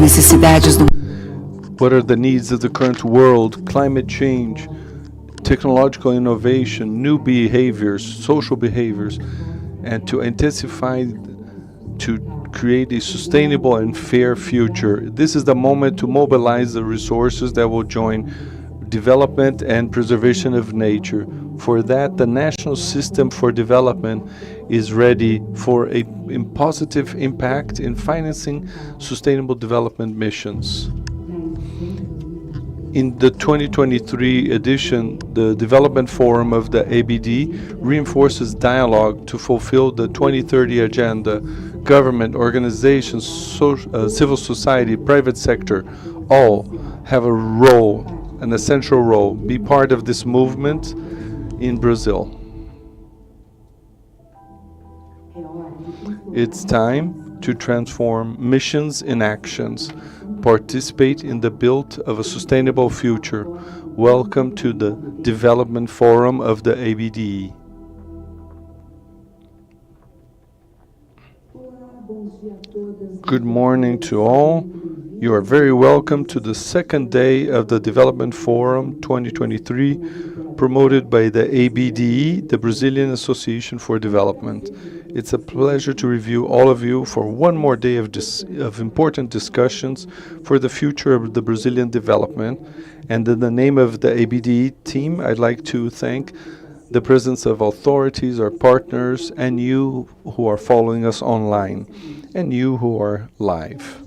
necessidades do What are the needs of the current world? Climate change, technological innovation, new behaviors, social behaviors, and to intensify to create a sustainable and fair future. This is the moment to mobilize the resources that will join development and preservation of nature. For that, the National System for Development is ready for a positive impact in financing sustainable development missions. In the 2023 edition, the Development Forum of the ABDE reinforces dialogue to fulfill the 2030 agenda. Government, organizations, civil society, private sector, all have a role, an essential role. Be part of this movement in Brazil. It's time to transform missions in actions. Participate in the build of a sustainable future. Welcome to the Development Forum of the ABDE. Good morning to all. You are very welcome to the second day of the Development Forum 2023, promoted by the ABDE, the Brazilian Association for Development. It's a pleasure to review all of you for one more day of important discussions for the future of the Brazilian development. And in the name of the ABDE team, I'd like to thank the presence of authorities, our partners, and you who are following us online, and you who are live.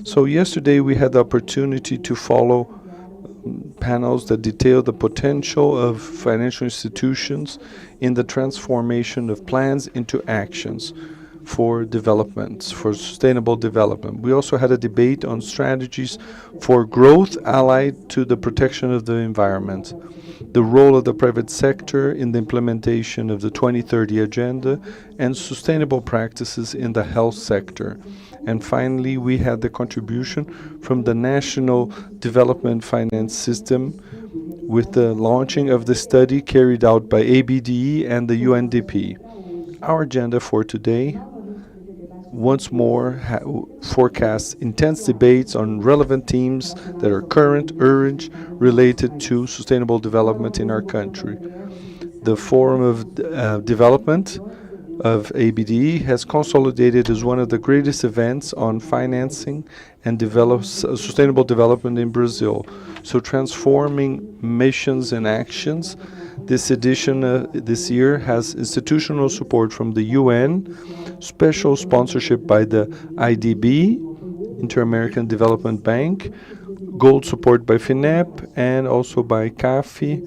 So yesterday we had the opportunity to follow panels that detail the potential of financial institutions in the transformation of plans into actions for development, for sustainable development. We also had a debate on strategies for growth allied to the protection of the environment, the role of the private sector in the implementation of the 2030 agenda, and sustainable practices in the health sector. And finally, we had the contribution from the National Development Finance System with the launching of the study carried out by ABDE and the UNDP. Our agenda for today once more forecasts intense debates on relevant themes that are current, urgent, related to sustainable development in our country. The Forum of Development of ABDE has consolidated as one of the greatest events on financing and sustainable development in Brazil. So transforming missions and actions, this edition this year has institutional support from the UN, special sponsorship by the IDB, Inter-American Development Bank, gold support by FINEP, and also by CAFI,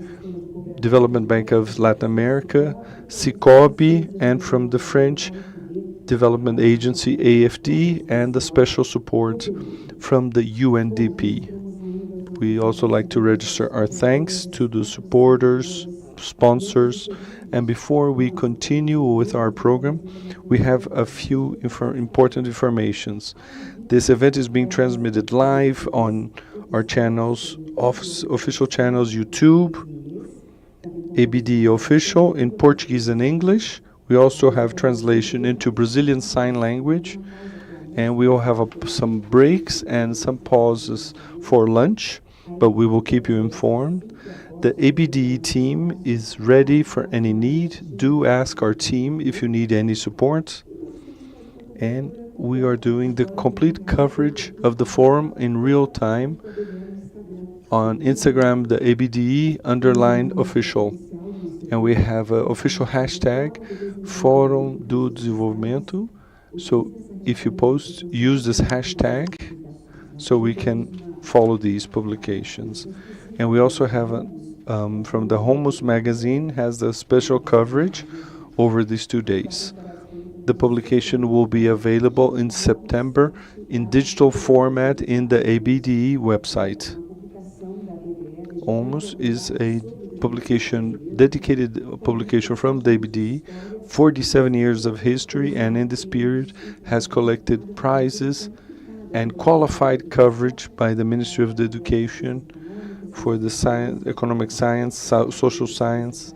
Development Bank of Latin America, SICOBI, and from the French Development Agency AFD, and the special support from the UNDP. We also like to register our thanks to the supporters, sponsors, and before we continue with our program, we have a few important informations. This event is being transmitted live on our channels, official channels, YouTube, ABDE Official in Portuguese and English. We also have translation into Brazilian Sign Language, and we will have some breaks and some pauses for lunch, but we will keep you informed. The ABDE team is ready for any need. Do ask our team if you need any support. And we are doing the complete coverage of the forum in real time on Instagram, the ABDE_official. And we have an official hashtag, Fórum do Desenvolvimento. So if you post, use this hashtag so we can follow these publications. And we also have from the Homos magazine has the special coverage over these 2 days. The publication will be available in September in digital format in the ABDE website. Homos is a dedicated publication from the ABDE, 47 years of history, and in this period has collected prizes and qualified coverage by the Ministry of Education for the science, economic science, social science.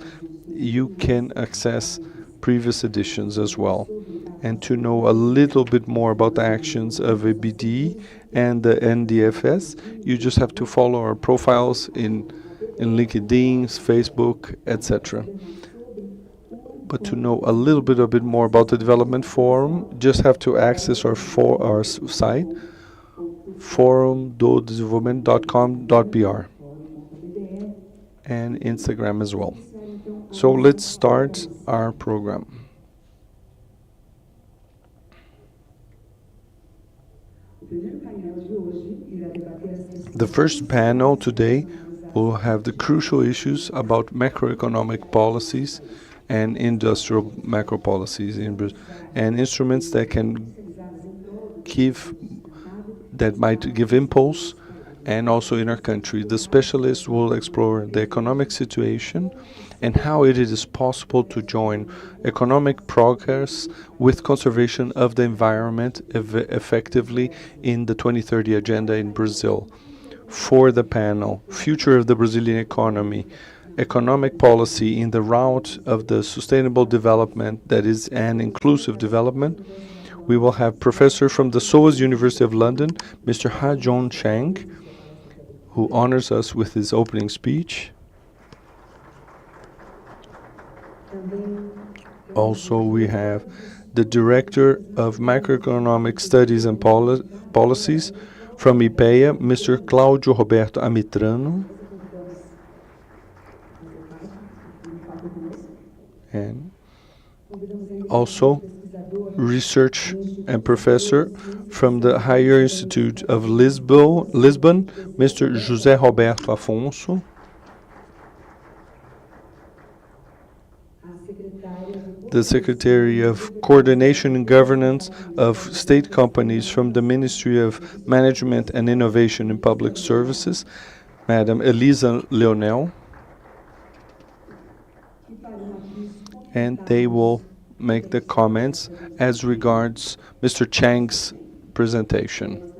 You can access previous editions as well. And to know a little bit more about the actions of ABDE and the NDFS, you just have to follow our profiles in LinkedIn, Facebook, etc. But to know a bit more about the development forum, just have to access our site, forumdodesenvolvimento.com.br, and Instagram as well. So let's start our program. The first panel today will have the crucial issues about macroeconomic policies and industrial macro policies in Brazil, and instruments that might give impulse, and also in our country. The specialists will explore the economic situation and how it is possible to join economic progress with conservation of the environment effectively in the 2030 agenda in Brazil. For the panel, Future of the Brazilian Economy, Economic Policy in the Route of the Sustainable Development that is an Inclusive Development, we will have Professor from the SOAS University of London, Mr. Ha-Joon Chang, who honors us with his opening speech. Also, we have the Director of Macroeconomic Studies and Policies from IPEA, Mr. Cláudio Roberto Amitrano. And also, research and professor from the Higher Institute of Lisbon, Mr. José Roberto Afonso. The Secretary of Coordination and Governance of State Companies from the Ministry of Management and Innovation in Public Services, Madam Elisa Leonel. And they will make the comments as regards Mr. Chang's presentation.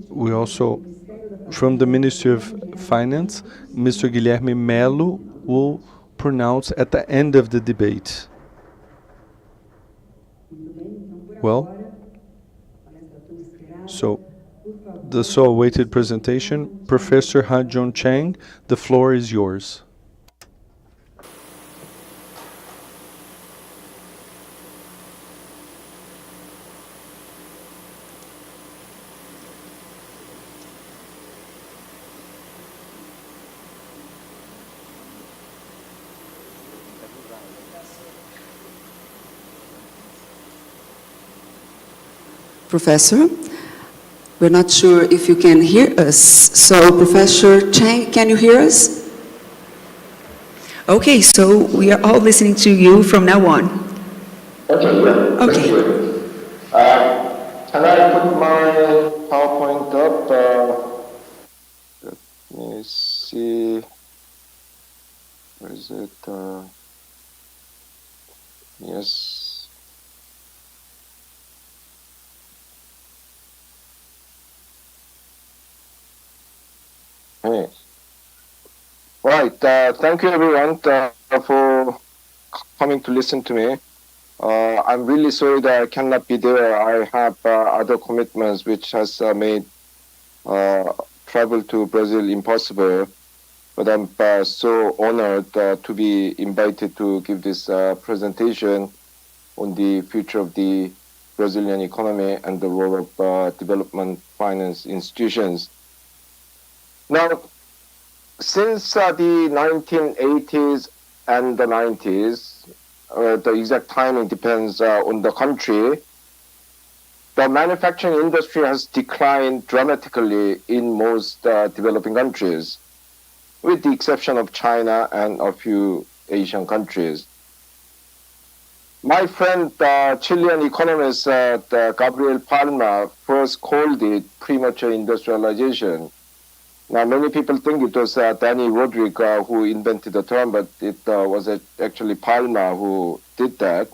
We also, from the Ministry of Finance, Mr. Guilherme Melo will pronounce at the end of the debate. Well, so the so awaited presentation, Professor Ha-Joon Chang, the floor is yours. Professor, we're not sure if you can hear us. So, Professor Chang, can you hear us? Okay, so we are all listening to you from now on. Okay, yeah. Okay. Can I put my PowerPoint up? Let me see. Where is it? Yes. Hey. Right. Thank you, everyone, for coming to listen to me. I'm really sorry that I cannot be there. I have other commitments which has made travel to Brazil impossible. But I'm so honored to be invited to give this presentation on the future of the Brazilian economy and the role of development finance institutions. Now, since the 1980s and the 90s, the exact timing depends on the country, the manufacturing industry has declined dramatically in most developing countries, with the exception of China and a few Asian countries. My friend, Chilean economist Gabriel Palma, first called it premature industrialization. Now, many people think it was Danny Rodrik who invented the term, but it was actually Palma who did that.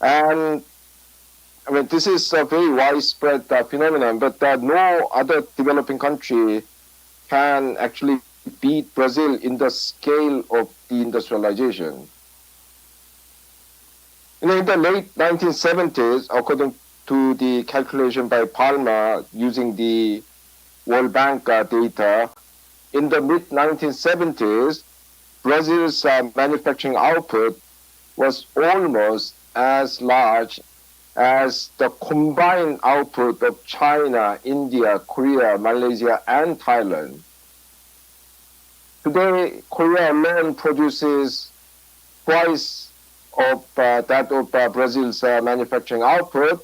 And I mean, this is a very widespread phenomenon, but no other developing country can actually beat Brazil in the scale of the industrialization. In the late 1970s, according to the calculation by Palma using the World Bank data, in the mid-1970s, Brazil's manufacturing output was almost as large as the combined output of China, India, Korea, Malaysia, and Thailand. Today, Korea alone produces twice of that of Brazil's manufacturing output,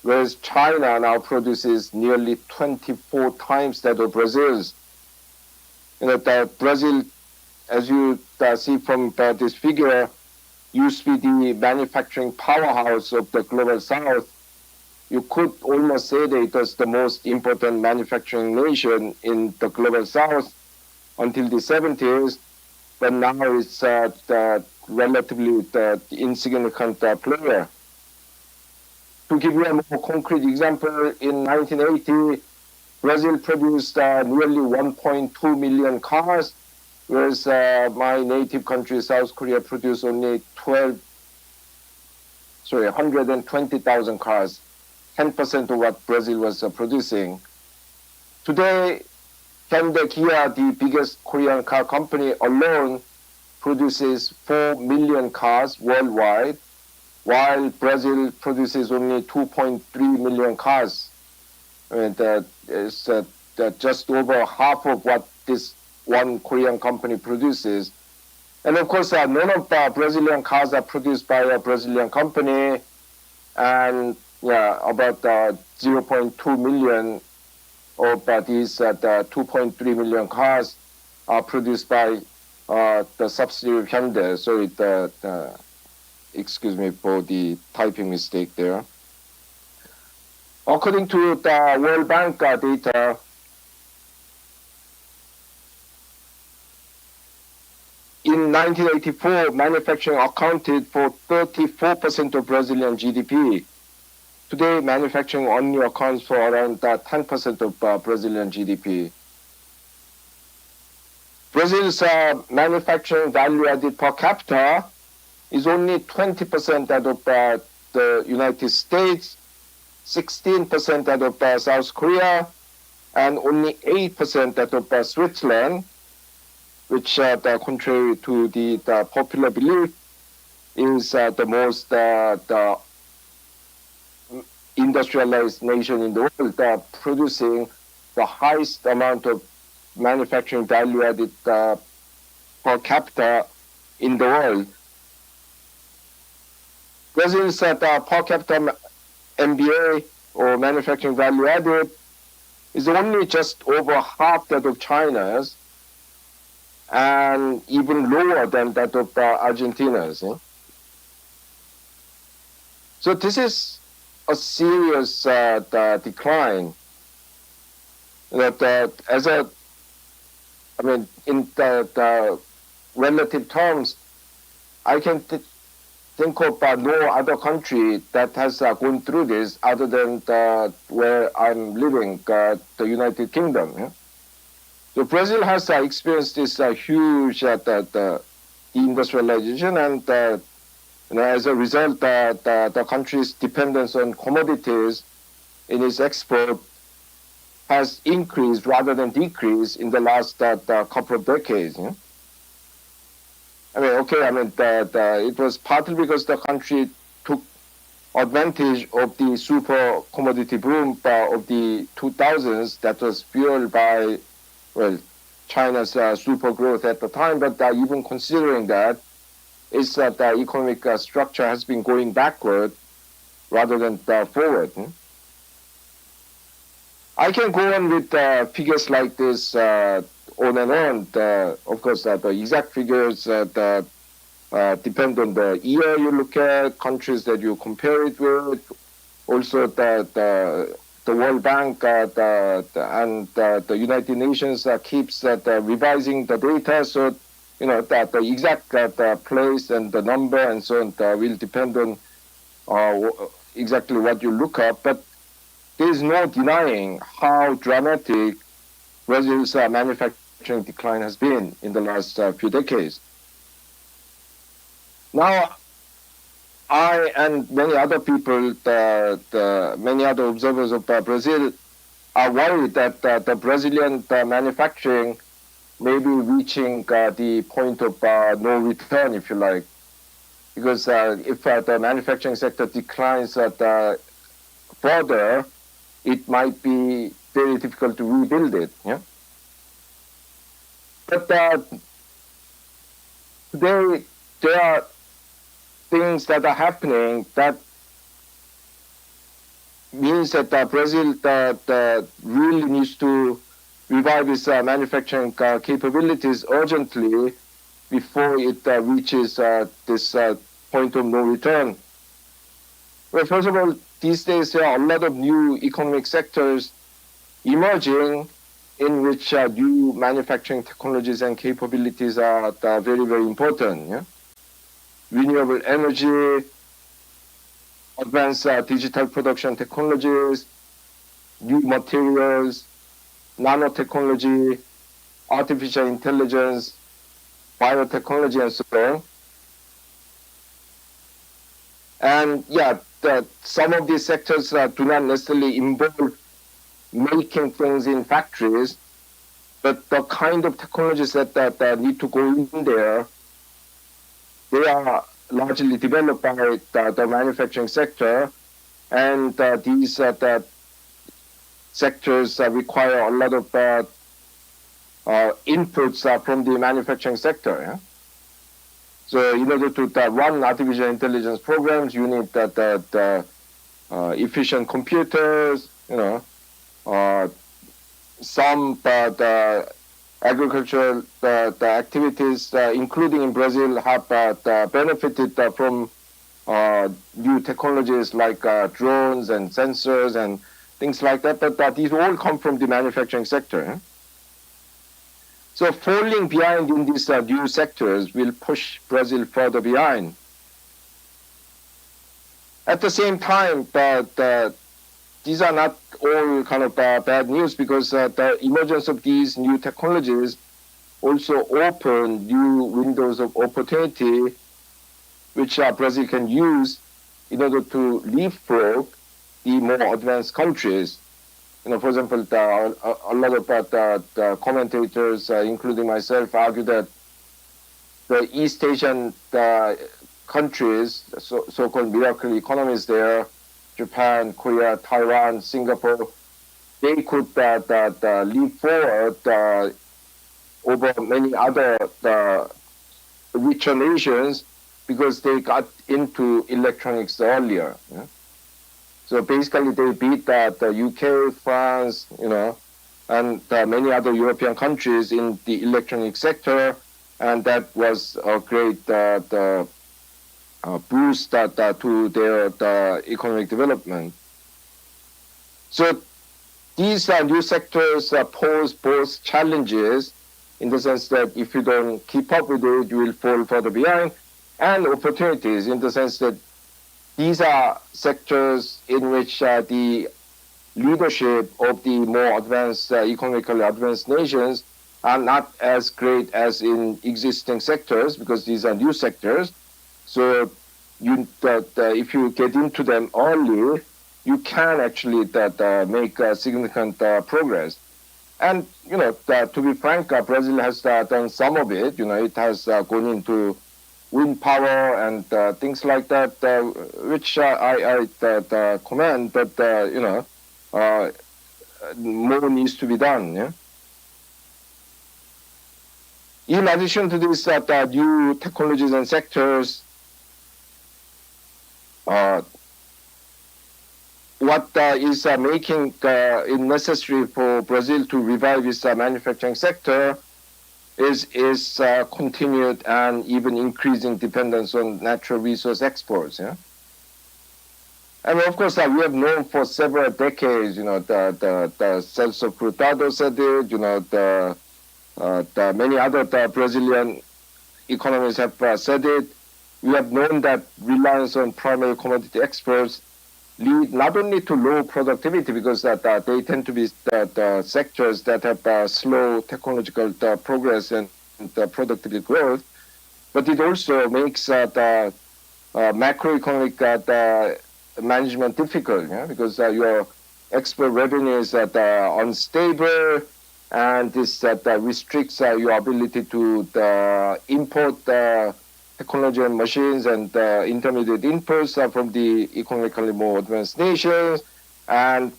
whereas China now produces nearly 24 times that of Brazil's. Brazil, as you see from this figure, used to be the manufacturing powerhouse of the global south. You could almost say that it was the most important manufacturing nation in the global south until the 70s, but now it's the relatively insignificant player. To give you a more concrete example, in 1980, Brazil produced nearly 1.2 million cars, whereas my native country, South Korea, produced only 120,000 cars, 10% of what Brazil was producing. Today, Hyundai Kia, the biggest Korean car company alone, produces 4 million cars worldwide, while Brazil produces only 2.3 million cars. It's just over half of what this one Korean company produces. And of course, none of the Brazilian cars are produced by a Brazilian company, and about 0.2 million of these 2.3 million cars are produced by the subsidiary of Hyundai. So excuse me for the typing mistake there. According to the World Bank data, in 1984, manufacturing accounted for 34% of Brazilian GDP. Today, manufacturing only accounts for around 10% of Brazilian GDP. Brazil's manufacturing value added per capita is only 20% that of the United States, 16% that of South Korea, and only 8% that of Switzerland, which, contrary to the popular belief, is the most the industrialized nation in the world, producing the highest amount of manufacturing value added per capita in the world. Brazil's per capita MVA, or manufacturing value added, is only just over half that of China's, and even lower than that of Argentina's. So this is a serious decline. That in the relative terms, I can think of no other country that has gone through this other than where I'm living, the United Kingdom. Yeah? So Brazil has experienced this huge deindustrialization, and as a result, the country's dependence on commodities in its export has increased rather than decreased in the last couple of decades. Yeah? It was partly because the country took advantage of the super commodity boom of the 2000s that was fueled by, China's super growth at the time, but even considering that, is that the economic structure has been going backward rather than forward. I can go on with figures like this on and on. Of course, the exact figures depend on the year you look at, countries that you compare it with, also the World Bank and the United Nations keeps revising the data, so that the exact place and the number and so on will depend on exactly what you look up. But there is no denying how dramatic Brazil's manufacturing decline has been in the last few decades. Now, I and many other people, many other observers of Brazil, are worried that the Brazilian manufacturing may be reaching the point of no return, if you like, because if the manufacturing sector declines further, it might be very difficult to rebuild it. Yeah, but today there are things that are happening that means that Brazil really needs to revive its manufacturing capabilities urgently before it reaches this point of no return. Well, first of all, these days there are a lot of new economic sectors emerging in which new manufacturing technologies and capabilities are very, very important. Yeah? Renewable energy, advanced digital production technologies, new materials, nanotechnology, artificial intelligence, biotechnology, and so on. And yeah, some of these sectors do not necessarily involve making things in factories, but the kind of technologies that need to go in there, they are largely developed by the manufacturing sector, and these sectors require a lot of inputs from the manufacturing sector. Yeah? So in order to run artificial intelligence programs, you need efficient computers, some agricultural activities, including in Brazil, have benefited from new technologies like drones and sensors and things like that, but these all come from the manufacturing sector. Eh? So falling behind in these new sectors will push Brazil further behind. At the same time, these are not all kind of bad news, because the emergence of these new technologies also open new windows of opportunity which Brazil can use in order to leapfrog the more advanced countries. For example, a lot of the commentators, including myself, argue that the East Asian countries, so-called miracle economies there, Japan, Korea, Taiwan, Singapore, they could leap forward over many other richer nations because they got into electronics earlier. Yeah? So basically, they beat the UK, France, and many other European countries in the electronic sector, and that was a great boost to their economic development. So these new sectors pose both challenges, in the sense that if you don't keep up with it, you will fall further behind, and opportunities, in the sense that these are sectors in which the leadership of the more advanced, economically advanced nations are not as great as in existing sectors, because these are new sectors. So if you get into them early, you can actually make significant progress. And, to be frank, Brazil has done some of it. It has gone into wind power and things like that, which I commend, but, more needs to be done. Yeah? In addition to these new technologies and sectors, what is making it necessary for Brazil to revive its manufacturing sector is continued and even increasing dependence on natural resource exports. Yeah? And of course, we have known for several decades, the Celso Furtado said it, the many other Brazilian economists have said it. We have known that reliance on primary commodity exports lead not only to low productivity, because they tend to be the sectors that have slow technological progress and productivity growth, but it also makes macroeconomic management difficult, because your export revenue is unstable, and this restricts your ability to import technology and machines and intermediate inputs from the economically more advanced nations, and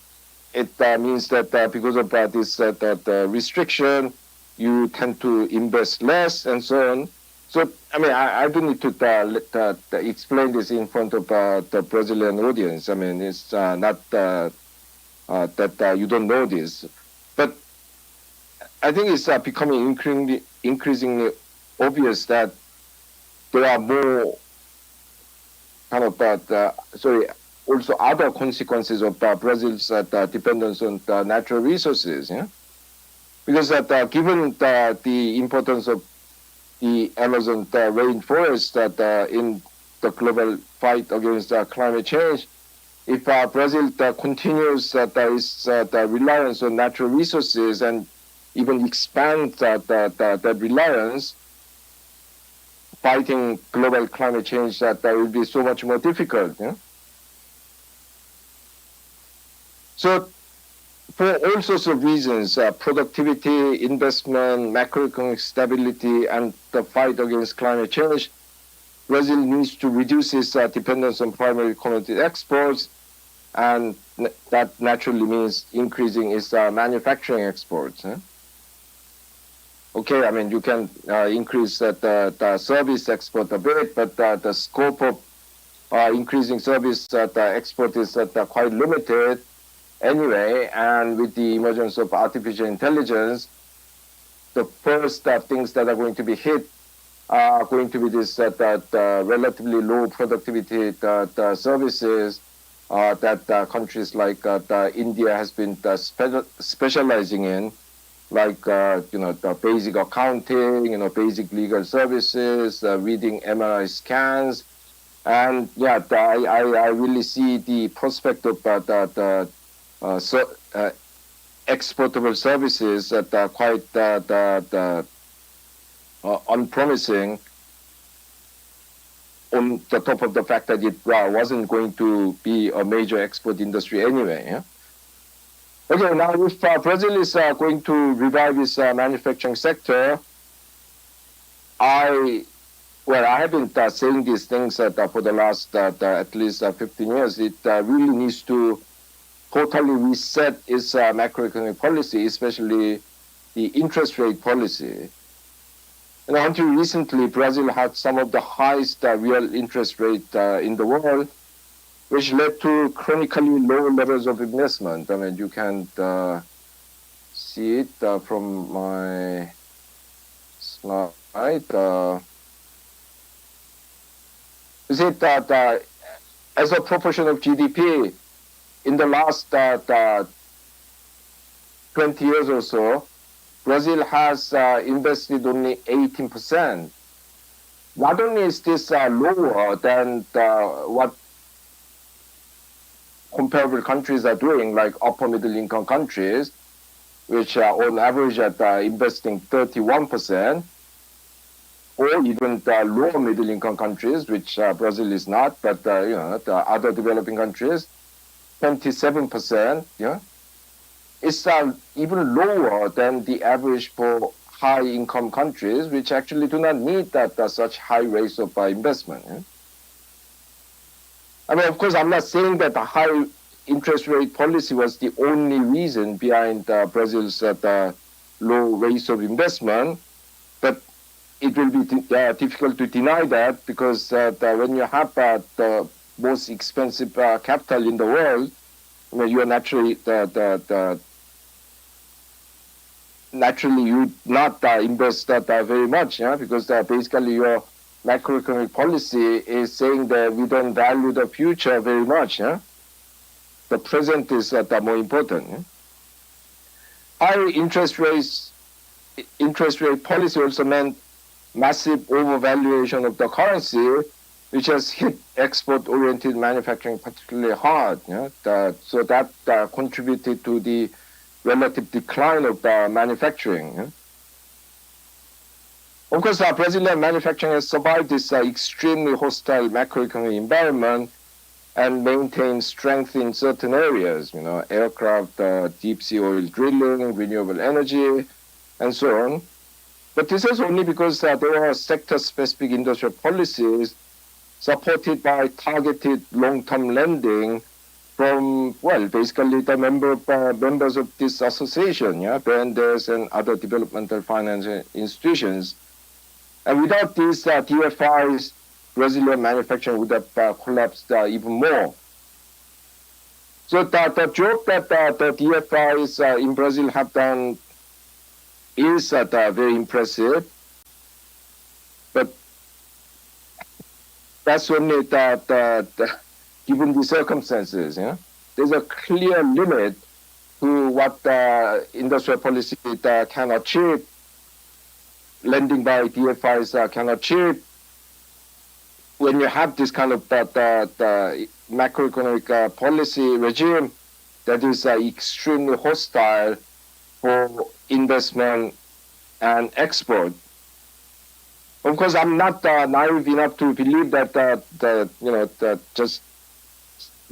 it means that because of this restriction, you tend to invest less and so on. So, I mean, I don't need to explain this in front of the Brazilian audience. I mean, it's not that you don't know this. But I think it's becoming increasingly obvious that there are more kind of also other consequences of Brazil's dependence on natural resources. Because given the importance of the Amazon rainforest in the global fight against climate change, if Brazil continues its reliance on natural resources and even expands that reliance, fighting global climate change that will be so much more difficult. So, for all sorts of reasons, productivity, investment, macroeconomic stability, and the fight against climate change, Brazil needs to reduce its dependence on primary commodity exports, and that naturally means increasing its manufacturing exports. Okay, I mean, you can increase the service export a bit, but the scope of increasing service export is quite limited anyway. And with the emergence of artificial intelligence, the first things that are going to be hit are going to be this relatively low productivity services that countries like India has been specializing in, like the basic accounting, basic legal services, reading MRI scans, and yeah, I really see the prospect of exportable services that are quite unpromising, on the top of the fact that it wasn't going to be a major export industry anyway. Okay, now if Brazil is going to revive its manufacturing sector, I have been saying these things for the last at least 15 years. It really needs to totally reset its macroeconomic policy, especially the interest rate policy. Until recently, Brazil had some of the highest real interest rate in the world, which led to chronically low levels of investment. I mean, you can see it from my slide. You see that as a proportion of GDP, in the last 20 years or so, Brazil has invested only 18%. Not only is this lower than what comparable countries are doing, like upper middle income countries, which are on average at investing 31%, or even the lower middle income countries, which Brazil is not, but the other developing countries, 27%. It's even lower than the average for high income countries, which actually do not need such high rates of investment. I mean, of course, I'm not saying that the high interest rate policy was the only reason behind Brazil's low rates of investment, but it will be difficult to deny that, because when you have the most expensive capital in the world, I mean, you are naturally naturally you not invest very much, because basically your macroeconomic policy is saying that we don't value the future very much. The present is more important. High interest rate policy also meant massive overvaluation of the currency, which has hit export-oriented manufacturing particularly hard. So that contributed to the relative decline of manufacturing. Of course, Brazilian manufacturing has survived this extremely hostile macroeconomic environment and maintained strength in certain areas, aircraft, deep sea oil drilling, renewable energy, and so on. But this is only because there are sector-specific industrial policies supported by targeted long-term lending from, well, basically the members of this association, BNDES and other developmental financial institutions. And without these DFIs, Brazilian manufacturing would have collapsed even more. So the job that the DFIs in Brazil have done is very impressive, but that's only given the circumstances. There's a clear limit to what industrial policy can achieve, lending by DFIs can achieve when you have this kind of the macroeconomic policy regime that is extremely hostile for investment and export. Of course, I'm not naive enough to believe that just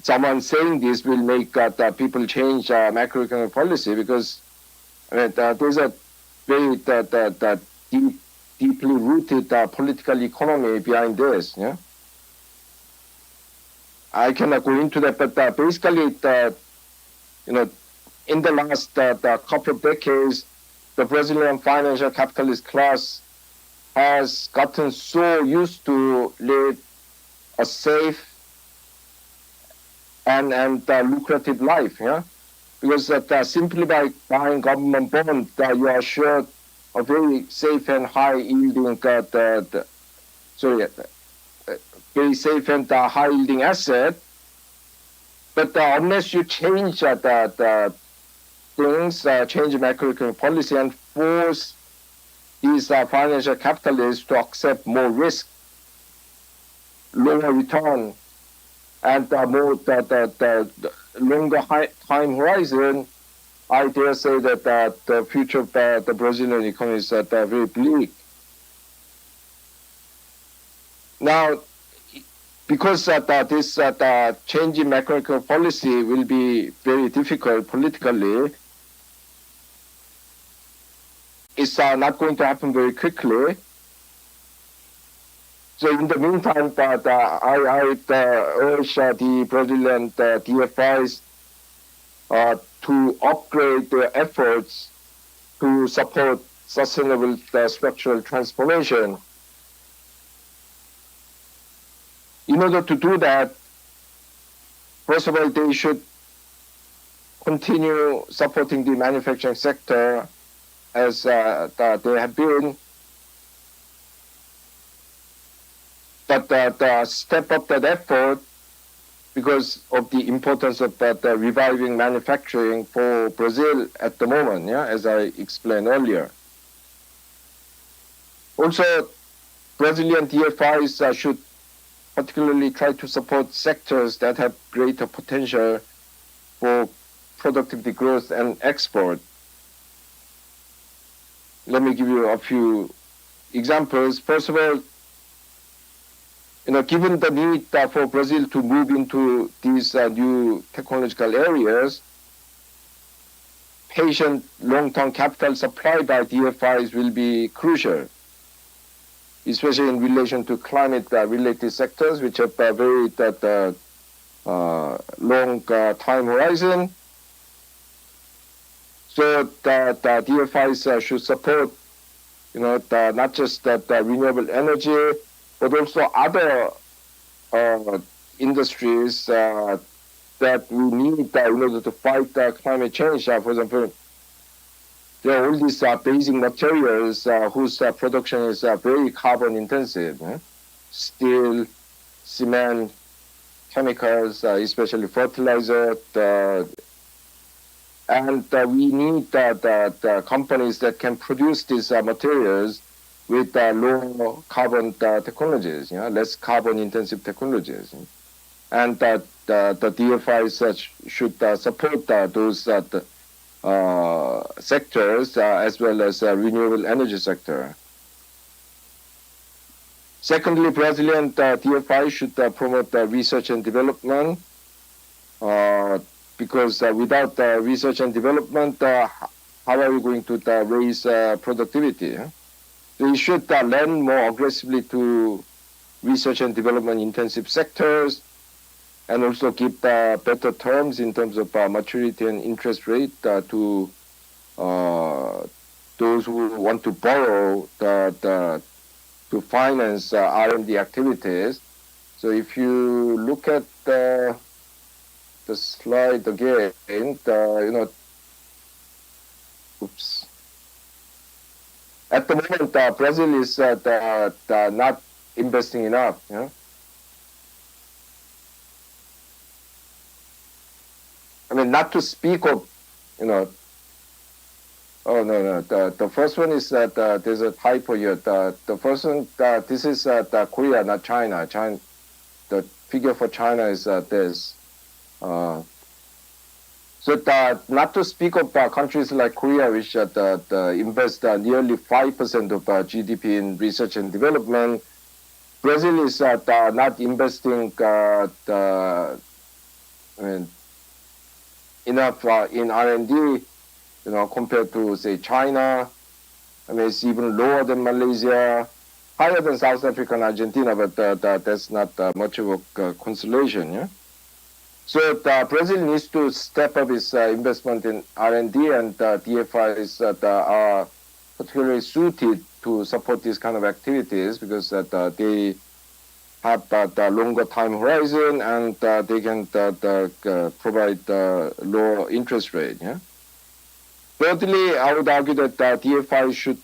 someone saying this will make people change macroeconomic policy, because there's a very deeply rooted political economy behind this. Yeah, I cannot go into that, but basically, in the last couple of decades, the Brazilian financial capitalist class has gotten so used to live a safe and lucrative life, because simply by buying government bonds, you are assured a very safe and high yielding, very safe and high yielding asset. But unless you change the things, change macroeconomic policy and force these financial capitalists to accept more risk, lower return, and more the longer time horizon, I dare say that the future of the Brazilian economy is very bleak. Now, because this change in macroeconomic policy will be very difficult politically, it's not going to happen very quickly. So in the meantime, I urge the Brazilian DFIs to upgrade their efforts to support sustainable structural transformation. In order to do that, first of all, they should continue supporting the manufacturing sector as they have been, but step up that effort because of the importance of the reviving manufacturing for Brazil at the moment, as I explained earlier. Also, Brazilian DFIs should particularly try to support sectors that have greater potential for productivity growth and export. Let me give you a few examples. First of all, given the need for Brazil to move into these new technological areas, patient long-term capital supply by DFIs will be crucial, especially in relation to climate-related sectors, which have a very long time horizon. So the DFIs should support, not just the renewable energy, but also other industries that we need in order to fight climate change. For example, there are all these basic materials whose production is very carbon intensive. Steel, cement, chemicals, especially fertilizer, and we need the companies that can produce these materials with low carbon technologies, less carbon intensive technologies. And the DFIs should support those sectors as well as renewable energy sector. Secondly, Brazilian DFI should promote research and development because without research and development, how are we going to raise productivity? So we should lend more aggressively to research and development intensive sectors and also give better terms in terms of maturity and interest rate to those who want to borrow to finance R&D activities. So if you look at the slide again, oops. At the moment, Brazil is not investing enough. I mean, not to speak of, oh, no. The first one is that there's a typo here. The first one, this is Korea, not China. The figure for China is this. So not to speak of countries like Korea, which invest nearly 5% of GDP in research and development. Brazil is not investing enough in R&D, compared to, say, China. I mean, it's even lower than Malaysia, higher than South Africa and Argentina, but that's not much of a consolation. Yeah? So Brazil needs to step up its investment in R&D, and DFI is particularly suited to support these kind of activities because they have the longer time horizon and they can provide lower interest rate. Yeah? Thirdly, I would argue that DFI should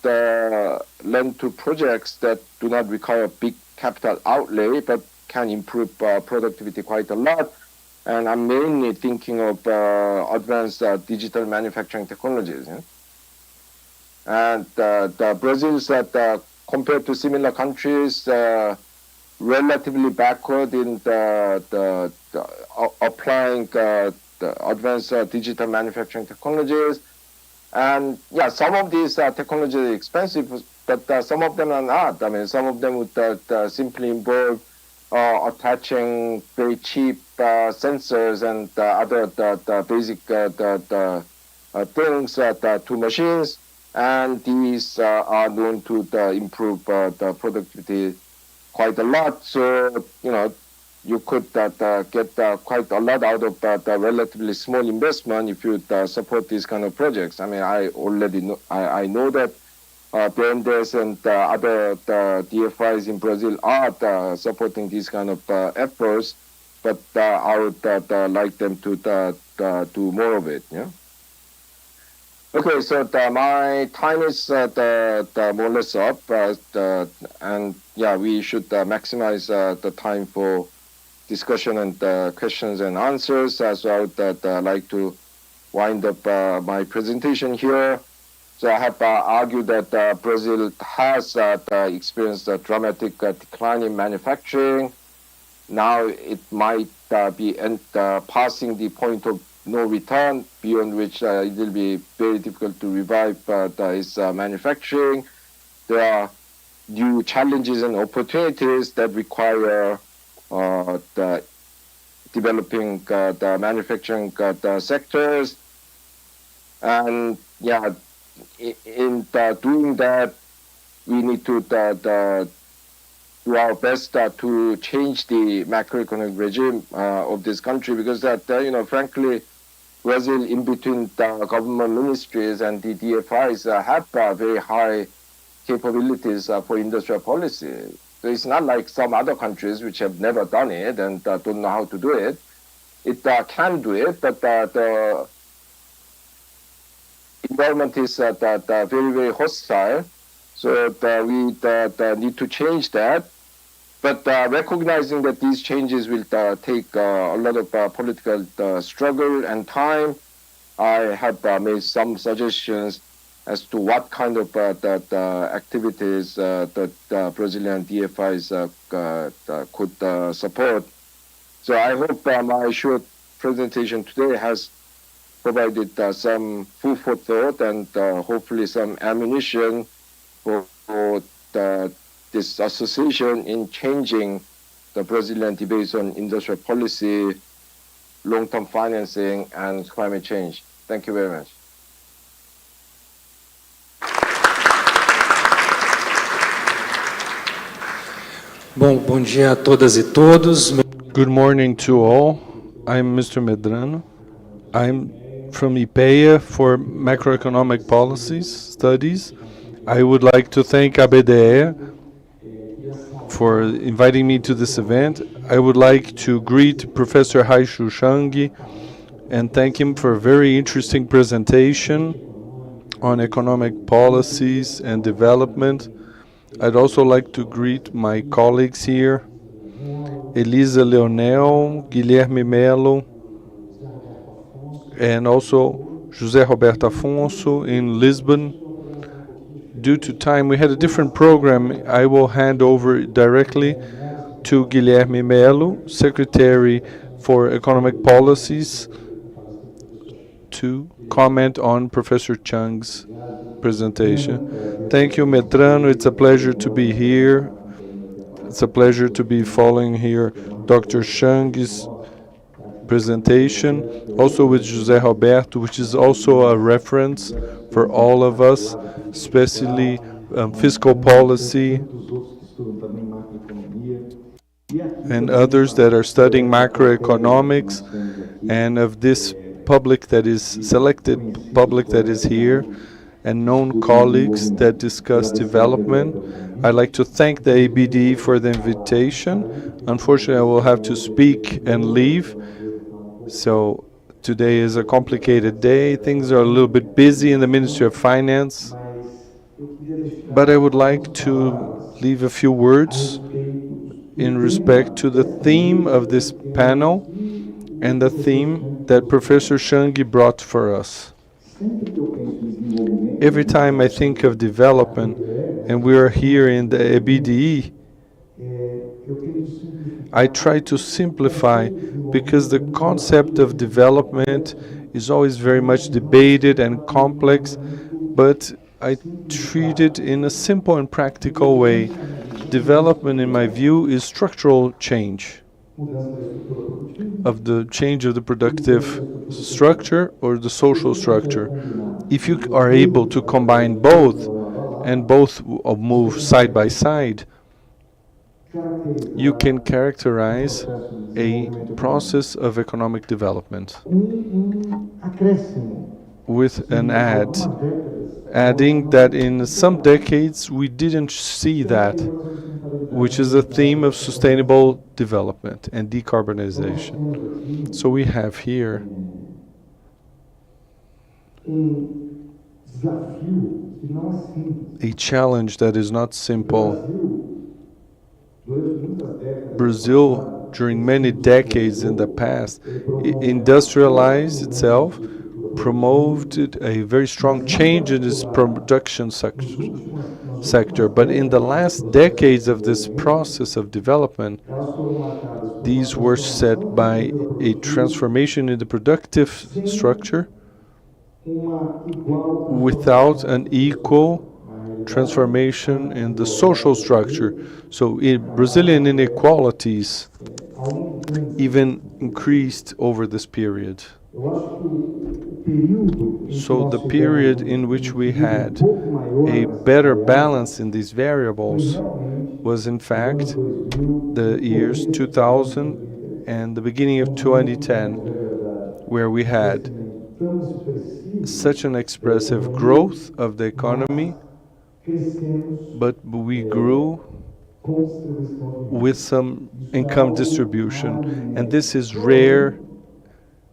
lend to projects that do not require big capital outlay but can improve productivity quite a lot. And I'm mainly thinking of advanced digital manufacturing technologies. Yeah? And the Brazil's compared to similar countries, relatively backward in the applying the advanced digital manufacturing technologies. And yeah, some of these technologies are expensive, but some of them are not. I mean, some of them would simply involve attaching very cheap sensors and other basic things to machines, and these are known to improve the productivity quite a lot. So you could get quite a lot out of the relatively small investment if you support these kind of projects. I mean, I already know I know that BNDES and other DFIs in Brazil are supporting these kind of efforts, but I would like them to do more of it. Yeah. Okay, so my time is more or less up, and yeah, we should maximize the time for discussion and questions and answers. So I would like to wind up my presentation here. So I have argued that Brazil has experienced a dramatic decline in manufacturing. Now it might be passing the point of no return, beyond which it will be very difficult to revive its manufacturing. There are new challenges and opportunities that require the developing the manufacturing sectors. And yeah, in doing that, we need to do our best to change the macroeconomic regime of this country, because frankly, Brazil, in between the government ministries and the DFIs, have very high capabilities for industrial policy. So it's not like some other countries which have never done it and don't know how to do it. It can do it, but the environment is very, very hostile. So we need to change that. But recognizing that these changes will take a lot of political struggle and time, I have made some suggestions as to what kind of activities that Brazilian DFIs could support. So I hope my short presentation today has provided some food for thought and hopefully some ammunition for the this association in changing the Brazilian debates on industrial policy, long-term financing, and climate change. Thank you very much. Bom dia a todas e todos. Good morning to all. I'm Mr. Medrano. I'm from IPEA for Macroeconomic Policies Studies. I would like to thank ABDE for inviting me to this event. I would like to greet Professor Haishu Shangi and thank him for a very interesting presentation on economic policies and development. I'd also like to greet my colleagues here, Elisa Leonel, Guilherme Melo, and also José Roberto Afonso in Lisbon. Due to time, we had a different program. I will hand over directly to Guilherme Melo, Secretary for Economic Policies, to comment on Professor Chang's presentation. Thank you, Medrano. It's a pleasure to be here. It's a pleasure to be following here Dr. Chang's presentation, also with José Roberto, which is also a reference for all of us, especially fiscal policy and others that are studying macroeconomics, and of this public that is selected public that is here, and known colleagues that discuss development. I'd like to thank the ABDE for the invitation. Unfortunately, I will have to speak and leave. So today is a complicated day. Things are a little bit busy in the Ministry of Finance. But I would like to leave a few words in respect to the theme of this panel and the theme that Professor Shangi brought for us. Every time I think of development, and we are here in the ABDE, I try to simplify, because the concept of development is always very much debated and complex, but I treat it in a simple and practical way. Development, in my view, is structural change of the productive structure or the social structure. If you are able to combine both, and both move side by side, you can characterize a process of economic development with an adding that in some decades we didn't see that, which is a theme of sustainable development and decarbonization. So we have here a challenge that is not simple. Brazil, during many decades in the past, industrialized itself, promoted a very strong change in its production sector. But in the last decades of this process of development, these were set by a transformation in the productive structure without an equal transformation in the social structure. So Brazilian inequalities even increased over this period. So the period in which we had a better balance in these variables was in fact the years 2000 and the beginning of 2010, where we had such an expressive growth of the economy, but we grew with some income distribution. And this is rare,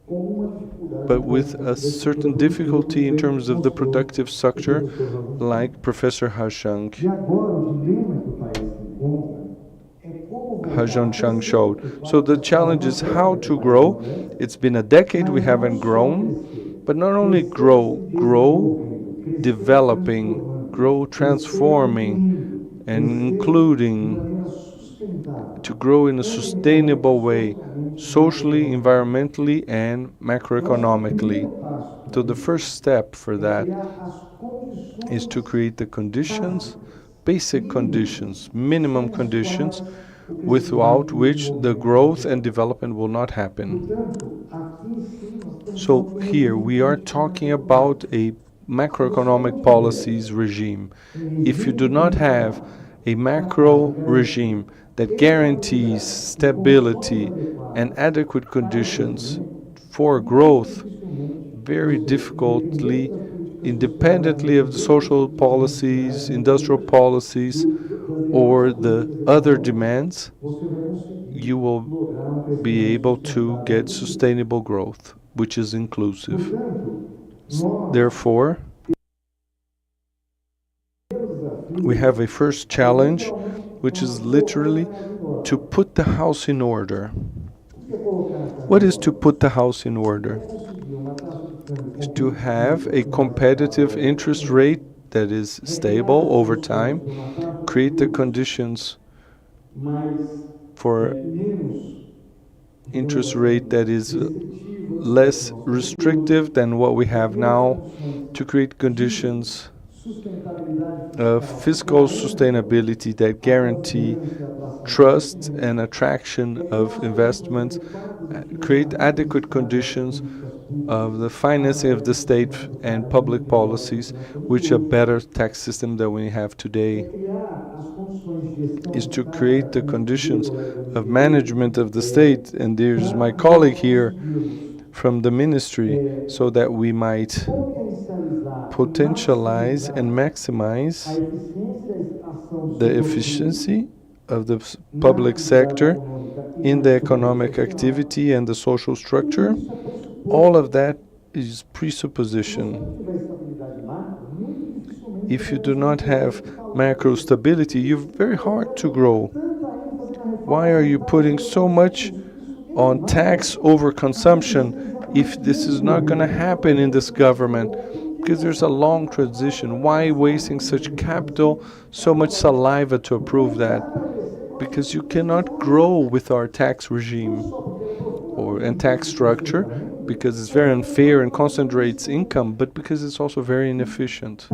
but with a certain difficulty in terms of the productive structure, like Professor Hajang showed. So the challenge is how to grow. It's been a decade we haven't grown, but not only grow developing, grow transforming, and including, to grow in a sustainable way, socially, environmentally, and macroeconomically. So the first step for that is to create the conditions, basic conditions, minimum conditions, without which the growth and development will not happen. So here we are talking about a macroeconomic policies regime. If you do not have a macro regime that guarantees stability and adequate conditions for growth, very difficultly, independently of the social policies, industrial policies, or the other demands, you will be able to get sustainable growth, which is inclusive. Therefore, we have a first challenge, which is literally to put the house in order. What is to put the house in order? Is to have a competitive interest rate that is stable over time, create the conditions for interest rate that is less restrictive than what we have now, to create conditions of fiscal sustainability that guarantee trust and attraction of investments, create adequate conditions of the financing of the state and public policies, which a better tax system than we have today, is to create the conditions of management of the state. And there's my colleague here from the ministry, so that we might potentialize and maximize the efficiency of the public sector in the economic activity and the social structure. All of that is presupposition. If you do not have macro stability, you're very hard to grow. Why are you putting so much on tax over consumption if this is not going to happen in this government? Because there's a long transition. Why wasting such capital, so much saliva to approve that? Because you cannot grow with our tax regime and tax structure, because it's very unfair and concentrates income, but because it's also very inefficient.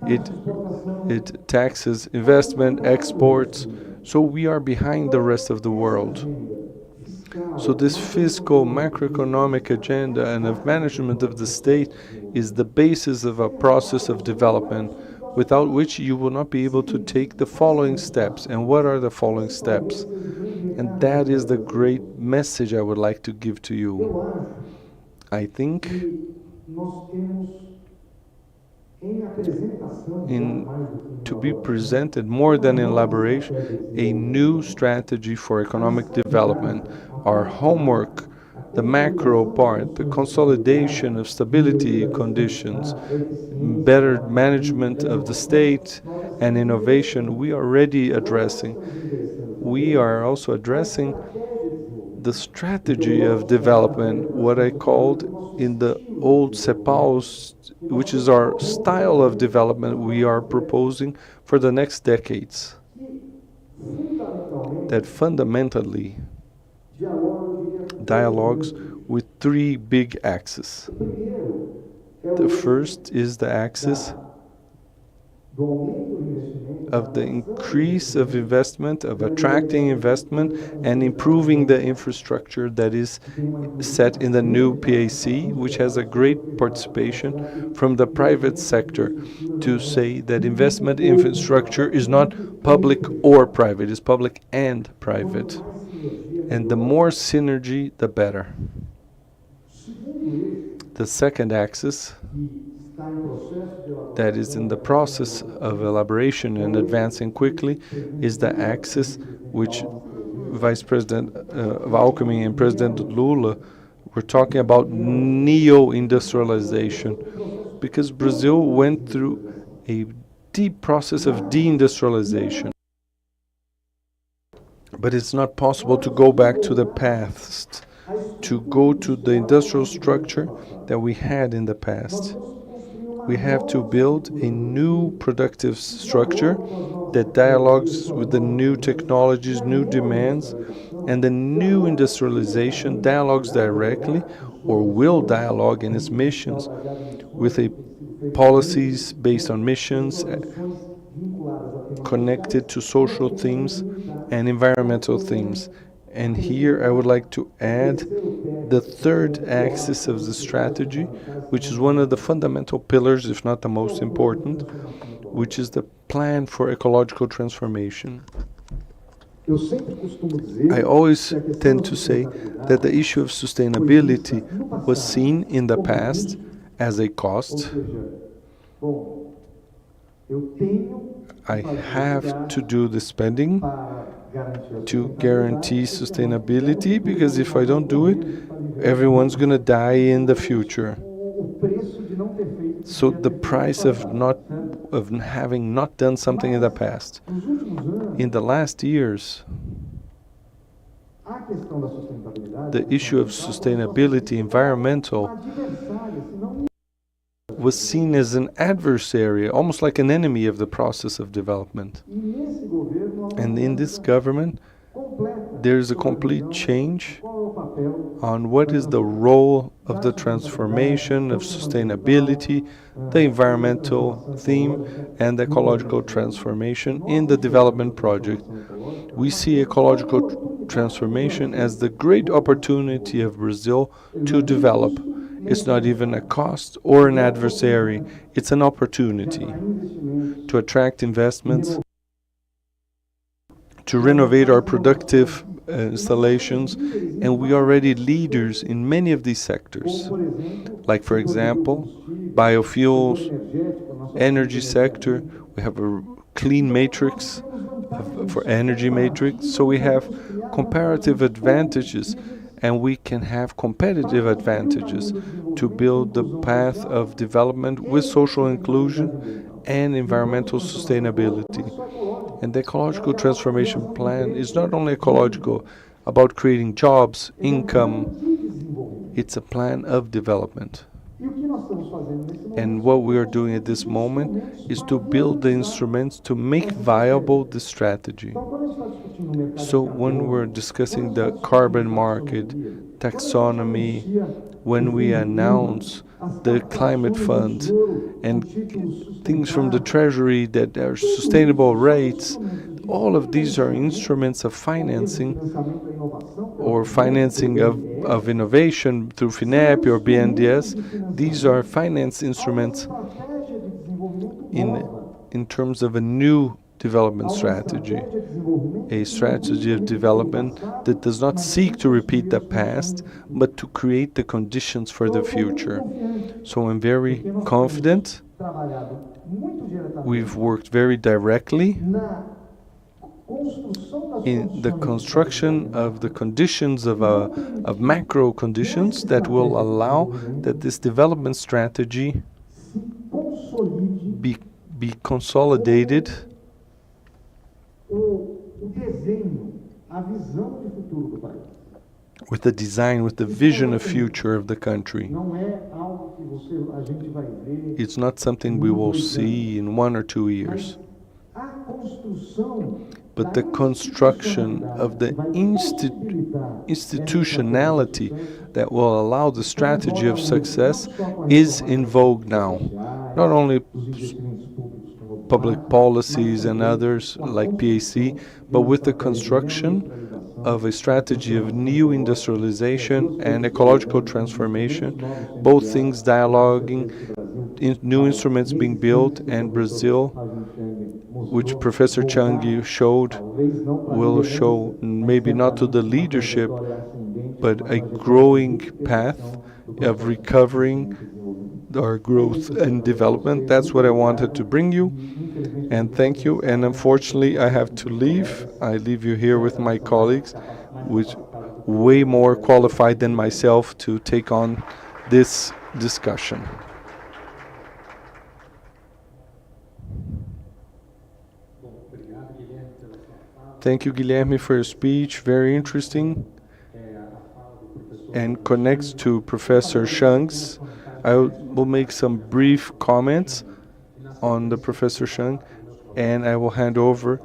It taxes investment, exports, so we are behind the rest of the world. So this fiscal macroeconomic agenda and of management of the state is the basis of a process of development, without which you will not be able to take the following steps. And what are the following steps? And that is the great message I would like to give to you. I think to be presented more than elaboration, a new strategy for economic development. Our homework, the macro part, the consolidation of stability conditions, better management of the state and innovation, we are already addressing. We are also addressing the strategy of development, what I called in the old CEPALs, which is our style of development we are proposing for the next decades. That fundamentally dialogues with three big axes. The first is the axis of the increase of investment, of attracting investment and improving the infrastructure that is set in the new PAC, which has a great participation from the private sector, to say that investment infrastructure is not public or private, it's public and private. And the more synergy, the better. The second axis, that is in the process of elaboration and advancing quickly, is the axis which Vice President Alckmin and President Lula were talking about, neo-industrialization, because Brazil went through a deep process of deindustrialization. But it's not possible to go back to the past, to go to the industrial structure that we had in the past. We have to build a new productive structure that dialogues with the new technologies, new demands, and the new industrialization dialogues directly, or will dialogue in its missions, with policies based on missions, connected to social themes and environmental themes. And here I would like to add the third axis of the strategy, which is one of the fundamental pillars, if not the most important, which is the plan for ecological transformation. I always tend to say that the issue of sustainability was seen in the past as a cost. I have to do the spending to guarantee sustainability, because if I don't do it, everyone's going to die in the future. So the price of having not done something in the past. In the last years, the issue of sustainability, environmental, was seen as an adversary, almost like an enemy of the process of development. And in this government, there is a complete change on what is the role of the transformation of sustainability, the environmental theme, and the ecological transformation in the development project. We see ecological transformation as the great opportunity of Brazil to develop. It's not even a cost or an adversary, it's an opportunity to attract investments, to renovate our productive installations, and we are already leaders in many of these sectors. Like, for example, biofuels, energy sector, we have a clean matrix for energy matrix, so we have comparative advantages, and we can have competitive advantages to build the path of development with social inclusion and environmental sustainability. And the ecological transformation plan is not only ecological, about creating jobs, income, it's a plan of development. And what we are doing at this moment is to build the instruments to make viable this strategy. So when we're discussing the carbon market, taxonomy, when we announce the climate fund and things from the treasury that are sustainable rates, all of these are instruments of financing or financing of innovation through FINEP or BNDES. These are finance instruments in terms of a new development strategy, a strategy of development that does not seek to repeat the past, but to create the conditions for the future. So I'm very confident. We've worked very directly in the construction of the conditions of macro conditions that will allow that this development strategy be consolidated with the design, with the vision of future of the country. It's not something we will see in 1 or 2 years. But the construction of the institutionality that will allow the strategy of success is in vogue now. Not only public policies and others like PAC, but with the construction of a strategy of new industrialization and ecological transformation, both things dialoguing, new instruments being built, and Brazil, which Professor Changi showed, will show maybe not to the leadership, but a growing path of recovering our growth and development. That's what I wanted to bring you, and thank you. And unfortunately, I have to leave. I leave you here with my colleagues, which way more qualified than myself to take on this discussion. Thank you, Guilherme, for your speech. Very interesting, and connects to Professor Chang's. I will make some brief comments on the Professor Chang, and I will hand over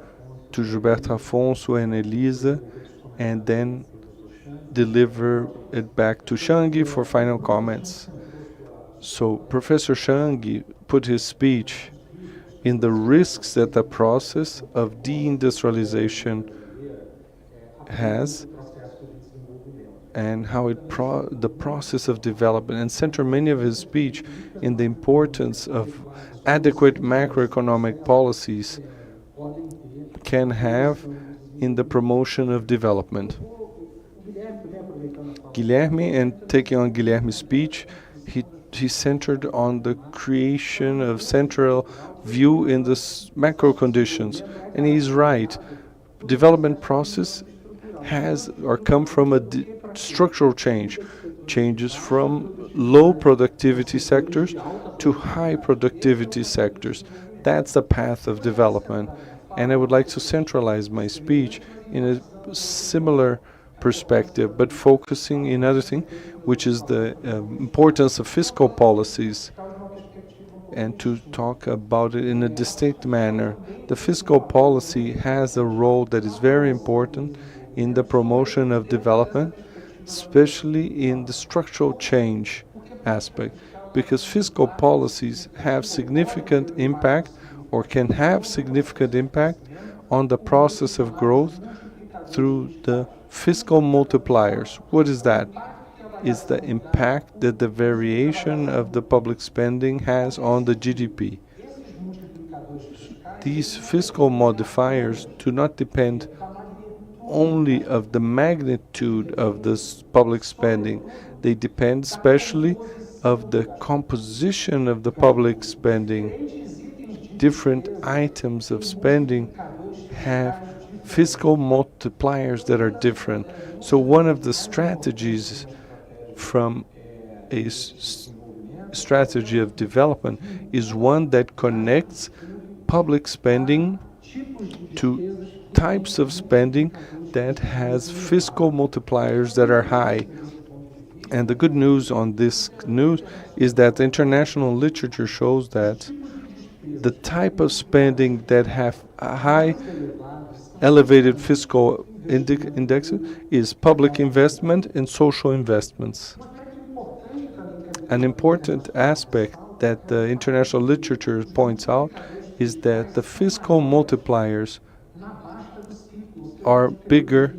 to Gilberto Afonso and Elisa, and then deliver it back to Changi for final comments. So Professor Changi put his speech in the risks that the process of deindustrialization has, and how the process of development, and center many of his speech in the importance of adequate macroeconomic policies can have in the promotion of development. Guilherme, and taking on Guilherme's speech, he centered on the creation of central view in the macro conditions, and he's right. Development process has or come from a structural changes from low productivity sectors to high productivity sectors. That's the path of development. And I would like to centralize my speech in a similar perspective, but focusing in other thing, which is the importance of fiscal policies, and to talk about it in a distinct manner. The fiscal policy has a role that is very important in the promotion of development, especially in the structural change aspect, because fiscal policies have significant impact or can have significant impact on the process of growth through the fiscal multipliers. What is that? Is the impact that the variation of the public spending has on the GDP. These fiscal modifiers do not depend only of the magnitude of this public spending. They depend especially of the composition of the public spending. Different items of spending have fiscal multipliers that are different. So one of the strategies from a strategy of development is one that connects public spending to types of spending that has fiscal multipliers that are high. And the good news on this news is that the international literature shows that the type of spending that have a high elevated fiscal index is public investment and social investments. An important aspect that the international literature points out is that the fiscal multipliers are bigger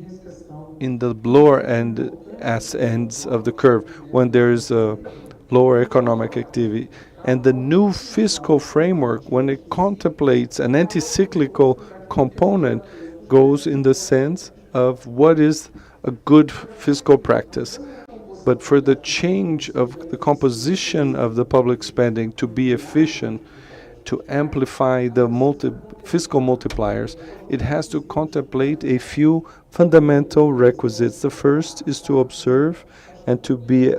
in the lower ends of the curve when there is a lower economic activity. And the new fiscal framework, when it contemplates an anti-cyclical component, goes in the sense of what is a good fiscal practice. But for the change of the composition of the public spending to be efficient, to amplify the fiscal multipliers, it has to contemplate a few fundamental requisites. The first is to observe and to be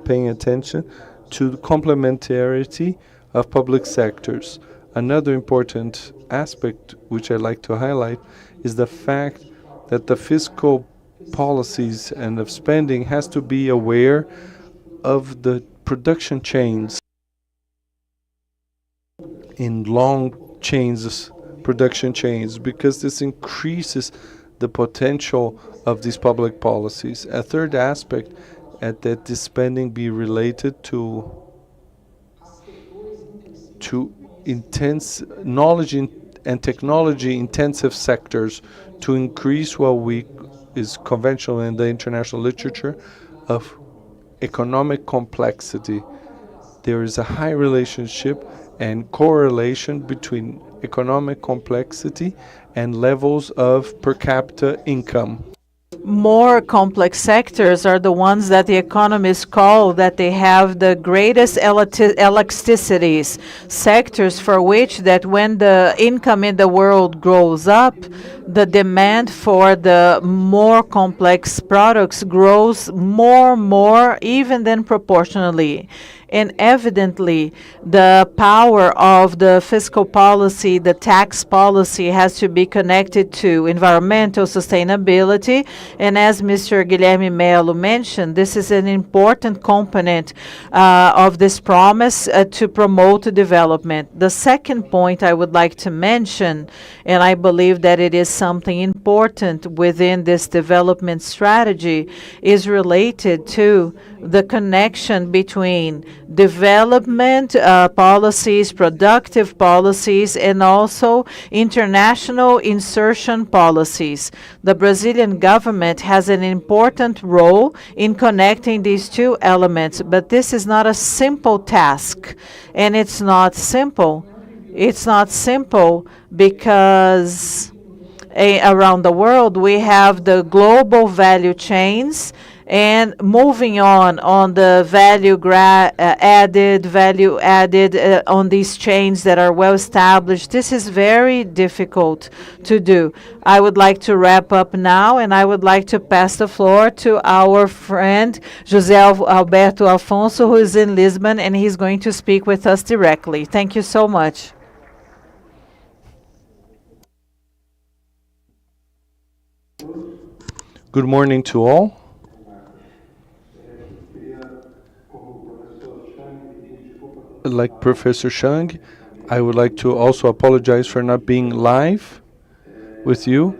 paying attention to the complementarity of public sectors. Another important aspect which I'd like to highlight is the fact that the fiscal policies and of spending has to be aware of the production chains in long chains, production chains, because this increases the potential of these public policies. A third aspect that this spending be related to intense knowledge and technology intensive sectors, to increase what is conventional in the international literature of economic complexity. There is a high relationship and correlation between economic complexity and levels of per capita income. More complex sectors are the ones that the economists call that they have the greatest elasticities, sectors for which that when the income in the world grows up, the demand for the more complex products grows more even than proportionally. And evidently, the power of the fiscal policy, the tax policy, has to be connected to environmental sustainability. And as Mr. Guilherme Melo mentioned, this is an important component of this promise to promote development. The second point I would like to mention, and I believe that it is something important within this development strategy, is related to the connection between development policies, productive policies, and also international insertion policies. The Brazilian government has an important role in connecting these two elements, but this is not a simple task, and it's not simple. It's not simple because around the world we have the global value chains, and moving on the value added on these chains that are well established. This is very difficult to do. I would like to wrap up now, and I would like to pass the floor to our friend José Alberto Alfonso, who is in Lisbon, and he's going to speak with us directly. Thank you so much. Good morning to all. Like Professor Shang, I would like to also apologize for not being live with you.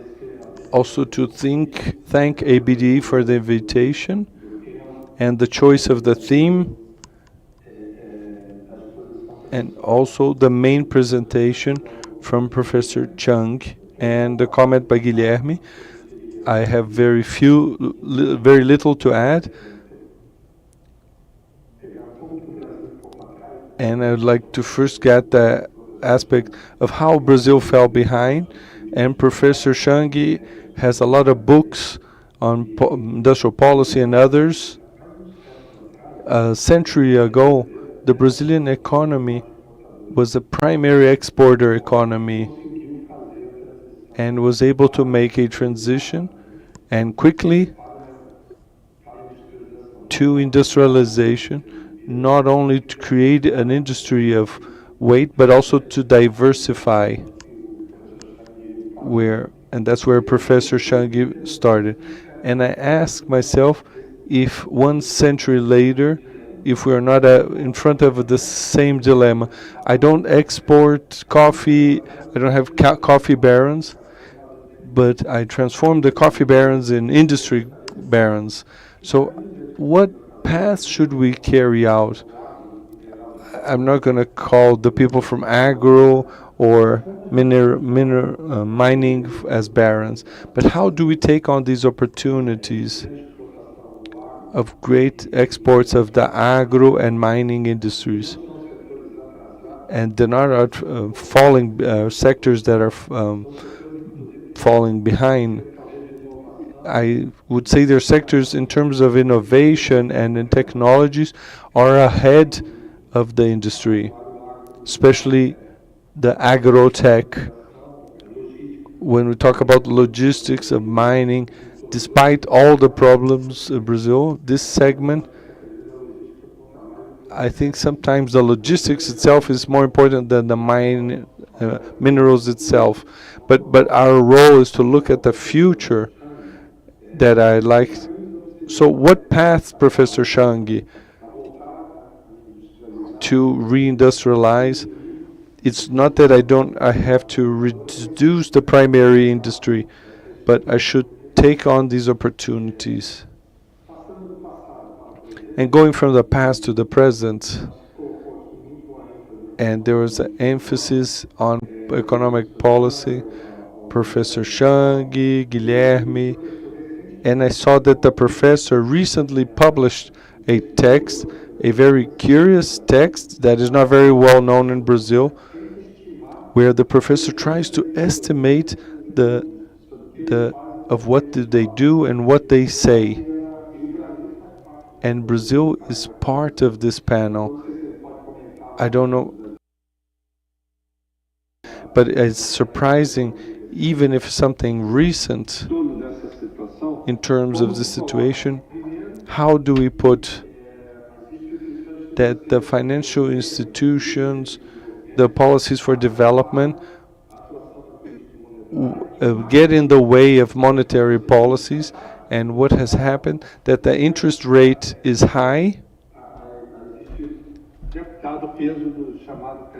Also to thank ABDE for the invitation and the choice of the theme, and also the main presentation from Professor Chung and the comment by Guilherme. I have very little to add. And I would like to first get the aspect of how Brazil fell behind. And Professor Shangi has a lot of books on industrial policy and others. A century ago, the Brazilian economy was a primary exporter economy and was able to make a transition and quickly to industrialization, not only to create an industry of weight, but also to diversify, and that's where Professor Shangi started. And I ask myself, if 1 century later, if we are not in front of the same dilemma. I don't export coffee, I don't have coffee barons, but I transform the coffee barons in industry barons. So what path should we carry out? I'm not going to call the people from agro or mining as barons, but how do we take on these opportunities of great exports of the agro and mining industries? And they're not falling sectors that are falling behind. I would say their sectors in terms of innovation and in technologies are ahead of the industry, especially the agro-tech. When we talk about logistics of mining, despite all the problems of Brazil, this segment, I think sometimes the logistics itself is more important than the minerals itself. But our role is to look at the future that I like. So what path, Professor Shangi, to reindustrialize? It's not that I have to reduce the primary industry, but I should take on these opportunities. And going from the past to the present, and there was an emphasis on economic policy, Professor Shangi, Guilherme, and I saw that the professor recently published a text, a very curious text that is not very well known in Brazil, where the professor tries to estimate of what did they do and what they say. And Brazil is part of this panel. I don't know, but it's surprising, even if something recent in terms of the situation, how do we put that the financial institutions, the policies for development get in the way of monetary policies? And what has happened, that the interest rate is high,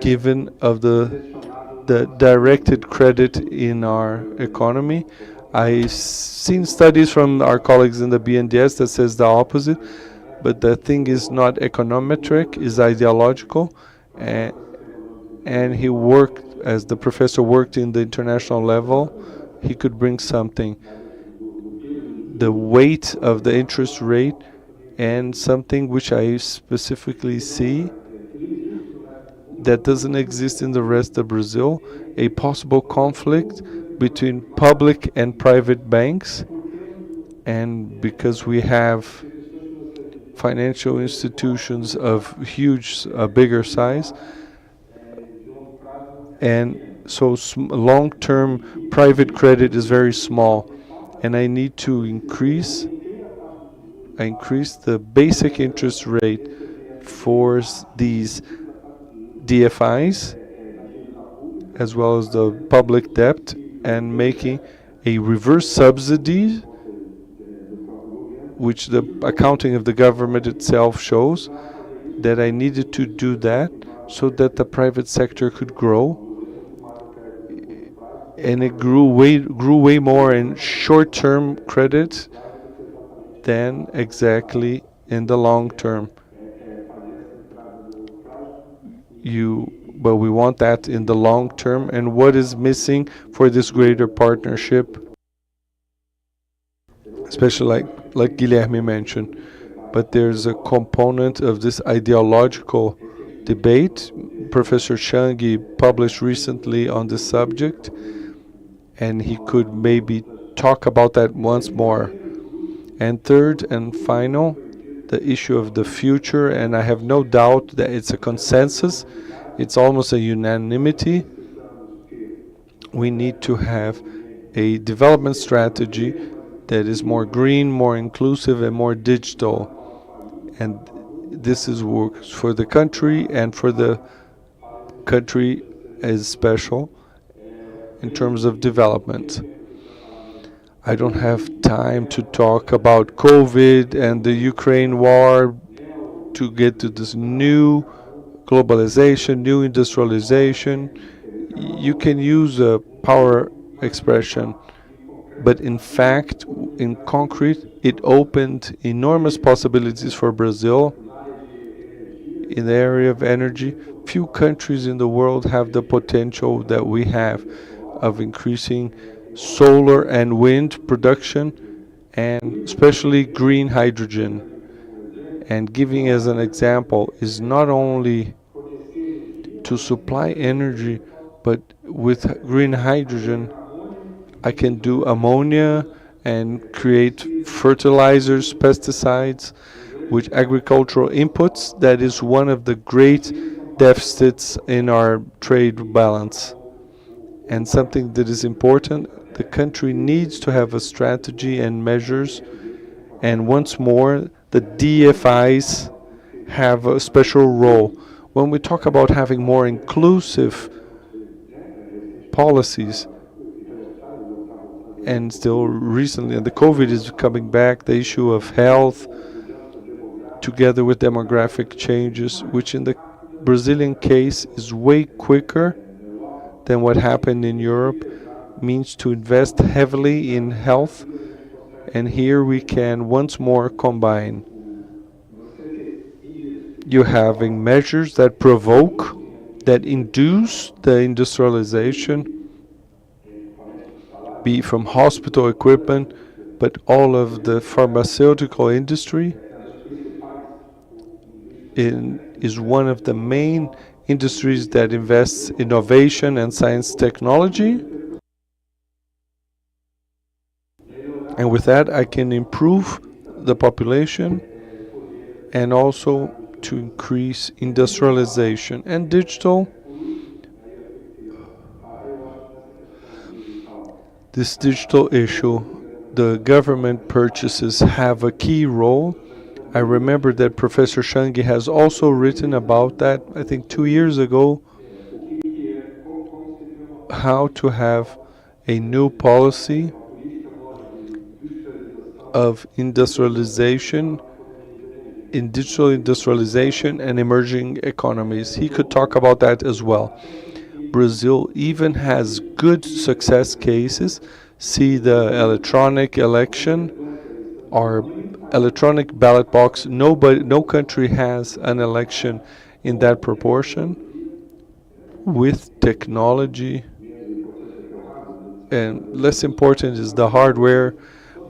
given of the directed credit in our economy. I've seen studies from our colleagues in the BNDES that says the opposite. but the thing is not econometric, is ideological, and he worked, as the professor worked in the international level, he could bring something. The weight of the interest rate and something which I specifically see that doesn't exist in the rest of Brazil, a possible conflict between public and private banks. And because we have financial institutions of huge, bigger size, and so long-term private credit is very small, and I need to increase the basic interest rate for these DFIs as well as the public debt, and making a reverse subsidy, which the accounting of the government itself shows that I needed to do that so that the private sector could grow. And it grew way more in short-term credit than exactly in the long term. But we want that in the long term. And what is missing for this greater partnership, especially like Guilherme mentioned, but there's a component of this ideological debate. Professor Changi published recently on this subject, and he could maybe talk about that once more. And third and final, the issue of the future, and I have no doubt that it's a consensus, it's almost a unanimity. We need to have a development strategy that is more green, more inclusive, and more digital. And this is works for the country, and for the country is special in terms of development. I don't have time to talk about COVID and the Ukraine war to get to this new globalization, new industrialization. You can use a power expression, but in fact, in concrete, it opened enormous possibilities for Brazil in the area of energy. Few countries in the world have the potential that we have of increasing solar and wind production, and especially green hydrogen. And giving as an example is not only to supply energy, but with green hydrogen I can do ammonia and create fertilizers, pesticides, with agricultural inputs. That is one of the great deficits in our trade balance. And something that is important, the country needs to have a strategy and measures, and once more, the DFIs have a special role. When we talk about having more inclusive policies, and still recently, and the COVID is coming back, the issue of health, together with demographic changes, which in the Brazilian case is way quicker than what happened in Europe, means to invest heavily in health. And here we can once more combine. You're having measures that provoke, that induce the industrialization, be it from hospital equipment, but all of the pharmaceutical industry is one of the main industries that invests in innovation and science technology. And with that, I can improve the population and also to increase industrialization and digital. This digital issue, the government purchases have a key role. I remember that Professor Changi has also written about that, I think 2 years ago, how to have a new policy of industrialization, in digital industrialization and emerging economies. He could talk about that as well. Brazil even has good success cases. See the electronic election. our electronic ballot box. No country has an election in that proportion with technology. And less important is the hardware,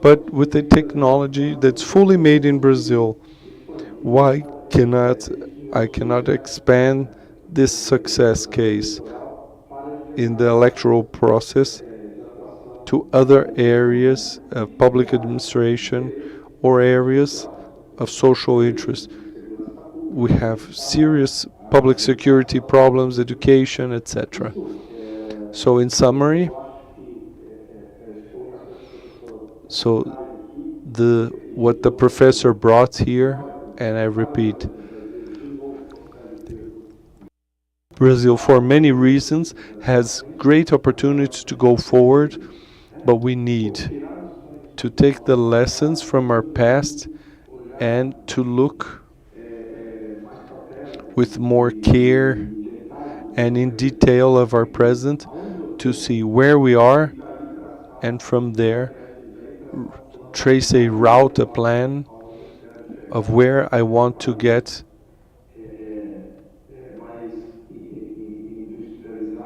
but with the technology that's fully made in Brazil. Why cannot I cannot expand this success case in the electoral process to other areas of public administration or areas of social interest? We have serious public security problems, education, etc. So in summary, what the professor brought here, and I repeat, Brazil, for many reasons, has great opportunities to go forward, but we need to take the lessons from our past and to look with more care and in detail of our present to see where we are, and from there trace a route, a plan of where I want to get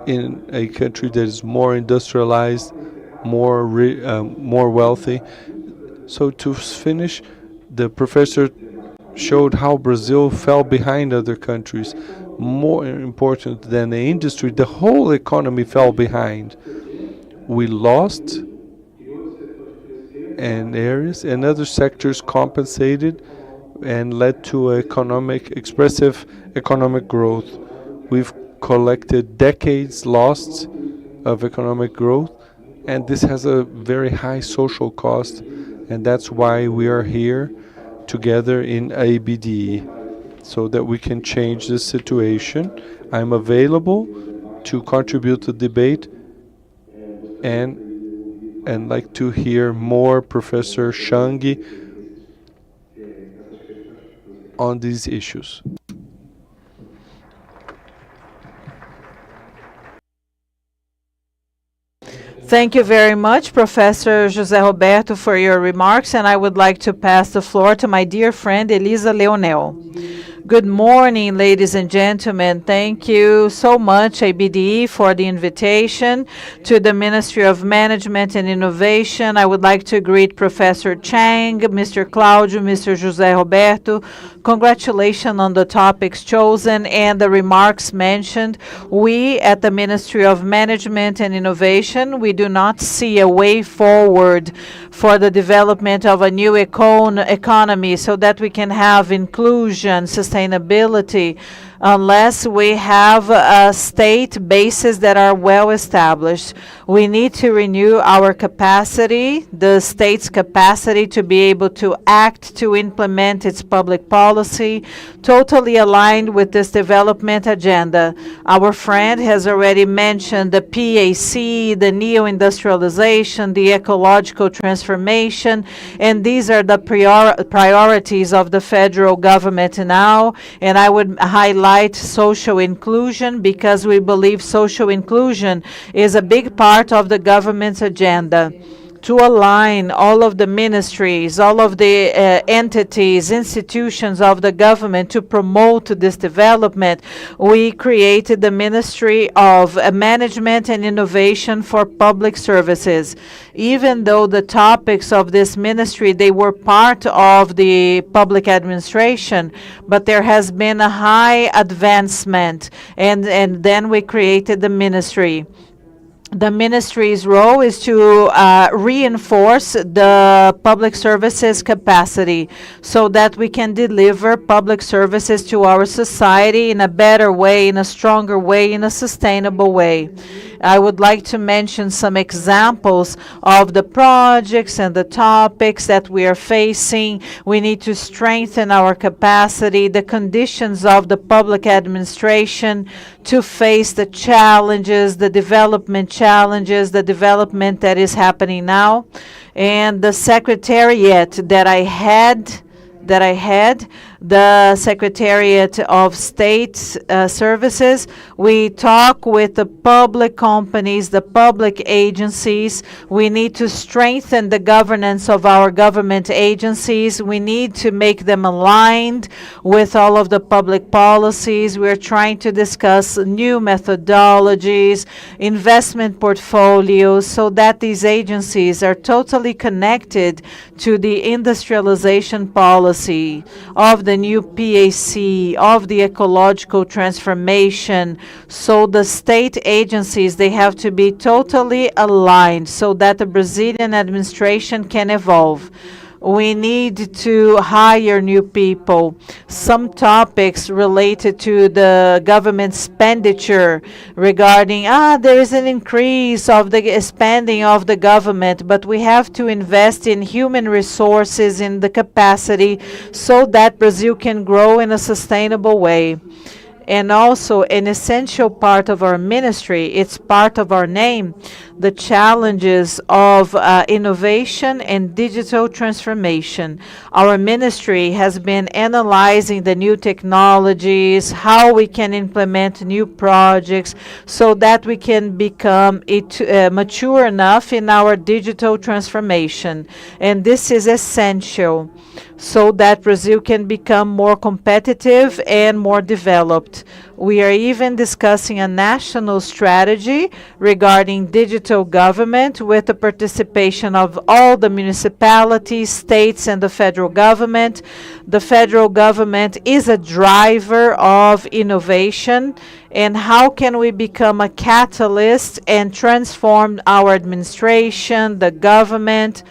in a country that is more industrialized, more wealthy. So to finish, the professor showed how Brazil fell behind other countries. More important than the industry, the whole economy fell behind. We lost and areas, and other sectors compensated and led to expressive economic growth. We've collected decades lost of economic growth, and this has a very high social cost, and that's why we are here together in ABDE, so that we can change this situation. I'm available to contribute to the debate and like to hear more Professor Shangi on these issues. Thank you very much, Professor José Roberto, for your remarks, and I would like to pass the floor to my dear friend Elisa Leonel. Good morning, ladies and gentlemen. Thank you so much, ABDE, for the invitation to the Ministry of Management and Innovation. I would like to greet Professor Chang, Mr. Claudio, Mr. José Roberto. Congratulations on the topics chosen and the remarks mentioned. We at the Ministry of Management and Innovation, we do not see a way forward for the development of a new economy so that we can have inclusion, sustainability, unless we have state bases that are well established. We need to renew our capacity, the state's capacity to be able to act, to implement its public policy, totally aligned with this development agenda. Our friend has already mentioned the PAC, the neo-industrialization, the ecological transformation, and these are the priorities of the federal government now, and I would highlight social inclusion because we believe social inclusion is a big part of the government's agenda. To align all of the ministries, all of the entities, institutions of the government to promote this development, we created the Ministry of Management and Innovation for Public Services. Even though the topics of this ministry, they were part of the public administration, but there has been a high advancement, and then we created the ministry. The ministry's role is to reinforce the public services capacity so that we can deliver public services to our society in a better way, in a stronger way, in a sustainable way. I would like to mention some examples of the projects and the topics that we are facing. We need to strengthen our capacity, the conditions of the public administration to face the challenges, the development challenges, the development that is happening now. And the secretariat that I had the Secretariat of State Services. We talk with the public companies, the public agencies. We need to strengthen the governance of our government agencies. We need to make them aligned with all of the public policies. We're trying to discuss new methodologies, investment portfolios, so that these agencies are totally connected to the industrialization policy of the new PAC, of the ecological transformation. So the state agencies, they have to be totally aligned so that the Brazilian administration can evolve. We need to hire new people. Some topics related to the government expenditure regarding, there is an increase of the spending of the government, but we have to invest in human resources, in the capacity, so that Brazil can grow in a sustainable way. And also an essential part of our ministry, it's part of our name, the challenges of innovation and digital transformation. Our ministry has been analyzing the new technologies, how we can implement new projects so that we can become mature enough in our digital transformation. And this is essential so that Brazil can become more competitive and more developed. We are even discussing a national strategy regarding digital government with the participation of all the municipalities, states, and the federal government. The federal government is a driver of innovation. And how can we become a catalyst and transform our administration, the government?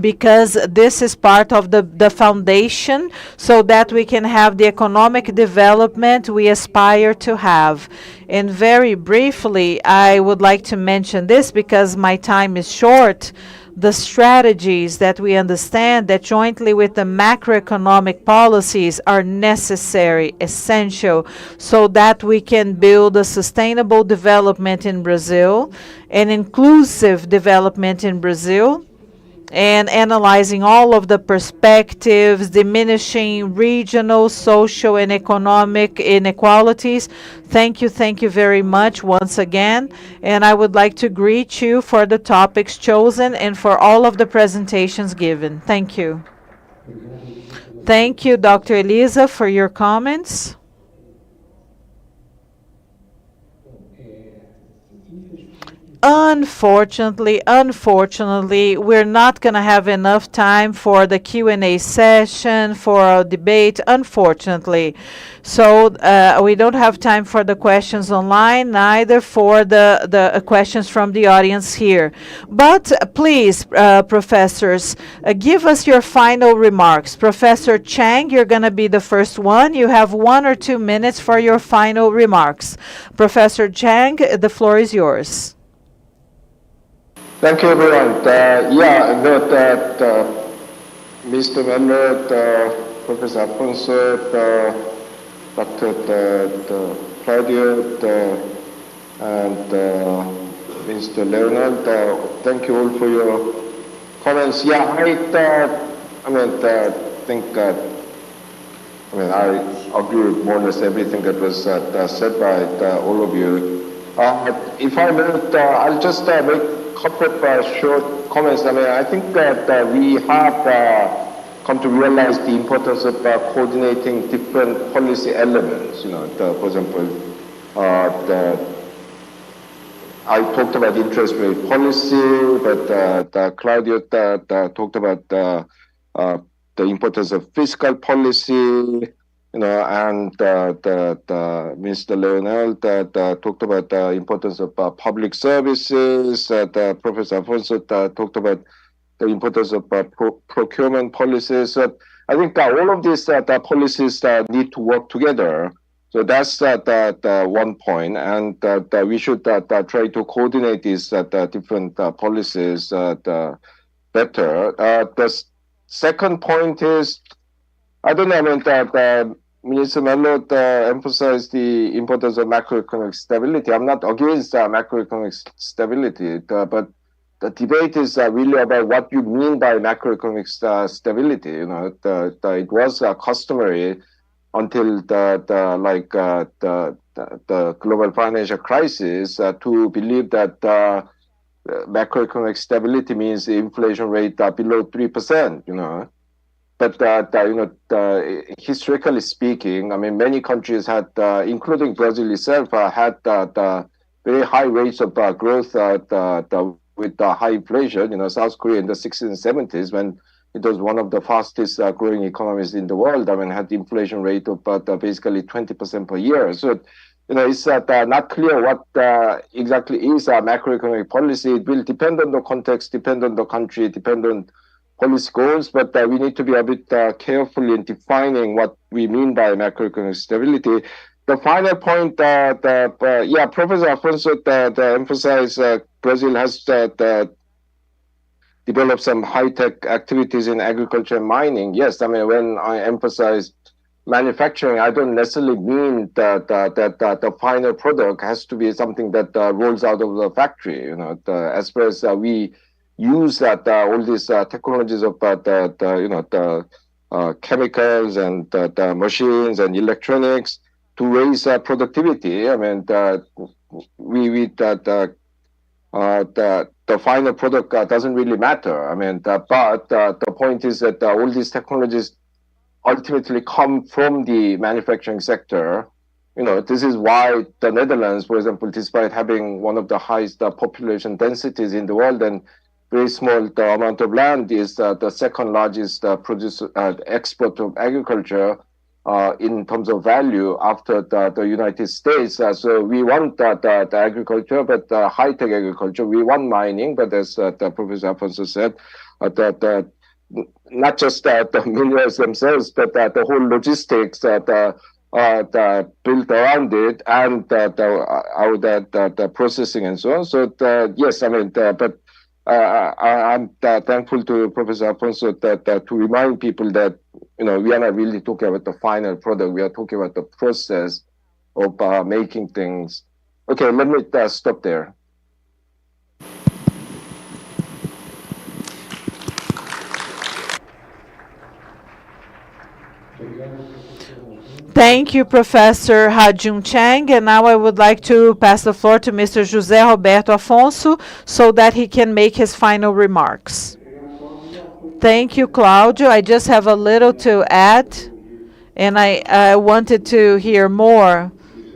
Because this is part of the foundation so that we can have the economic development we aspire to have. And very briefly, I would like to mention this because my time is short. The strategies that we understand that jointly with the macroeconomic policies are necessary, essential, so that we can build a sustainable development in Brazil, an inclusive development in Brazil, and analyzing all of the perspectives, diminishing regional, social, and economic inequalities. Thank you very much once again. And I would like to greet you for the topics chosen and for all of the presentations given. Thank you. Thank you, Dr. Elisa, for your comments. Unfortunately, we're not going to have enough time for the Q&A session, for our debate, unfortunately. So we don't have time for the questions online, neither for the questions from the audience here. But please, professors, give us your final remarks. Professor Chang, you're going to be the first one. You have 1 or 2 minutes for your final remarks. Professor Chang, the floor is yours. Thank you, everyone. Mr. Mellor, Professor Afonso, Dr. Claudio, and Mr. Leonard, thank you all for your comments. I agree with more or less everything that was said by all of you. If I may, I'll just make couple of short comments. I think that we have come to realize the importance of coordinating different policy elements. For example, I talked about interest rate policy, but Claudio talked about the importance of fiscal policy. And Mr. Leonel talked about the importance of public services. Professor Afonso talked about the importance of procurement policies. I think all of these policies need to work together. So that's one point, and we should try to coordinate these different policies better. The second point is, I don't know, Minister Mellor emphasized the importance of macroeconomic stability. I'm not against macroeconomic stability, but the debate is really about what you mean by macroeconomic stability. You know, it was customary until the global financial crisis to believe that macroeconomic stability means the inflation rate below 3%. You know, but historically speaking, I mean, many countries had, including Brazil itself, had the very high rates of growth with high inflation. You know, South Korea in the 60s and 70s, when it was one of the fastest growing economies in the world, I mean, had the inflation rate of basically 20% per year. So, you know, it's not clear what exactly is macroeconomic policy. It will depend on the context, depend on the country, depend on policy goals, but we need to be a bit careful in defining what we mean by macroeconomic stability. The final point, Professor Afonso emphasized Brazil has developed some high-tech activities in agriculture and mining. Yes, I mean, when I emphasize manufacturing, I don't necessarily mean that the final product has to be something that rolls out of the factory. You know, as far as we use all these technologies of the chemicals and the machines and electronics to raise productivity. I mean, the final product doesn't really matter. I mean, but the point is that all these technologies ultimately come from the manufacturing sector. You know, this is why the Netherlands, for example, despite having one of the highest population densities in the world and very small amount of land, is the second largest export of agriculture in terms of value after the United States. So we want the agriculture, but high-tech agriculture. We want mining, but as the Professor Afonso said, not just the minerals themselves, but the whole logistics that built around it, and the processing and so on. So yes, I mean, but I'm thankful to Professor Afonso to remind people that, you know, we are not really talking about the final product. We are talking about the process of making things. Okay, let me stop there. Thank you, Professor Ha-Joon Chang. And now I would like to pass the floor to Mr. José Roberto Afonso so that he can make his final remarks. Thank you, Claudio. I just have a little to add, and I wanted to hear more.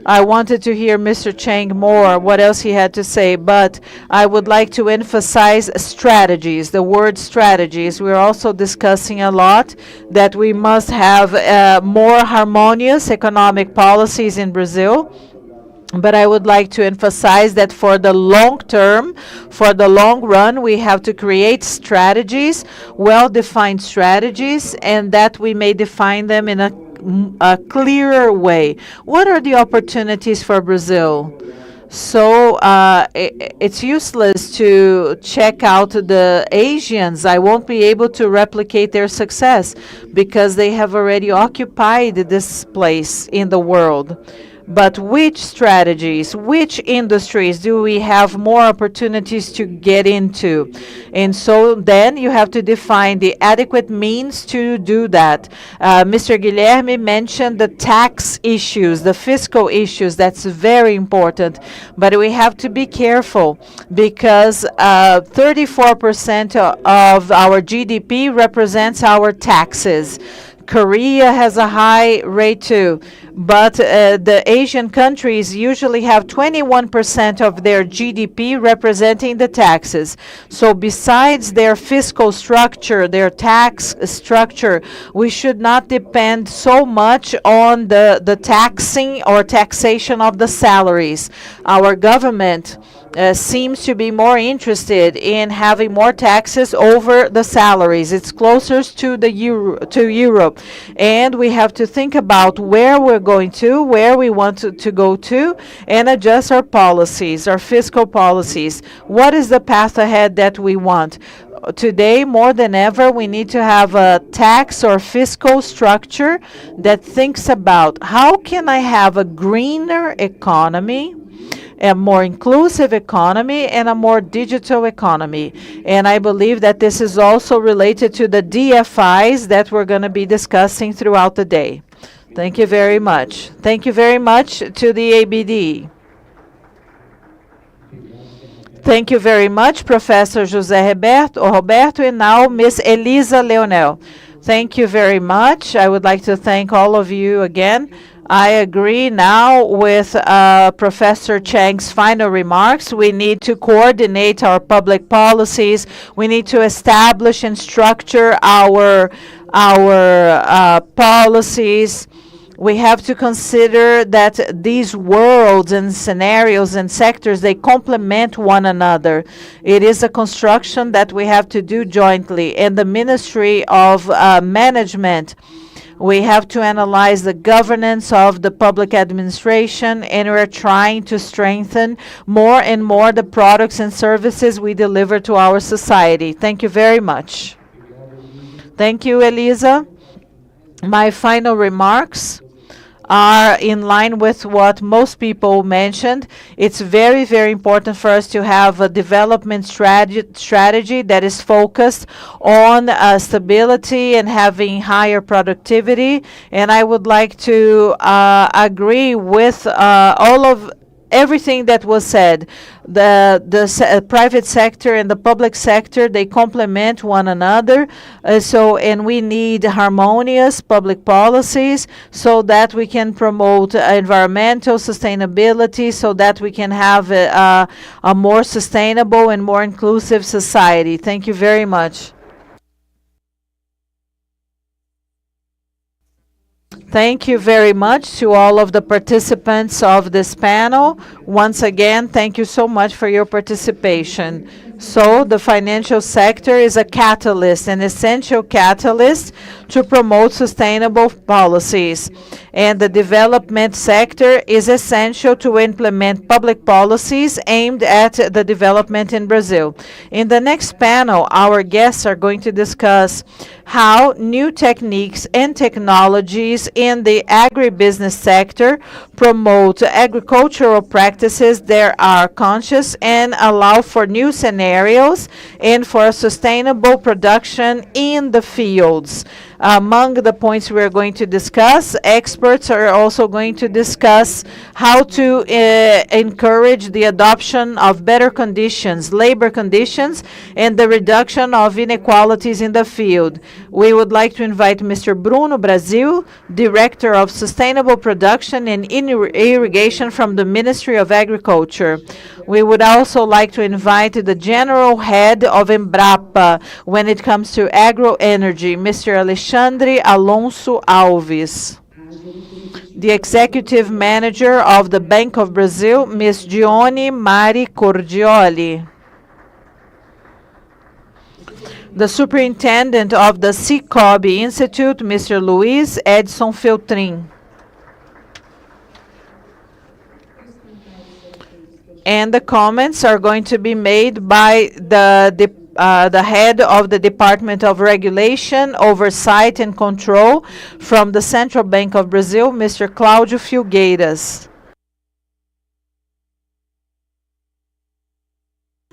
I wanted to hear Mr. Chang more, what else he had to say, but I would like to emphasize strategies, the word strategies. We're also discussing a lot that we must have more harmonious economic policies in Brazil. But I would like to emphasize that for the long term, for the long run, we have to create strategies, well-defined strategies, and that we may define them in a clearer way. What are the opportunities for Brazil? So it's useless to check out the Asians. I won't be able to replicate their success because they have already occupied this place in the world. But which strategies, which industries do we have more opportunities to get into? And so then you have to define the adequate means to do that. Mr. Guilherme mentioned the tax issues, the fiscal issues. That's very important. But we have to be careful because 34% of our GDP represents our taxes. Korea has a high rate too, but the Asian countries usually have 21% of their GDP representing the taxes. So besides their fiscal structure, their tax structure, we should not depend so much on the taxing or taxation of the salaries. Our government seems to be more interested in having more taxes over the salaries. It's closer to Europe, and we have to think about where we're going to, where we want to go to, and adjust our policies, our fiscal policies. What is the path ahead that we want? Today, more than ever, we need to have a tax or fiscal structure that thinks about how can I have a greener economy, a more inclusive economy, and a more digital economy. And I believe that this is also related to the DFIs that we're going to be discussing throughout the day. Thank you very much. Thank you very much to the ABDE. Thank you very much, Professor José Roberto, and now Ms. Elisa Leonel. Thank you very much. I would like to thank all of you again. I agree now with Professor Chang's final remarks. We need to coordinate our public policies. We need to establish and structure our policies. We have to consider that these worlds and scenarios and sectors, they complement one another. It is a construction that we have to do jointly. And the Ministry of Management, we have to analyze the governance of the public administration, and we're trying to strengthen more and more the products and services we deliver to our society. Thank you very much. Thank you, Elisa. My final remarks are in line with what most people mentioned. It's very, very important for us to have a development strategy that is focused on stability and having higher productivity. And I would like to agree with all of everything that was said. The private sector and the public sector, they complement one another. And we need harmonious public policies so that we can promote environmental sustainability, so that we can have a more sustainable and more inclusive society. Thank you very much. Thank you very much to all of the participants of this panel. Once again, thank you so much for your participation. So the financial sector is a catalyst, an essential catalyst to promote sustainable policies. And the development sector is essential to implement public policies aimed at the development in Brazil. In the next panel, our guests are going to discuss how new techniques and technologies in the agribusiness sector promote agricultural practices that are conscious and allow for new scenarios and for sustainable production in the fields. Among the points we're going to discuss, experts are also going to discuss how to encourage the adoption of better conditions, labor conditions, and the reduction of inequalities in the field. We would like to invite Mr. Bruno Brasil, Director of Sustainable Production and Irrigation from the Ministry of Agriculture. We would also like to invite the General Head of Embrapa when it comes to agroenergy, Mr. Alexandre Alonso Alves. The Executive Manager of the Bank of Brazil, Ms. Dione Mari Cordioli. The Superintendent of the Cicobi Institute, Mr. Luiz Edson Feltrin. And the comments are going to be made by the head of the Department of Regulation, Oversight and Control from the Central Bank of Brazil, Mr. Cláudio Filgueiras.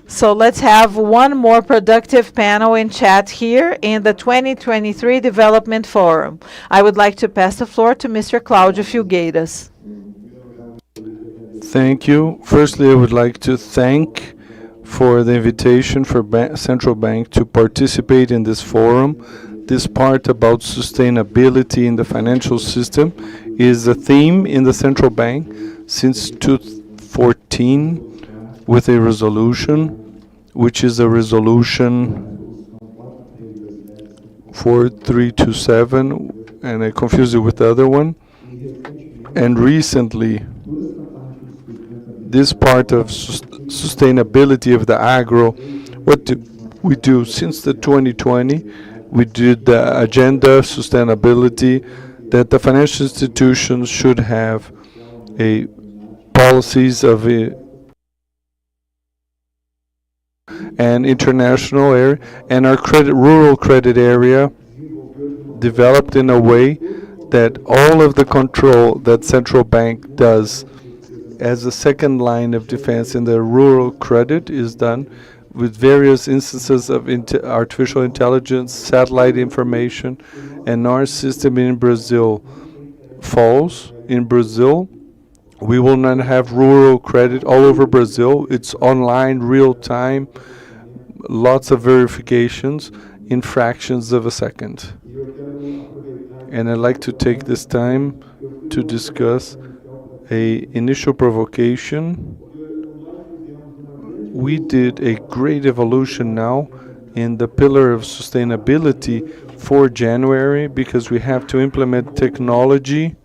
So let's have one more productive panel in chat here in the 2023 Development Forum. I would like to pass the floor to Mr. Cláudio Filgueiras. Thank you. Firstly, I would like to thank for the invitation for Central Bank to participate in this forum. This part about sustainability in the financial system is a theme in the Central Bank since 2014 with a resolution, which is a resolution 4327, and I confused it with the other one. And recently, this part of sustainability of the agro, what do we do since the 2020? We did the agenda sustainability that the financial institutions should have a policies of an international area, and our rural credit area developed in a way that all of the control that central bank does as a second line of defense, and the rural credit is done with various instances of artificial intelligence, satellite information, and our system in Brazil falls. In Brazil, we will not have rural credit all over Brazil. It's online, real time, lots of verifications in fractions of a second. And I'd like to take this time to discuss a initial provocation. We did a great evolution now in the pillar of sustainability for January, because we have to implement technology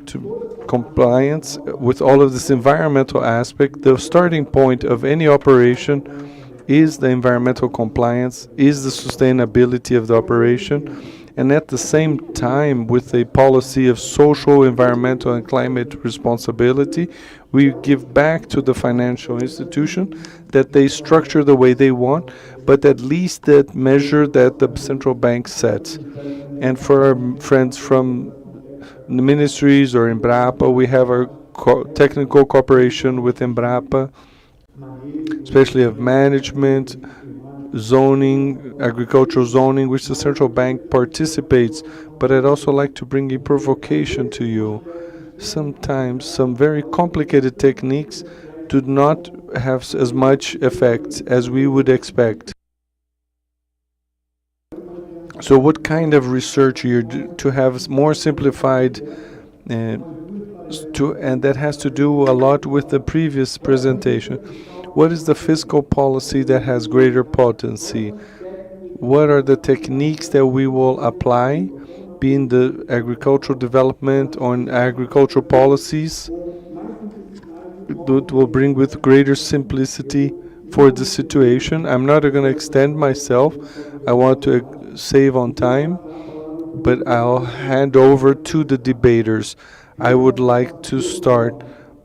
to compliance with all of this environmental aspect. The starting point of any operation is the environmental compliance, is the sustainability of the operation, and at the same time, with a policy of social, environmental, and climate responsibility, we give back to the financial institution that they structure the way they want, but at least that measure that the central bank sets. And for our friends from the ministries or Embrapa, we have our technical cooperation with Embrapa, especially of management, zoning, agricultural zoning, which the central bank participates. But I'd also like to bring a provocation to you. Sometimes some very complicated techniques do not have as much effect as we would expect. So what kind of research you do to have more simplified, and that has to do a lot with the previous presentation. What is the fiscal policy that has greater potency? What are the techniques that we will apply, be in the agricultural development or in agricultural policies, that will bring with greater simplicity for the situation? I'm not going to extend myself. I want to save on time, but I'll hand over to the debaters. I would like to start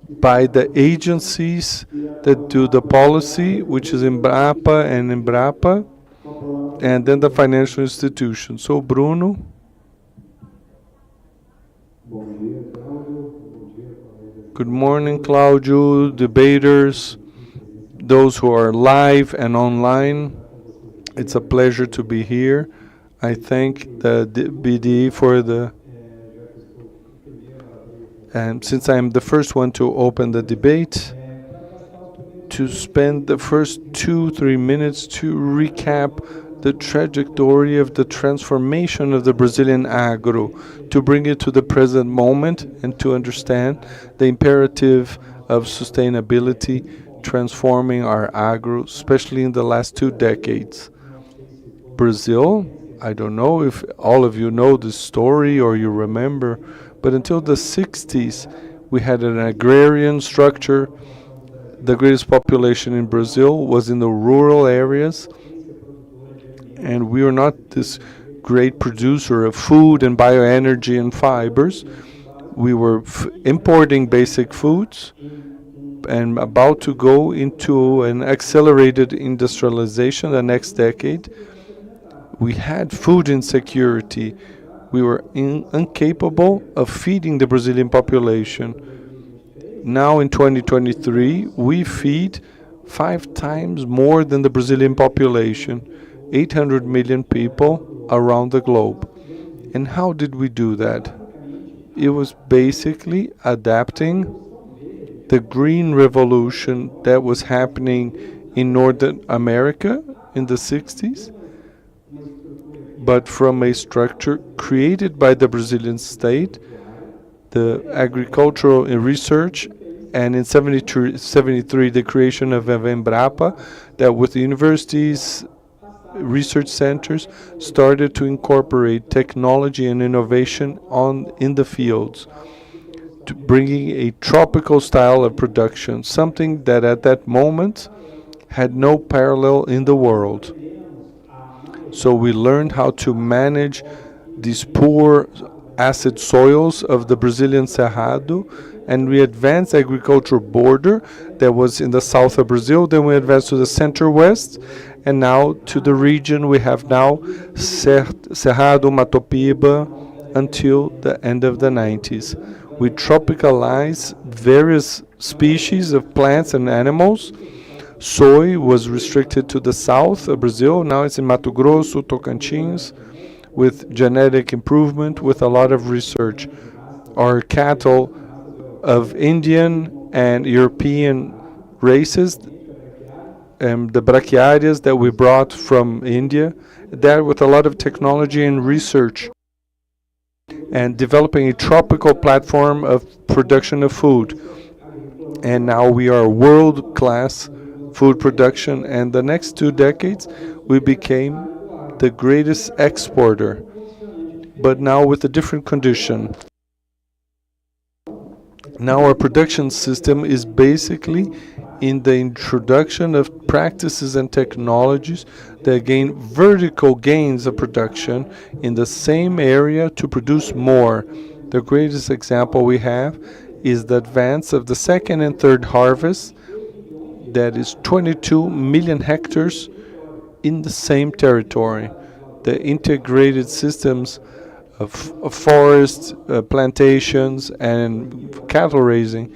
by the agencies that do the policy, which is Embrapa and Embrapa, and then the financial institutions. So, Bruno. Good morning, Claudio, debaters, those who are live and online. It's a pleasure to be here. I thank the ABDE for the and since I am the first one to open the debate, to spend the first 2-3 minutes to recap the trajectory of the transformation of the Brazilian agro, to bring it to the present moment and to understand the imperative of sustainability transforming our agro, especially in the last 2 decades. Brazil, I don't know if all of you know this story or you remember, but until the 60s, we had an agrarian structure. The greatest population in Brazil was in the rural areas, and we were not this great producer of food and bioenergy and fibers. We were importing basic foods and about to go into an accelerated industrialization the next decade. We had food insecurity. We were incapable of feeding the Brazilian population. Now in 2023, we feed 5 times more than the Brazilian population, 800 million people around the globe. And how did we do that? It was basically adapting the green revolution that was happening in North America in the 60s, but from a structure created by the Brazilian state, the agricultural research, and in 73 the creation of Embrapa, that with the universities, research centers, started to incorporate technology and innovation in the fields, to bringing a tropical style of production, something that at that moment had no parallel in the world. So we learned how to manage these poor acid soils of the Brazilian Cerrado, and we advanced agricultural border that was in the south of Brazil. Then we advanced to the center-west, and now to the region we have now Cerrado, Matopiba, until the end of the 90s. We tropicalize various species of plants and animals. Soy was restricted to the south of Brazil. Now it's in Mato Grosso, Tocantins, with genetic improvement, with a lot of research. Our cattle of Indian and European races, the brachiarias that we brought from India, that with a lot of technology and research, and developing a tropical platform of production of food. And now we are world-class food production, and the next 2 decades we became the greatest exporter, but now with a different condition. Now our production system is basically in the introduction of practices and technologies that gain vertical gains of production in the same area to produce more. The greatest example we have is the advance of the second and third harvest, that is 22 million hectares in the same territory. The integrated systems of forest, plantations, and cattle raising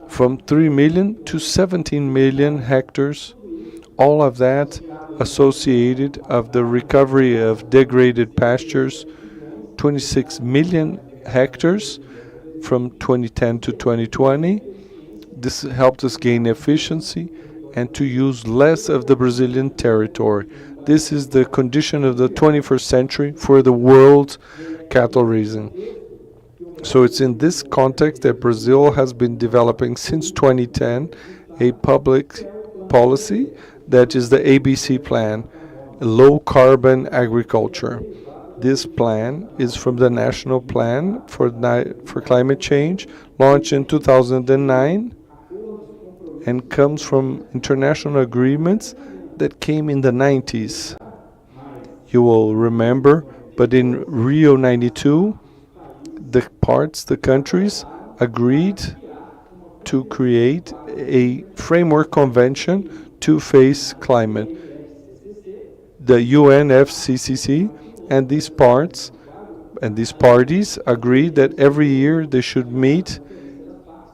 from 3 million to 17 million hectares, all of that associated of the recovery of degraded pastures, 26 million hectares from 2010 to 2020. This helped us gain efficiency and to use less of the Brazilian territory. This is the condition of the 21st century for the world cattle raising. So it's in this context that Brazil has been developing since 2010 a public policy that is the ABC plan, low carbon agriculture. This plan is from the National Plan for Climate Change, launched in 2009, and comes from international agreements that came in the 90s. You will remember, but in Rio 92, the countries agreed to create a framework convention to face climate. The UNFCCC and these parties agreed that every year they should meet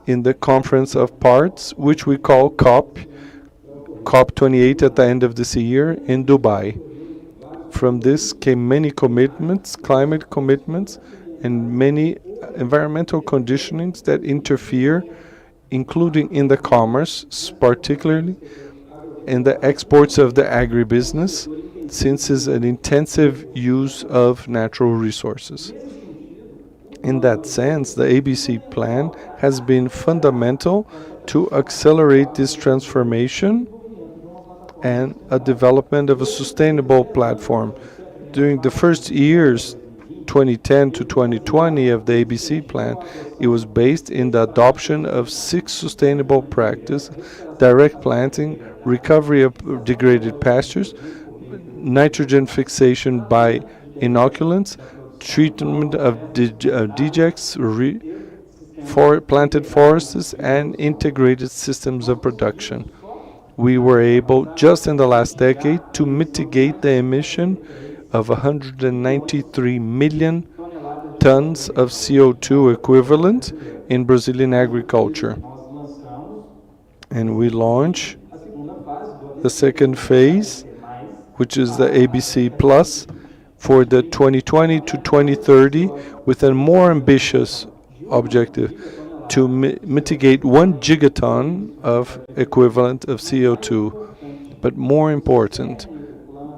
in the Conference of Parts, which we call COP28 at the end of this year in Dubai. From this came many commitments, climate commitments, and many environmental conditionings that interfere, including in the commerce, particularly in the exports of the agribusiness, since it's an intensive use of natural resources. In that sense, the ABC plan has been fundamental to accelerate this transformation and a development of a sustainable platform. During the first years, 2010 to 2020 of the ABC plan, it was based in the adoption of 6 sustainable practices: direct planting, recovery of degraded pastures, nitrogen fixation by inoculants, treatment of dejects, planted forests, and integrated systems of production. We were able, just in the last decade, to mitigate the emission of 193 million tons of CO2 equivalent in Brazilian agriculture. And we launch the second phase, which is the ABC Plus, for the 2020 to 2030, with a more ambitious objective to mitigate 1 gigaton of equivalent of CO2. But more important,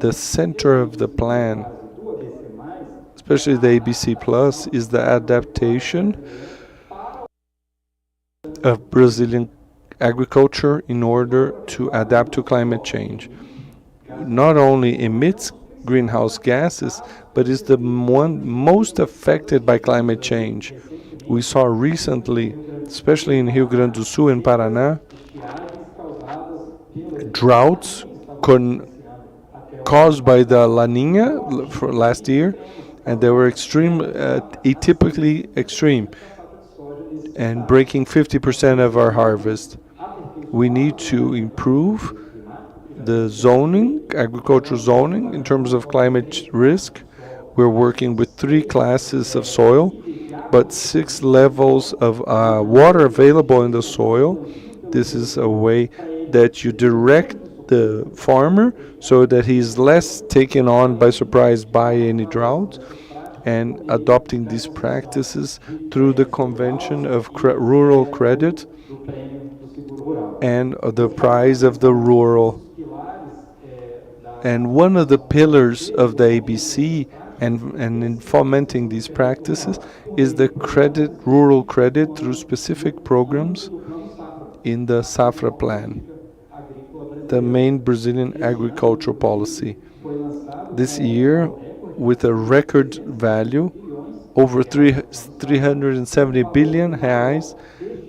the center of the plan, especially the ABC Plus, is the adaptation of Brazilian agriculture in order to adapt to climate change. Not only emits greenhouse gases, but is the one most affected by climate change. We saw recently, especially in Rio Grande do Sul and Paraná, droughts caused by the La Niña for last year, and they were atypically extreme, and breaking 50% of our harvest. We need to improve the zoning, agricultural zoning, in terms of climate risk. We're working with 3 classes of soil. but 6 levels of water available in the soil. This is a way that you direct the farmer so that he's less taken on by surprise by any drought, and adopting these practices through the convention of rural credit and the prize of the rural. And one of the pillars of the ABC and in fomenting these practices is the credit, rural credit through specific programs in the Safra Plan, the main Brazilian agricultural policy. This year, with a record value, over 370 billion reais,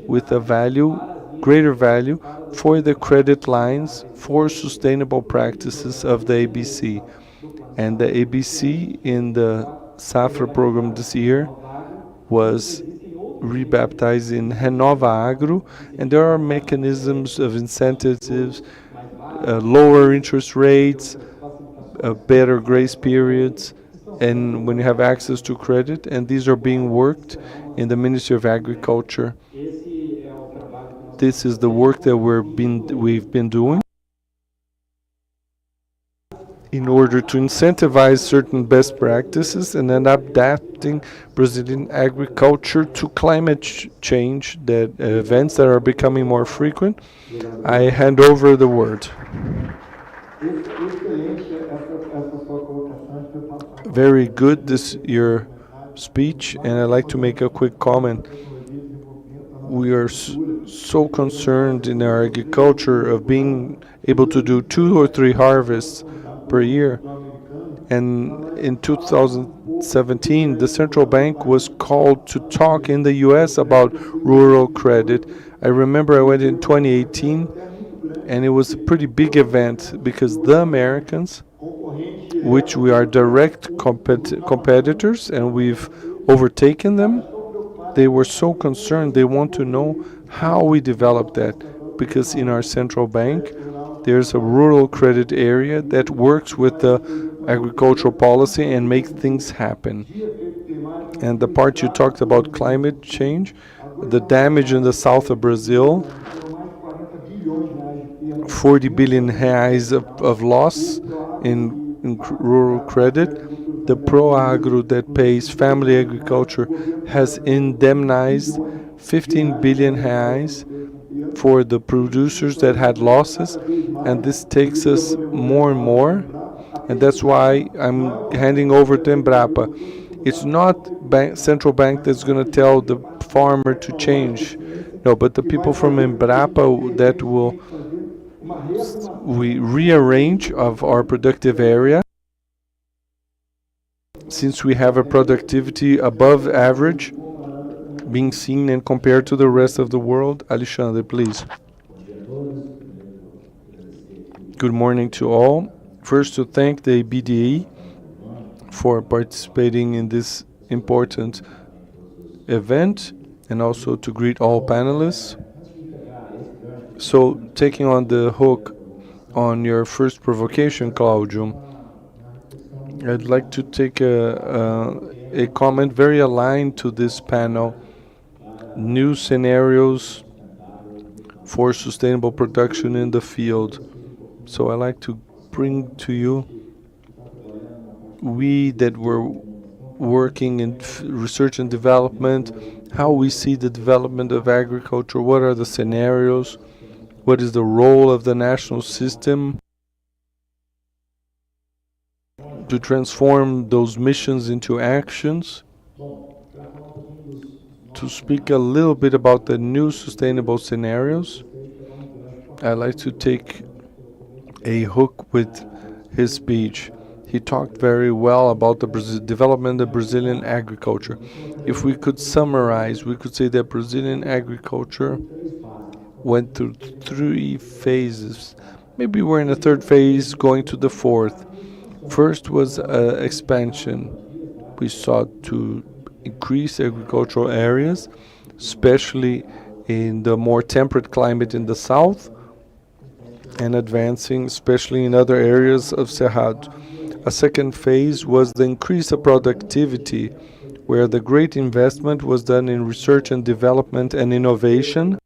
with a value, greater value, for the credit lines for sustainable practices of the ABC. And the ABC in the Safra program this year was rebaptized in Renova Agro, and there are mechanisms of incentives, lower interest rates, better grace periods, and when you have access to credit, and these are being worked in the Ministry of Agriculture. This is the work that we've been doing in order to incentivize certain best practices and then adapting Brazilian agriculture to climate change, that events that are becoming more frequent. I hand over the word. Very good, this your speech, and I'd like to make a quick comment. We are so concerned in our agriculture of being able to do 2 or 3 harvests per year. And in 2017, the central bank was called to talk in the US about rural credit. I remember I went in 2018, and it was a pretty big event because the Americans, which we are direct competitors and we've overtaken them, they were so concerned. They want to know how we develop that, because in our central bank there's a rural credit area that works with the agricultural policy and makes things happen. And the part you talked about climate change, the damage in the south of Brazil, 40 billion reais of loss in rural credit. The Proagro that pays family agriculture has indemnized 15 billion reais for the producers that had losses, and this takes us more and more, and that's why I'm handing over to Embrapa. It's not central bank that's going to tell the farmer to change, no, but the people from Embrapa that will we rearrange of our productive area, since we have a productivity above average being seen and compared to the rest of the world. Alexandre, please. Good morning to all. First, to thank the ABDE for participating in this important event, and also to greet all panelists. So, taking on the hook on your first provocation, Claudio, I'd like to take a comment very aligned to this panel: new scenarios for sustainable production in the field. So I like to bring to you, we that were working in research and development, how we see the development of agriculture, what are the scenarios, what is the role of the national system to transform those missions into actions. To speak a little bit about the new sustainable scenarios, I'd like to take a hook with his speech. He talked very well about the development of Brazilian agriculture. If we could summarize, we could say that Brazilian agriculture went through 3 phases. Maybe we're in the 3rd phase, going to the 4th. First was expansion. We sought to increase agricultural areas, especially in the more temperate climate in the south, and advancing especially in other areas of Cerrado. A second phase was the increase of productivity, where the great investment was done in research and development and innovation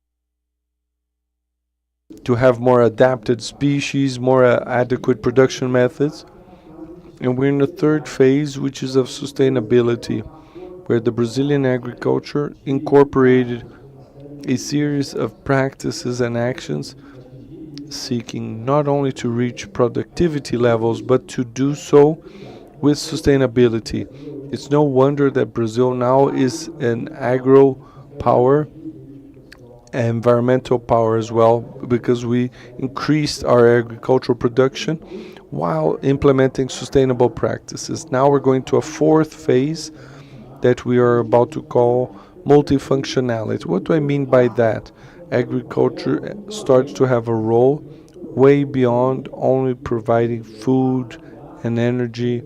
to have more adapted species, more adequate production methods. And we're in the third phase, which is of sustainability, where the Brazilian agriculture incorporated a series of practices and actions seeking not only to reach productivity levels, but to do so with sustainability. It's no wonder that Brazil now is an agro power, environmental power as well, because we increased our agricultural production while implementing sustainable practices. Now we're going to a fourth phase that we are about to call multifunctionality. What do I mean by that? Agriculture starts to have a role way beyond only providing food and energy.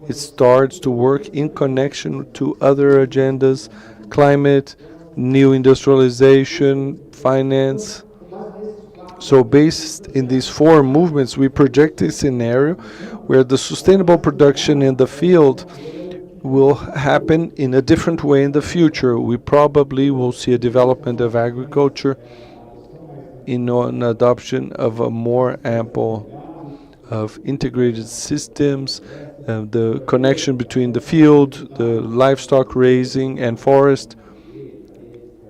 It starts to work in connection to other agendas, climate, new industrialization, finance. So based in these four movements, we project a scenario where the sustainable production in the field will happen in a different way in the future. We probably will see a development of agriculture in an adoption of a more ample of integrated systems, the connection between the field, the livestock raising and forest,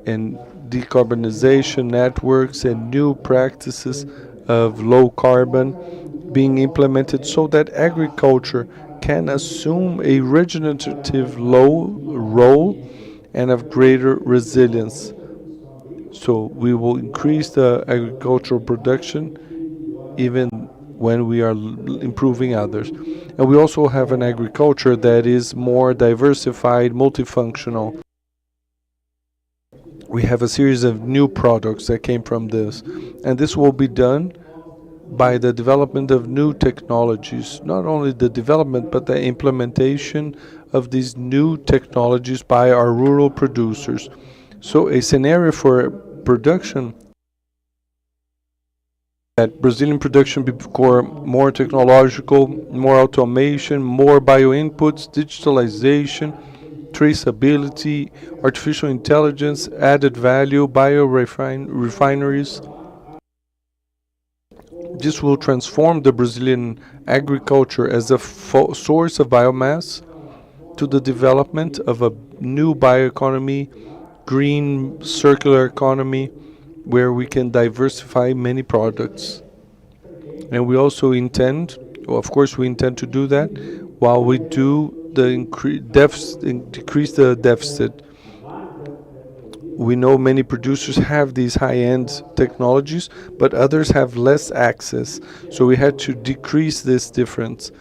and decarbonization networks and new practices of low carbon being implemented so that agriculture can assume a regenerative low role and of greater resilience. So we will increase the agricultural production even when we are improving others. And we also have an agriculture that is more diversified, multifunctional. We have a series of new products that came from this, and this will be done by the development of new technologies, not only the development but the implementation of these new technologies by our rural producers. So a scenario for production, that Brazilian production become more technological, more automation, more bioinputs, digitalization, traceability, artificial intelligence, added value, biorefineries. This will transform the Brazilian agriculture as a source of biomass to the development of a new bioeconomy, green circular economy, where we can diversify many products. And we also intend, of course we intend to do that while we do the decrease the deficit. We know many producers have these high-end technologies, but others have less access. So we had to decrease this difference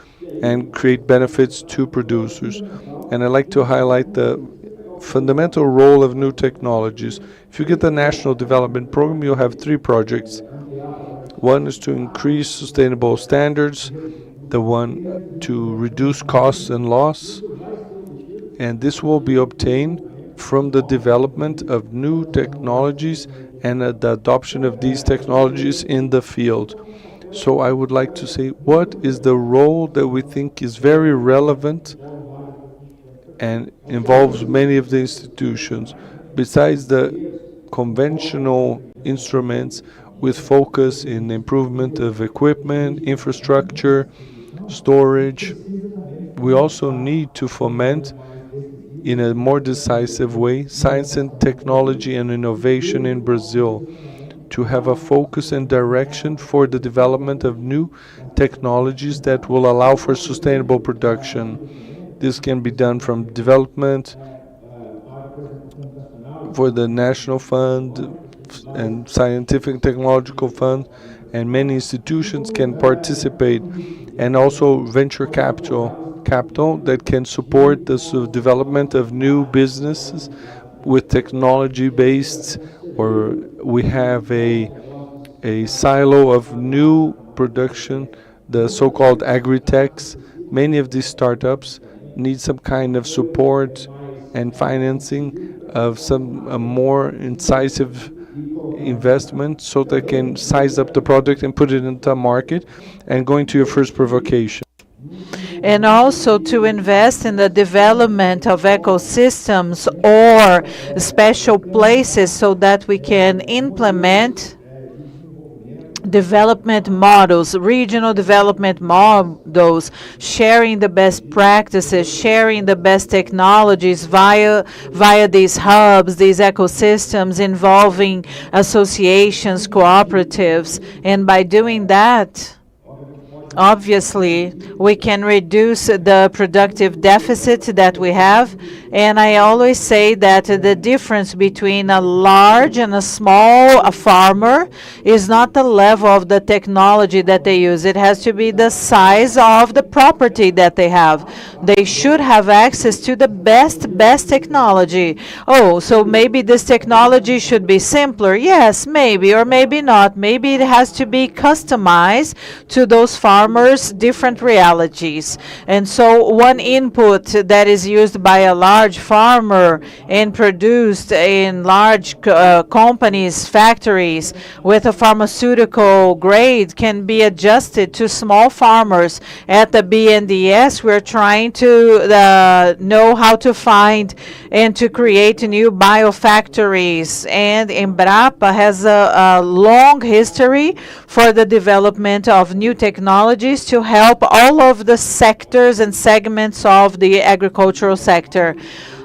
and create benefits to producers. And I'd like to highlight the fundamental role of new technologies. If you get the National Development Program, you'll have three projects. One is to increase sustainable standards, the one to reduce costs and loss, and this will be obtained from the development of new technologies and the adoption of these technologies in the field. So I would like to say, what is the role that we think is very relevant and involves many of the institutions, besides the conventional instruments with focus in improvement of equipment, infrastructure, storage. We also need to foment in a more decisive way science and technology and innovation in Brazil, to have a focus and direction for the development of new technologies that will allow for sustainable production. This can be done from development for the National Fund and Scientific and Technological Fund, and many institutions can participate, and also venture capital that can support the development of new businesses with technology based, or we have a silo of new production, the so-called agri-techs. Many of these startups need some kind of support and financing of some more incisive investment so they can size up the product and put it into the market. And going to your first provocation. and also to invest in the development of ecosystems or special places so that we can implement development models, regional development models, sharing the best practices, sharing the best technologies via these hubs, these ecosystems involving associations, cooperatives. And by doing that, obviously, we can reduce the productive deficit that we have. And I always say that the difference between a large and a small farmer is not the level of the technology that they use. It has to be the size of the property that they have. They should have access to the best technology. Oh, so maybe this technology should be simpler. Yes, maybe, or maybe not. Maybe it has to be customized to those farmers' different realities. And so one input that is used by a large farmer and produced in large companies, factories with a pharmaceutical grade can be adjusted to small farmers. At the BNDES, we're trying to know how to find and to create new biofactories. And Embrapa has a long history for the development of new technologies to help all of the sectors and segments of the agricultural sector.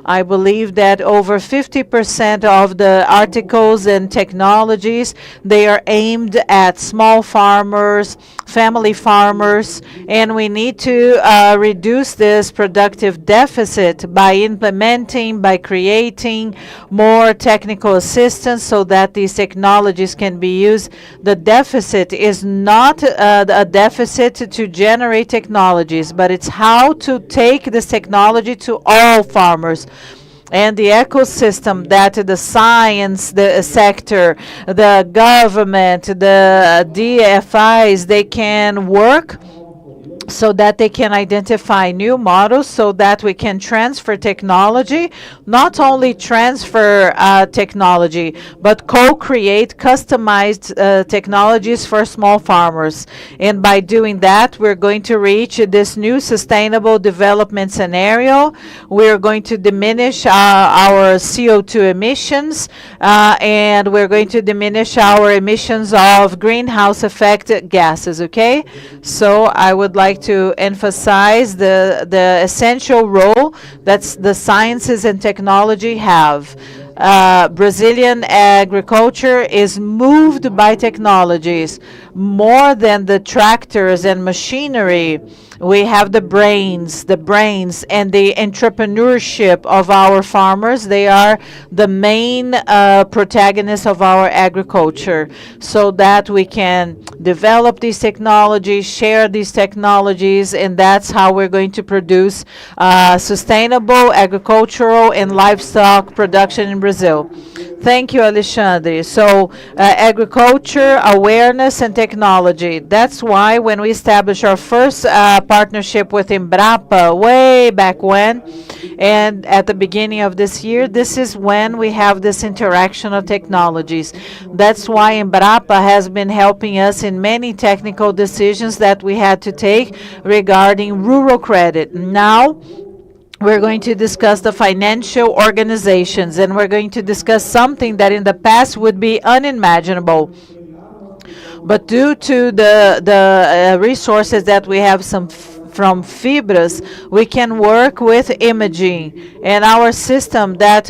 I believe that over 50% of the articles and technologies, they are aimed at small farmers, family farmers, and we need to reduce this productive deficit by implementing, by creating more technical assistance so that these technologies can be used. The deficit is not a deficit to generate technologies, but it's how to take this technology to all farmers. And the ecosystem that the science, the sector, the government, the DFIs, they can work so that they can identify new models so that we can transfer technology, not only transfer technology, but co-create customized technologies for small farmers. And by doing that, we're going to reach this new sustainable development scenario. We're going to diminish our CO2 emissions, and we're going to diminish our emissions of greenhouse effect gases, okay? So I would like to emphasize the essential role that the sciences and technology have. Brazilian agriculture is moved by technologies more than the tractors and machinery. We have the brains, and the entrepreneurship of our farmers. They are the main protagonists of our agriculture, so that we can develop these technologies, share these technologies, and that's how we're going to produce sustainable agricultural and livestock production in Brazil. Thank you, Alexandre. So agriculture, awareness, and technology. That's why when we established our first partnership with Embrapa way back when, and at the beginning of this year, this is when we have this interaction of technologies. That's why Embrapa has been helping us in many technical decisions that we had to take regarding rural credit. Now, we're going to discuss the financial organizations, and we're going to discuss something that in the past would be unimaginable. But due to the resources that we have from Fibras, we can work with imaging. And our system that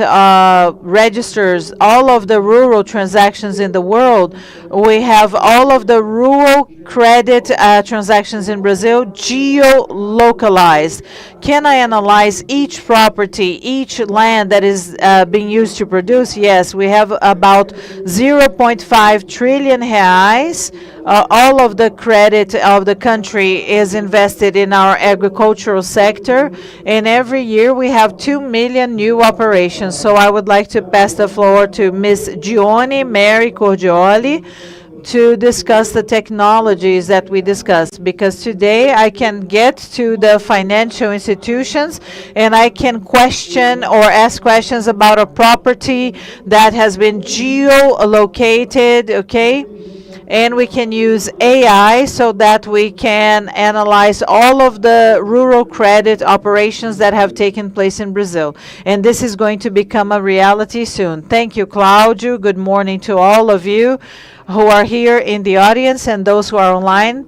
registers all of the rural transactions in the world, we have all of the rural credit transactions in Brazil geo-localized. Can I analyze each property, each land that is being used to produce? Yes, we have about 0.5 trillion reais. All of the credit of the country is invested in our agricultural sector, and every year we have 2 million new operations. So I would like to pass the floor to Ms. Gione Mary Cordioli to discuss the technologies that we discussed, because today I can get to the financial institutions and I can question or ask questions about a property that has been geo-located, okay? and we can use AI so that we can analyze all of the rural credit operations that have taken place in Brazil. And this is going to become a reality soon. Thank you, Claudio. Good morning to all of you who are here in the audience and those who are online.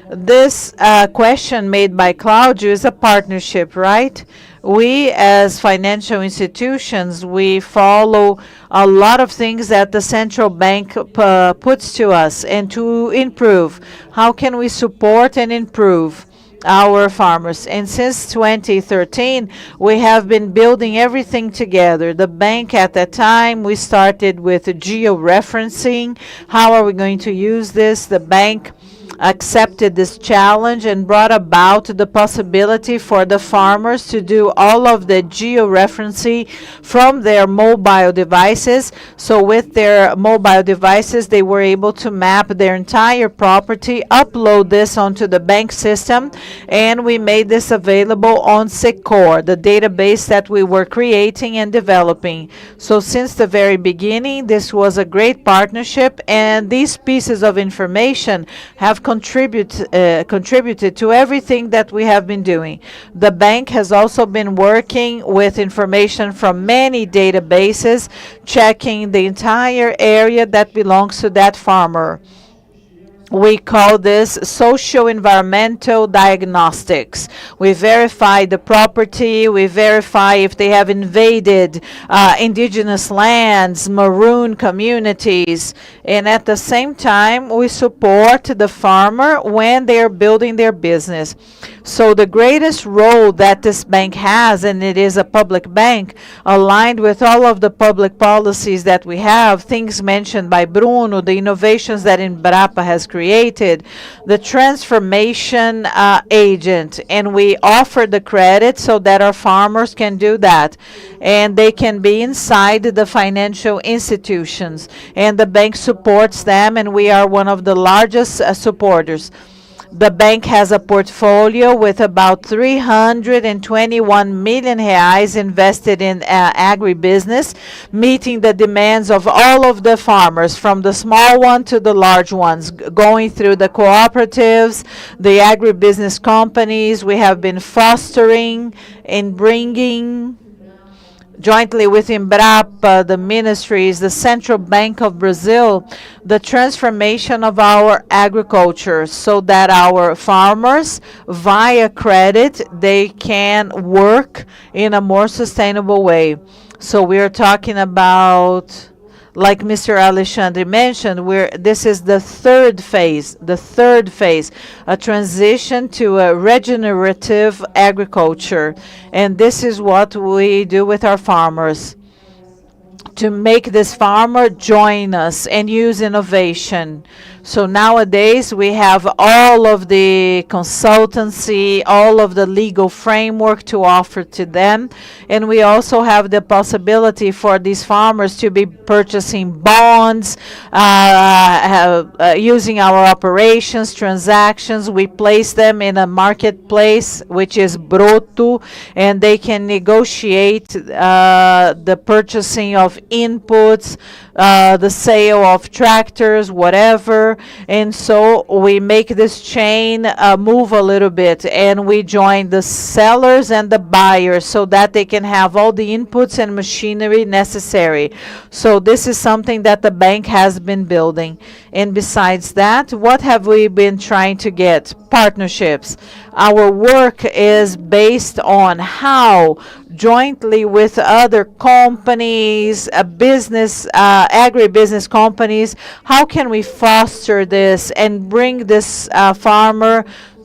This question made by Claudio is a partnership, right? We, as financial institutions, we follow a lot of things that the central bank puts to us and to improve. How can we support and improve our farmers? And since 2013, we have been building everything together. The bank at that time, we started with geo-referencing. How are we going to use this? The bank accepted this challenge and brought about the possibility for the farmers to do all of the georeferencing from their mobile devices. So with their mobile devices, they were able to map their entire property, upload this onto the bank system, and we made this available on Secor, the database that we were creating and developing. So since the very beginning, this was a great partnership, and these pieces of information have contributed to everything that we have been doing. The bank has also been working with information from many databases, checking the entire area that belongs to that farmer. We call this socio-environmental diagnostics. We verify the property, we verify if they have invaded indigenous lands, maroon communities, and at the same time, we support the farmer when they are building their business. So the greatest role that this bank has, and it is a public bank, aligned with all of the public policies that we have, things mentioned by Bruno, the innovations that Embrapa has created, the transformation agent, and we offer the credit so that our farmers can do that. And they can be inside the financial institutions. And the bank supports them, and we are one of the largest supporters. The bank has a portfolio with about 321 million reais invested in agribusiness, meeting the demands of all of the farmers, from the small one to the large ones, going through the cooperatives, the agribusiness companies. We have been fostering and bringing, jointly with Embrapa, the ministries, the Central Bank of Brazil, the transformation of our agriculture so that our farmers, via credit, they can work in a more sustainable way. So we are talking about, like Mr. Alexandre mentioned, this is the third phase, a transition to a regenerative agriculture. And this is what we do with our farmers, to make this farmer join us and use innovation. So nowadays we have all of the consultancy, all of the legal framework to offer to them. And we also have the possibility for these farmers to be purchasing bonds, using our operations, transactions. We place them in a marketplace, which is Broto, and they can negotiate the purchasing of inputs, the sale of tractors, whatever. And so we make this chain move a little bit, and we join the sellers and the buyers so that they can have all the inputs and machinery necessary. So this is something that the bank has been building. And besides that, what have we been trying to get? Partnerships. Our work is based on how, jointly with other companies, agribusiness companies, how can we foster this and bring this farmer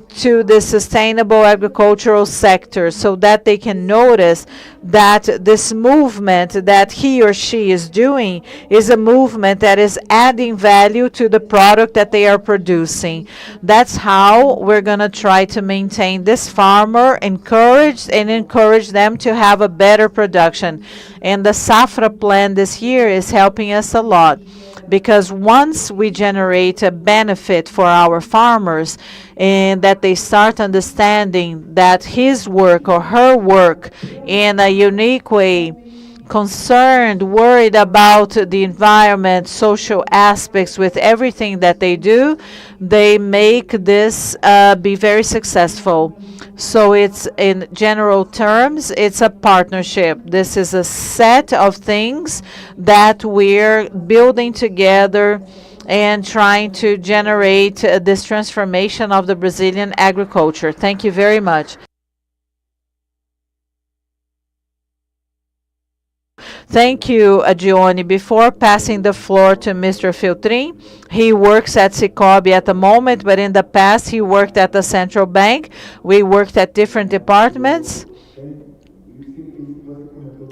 to the sustainable agricultural sector so that they can notice that this movement that he or she is doing is a movement that is adding value to the product that they are producing. That's how we're going to try to maintain this farmer, encourage them to have a better production. And the Safra plan this year is helping us a lot, because once we generate a benefit for our farmers and that they start understanding that his work or her work in a unique way concerned, worried about the environment, social aspects with everything that they do, they make this be very successful. So it's, in general terms, it's a partnership. This is a set of things that we're building together and trying to generate this transformation of the Brazilian agriculture. Thank you very much. Thank you, Gione. Before passing the floor to Mr. Filtrin, he works at Sicobi at the moment, but in the past he worked at the Central Bank. We worked at different departments.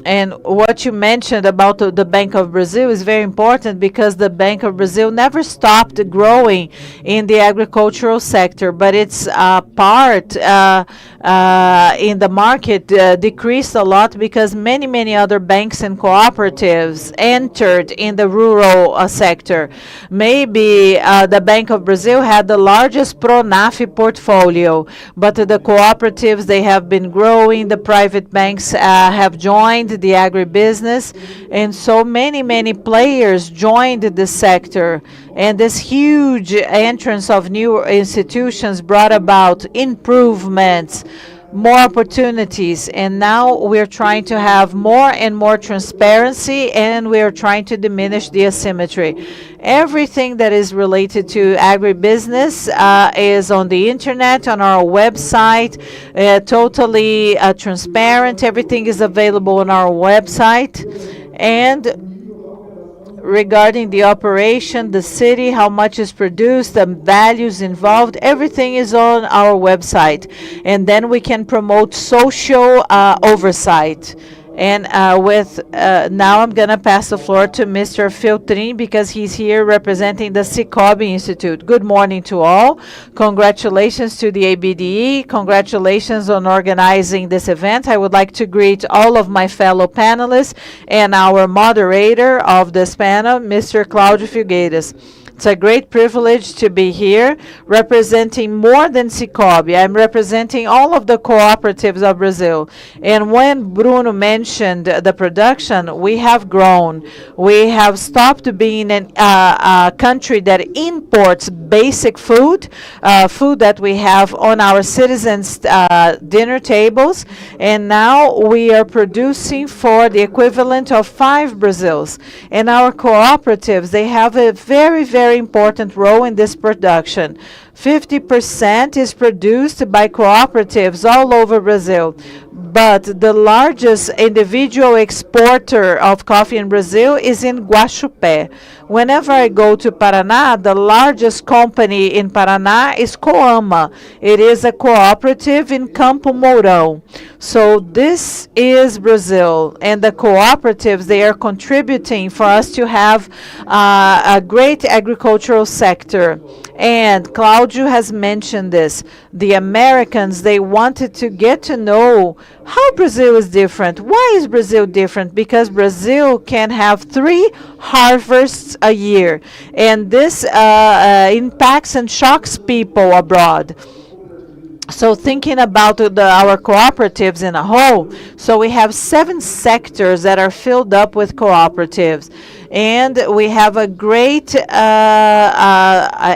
And what you mentioned about the Bank of Brazil is very important, because the Bank of Brazil never stopped growing in the agricultural sector, but its part in the market decreased a lot, because many other banks and cooperatives entered in the rural sector. Maybe the Bank of Brazil had the largest Pronaf portfolio, but the cooperatives, they have been growing. The private banks have joined the agribusiness, and so many players joined the sector, and this huge entrance of new institutions brought about improvements, more opportunities, and now we're trying to have more and more transparency, and we're trying to diminish the asymmetry. Everything that is related to agribusiness is on the internet, on our website, totally transparent. Everything is available on our website. And regarding the operation, the city, how much is produced, the values involved, everything is on our website. And then we can promote social oversight. And now I'm going to pass the floor to Mr. Filtrin, because he's here representing the Sicobi Institute. Good morning to all. Congratulations to the ABDE. Congratulations on organizing this event. I would like to greet all of my fellow panelists and our moderator of this panel, Mr. Cláudio Figueiras. It's a great privilege to be here representing more than Sicobi. I'm representing all of the cooperatives of Brazil. And when Bruno mentioned the production, we have grown. We have stopped being a country that imports basic food, food that we have on our citizens' dinner tables, and now we are producing for the equivalent of 5 Brazils. And our cooperatives, they have a very important role in this production. 50% is produced by cooperatives all over Brazil. But the largest individual exporter of coffee in Brazil is in Guaxupé. Whenever I go to Paraná, the largest company in Paraná is Coama. It is a cooperative in Campo Mourão. So this is Brazil, and the cooperatives, they are contributing for us to have a great agricultural sector. And Claudio has mentioned this. The Americans, they wanted to get to know how Brazil is different. Why is Brazil different? Because Brazil can have 3 harvests a year. And this impacts and shocks people abroad. So thinking about our cooperatives in a whole, so we have 7 sectors that are filled up with cooperatives. And we have a great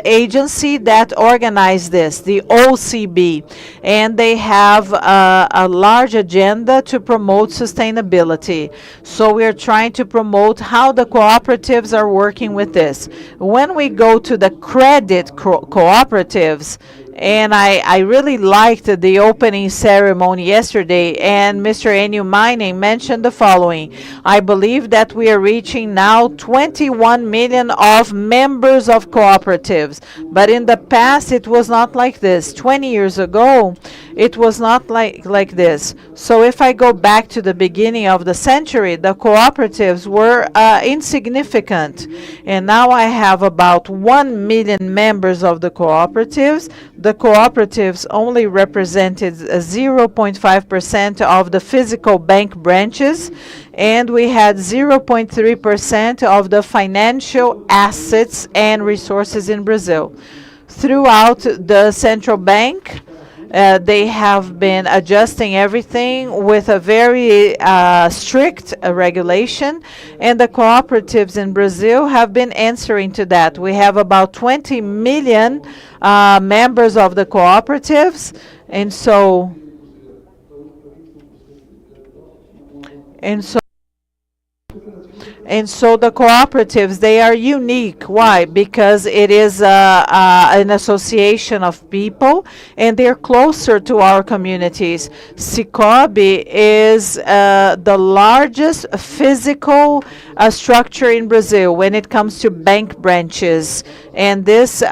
agency that organized this, the OCB. And they have a large agenda to promote sustainability. So we're trying to promote how the cooperatives are working with this. When we go to the credit cooperatives, and I really liked the opening ceremony yesterday, and Mr. Enio Mining mentioned the following. I believe that we are reaching now 21 million of members of cooperatives. But in the past, it was not like this. 20 years ago, it was not like this. So if I go back to the beginning of the century, the cooperatives were insignificant. And now I have about 1 million members of the cooperatives. The cooperatives only represented 0.5% of the physical bank branches, and we had 0.3% of the financial assets and resources in Brazil. Throughout the central bank, They have been adjusting everything with a very strict regulation, and the cooperatives in Brazil have been answering to that. We have about 20 million members of the cooperatives, and so and so And so the cooperatives, they are unique. Why? Because it is an association of people, and they're closer to our communities. Cicobi is the largest physical structure in Brazil when it comes to bank branches. And this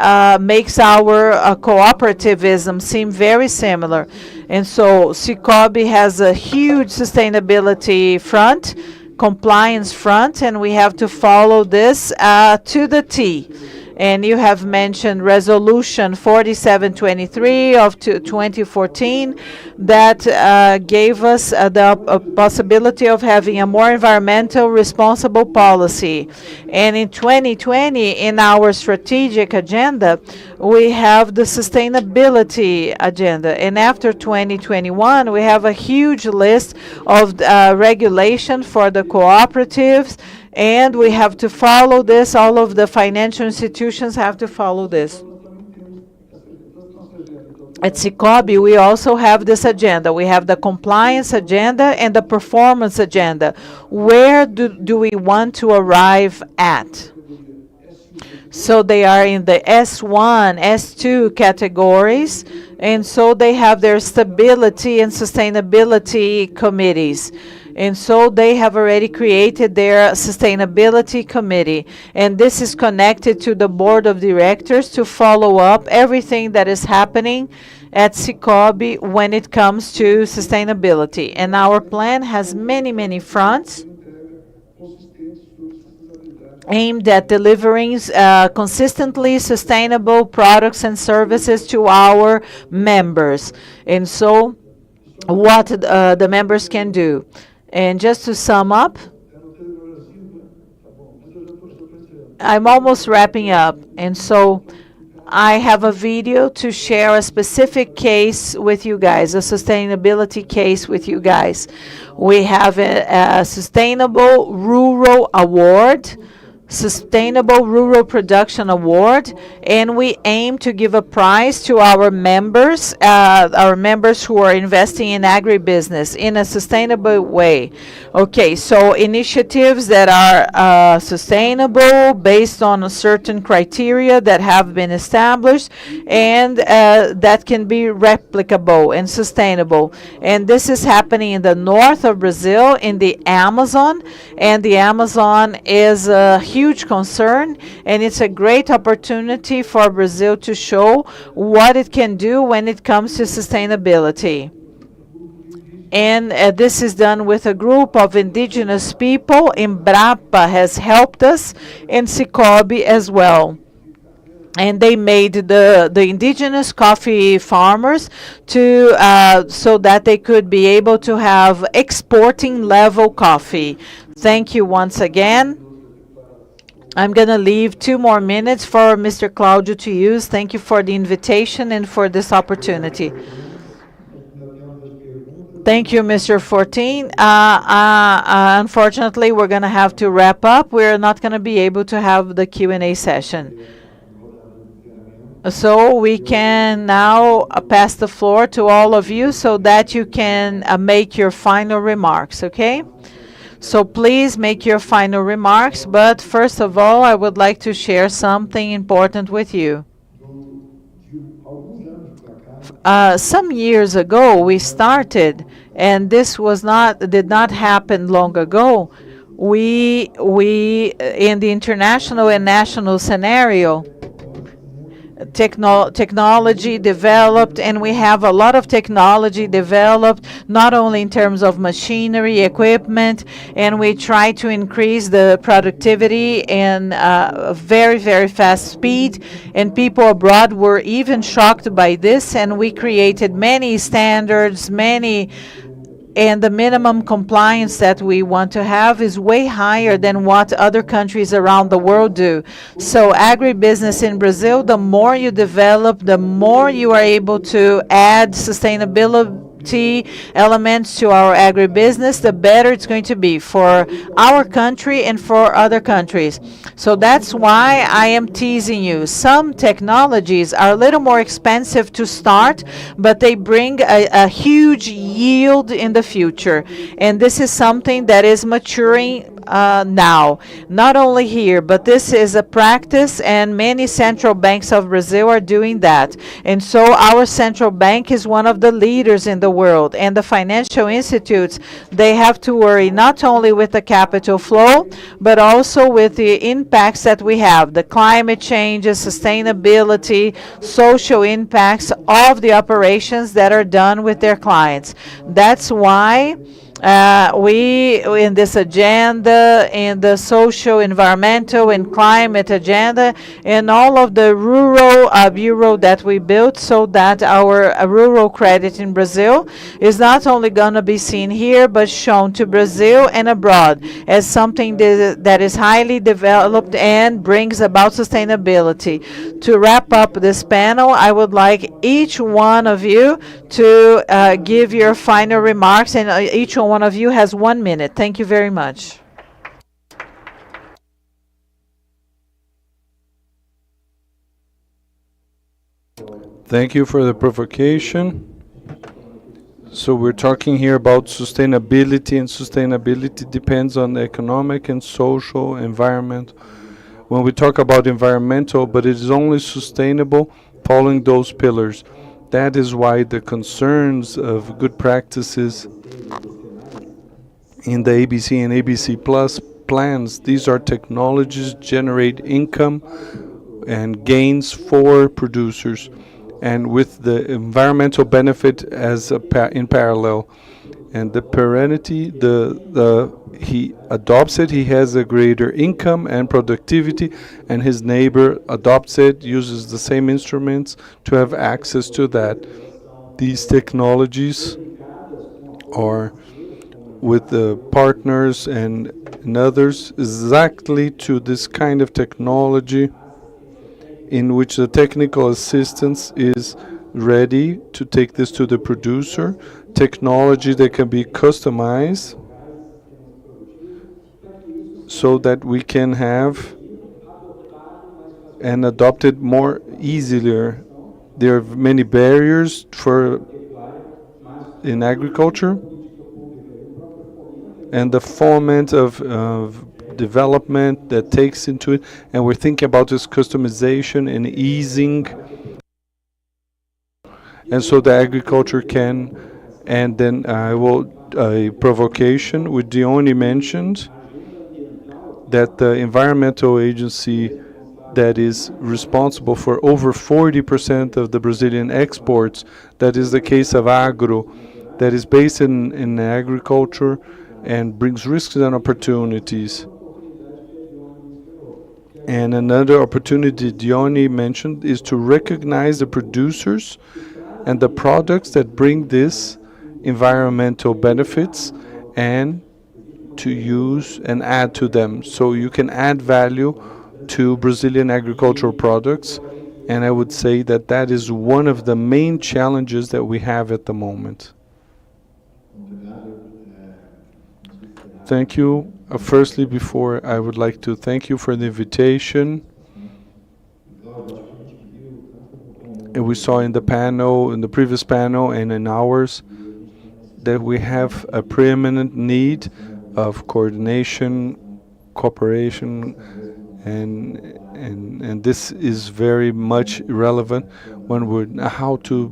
makes our cooperativism seem very similar. And so Cicobi has a huge sustainability front, compliance front, and we have to follow this to the T. And you have mentioned Resolution 4723 of 2014 that gave us the possibility of having a more environmental responsible policy. And in 2020, in our strategic agenda, we have the sustainability agenda. And after 2021, we have a huge list of regulation for the cooperatives, and we have to follow this. All of the financial institutions have to follow this. At Cicobi, we also have this agenda. We have the compliance agenda and the performance agenda. Where do we want to arrive at? So they are in the S1, S2 categories, and so they have their stability and sustainability committees. And so they have already created their sustainability committee. And this is connected to the board of directors to follow up everything that is happening at Cicobi when it comes to sustainability. And our plan has many, many fronts aimed at delivering consistently sustainable products and services to our members. And so what the members can do. And just to sum up, I'm almost wrapping up. And so I have a video to share a specific case with you guys, a sustainability case with you guys. We have a Sustainable Rural Award, Sustainable Rural Production Award, and we aim to give a prize to our members who are investing in agribusiness in a sustainable way. Okay, so initiatives that are sustainable based on a certain criteria that have been established and that can be replicable and sustainable. And this is happening in the north of Brazil, in the Amazon, and the Amazon is a huge concern, and it's a great opportunity for Brazil to show what it can do when it comes to sustainability. And this is done with a group of indigenous people. Embrapa has helped us, and Cicobi as well. And they made the indigenous coffee farmers to so that they could be able to have exporting level coffee. Thank you once again. I'm going to leave 2 more minutes for Mr. Claudio to use. Thank you for the invitation and for this opportunity. Thank you, Mr. 14. Unfortunately, we're going to have to wrap up. We're not going to be able to have the Q&A session. So we can now pass the floor to all of you so that you can make your final remarks, okay? So please make your final remarks, but first of all, I would like to share something important with you. Some years ago, we started, and this did not happen long ago. We in the international and national scenario, technology developed, and we have a lot of technology developed, not only in terms of machinery, equipment, and we try to increase the productivity in a very, very fast speed, and people abroad were even shocked by this, and we created many standards, many and the minimum compliance that we want to have is way higher than what other countries around the world do. So agribusiness in Brazil, the more you develop, the more you are able to add sustainability elements to our agribusiness, the better it's going to be for our country and for other countries. So that's why I am teasing you. Some technologies are a little more expensive to start, but they bring a huge yield in the future. And this is something that is maturing now, not only here, but this is a practice, and many central banks of Brazil are doing that. And so our central bank is one of the leaders in the world, and the financial institutes, they have to worry not only with the capital flow, but also with the impacts that we have, the climate changes, sustainability, social impacts of the operations that are done with their clients. That's why we, in this agenda, in the social, environmental, and climate agenda, and all of the rural bureau that we built, so that our rural credit in Brazil is not only going to be seen here, but shown to Brazil and abroad as something that is highly developed and brings about sustainability. To wrap up this panel, I would like each one of you to give your final remarks, and each one of you has 1 minute. Thank you very much. Thank you for the provocation. So we're talking here about sustainability, and sustainability depends on the economic and social environment. When we talk about environmental, but it is only sustainable following those pillars. That is why the concerns of good practices in the ABC and ABC Plus plans, these are technologies generate income and gains for producers, and with the environmental benefit as in parallel. And the perennity, he adopts it, he has a greater income and productivity, and his neighbor adopts it, uses the same instruments to have access to that. These technologies are with the partners and others exactly to this kind of technology in which the technical assistance is ready to take this to the producer, technology that can be customized so that we can have and adopt it more easier. There are many barriers in agriculture, and the foment of development that takes into it, and we're thinking about this customization and easing, and so the agriculture can. And then a provocation with Dione mentioned that the environmental agency that is responsible for over 40% of the Brazilian exports, that is the case of Agro, that is based in agriculture and brings risks and opportunities. And another opportunity Dione mentioned is to recognize the producers and the products that bring this environmental benefits and to use and add to them. So you can add value to Brazilian agricultural products, and I would say that that is one of the main challenges that we have at the moment. Thank you. Firstly, before I would like to thank you for the invitation. And we saw in the panel, in the previous panel and in ours, that we have a preeminent need of coordination, cooperation, and this is very much relevant when we're how to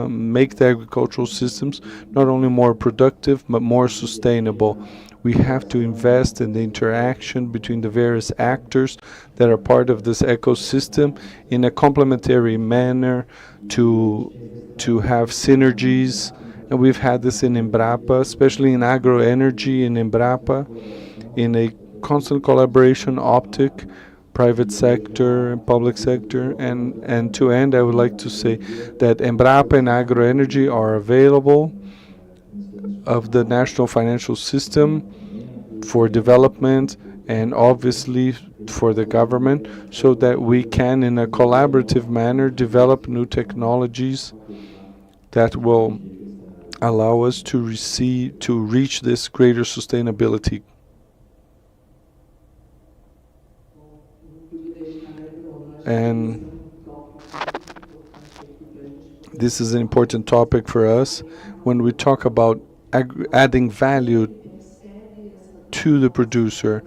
make the agricultural systems not only more productive but more sustainable. We have to invest in the interaction between the various actors that are part of this ecosystem in a complementary manner to have synergies. And we've had this in Embrapa, especially in agroenergy in Embrapa, in a constant collaboration optic, private sector and public sector. And to end, I would like to say that Embrapa and agroenergy are available of the national financial system for development and obviously for the government, so that we can, in a collaborative manner, develop new technologies that will allow us to reach this greater sustainability. And this is an important topic for us when we talk about adding value to the producer.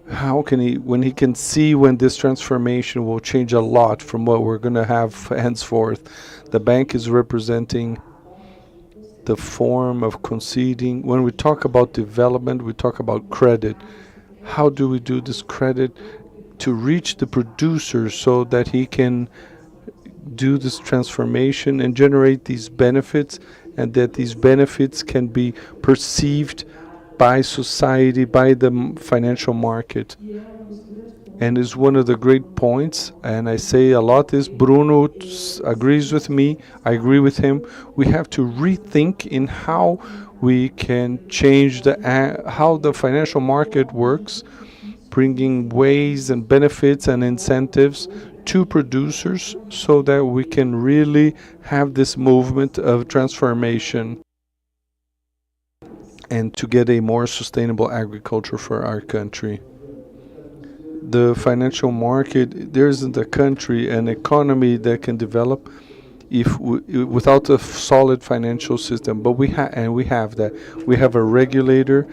How can he, when he can see when this transformation will change a lot from what we're going to have henceforth? The bank is representing the form of conceding. When we talk about development, we talk about credit. How do we do this credit to reach the producer so that he can do this transformation and generate these benefits, and that these benefits can be perceived by society, by the financial market? And is one of the great points, and I say a lot this, Bruno agrees with me, I agree with him, we have to rethink in how we can change how the financial market works, bringing ways and benefits and incentives to producers so that we can really have this movement of transformation and to get a more sustainable agriculture for our country. The financial market, there isn't a country, an economy that can develop without a solid financial system. But we have that. We have a regulator,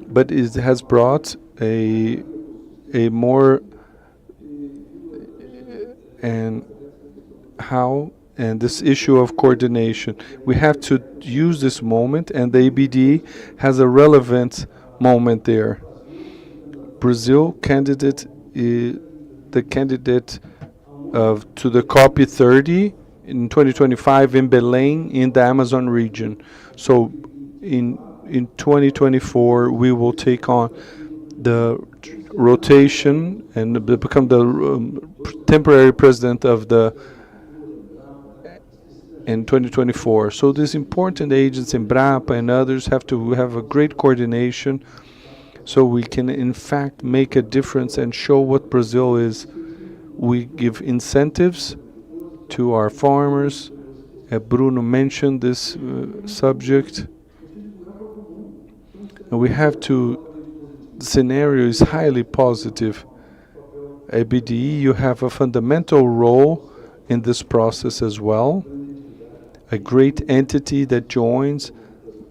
but it has brought a more and this issue of coordination. We have to use this moment, and the ABDE has a relevant moment there. Brazil the candidate to the COP30 in 2025 in Belém in the Amazon region. So in 2024 we will take on the rotation and become the temporary president of in 2024. So these important agents in Embrapa and others have to have a great coordination, so we can in fact make a difference and show what Brazil is. We give incentives to our farmers. Bruno mentioned this subject. And we have the scenario is highly positive. ABDE, you have a fundamental role in this process as well. A great entity that joins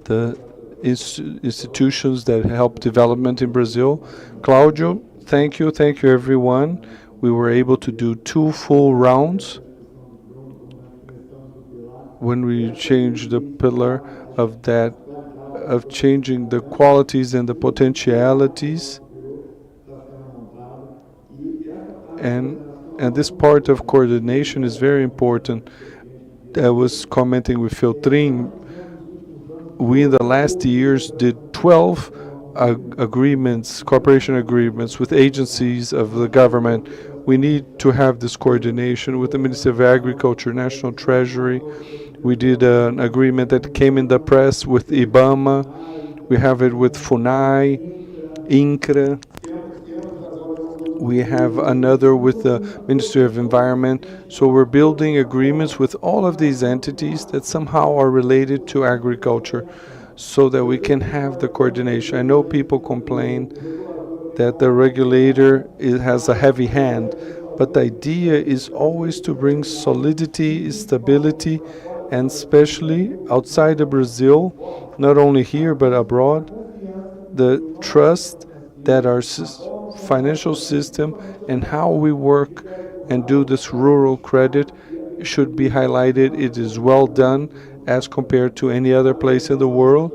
the institutions that help development in Brazil. Claudio, thank you everyone. We were able to do 2 full rounds when we changed the pillar of changing the qualities and the potentialities, and this part of coordination is very important. I was commenting with Filtrin. We in the last years did 12 cooperation agreements with agencies of the government. We need to have this coordination with the Ministry of Agriculture, National Treasury. We did an agreement that came in the press with IBAMA. We have it with FUNAI, INCRA. We have another with the Ministry of Environment. So we're building agreements with all of these entities that somehow are related to agriculture so that we can have the coordination. I know people complain that the regulator has a heavy hand, but the idea is always to bring solidity, stability, and especially outside of Brazil, not only here but abroad, the trust that our financial system and how we work and do this rural credit should be highlighted. It is well done as compared to any other place in the world.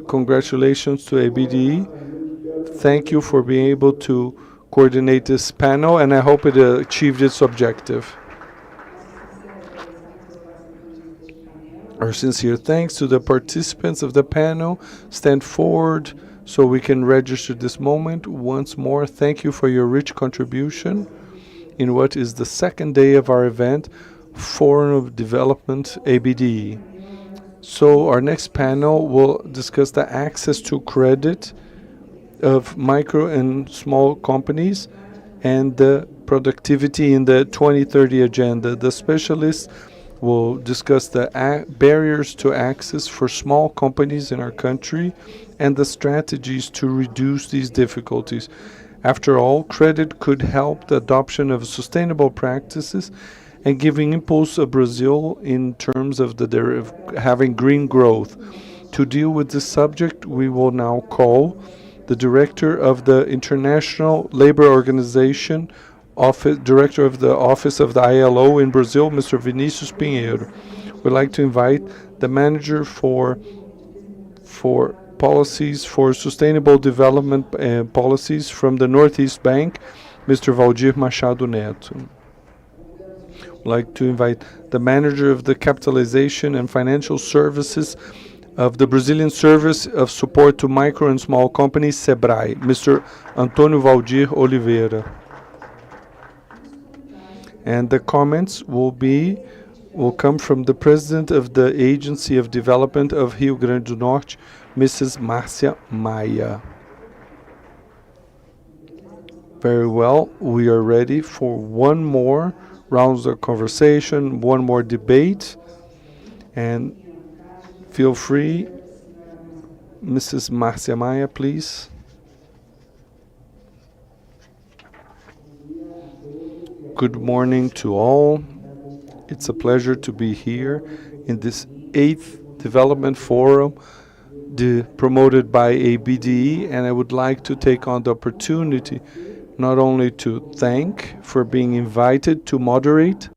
Congratulations to ABDE. Thank you for being able to coordinate this panel, and I hope it achieved its objective. Our sincere thanks to the participants of the panel. Stand forward so we can register this moment. Once more, thank you for your rich contribution in what is the second day of our event, Forum of Development ABDE. So our next panel will discuss the access to credit of micro and small companies and the productivity in the 2030 agenda. The specialists will discuss the barriers to access for small companies in our country and the strategies to reduce these difficulties. After all, credit could help the adoption of sustainable practices and giving impulse to Brazil in terms of having green growth. To deal with this subject, we will now call the director of the International Labor Organization, director of the office of the ILO in Brazil, Mr. Vinicius Pinheiro. We'd like to invite the manager for policies for sustainable development policies from the Northeast Bank, Mr. Valdir Machado Neto. We'd like to invite the manager of the capitalization and financial services of the Brazilian Service of Support to Micro and Small Companies, SEBRAE, Mr. Antônio Valdir Oliveira. And the comments will come from the president of the Agency of Development of Rio Grande do Norte, Mrs. Márcia Maia. Very well, we are ready for one more round of conversation, one more debate, and feel free, Mrs. Márcia Maia, please. Good morning to all. It's a pleasure to be here in this 8th Development Forum promoted by ABDE, and I would like to take on the opportunity not only to thank for being invited to moderate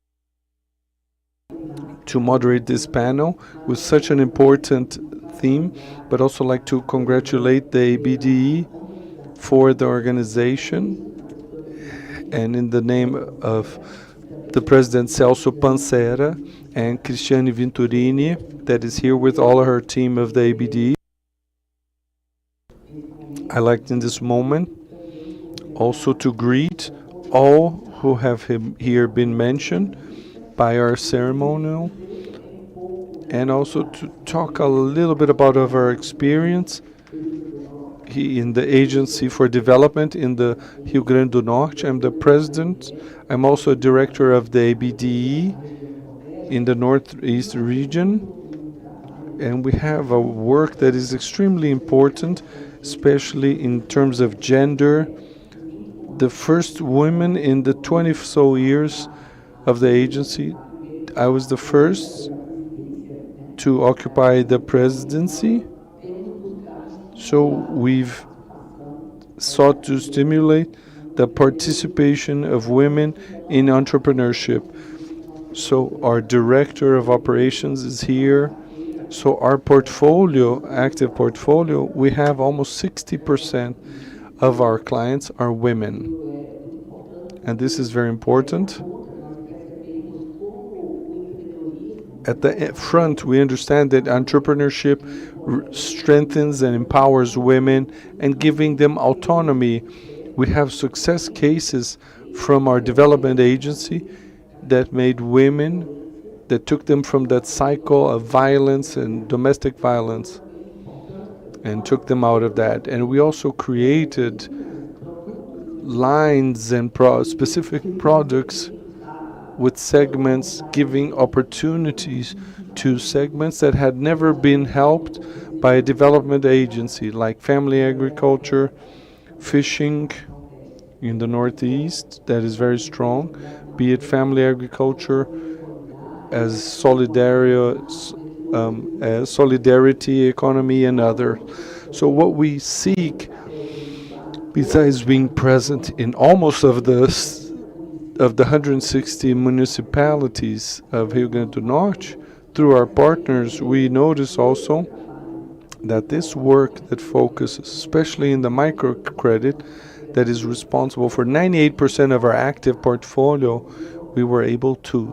this panel with such an important theme, but also like to congratulate the ABDE for the organization, and in the name of the President Celso Pancera and Cristiane Vinturini, that is here with all of her team of the ABDE. I like in this moment also to greet all who have here been mentioned by our ceremonial, and also to talk a little bit about our experience in the Agency for Development in the Rio Grande do Norte. I'm the president. I'm also a director of the ABDE in the Northeast region, and we have a work that is extremely important, especially in terms of gender. The first woman in the 20 so years of the agency, I was the first to occupy the presidency. So we've sought to stimulate the participation of women in entrepreneurship. So our director of operations is here. So our portfolio, active portfolio, we have almost 60% of our clients are women. And this is very important. At the front, we understand that entrepreneurship strengthens and empowers women and giving them autonomy. We have success cases from our development agency that made women, that took them from that cycle of violence and domestic violence and took them out of that. And we also created lines and specific products with segments, giving opportunities to segments that had never been helped by a development agency, like family agriculture, fishing in the Northeast, that is very strong, be it family agriculture as solidarity economy and other. So what we seek, besides being present in almost of the 160 municipalities of Rio Grande do Norte, through our partners, we notice also that this work that focuses, especially in the microcredit, that is responsible for 98% of our active portfolio, we were able to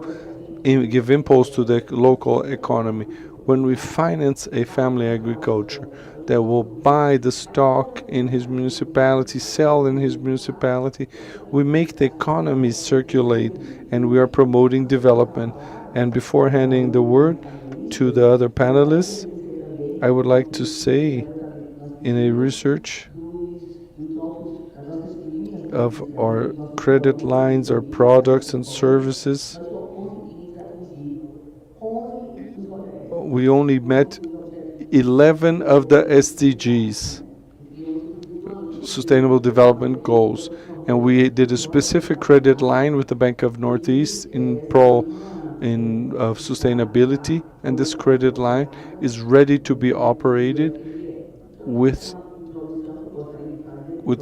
give impulse to the local economy. When we finance a family agriculture that will buy the stock in his municipality, sell in his municipality, we make the economy circulate and we are promoting development. And before handing the word to the other panelists, I would like to say in a research of our credit lines, our products and services, we only met 11 of the SDGs, Sustainable Development Goals. And we did a specific credit line with the Bank of Northeast in of sustainability, and this credit line is ready to be operated with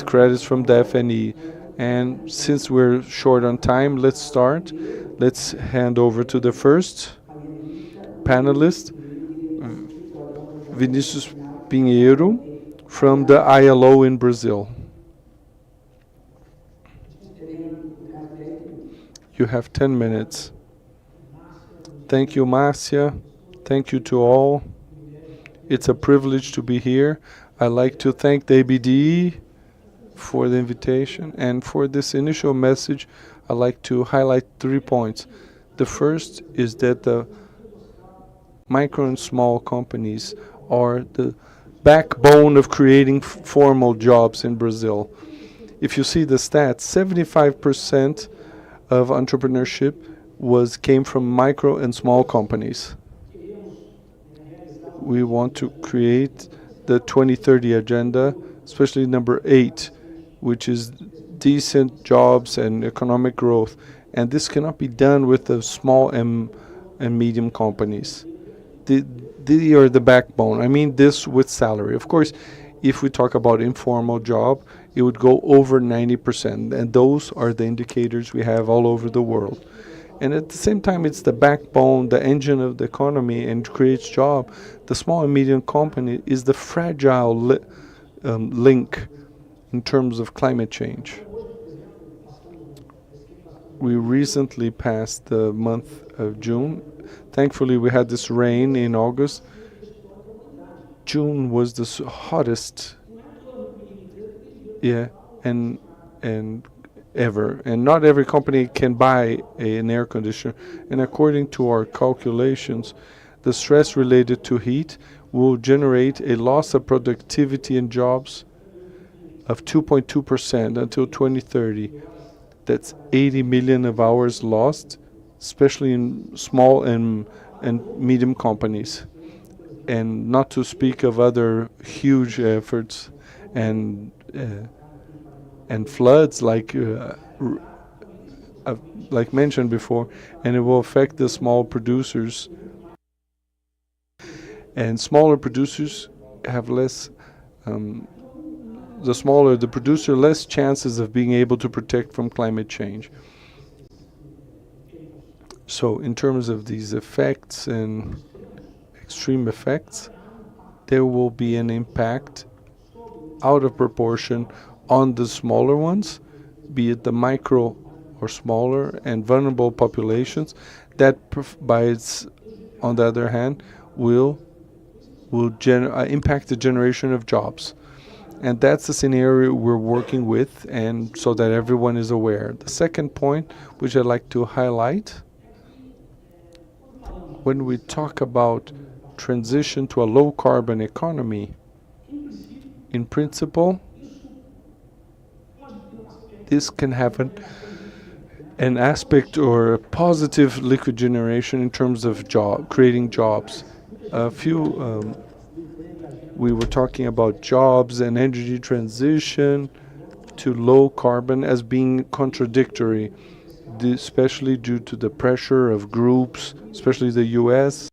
credits from the FNE. And since we're short on time, let's start. Let's hand over to the first panelist, Vinicius Pinheiro from the ILO in Brazil. You have 10 minutes. Thank you, Marcia. Thank you to all. It's a privilege to be here. I'd like to thank the ABDE for the invitation, and for this initial message, I'd like to highlight 3 points. The first is that the micro and small companies are the backbone of creating formal jobs in Brazil. If you see the stats, 75% of entrepreneurship came from micro and small companies. We want to create the 2030 agenda, especially number 8, which is decent jobs and economic growth. And this cannot be done with the small and medium companies. They are the backbone. I mean this with salary. Of course, if we talk about informal job, it would go over 90%. And those are the indicators we have all over the world. And at the same time, it's the backbone, the engine of the economy, and creates job. The small and medium company is the fragile link in terms of climate change. We recently passed the month of June. Thankfully, we had this rain in August. June was the hottest, and ever. And not every company can buy an air conditioner. And according to our calculations, the stress related to heat will generate a loss of productivity and jobs of 2.2% until 2030. That's 80 million of hours lost, especially in small and medium companies. And not to speak of other huge efforts and floods like mentioned before, and it will affect the small producers. And smaller producers have less, the smaller the producer, less chances of being able to protect from climate change. So in terms of these effects and extreme effects, there will be an impact out of proportion on the smaller ones, be it the micro or smaller and vulnerable populations, that on the other hand, will impact the generation of jobs. And that's the scenario we're working with, and so that everyone is aware. The second point, which I'd like to highlight, when we talk about transition to a low-carbon economy, in principle, this can have an aspect or a positive liquid generation in terms of creating jobs. We were talking about jobs and energy transition to low carbon as being contradictory, especially due to the pressure of groups, especially the US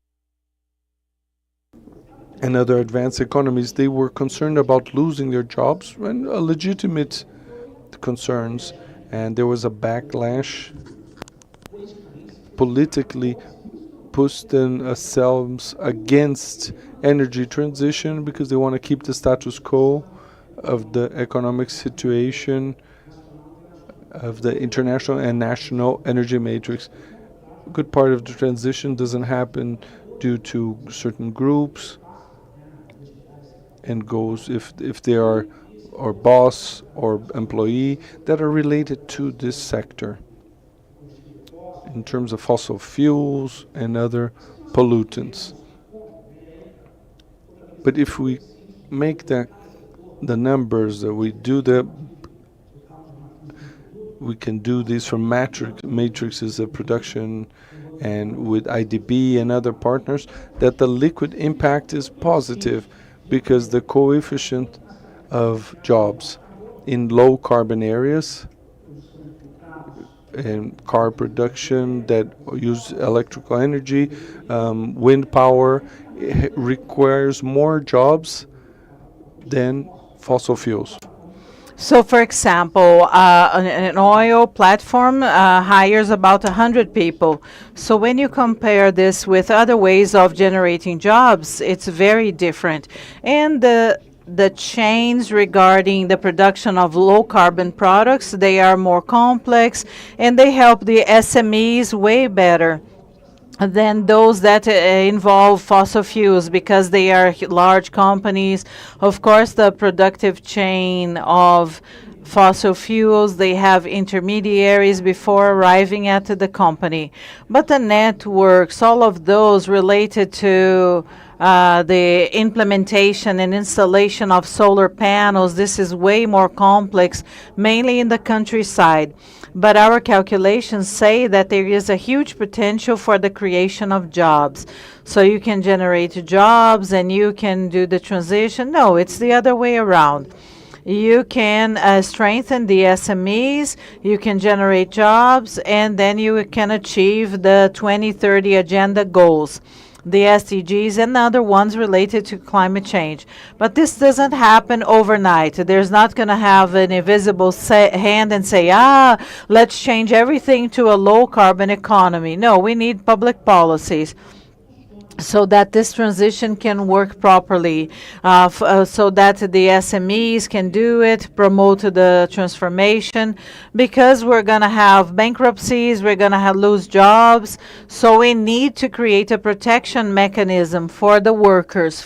and other advanced economies. They were concerned about losing their jobs, and legitimate concerns, and there was a backlash politically pushed themselves against energy transition because they want to keep the status quo of the economic situation of the international and national energy matrix. A good part of the transition doesn't happen due to certain groups and goes if they are or boss or employee that are related to this sector in terms of fossil fuels and other pollutants. But if we make the numbers that we can do this from matrices of production and with IDB and other partners, that the liquid impact is positive because the coefficient of jobs in low carbon areas and car production that use electrical energy, wind power, requires more jobs than fossil fuels. So, for example, an oil platform hires about 100 people. So when you compare this with other ways of generating jobs, it's very different. And the chains regarding the production of low carbon products, they are more complex and they help the SMEs way better than those that involve fossil fuels because they are large companies. Of course, the productive chain of fossil fuels, they have intermediaries before arriving at the company. But the networks, all of those related to the implementation and installation of solar panels, this is way more complex, mainly in the countryside. But our calculations say that there is a huge potential for the creation of jobs. So you can generate jobs and you can do the transition. No, it's the other way around. You can strengthen the SMEs, you can generate jobs, and then you can achieve the 2030 agenda goals, the SDGs and other ones related to climate change. But this doesn't happen overnight. There's not going to have an invisible hand and say, let's change everything to a low carbon economy. No, we need public policies so that this transition can work properly, so that the SMEs can do it, promote the transformation, because we're going to have bankruptcies, we're going to lose jobs. So we need to create a protection mechanism for the workers,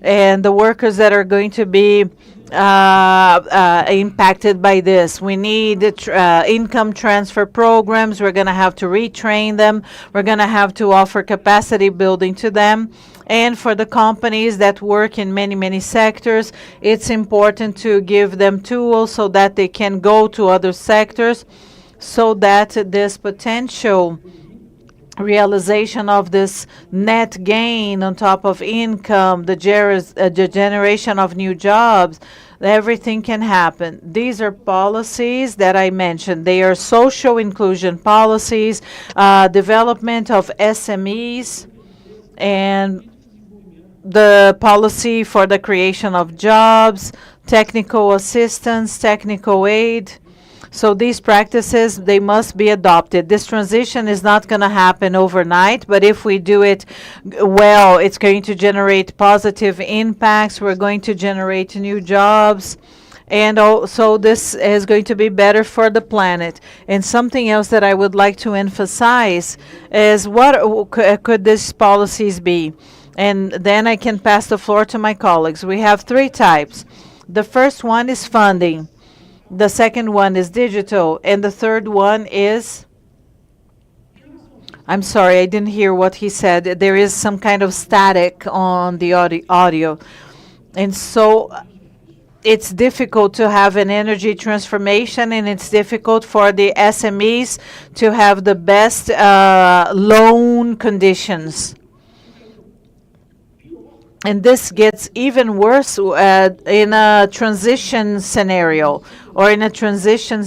and the workers that are going to be impacted by this. We need income transfer programs. We're going to have to retrain them. We're going to have to offer capacity building to them. And for the companies that work in many, many sectors, it's important to give them tools so that they can go to other sectors, so that this potential realization of this net gain on top of income, the generation of new jobs, everything can happen. These are policies that I mentioned. They are social inclusion policies, development of SMEs, and the policy for the creation of jobs, technical assistance, technical aid. So these practices, they must be adopted. This transition is not going to happen overnight, but if we do it well, it's going to generate positive impacts. We're going to generate new jobs. And also this is going to be better for the planet. And something else that I would like to emphasize is what could these policies be? And then I can pass the floor to my colleagues. We have three types. The first one is funding. The second one is digital, and the third one is, I'm sorry, I didn't hear what he said. There is some kind of static on the audio. And so it's difficult to have an energy transformation, and it's difficult for the SMEs to have the best loan conditions. And this gets even worse in a transition scenario or in a transition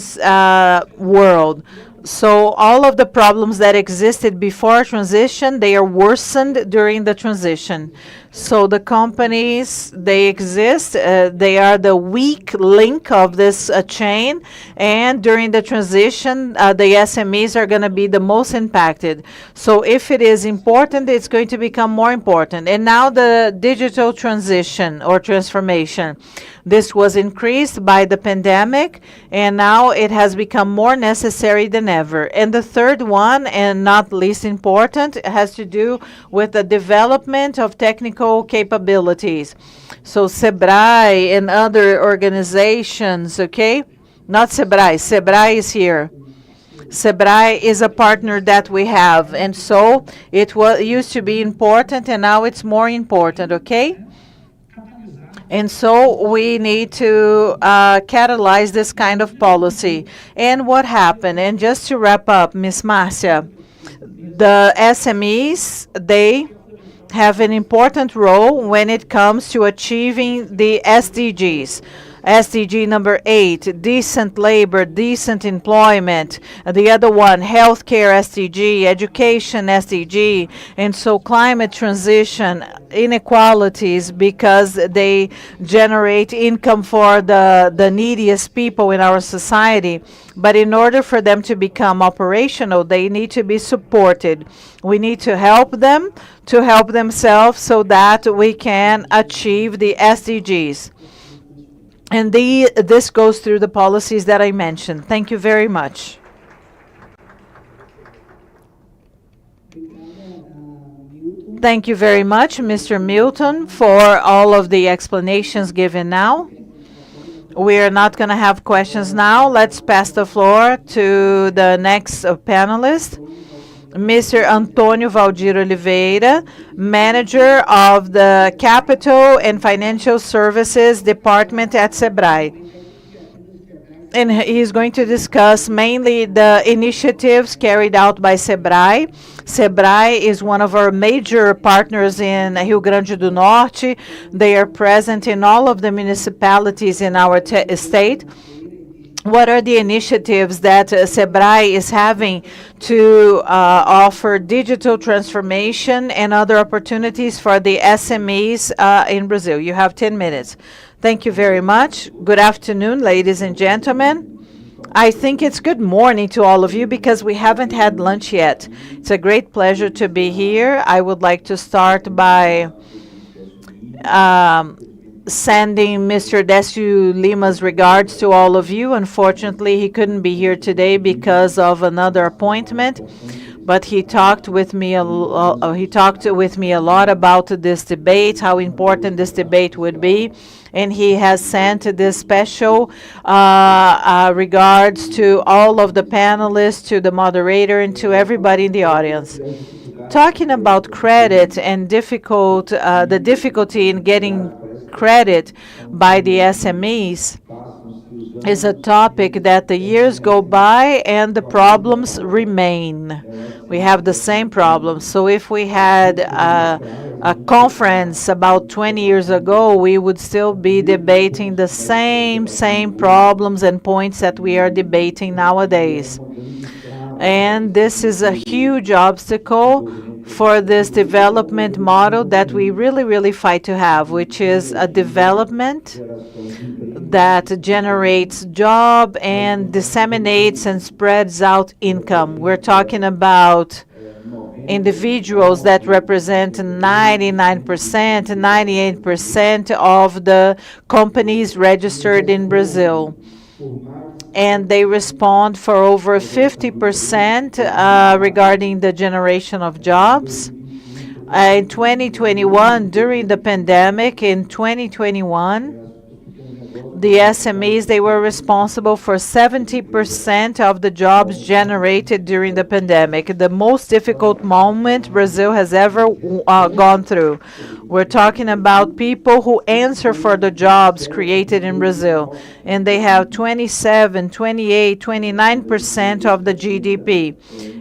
world. So all of the problems that existed before transition, they are worsened during the transition. So the companies, they exist, they are the weak link of this chain, and during the transition, the SMEs are going to be the most impacted. So if it is important, it's going to become more important. And now the digital transition or transformation. This was increased by the pandemic, and now it has become more necessary than ever. And the third one, and not least important, has to do with the development of technical capabilities. So SEBRAE and other organizations, okay? Not SEBRAE, SEBRAE is here. SEBRAE is a partner that we have, and so it used to be important, and now it's more important, okay? And so we need to catalyze this kind of policy. And what happened? And just to wrap up, Ms. Marcia, the SMEs, they have an important role when it comes to achieving the SDGs. SDG number 8, decent labor, decent employment. The other one, healthcare SDG, education SDG. And so climate transition, inequalities, because they generate income for the neediest people in our society. But in order for them to become operational, they need to be supported. We need to help them to help themselves so that we can achieve the SDGs. And this goes through the policies that I mentioned. Thank you very much. Thank you very much, Mr. Milton, for all of the explanations given now. We are not going to have questions now. Let's pass the floor to the next panelist, Mr. Antônio Valdir Oliveira, Manager of the Capital and Financial Services Department at SEBRAE. And he's going to discuss mainly the initiatives carried out by SEBRAE. SEBRAE is one of our major partners in Rio Grande do Norte. They are present in all of the municipalities in our state. What are the initiatives that SEBRAE is having to offer digital transformation and other opportunities for the SMEs in Brazil? You have 10 minutes. Thank you very much. Good afternoon, ladies and gentlemen. I think it's good morning to all of you because we haven't had lunch yet. It's a great pleasure to be here. I would like to start by sending Mr. Décio Lima's regards to all of you. Unfortunately, he couldn't be here today because of another appointment, but he talked with me a lot about this debate, how important this debate would be, and he has sent this special regards to all of the panelists, to the moderator, and to everybody in the audience. Talking about credit and the difficulty in getting credit by the SMEs is a topic that the years go by and the problems remain. We have the same problems. So if we had a conference about 20 years ago, we would still be debating the same problems and points that we are debating nowadays. And this is a huge obstacle for this development model that we really fight to have, which is a development that generates job and disseminates and spreads out income. We're talking about individuals that represent 99%, 98% of the companies registered in Brazil. And they respond for over 50% regarding the generation of jobs. In 2021, during the pandemic, in 2021, the SMEs, they were responsible for 70% of the jobs generated during the pandemic, the most difficult moment Brazil has ever gone through. We're talking about people who answer for the jobs created in Brazil, and they have 27, 28, 29% of the GDP.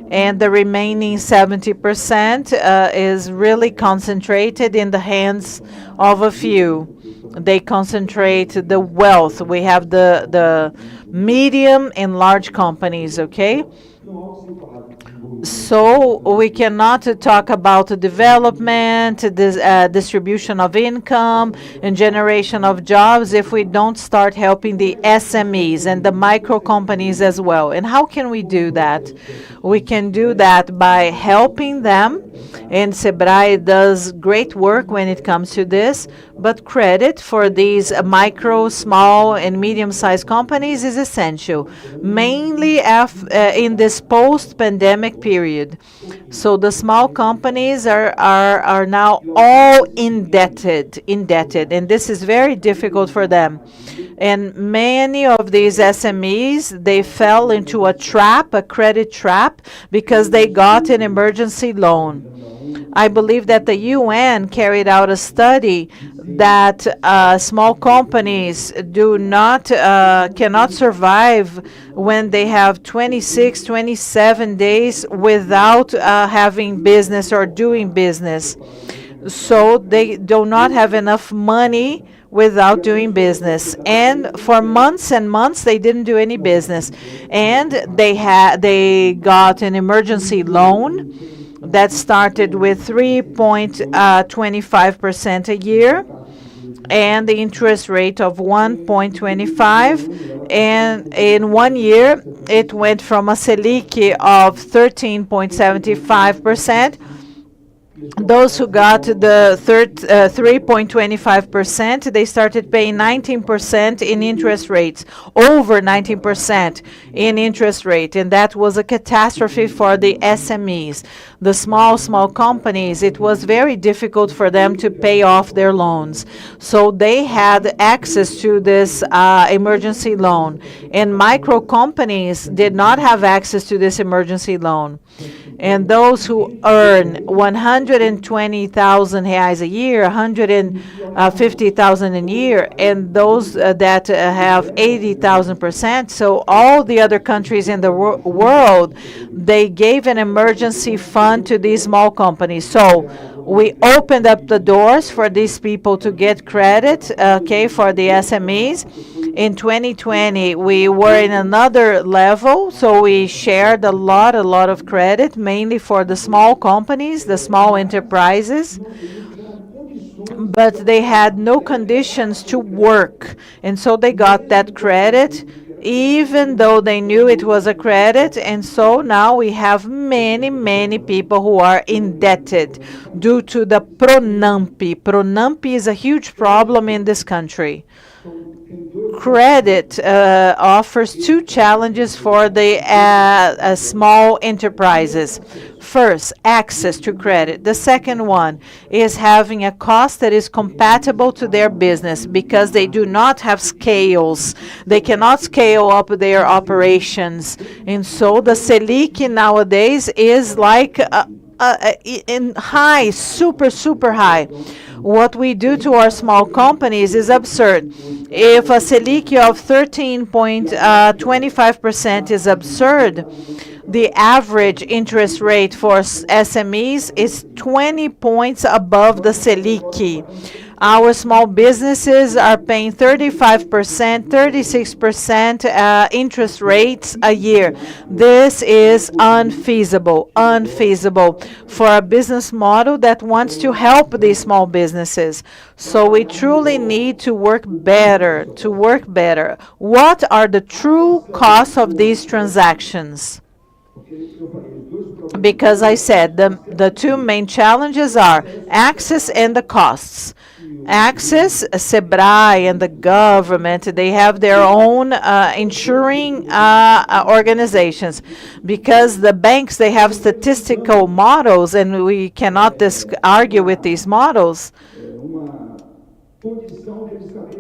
And the remaining 70% is really concentrated in the hands of a few. They concentrate the wealth. We have the medium and large companies, okay? So we cannot talk about the development, distribution of income, and generation of jobs if we don't start helping the SMEs and the micro companies as well. And how can we do that? We can do that by helping them And Sebrae does great work when it comes to this, but credit for these micro, small, and medium-sized companies is essential, mainly in this post-pandemic period. So the small companies are now all indebted, and this is very difficult for them. And many of these SMEs, they fell into a trap, a credit trap, because they got an emergency loan. I believe that the UN carried out a study that small companies cannot survive when they have 26, 27 days without having business or doing business. So they do not have enough money without doing business, and for months and months they didn't do any business, and they got an emergency loan that started with 3.25% a year and the interest rate of 1.25, and in 1 year it went from a Selic of 13.75%. Those who got the 3.25%, they started paying 19% in interest rates, over 19% in interest rate, and that was a catastrophe for the SMEs. The small companies, it was very difficult for them to pay off their loans. So they had access to this emergency loan, and micro companies did not have access to this emergency loan. And those who earn 120,000 reais a year, 150,000 a year, and those that have 80,000%, so all the other countries in the world, they gave an emergency fund to these small companies. So we opened up the doors for these people to get credit, for the SMEs. In 2020, we were in another level, so we shared a lot of credit, mainly for the small companies, the small enterprises, but they had no conditions to work, and so they got that credit, even though they knew it was a credit. And so now we have many people who are indebted due to the PRONAMP. PRONAMP is a huge problem in this country. Credit offers two challenges for the small enterprises. First, access to credit. The second one is having a cost that is compatible to their business, because they do not have scales. They cannot scale up their operations. And so the Selic nowadays is like in high, super high. What we do to our small companies is absurd. If a Selic of 13.25% is absurd, the average interest rate for SMEs is 20 points above the Selic. Our small businesses are paying 35%, 36% interest rates a year. This is unfeasible for a business model that wants to help these small businesses. So we truly need to work better, What are the true costs of these transactions? Because I said the two main challenges are access and the costs. Access, Sebrae and the government, they have their own insuring organizations, because the banks, they have statistical models, and we cannot argue with these models.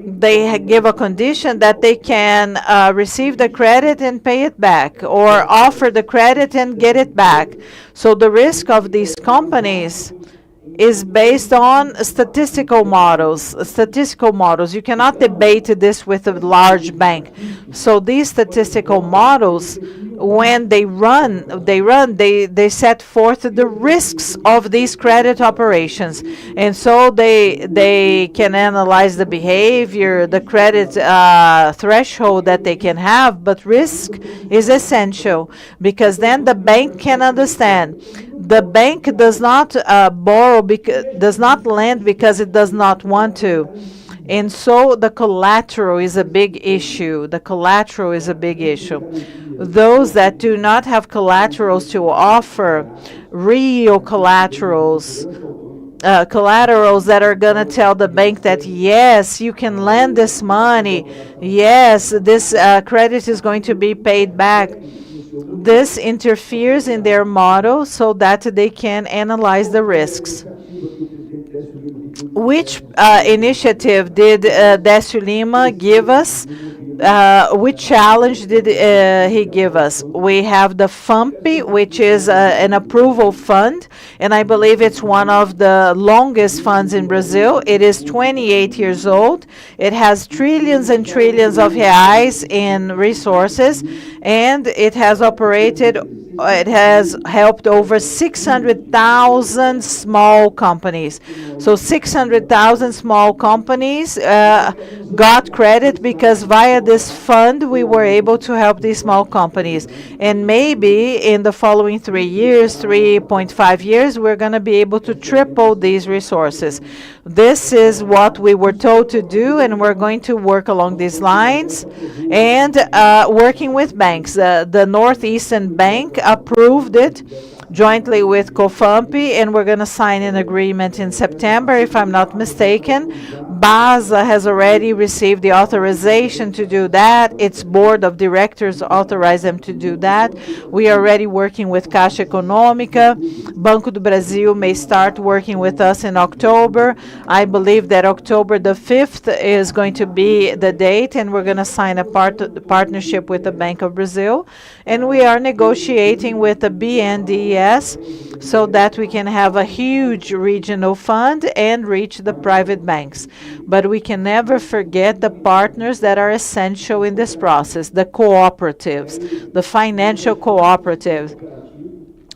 They give a condition that they can receive the credit and pay it back, or offer the credit and get it back. So the risk of these companies is based on statistical models. You cannot debate this with a large bank. So these statistical models, when they set forth the risks of these credit operations. And so they can analyze the behavior, the credit threshold that they can have, but risk is essential, because then the bank can understand. The bank does not does not lend because it does not want to. And so the collateral is a big issue. The collateral is a big issue. Those that do not have collaterals to offer, real collaterals, collaterals that are going to tell the bank that yes, you can lend this money, yes, this credit is going to be paid back. This interferes in their model so that they can analyze the risks. Which initiative did Décio Lima give us? Which challenge did he give us? We have the FAMP, which is an approval fund, and I believe it's one of the longest funds in Brazil. It is 28 years old. It has trillions and trillions of reais in resources, and it has operated. It has helped over 600,000 small companies. So 600,000 small companies got credit because via this fund we were able to help these small companies. And maybe in the following 3 years, 3.5 years, we're going to be able to triple these resources. This is what we were told to do, and we're going to work along these lines. And working with banks, the Northeastern Bank approved it jointly with COFAMP, and we're going to sign an agreement in September, if I'm not mistaken. BASA has already received the authorization to do that. Its board of directors authorized them to do that. We are already working with Caixa Econômica. Banco do Brasil may start working with us in October. I believe that October the 5th is going to be the date, and we're going to sign a partnership with the Bank of Brazil. And we are negotiating with the BNDES so that we can have a huge regional fund and reach the private banks. But we can never forget the partners that are essential in this process, the cooperatives, the financial cooperatives.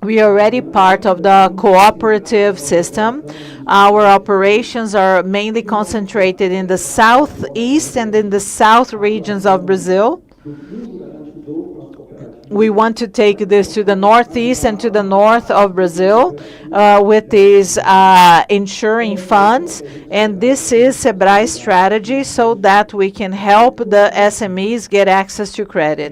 We are already part of the cooperative system. Our operations are mainly concentrated in the southeast and in the south regions of Brazil. We want to take this to the northeast and to the north of Brazil with these insuring funds. And this is Sebrae's strategy so that we can help the SMEs get access to credit.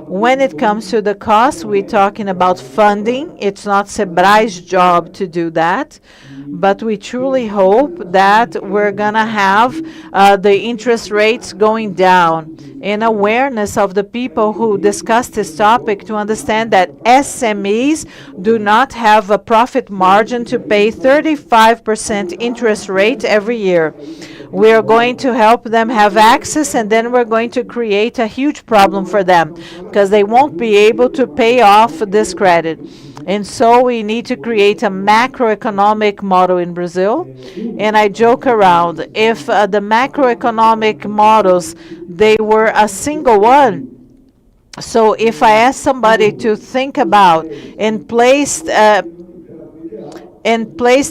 When it comes to the cost, we're talking about funding. It's not Sebrae's job to do that. But we truly hope that we're going to have the interest rates going down, in awareness of the people who discuss this topic to understand that SMEs do not have a profit margin to pay 35% interest rate every year. We are going to help them have access, and then we're going to create a huge problem for them because they won't be able to pay off this credit. And so we need to create a macroeconomic model in Brazil. And I joke around, if the macroeconomic models, they were a single one, so if I ask somebody to think about and place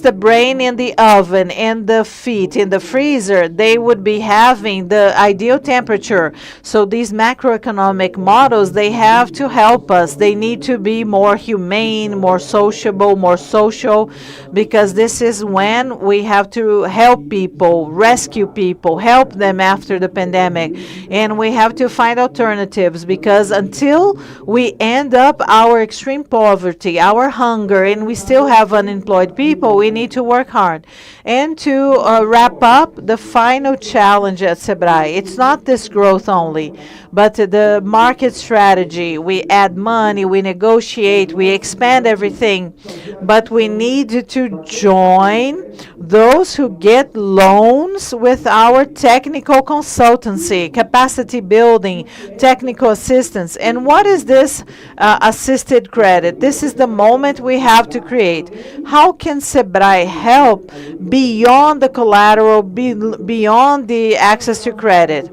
the brain in the oven and the feet in the freezer, they would be having the ideal temperature. So these macroeconomic models, they have to help us. They need to be more humane, more sociable, more social, because this is when we have to help people, rescue people, help them after the pandemic. And we have to find alternatives, because until we end up our extreme poverty, our hunger, and we still have unemployed people, we need to work hard. And to wrap up, the final challenge at Sebrae, it's not this growth only, but the market strategy. We add money, we negotiate, we expand everything, but we need to join those who get loans with our technical consultancy, capacity building, technical assistance. And what is this assisted credit? This is the moment we have to create. How can Sebrae help beyond the collateral, beyond the access to credit?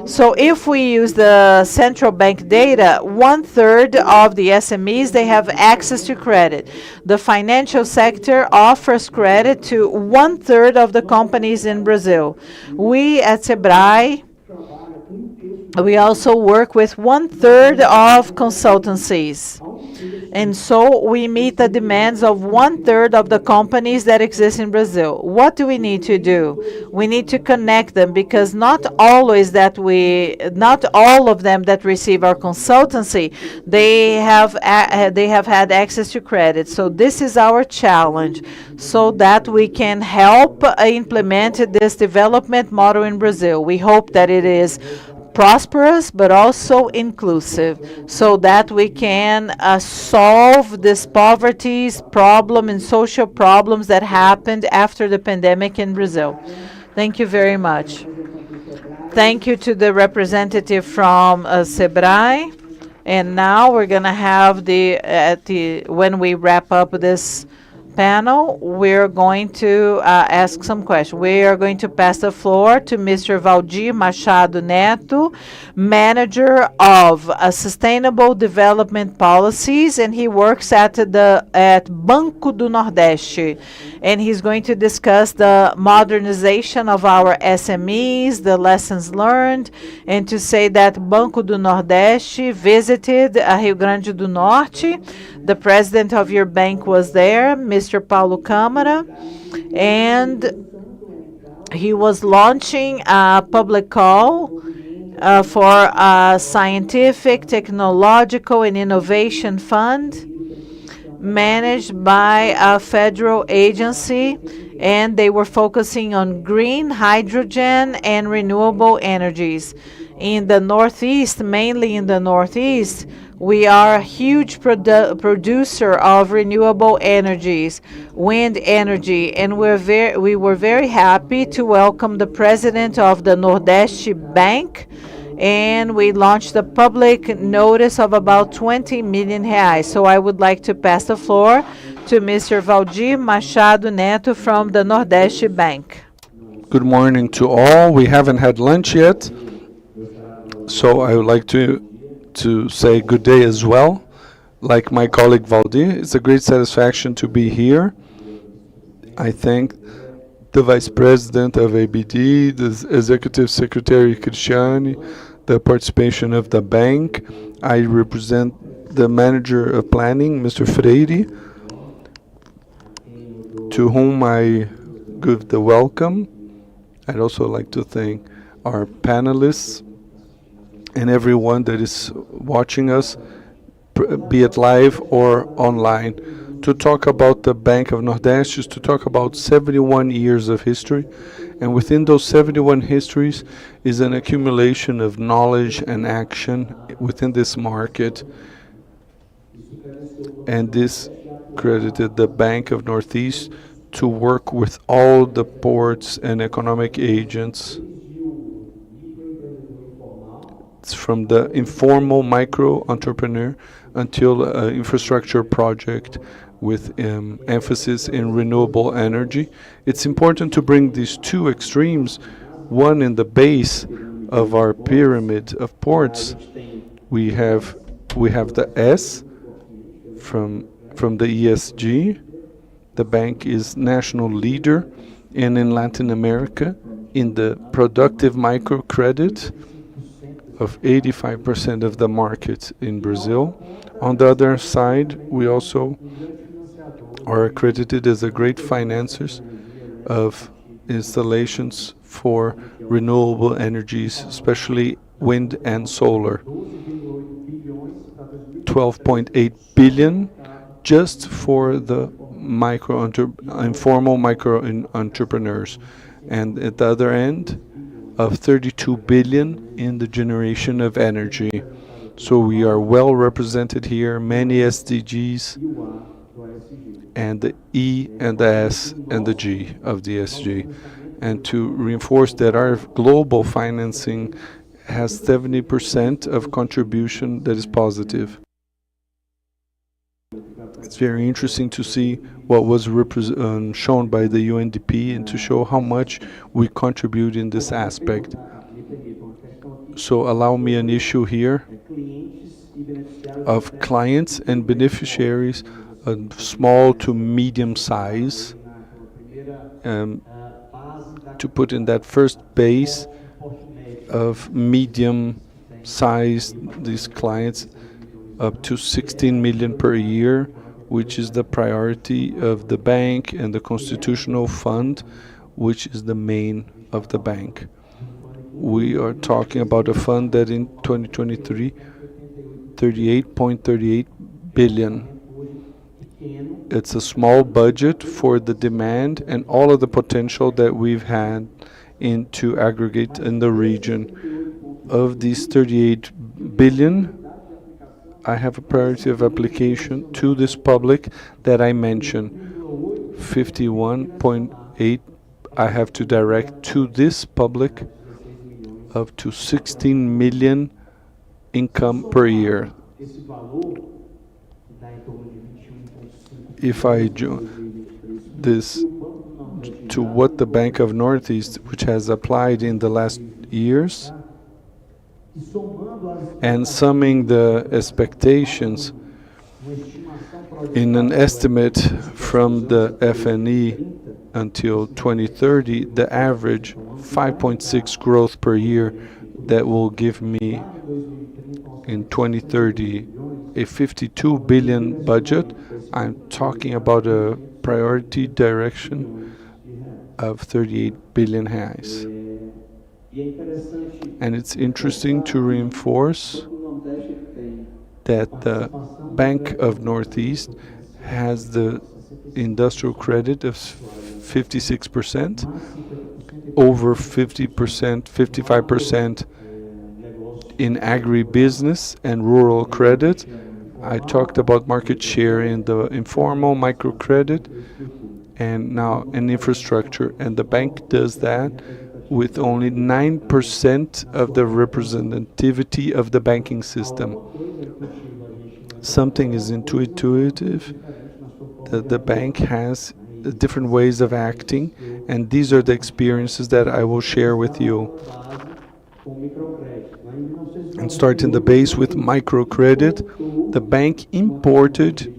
So if we use the central bank data, 1/3 of the SMEs, they have access to credit. The financial sector offers credit to 1/3 of the companies in Brazil. We at Sebrae, we also work with 1/3 of consultancies. And so we meet the demands of 1/3 of the companies that exist in Brazil. What do we need to do? We need to connect them, because not all of them that receive our consultancy, they have had access to credit. So this is our challenge, so that we can help implement this development model in Brazil. We hope that it is prosperous but also inclusive, so that we can solve this poverty's problem and social problems that happened after the pandemic in Brazil. Thank you very much. Thank you to the representative from Sebrae. And now we're going to have when we wrap up this panel, we're going to ask some questions. We are going to pass the floor to Mr. Valdir Machado Neto, Manager of Sustainable Development Policies, and he works at Banco do Nordeste. And he's going to discuss the modernization of our SMEs, the lessons learned, and to say that Banco do Nordeste visited Rio Grande do Norte. The president of your bank was there, Mr. Paulo Câmara, and he was launching a public call for a scientific, technological, and innovation fund managed by a federal agency, and they were focusing on green hydrogen and renewable energies. In the Northeast, mainly in the Northeast, we are a huge producer of renewable energies, wind energy, and we were very happy to welcome the president of the Nordeste Bank, and we launched a public notice of about 20 million reais. So I would like to pass the floor to Mr. Valdir Machado Neto from the Nordeste Bank. Good morning to all. We haven't had lunch yet, so I would like to say good day as well. Like my colleague Valdir, it's a great satisfaction to be here. I thank the Vice President of ABDE, the Executive Secretary Cristiane, the participation of the bank. I represent the Manager of Planning, Mr. Freire, to whom I give the welcome. I'd also like to thank our panelists and everyone that is watching us, be it live or online, to talk about the Bank of Nordeste, is to talk about 71 years of history. And within those 71 histories is an accumulation of knowledge and action within this market. And this credited the Bank of Northeast to work with all the ports and economic agents, from the informal micro entrepreneur until infrastructure project with emphasis in renewable energy. It's important to bring these two extremes, one in the base of our pyramid of ports. We have the S from the ESG. The bank is national leader in Latin America in the productive microcredit of 85% of the market in Brazil. On the other side, we also are accredited as a great financiers of installations for renewable energies, especially wind and solar. 12.8 billion just for the informal micro entrepreneurs, and at the other end of 32 billion in the generation of energy. So we are well represented here, many SDGs, and the E and the S and the G of the SG. And to reinforce that our global financing has 70% of contribution that is positive. It's very interesting to see what was shown by the UNDP and to show how much we contribute in this aspect. So allow me an issue here of clients and beneficiaries of small to medium size, to put in that first base of medium size, these clients up to 16 million per year, which is the priority of the bank, and the constitutional fund, which is the main of the bank. We are talking about a fund that in 2023, 38.38 billion. It's a small budget for the demand and all of the potential that we've had into aggregate in the region. Of these 38 billion, I have a priority of application to this public that I mentioned. 51.8 I have to direct to this public, up to 16 million income per year. If I join this to what the Bank of Northeast, which has applied in the last years, and summing the expectations in an estimate from the FNE until 2030, the average 5.6 growth per year, that will give me in 2030 a 52 billion budget. I'm talking about a priority direction of 38 billion reais. And it's interesting to reinforce that the Bank of Northeast has the industrial credit of 56%, over 50%, 55% in agribusiness and rural credit. I talked about market share in the informal microcredit and now in infrastructure, and the bank does that with only 9% of the representativity of the banking system. Something is intuitive that the bank has different ways of acting, and these are the experiences that I will share with you. And starting the base with microcredit, the bank imported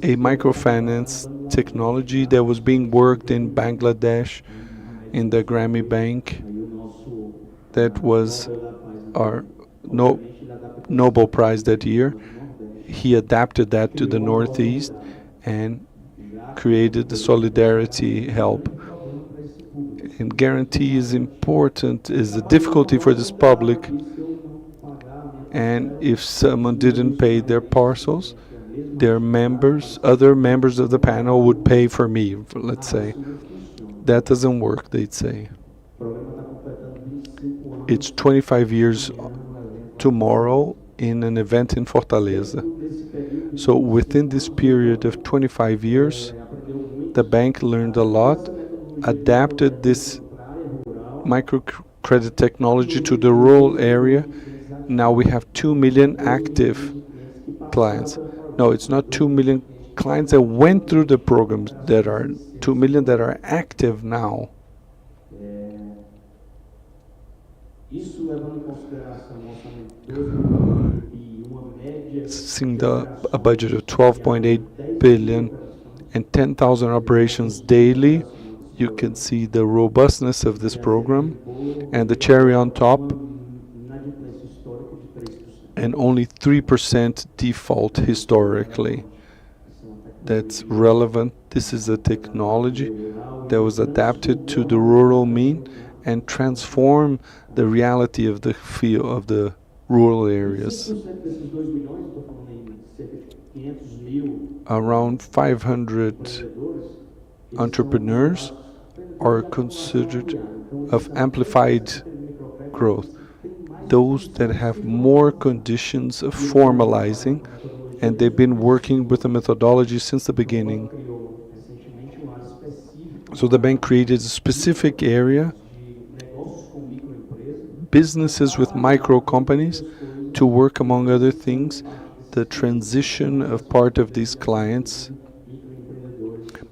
a microfinance technology that was being worked in Bangladesh in the Grammy Bank. That was our Nobel Prize that year. He adapted that to the Northeast and created the solidarity help. And guarantee is important, is a difficulty for this public. And if someone didn't pay their parcels, their members, other members of the panel would pay for me, let's say. That doesn't work, they'd say. It's 25 years tomorrow in an event in Fortaleza. So within this period of 25 years, the bank learned a lot, adapted this microcredit technology to the rural area. Now we have 2 million active clients. No, it's not 2 million clients that went through the programs, that are 2 million that are active now. Seeing a budget of 12.8 billion and 10,000 operations daily, you can see the robustness of this program, and the cherry on top, and only 3% default historically. That's relevant. This is a technology that was adapted to the rural mean and transform the reality of the field of the rural areas. Around 500 entrepreneurs are considered of amplified growth, those that have more conditions of formalizing, and they've been working with the methodology since the beginning. So the bank created a specific area, businesses with micro companies, to work, among other things, the transition of part of these clients.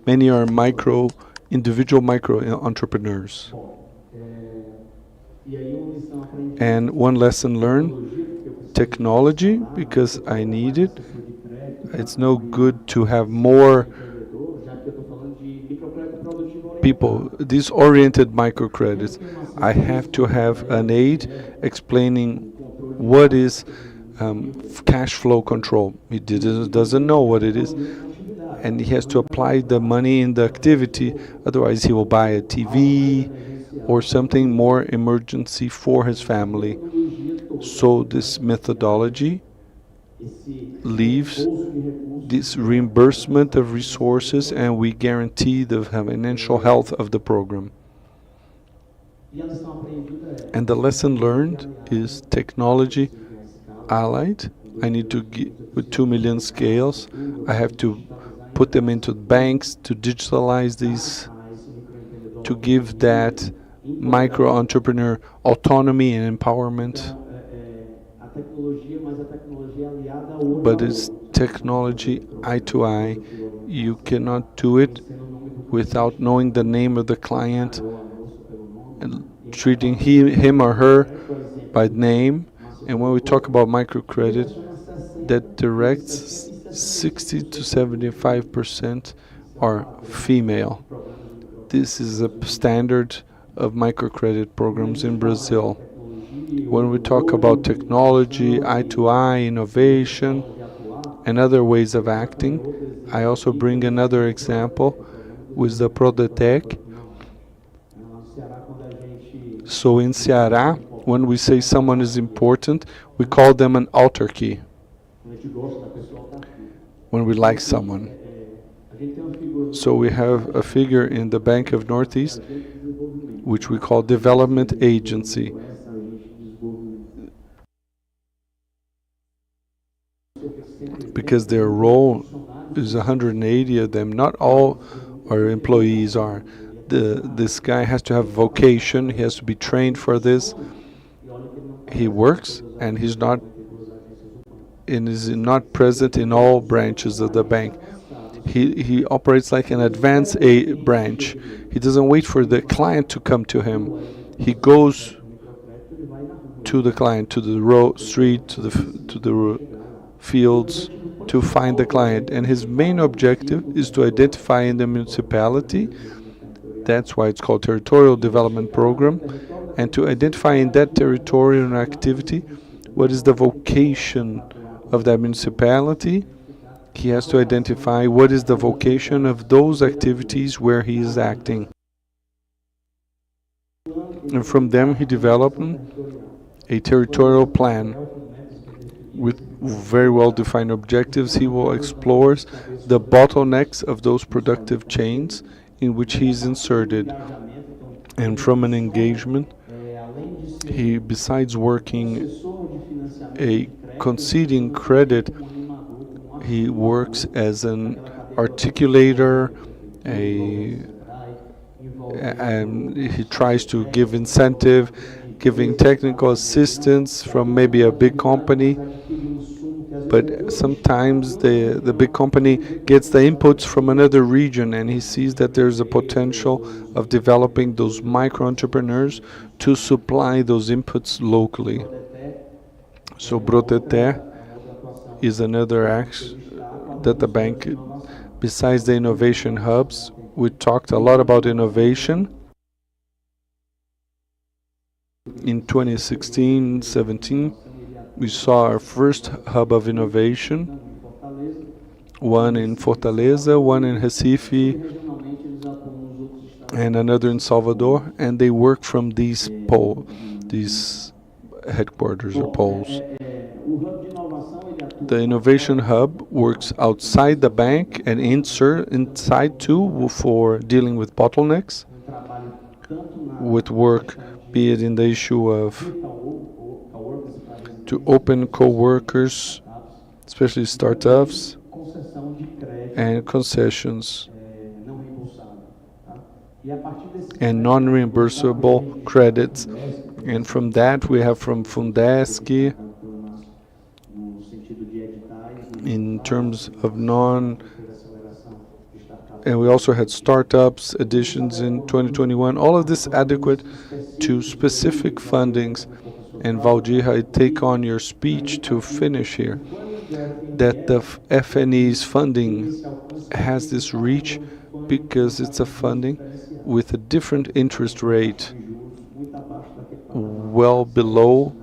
Many are individual micro entrepreneurs. And one lesson learned, technology, because I need it. It's no good to have more people, these oriented microcredits. I have to have an aid explaining what is cash flow control. He doesn't know what it is, and he has to apply the money in the activity. Otherwise, he will buy a TV or something more emergency for his family. So this methodology leaves this reimbursement of resources, and we guarantee the financial health of the program. And the lesson learned is technology allied. I need to with 2 million scales. I have to put them into banks to digitalize these, to give that micro entrepreneur autonomy and empowerment. But it's technology eye to eye. You cannot do it without knowing the name of the client and treating him or her by name. And when we talk about microcredit, that directs 60 to 75% are female. This is a standard of microcredit programs in Brazil. When we talk about technology, eye to eye, innovation, and other ways of acting, I also bring another example with the Prodetec. So in Ceará, when we say someone is important, we call them an autarky. When we like someone. So we have a figure in the Bank of Northeast, which we call development agency. Because their role is 180 of them. Not all our employees are. This guy has to have vocation. He has to be trained for this. He works, and is not present in all branches of the bank. He operates like an advanced branch. He doesn't wait for the client to come to him. He goes to the client, to the street, to the fields, to find the client. And his main objective is to identify in the municipality, that's why it's called Territorial Development Program, and to identify in that territorial activity what is the vocation of that municipality. He has to identify what is the vocation of those activities where he is acting. And from them he developed a territorial plan with very well-defined objectives. He will explore the bottlenecks of those productive chains in which he is inserted. And from an engagement, he, besides working a conceding credit, he works as an articulator, and he tries to give incentive, giving technical assistance from maybe a big company. But sometimes the big company gets the inputs from another region, and he sees that there's a potential of developing those micro-entrepreneurs to supply those inputs locally. So Protete is another action that the bank, besides the innovation hubs, we talked a lot about innovation. In 2016-17, we saw our first hub of innovation, one in Fortaleza, one in Recife, and another in Salvador, and they work from these headquarters or poles. The innovation hub works outside the bank and inside too for dealing with bottlenecks, with work, be it in the issue of to open co-workers, especially startups, and concessions, and non-reimbursable credits. And from that we have from Fundesc, in terms of and we also had startups additions in 2021. All of this adequate to specific fundings. And Valdir, I take on your speech to finish here, that the FNE's funding has this reach because it's a funding with a different interest rate, well below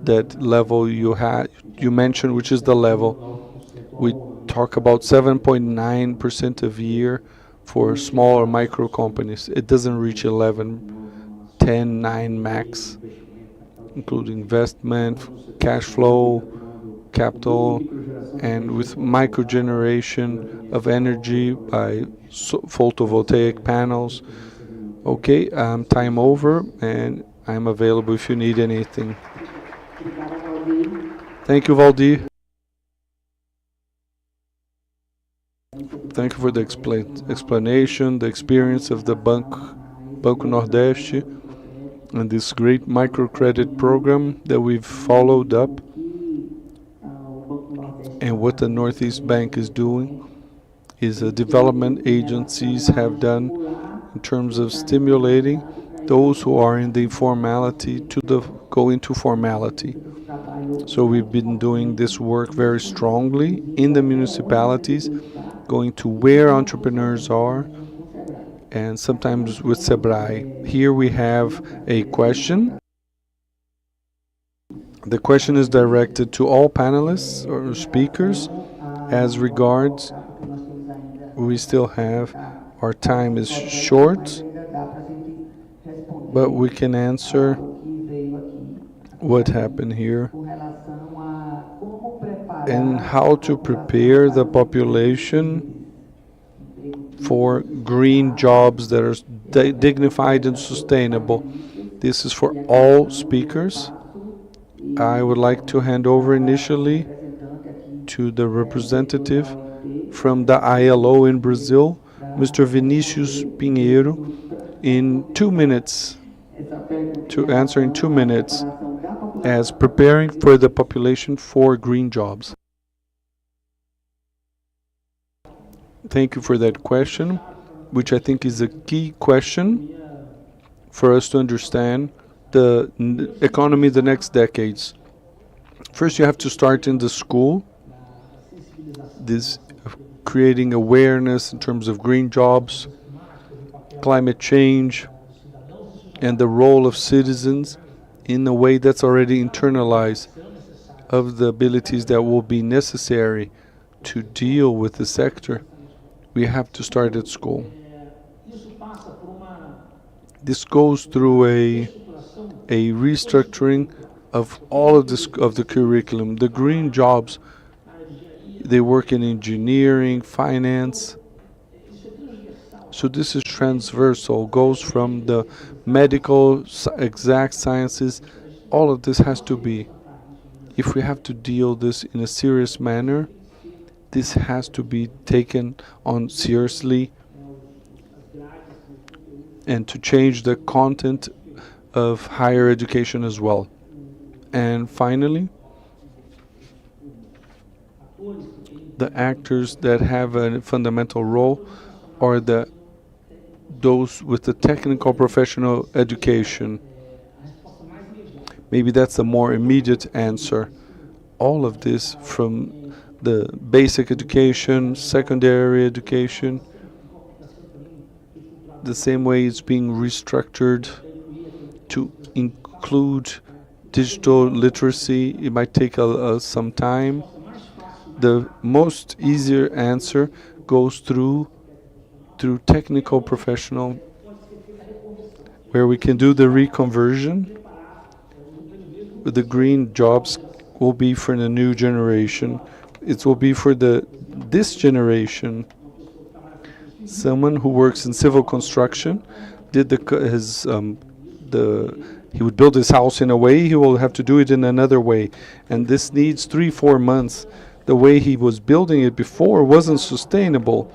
that level you had you mentioned, which is the level. We talk about 7.9% a year for small or micro companies. It doesn't reach 11, 10, 9 max, including investment, cash flow, capital, and with micro generation of energy by photovoltaic panels. Okay, time over, and I'm available if you need anything. Thank you, Valdir. Thank you for the explanation, the experience of the Banco Nordeste, and this great microcredit program that we've followed up, and what the Northeast Bank is doing is development agencies have done in terms of stimulating those who are in the informality to go into formality. So we've been doing this work very strongly in the municipalities, going to where entrepreneurs are, and sometimes with Sebrae. Here we have a question. The question is directed to all panelists or speakers. As regards, we still have, our time is short, but we can answer what happened here and how to prepare the population for green jobs that are dignified and sustainable. This is for all speakers. I would like to hand over initially to the representative from the ILO in Brazil, Mr. Vinicius Pinheiro, in 2 minutes, to answer in 2 minutes, as preparing for the population for green jobs. Thank you for that question, which I think is a key question for us to understand the economy the next decades. First, you have to start in the school, this creating awareness in terms of green jobs, climate change, and the role of citizens in a way that's already internalized of the abilities that will be necessary to deal with the sector. We have to start at school. This goes through a restructuring of all of the curriculum. The green jobs, they work in engineering, finance. So this is transversal, goes from the medical, exact sciences. All of this has to be. If we have to deal this in a serious manner, this has to be taken on seriously, and to change the content of higher education as well. And finally, the actors that have a fundamental role are those with the technical professional education. Maybe that's a more immediate answer. All of this, from the basic education, secondary education, the same way it's being restructured to include digital literacy. It might take some time. The most easier answer goes through technical professional, where we can do the reconversion. The green jobs will be for the new generation. It will be for this generation. Someone who works in civil construction he would build his house in a way, he will have to do it in another way, and this needs 3-4 months. The way he was building it before wasn't sustainable.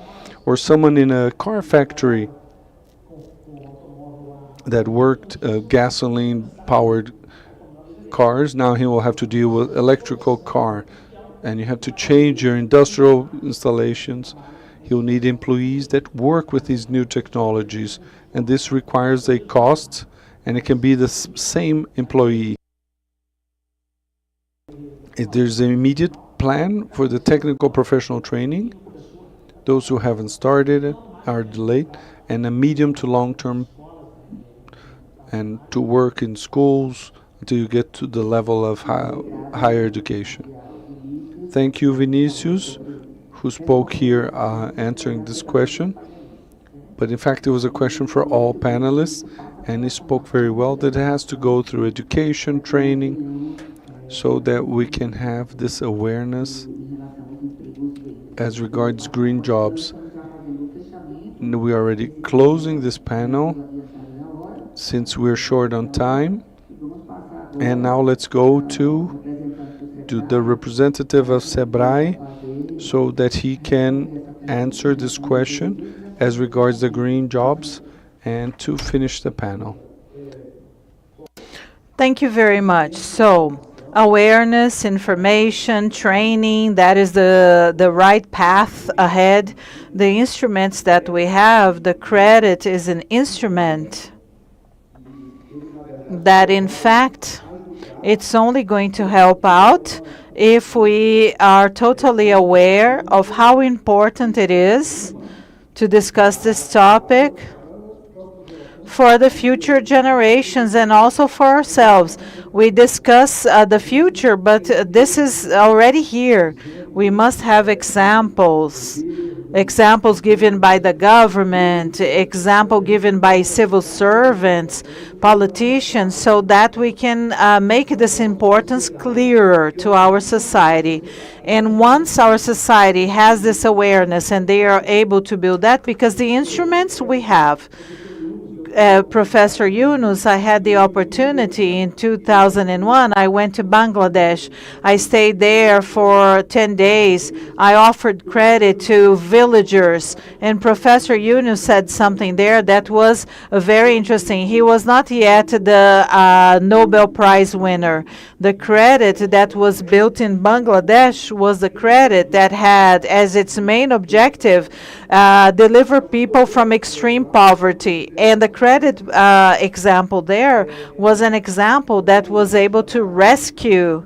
Or someone in a car factory that worked gasoline powered cars, now he will have to deal with electrical car, and you have to change your industrial installations. He'll need employees that work with these new technologies, and this requires a cost, and it can be the same employee. If there's an immediate plan for the technical professional training, those who haven't started it are delayed, and a medium to long term, and to work in schools until you get to the level of higher education. Thank you, Vinicius, who spoke here answering this question. But in fact, it was a question for all panelists, and he spoke very well that it has to go through education, training, so that we can have this awareness as regards green jobs. We are already closing this panel since we're short on time. And now let's go to the representative of SEBRAE so that he can answer this question as regards the green jobs and to finish the panel. Thank you very much. So, awareness, information, training, that is the right path ahead. The instruments that we have, the credit is an instrument that in fact it's only going to help out if we are totally aware of how important it is to discuss this topic for the future generations and also for ourselves. We discuss the future, but this is already here. We must have examples given by the government, example given by civil servants, politicians, so that we can make this importance clearer to our society. And once our society has this awareness and they are able to build that, because the instruments we have, Professor Yunus, I had the opportunity in 2001. I went to Bangladesh. I stayed there for 10 days. I offered credit to villagers. And Professor Yunus said something there that was very interesting. He was not yet the Nobel Prize winner. The credit that was built in Bangladesh was the credit that had as its main objective deliver people from extreme poverty. And the credit example there was an example that was able to rescue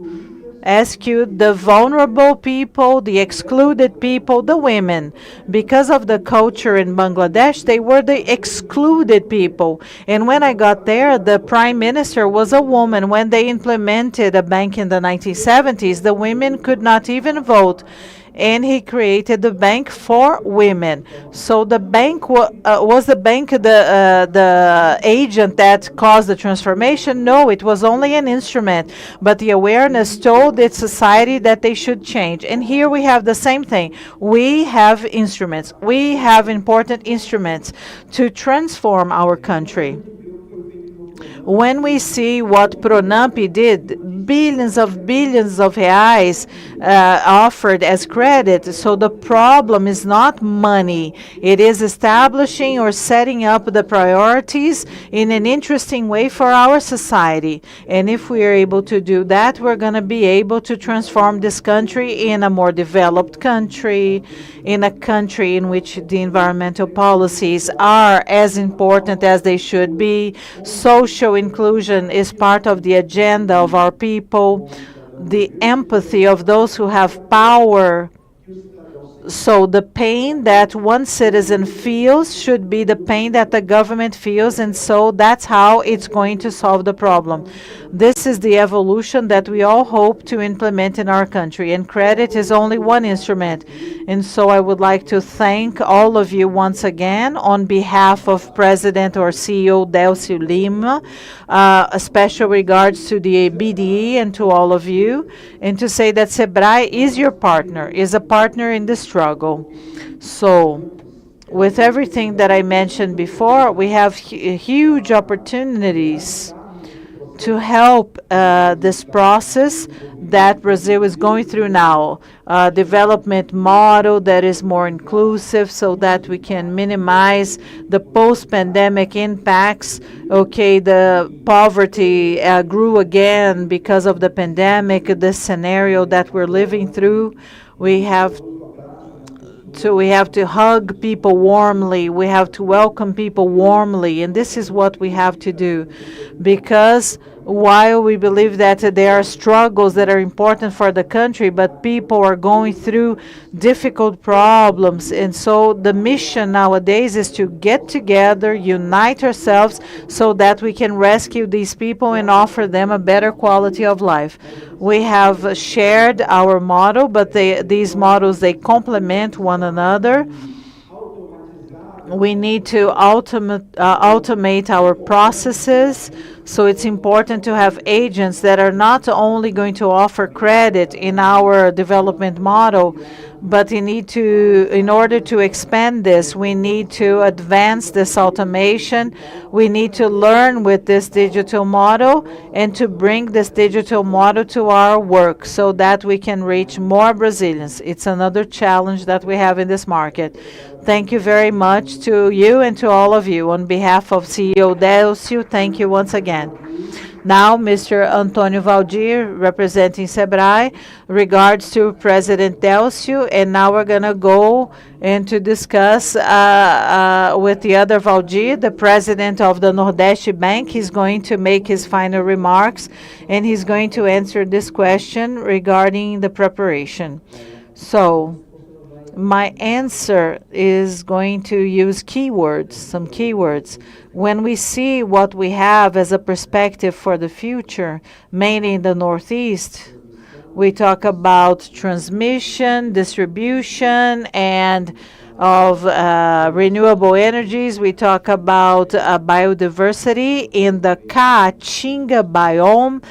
the vulnerable people, the excluded people, the women. Because of the culture in Bangladesh, they were the excluded people. And when I got there, the prime minister was a woman. When they implemented a bank in the 1970s, the women could not even vote. And he created the bank for women. So the bank was the bank the agent that caused the transformation? No, it was only an instrument. But the awareness told its society that they should change. And here we have the same thing. We have instruments. We have important instruments to transform our country. When we see what Pronamp did, billions of reais offered as credit. So the problem is not money. It is establishing or setting up the priorities in an interesting way for our society. And if we are able to do that, we're going to be able to transform this country in a more developed country, in a country in which the environmental policies are as important as they should be. Social inclusion is part of the agenda of our people. The empathy of those who have power. So the pain that one citizen feels should be the pain that the government feels, and so that's how it's going to solve the problem. This is the evolution that we all hope to implement in our country, and credit is only one instrument. And so I would like to thank all of you once again on behalf of President or CEO Delcio Lima, a special regards to the ABDE and to all of you, and to say that SEBRAE is your partner, is a partner in the struggle. So, with everything that I mentioned before, we have huge opportunities to help this process that Brazil is going through now. Development model that is more inclusive so that we can minimize the post-pandemic impacts. Okay, the poverty grew again because of the pandemic, the scenario that we're living through. We have to hug people warmly. We have to welcome people warmly. And this is what we have to do, because while we believe that there are struggles that are important for the country, but people are going through difficult problems. And so the mission nowadays is to get together, unite ourselves so that we can rescue these people and offer them a better quality of life. We have shared our model, but these models, they complement one another. We need to automate our processes. So it's important to have agents that are not only going to offer credit in our development model, but in order to expand this, we need to advance this automation. We need to learn with this digital model and to bring this digital model to our work so that we can reach more Brazilians. It's another challenge that we have in this market. Thank you very much to you and to all of you. On behalf of CEO Delcio, thank you once again. Now, Mr. Antônio Valdir, representing SEBRAE, regards to President Delcio, and now we're going to go and to discuss with the other Valdir, the president of the Nordeste Bank. He's going to make his final remarks, and he's going to answer this question regarding the preparation. So, my answer is going to use keywords, some keywords. When we see what we have as a perspective for the future, mainly in the Northeast, we talk about transmission, distribution, and of renewable energies. We talk about biodiversity in the Caatinga biome.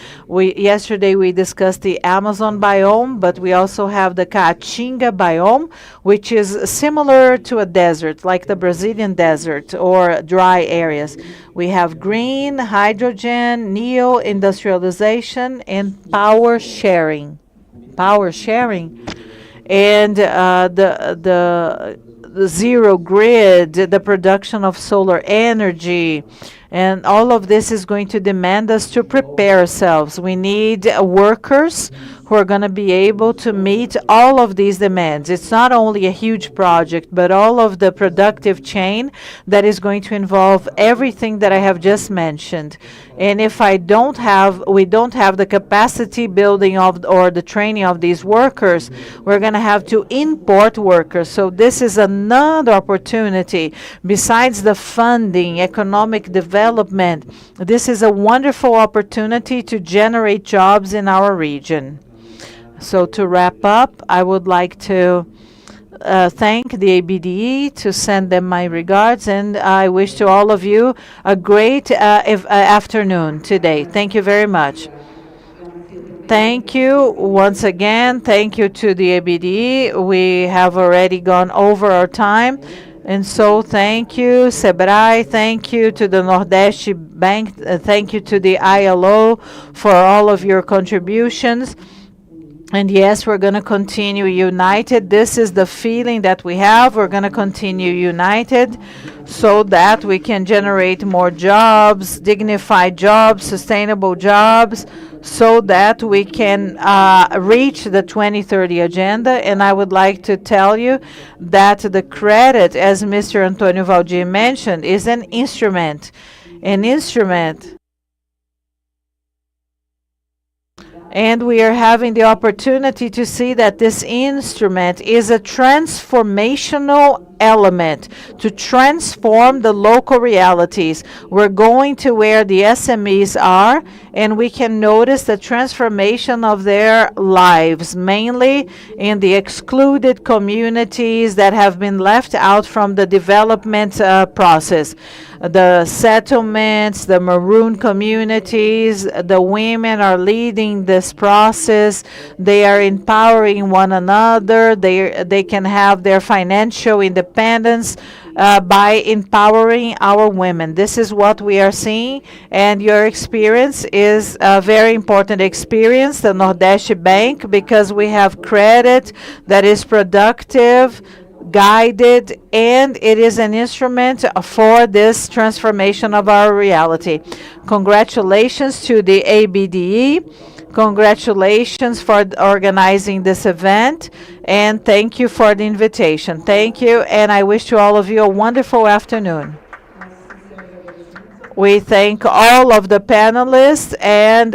Yesterday we discussed the Amazon biome, but we also have the Caatinga biome, which is similar to a desert, like the Brazilian desert or dry areas. We have green, hydrogen, neo-industrialization, and power sharing. Power sharing. And the zero grid, the production of solar energy, and all of this is going to demand us to prepare ourselves. We need workers who are going to be able to meet all of these demands. It's not only a huge project, but all of the productive chain that is going to involve everything that I have just mentioned. And if we don't have the capacity building or the training of these workers, we're going to have to import workers. So this is another opportunity. Besides the funding, economic development, this is a wonderful opportunity to generate jobs in our region. So to wrap up, I would like to thank the ABDE, to send them my regards, and I wish to all of you a great afternoon today. Thank you very much. Thank you once again. Thank you to the ABDE. We have already gone over our time. And so thank you, SEBRAE, thank you to the Nordeste Bank, thank you to the ILO for all of your contributions. And yes, we're going to continue united. This is the feeling that we have. We're going to continue united so that we can generate more jobs, dignified jobs, sustainable jobs, so that we can reach the 2030 agenda. And I would like to tell you that the credit, as Mr. Antônio Valdir mentioned, is an instrument. An instrument. And we are having the opportunity to see that this instrument is a transformational element to transform the local realities. We're going to where the SMEs are, and we can notice the transformation of their lives, mainly in the excluded communities that have been left out from the development process. The settlements, the maroon communities, the women are leading this process. They are empowering one another. They can have their financial independence by empowering our women. This is what we are seeing, and your experience is a very important experience, the Nordeste Bank, because we have credit that is productive, guided, and it is an instrument for this transformation of our reality. Congratulations to the ABDE. Congratulations for organizing this event, and thank you for the invitation. Thank you, and I wish to all of you a wonderful afternoon. We thank all of the panelists and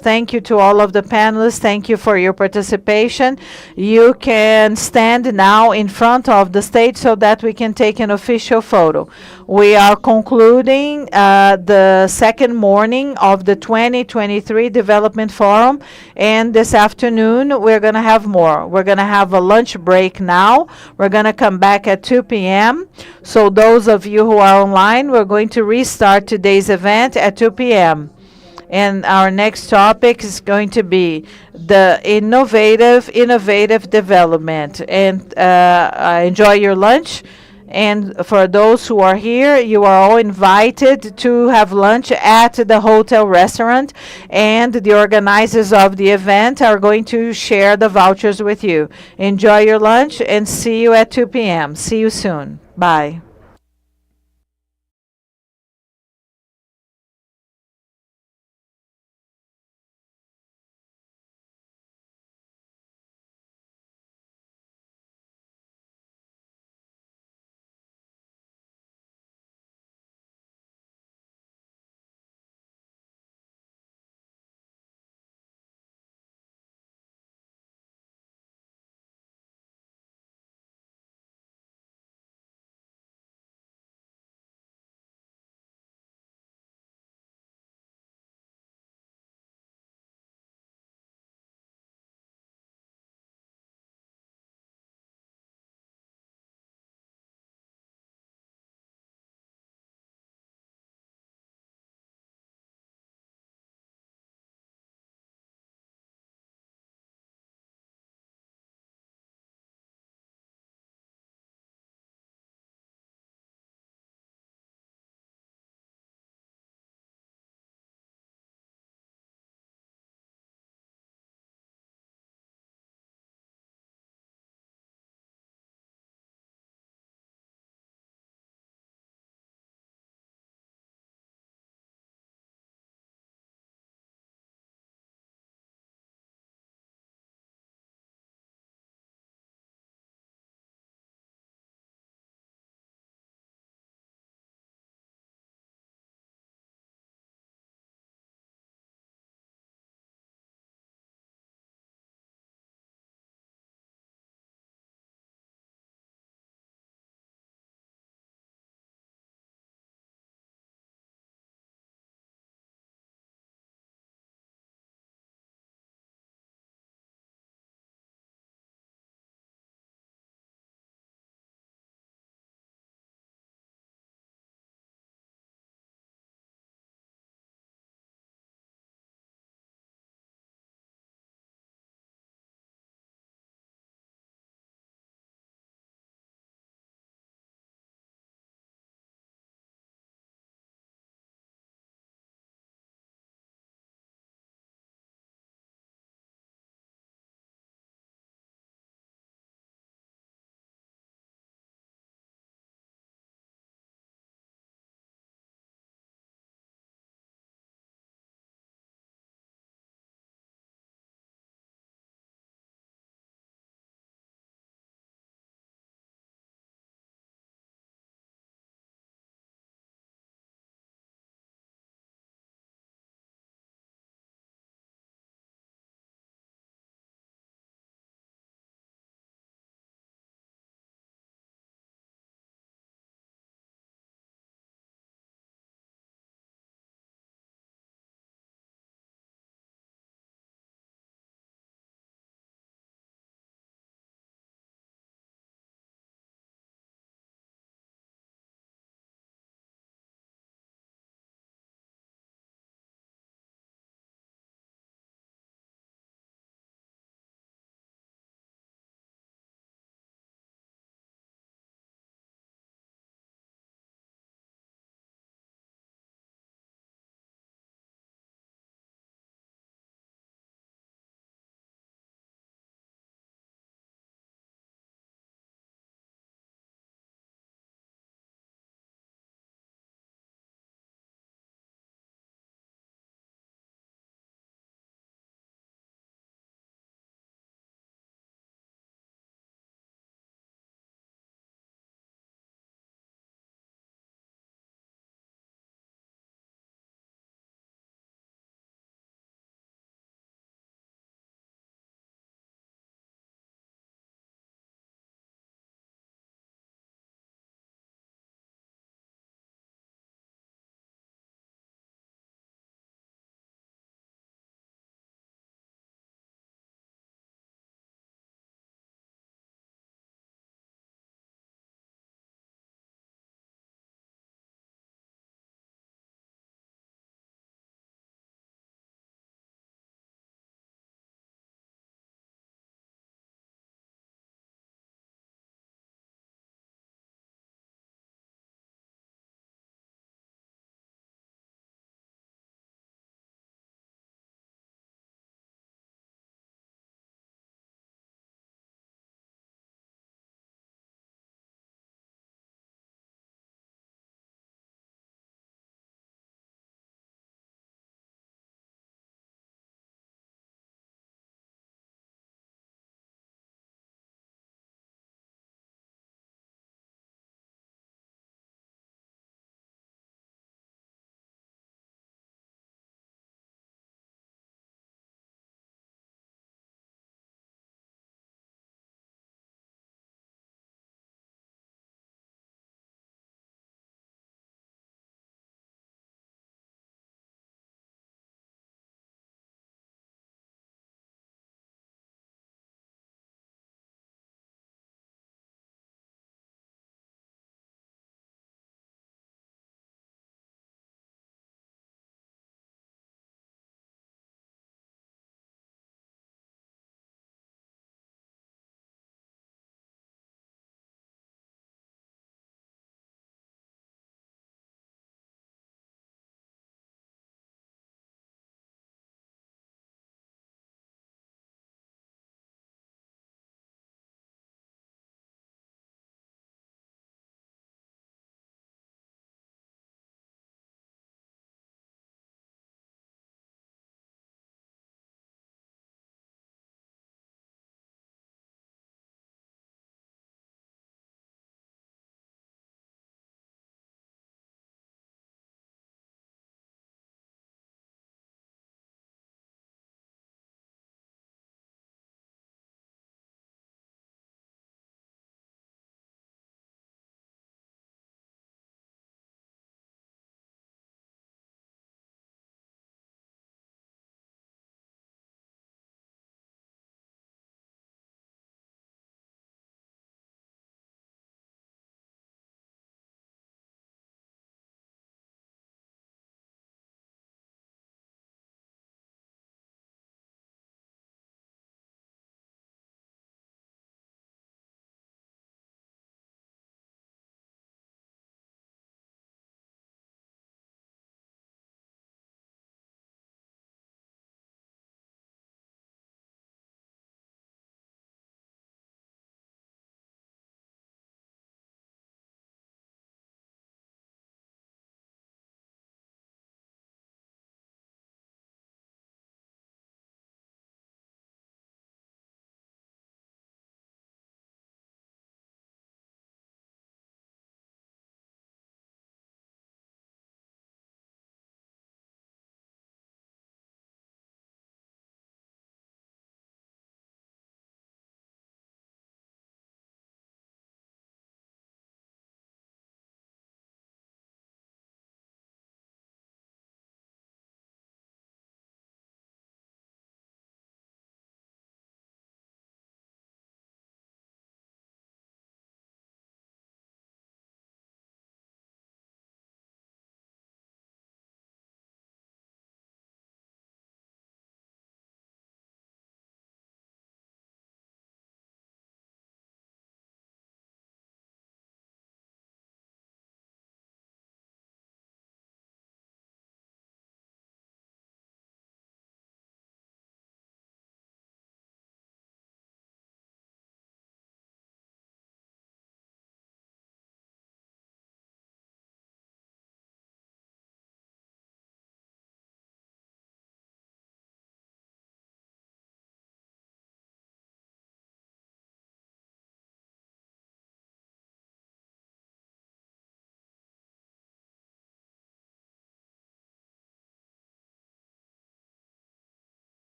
thank you to all of the panelists. Thank you for your participation. You can stand now in front of the stage so that we can take an official photo. We are concluding the second morning of the 2023 Development Forum, and this afternoon we're going to have more. We're going to have a lunch break now. We're going to come back at 2 p.m. So those of you who are online, we're going to restart today's event at 2 p.m. And our next topic is going to be the innovative development. And enjoy your lunch. And for those who are here, you are all invited to have lunch at the hotel restaurant. And the organizers of the event are going to share the vouchers with you. Enjoy your lunch and see you at 2 p.m. See you soon. Bye.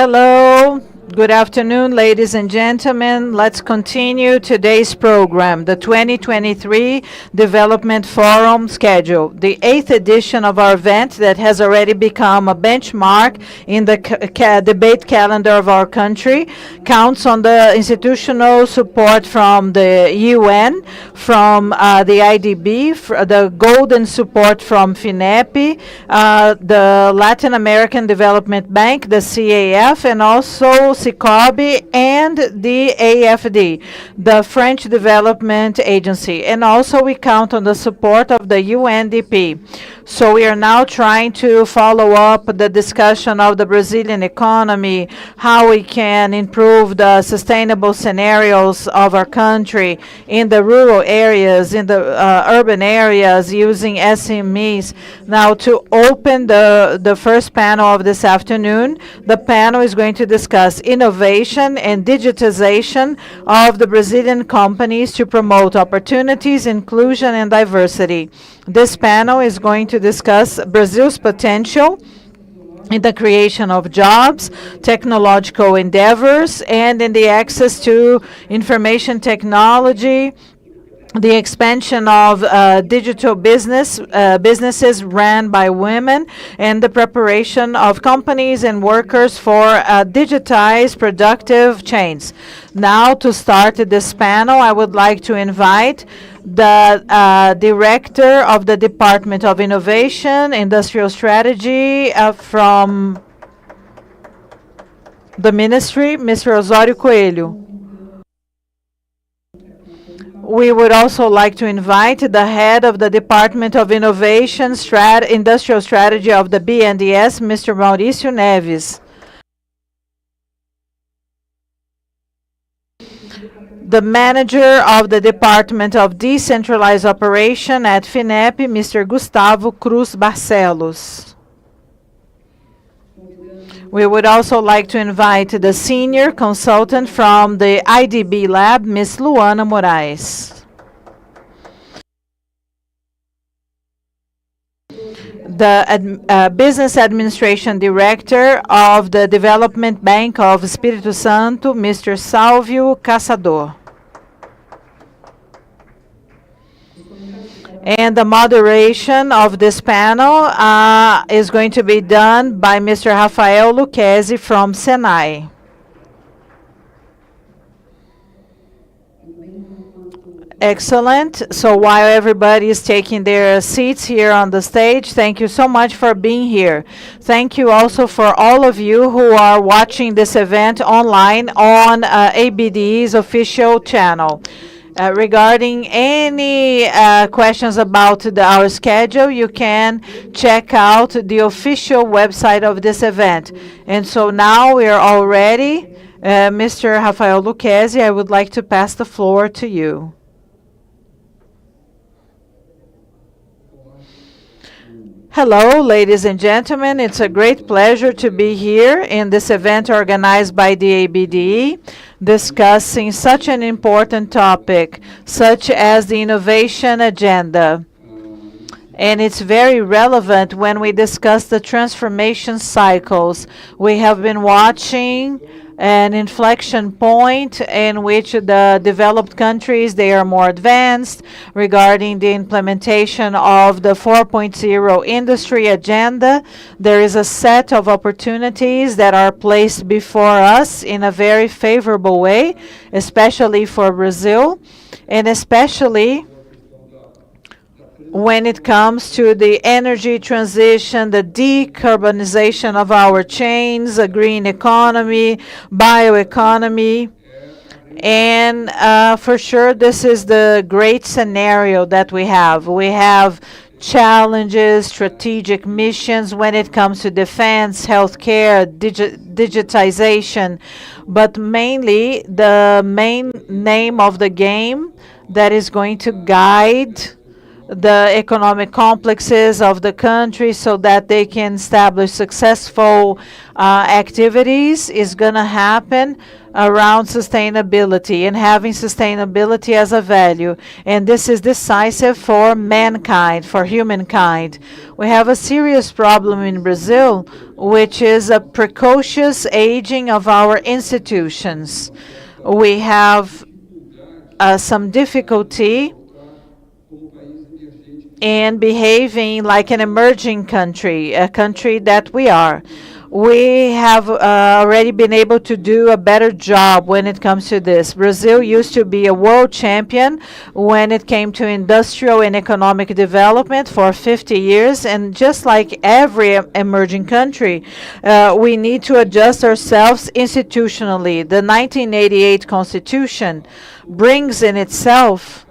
Hello, good afternoon, ladies and gentlemen. Let's continue today's program, the 2023 Development Forum schedule, the 8th edition of our event that has already become a benchmark in the debate calendar of our country, counts on the institutional support from the UN, from the IDB, the golden support from FINEP, the Latin American Development Bank, the CAF, and also SICOBI and the AFD, the French Development Agency. And also we count on the support of the UNDP. So we are now trying to follow up the discussion of the Brazilian economy, how we can improve the sustainable scenarios of our country in the rural areas, in the urban areas, using SMEs. Now, to open the first panel of this afternoon, the panel is going to discuss innovation and digitization of the Brazilian companies to promote opportunities, inclusion, and diversity. This panel is going to discuss Brazil's potential in the creation of jobs, technological endeavors, and in the access to information technology, the expansion of digital businesses ran by women, and the preparation of companies and workers for digitized productive chains. Now, to start this panel, I would like to invite the Director of the Department of Innovation, Industrial Strategy from the Ministry, Mr. Osório Coelho. We would also like to invite the head of the Department of Innovation, Industrial Strategy of the BNDES, Mr. Mauricio Neves. The manager of the Department of Decentralized Operation at FINEP, Mr. Gustavo Cruz Barcelos. We would also like to invite the senior consultant from the IDB lab, Ms. Luana Moraes. The Business Administration Director of the Development Bank of Espírito Santo, Mr. Salvio Caçador. And the moderation of this panel is going to be done by Mr. Rafael Lucchesi from Senai. Excellent. So while everybody is taking their seats here on the stage, thank you so much for being here. Thank you also for all of you who are watching this event online on ABDE's official channel. Regarding any questions about our schedule, you can check out the official website of this event. And so now we are all ready. Mr. Rafael Lucchesi, I would like to pass the floor to you. Hello, ladies and gentlemen. It's a great pleasure to be here in this event organized by the ABDE, discussing such an important topic, such as the innovation agenda. And it's very relevant when we discuss the transformation cycles. We have been watching an inflection point in which the developed countries, they are more advanced regarding the implementation of the 4.0 industry agenda. There is a set of opportunities that are placed before us in a very favorable way, especially for Brazil, and especially when it comes to the energy transition, the decarbonization of our chains, a green economy, bioeconomy. And for sure, this is the great scenario that we have. We have challenges, strategic missions when it comes to defense, healthcare, digitization, but mainly the main name of the game that is going to guide the economic complexes of the country so that they can establish successful activities is going to happen around sustainability and having sustainability as a value. And this is decisive for mankind, for humankind. We have a serious problem in Brazil, which is a precocious aging of our institutions. We have some difficulty in behaving like an emerging country, a country that we are. We have already been able to do a better job when it comes to this. Brazil used to be a world champion when it came to industrial and economic development for 50 years. And just like every emerging country, we need to adjust ourselves institutionally. The 1988 Constitution brings in itself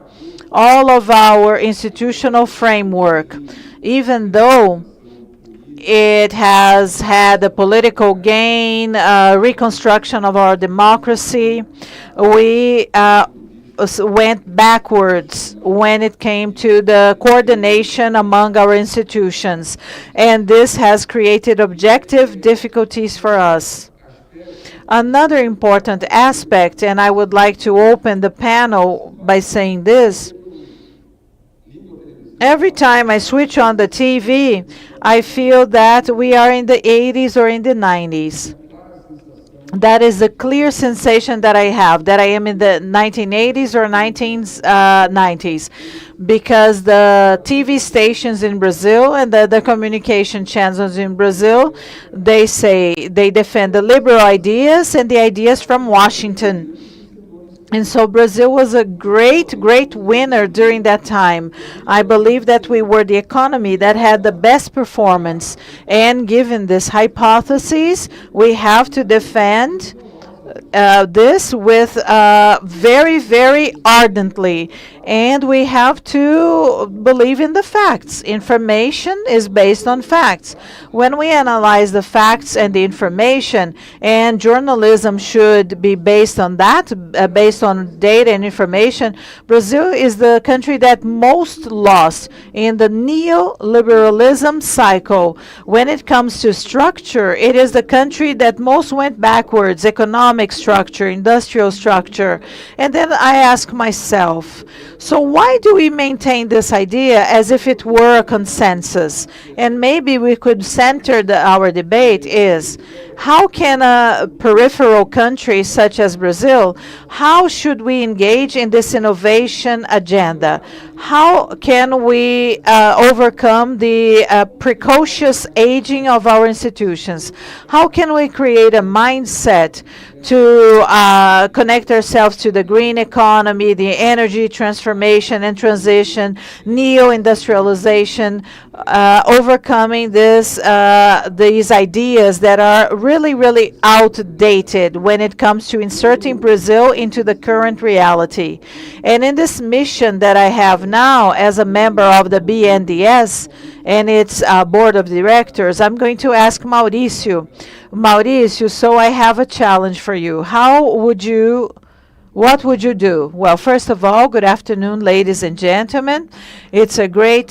all of our institutional framework, even though it has had a political gain, reconstruction of our democracy. We went backwards when it came to the coordination among our institutions, and this has created objective difficulties for us. Another important aspect, and I would like to open the panel by saying this. Every time I switch on the TV, I feel that we are in the 80s or in the 90s. That is a clear sensation that I have, that I am in the 1980s or 1990s, because the TV stations in Brazil and the communication channels in Brazil, they say they defend the liberal ideas and the ideas from Washington. And so Brazil was a great, great winner during that time. I believe that we were the economy that had the best performance. And given this hypothesis, we have to defend this with very, very ardently. And we have to believe in the facts. Information is based on facts. When we analyze the facts and the information, and journalism should be based on that, based on data and information, Brazil is the country that most lost in the neoliberalism cycle. When it comes to structure, it is the country that most went backwards, economic structure, industrial structure. And then I ask myself, so why do we maintain this idea as if it were a consensus? And maybe we could center our debate is, how can a peripheral country such as Brazil, how should we engage in this innovation agenda? How can we overcome the precocious aging of our institutions? How can we create a mindset to connect ourselves to the green economy, the energy transformation and transition, neo-industrialization, overcoming these ideas that are really, really outdated when it comes to inserting Brazil into the current reality. And in this mission that I have now as a member of the BNDES and its board of directors, I'm going to ask Mauricio. Mauricio, so I have a challenge for you. What would you do? Well, first of all, good afternoon, ladies and gentlemen. It's a great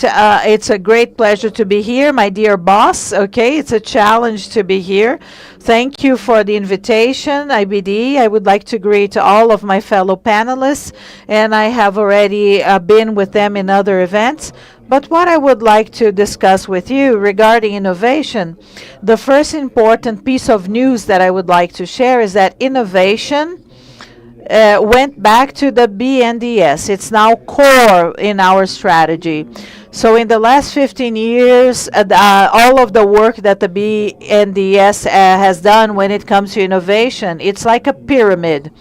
pleasure to be here, my dear boss. Okay, it's a challenge to be here. Thank you for the invitation, ABDE. I would like to greet all of my fellow panelists, and I have already been with them in other events. But what I would like to discuss with you regarding innovation, the first important piece of news that I would like to share is that innovation went back to the BNDES. It's now core in our strategy. So in the last 15 years, all of the work that the BNDES has done when it comes to innovation, it's like a pyramid.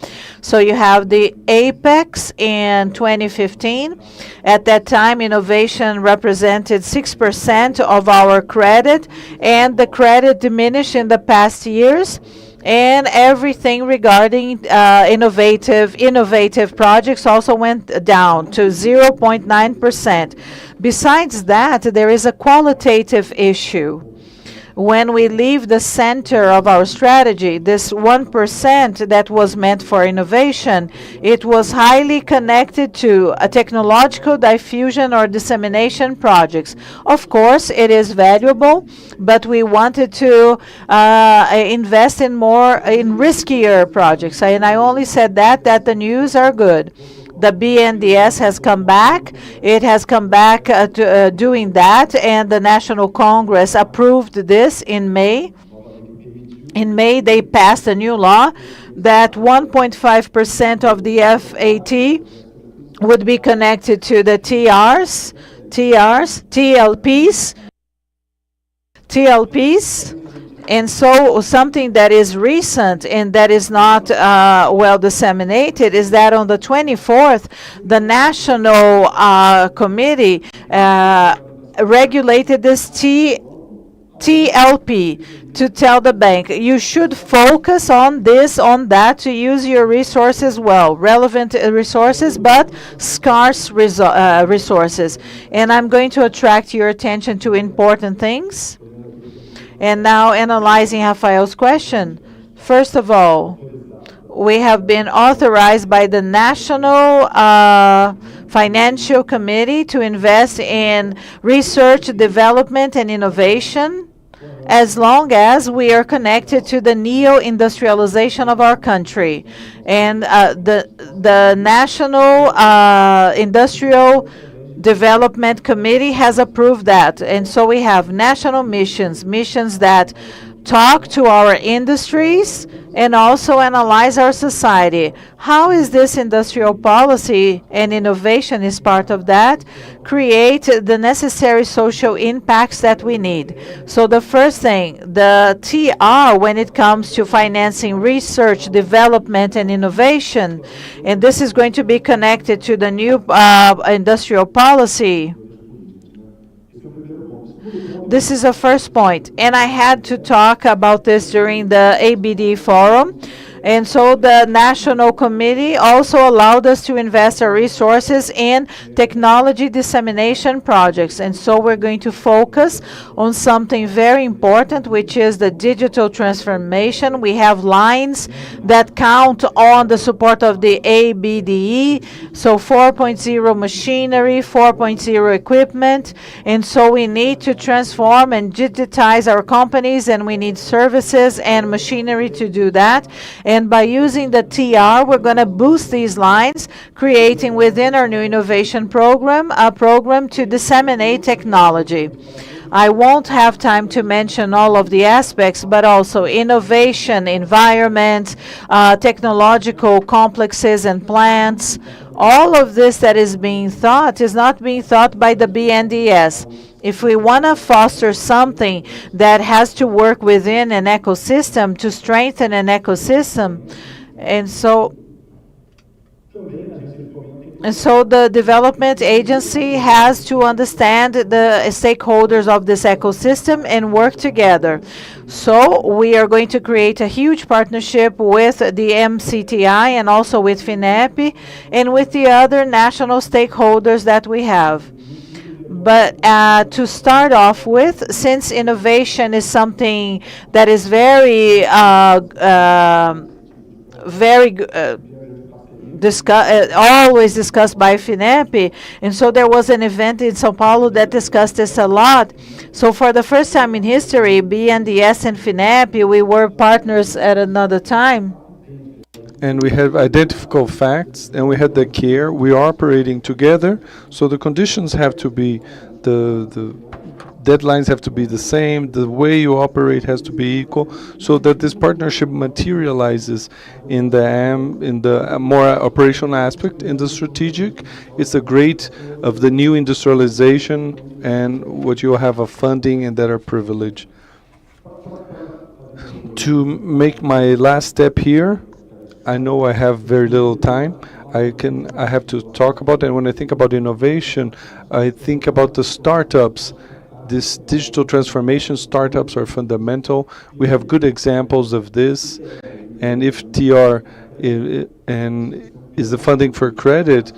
So you have the apex in 2015. At that time, innovation represented 6% of our credit, and the credit diminished in the past years. And everything regarding innovative projects also went down to 0.9%. Besides that, there is a qualitative issue. when we leave the center of our strategy, this 1% that was meant for innovation, it was highly connected to a technological diffusion or dissemination projects. Of course, it is valuable, but we wanted to invest in riskier projects. And I only said that the news are good. The BNDES has come back. It has come back to doing that, and the National Congress approved this in May. In May, they passed a new law that 1.5% of the FAT would be connected to the TLPs. And so something that is recent and that is not well disseminated is that on the 24th, the National Committee regulated this TLP to tell the bank, you should focus on this, on that, to use your resources well, relevant resources, but scarce resources. And I'm going to attract your attention to important things. And now analyzing Rafael's question. First of all, we have been authorized by the National Financial Committee to invest in research, development, and innovation as long as we are connected to the neo-industrialization of our country. And the National Industrial Development Committee has approved that. And so we have national missions that talk to our industries and also analyze our society. How is this industrial policy and innovation is part of that? Create the necessary social impacts that we need. So the first thing, the TR, when it comes to financing research, development, and innovation, and this is going to be connected to the new industrial policy. This is a first point, and I had to talk about this during the ABDE forum. And so the National Committee also allowed us to invest our resources in technology dissemination projects. And so we're going to focus on something very important, which is the digital transformation. We have lines that count on the support of the ABDE, so 4.0 machinery, 4.0 equipment. And so we need to transform and digitize our companies, and we need services and machinery to do that. And by using the TR, we're going to boost these lines, creating within our new innovation program a program to disseminate technology. I won't have time to mention all of the aspects, but also innovation, environment, technological complexes and plants. All of this that is being thought is not being thought by the BNDES. If we want to foster something that has to work within an ecosystem to strengthen an ecosystem, and so the development agency has to understand the stakeholders of this ecosystem and work together. So we are going to create a huge partnership with the MCTI and also with FINEP and with the other national stakeholders that we have. But to start off with, since innovation is something that is very always discussed by FINEP, and so there was an event in São Paulo that discussed this a lot. So for the first time in history, BNDES and FINEP, we were partners at another time. And we have identical facts, and we had the care. We are operating together, so the conditions have to be, the deadlines have to be the same, the way you operate has to be equal, so that this partnership materializes in the more operational aspect. In the strategic, it's a great of the new industrialization and what you have of funding and that are privileged. To make my last step here, I know I have very little time. I have to talk about, and when I think about innovation, I think about the startups. This digital transformation startups are fundamental. We have good examples of this, and if TR is the funding for credit,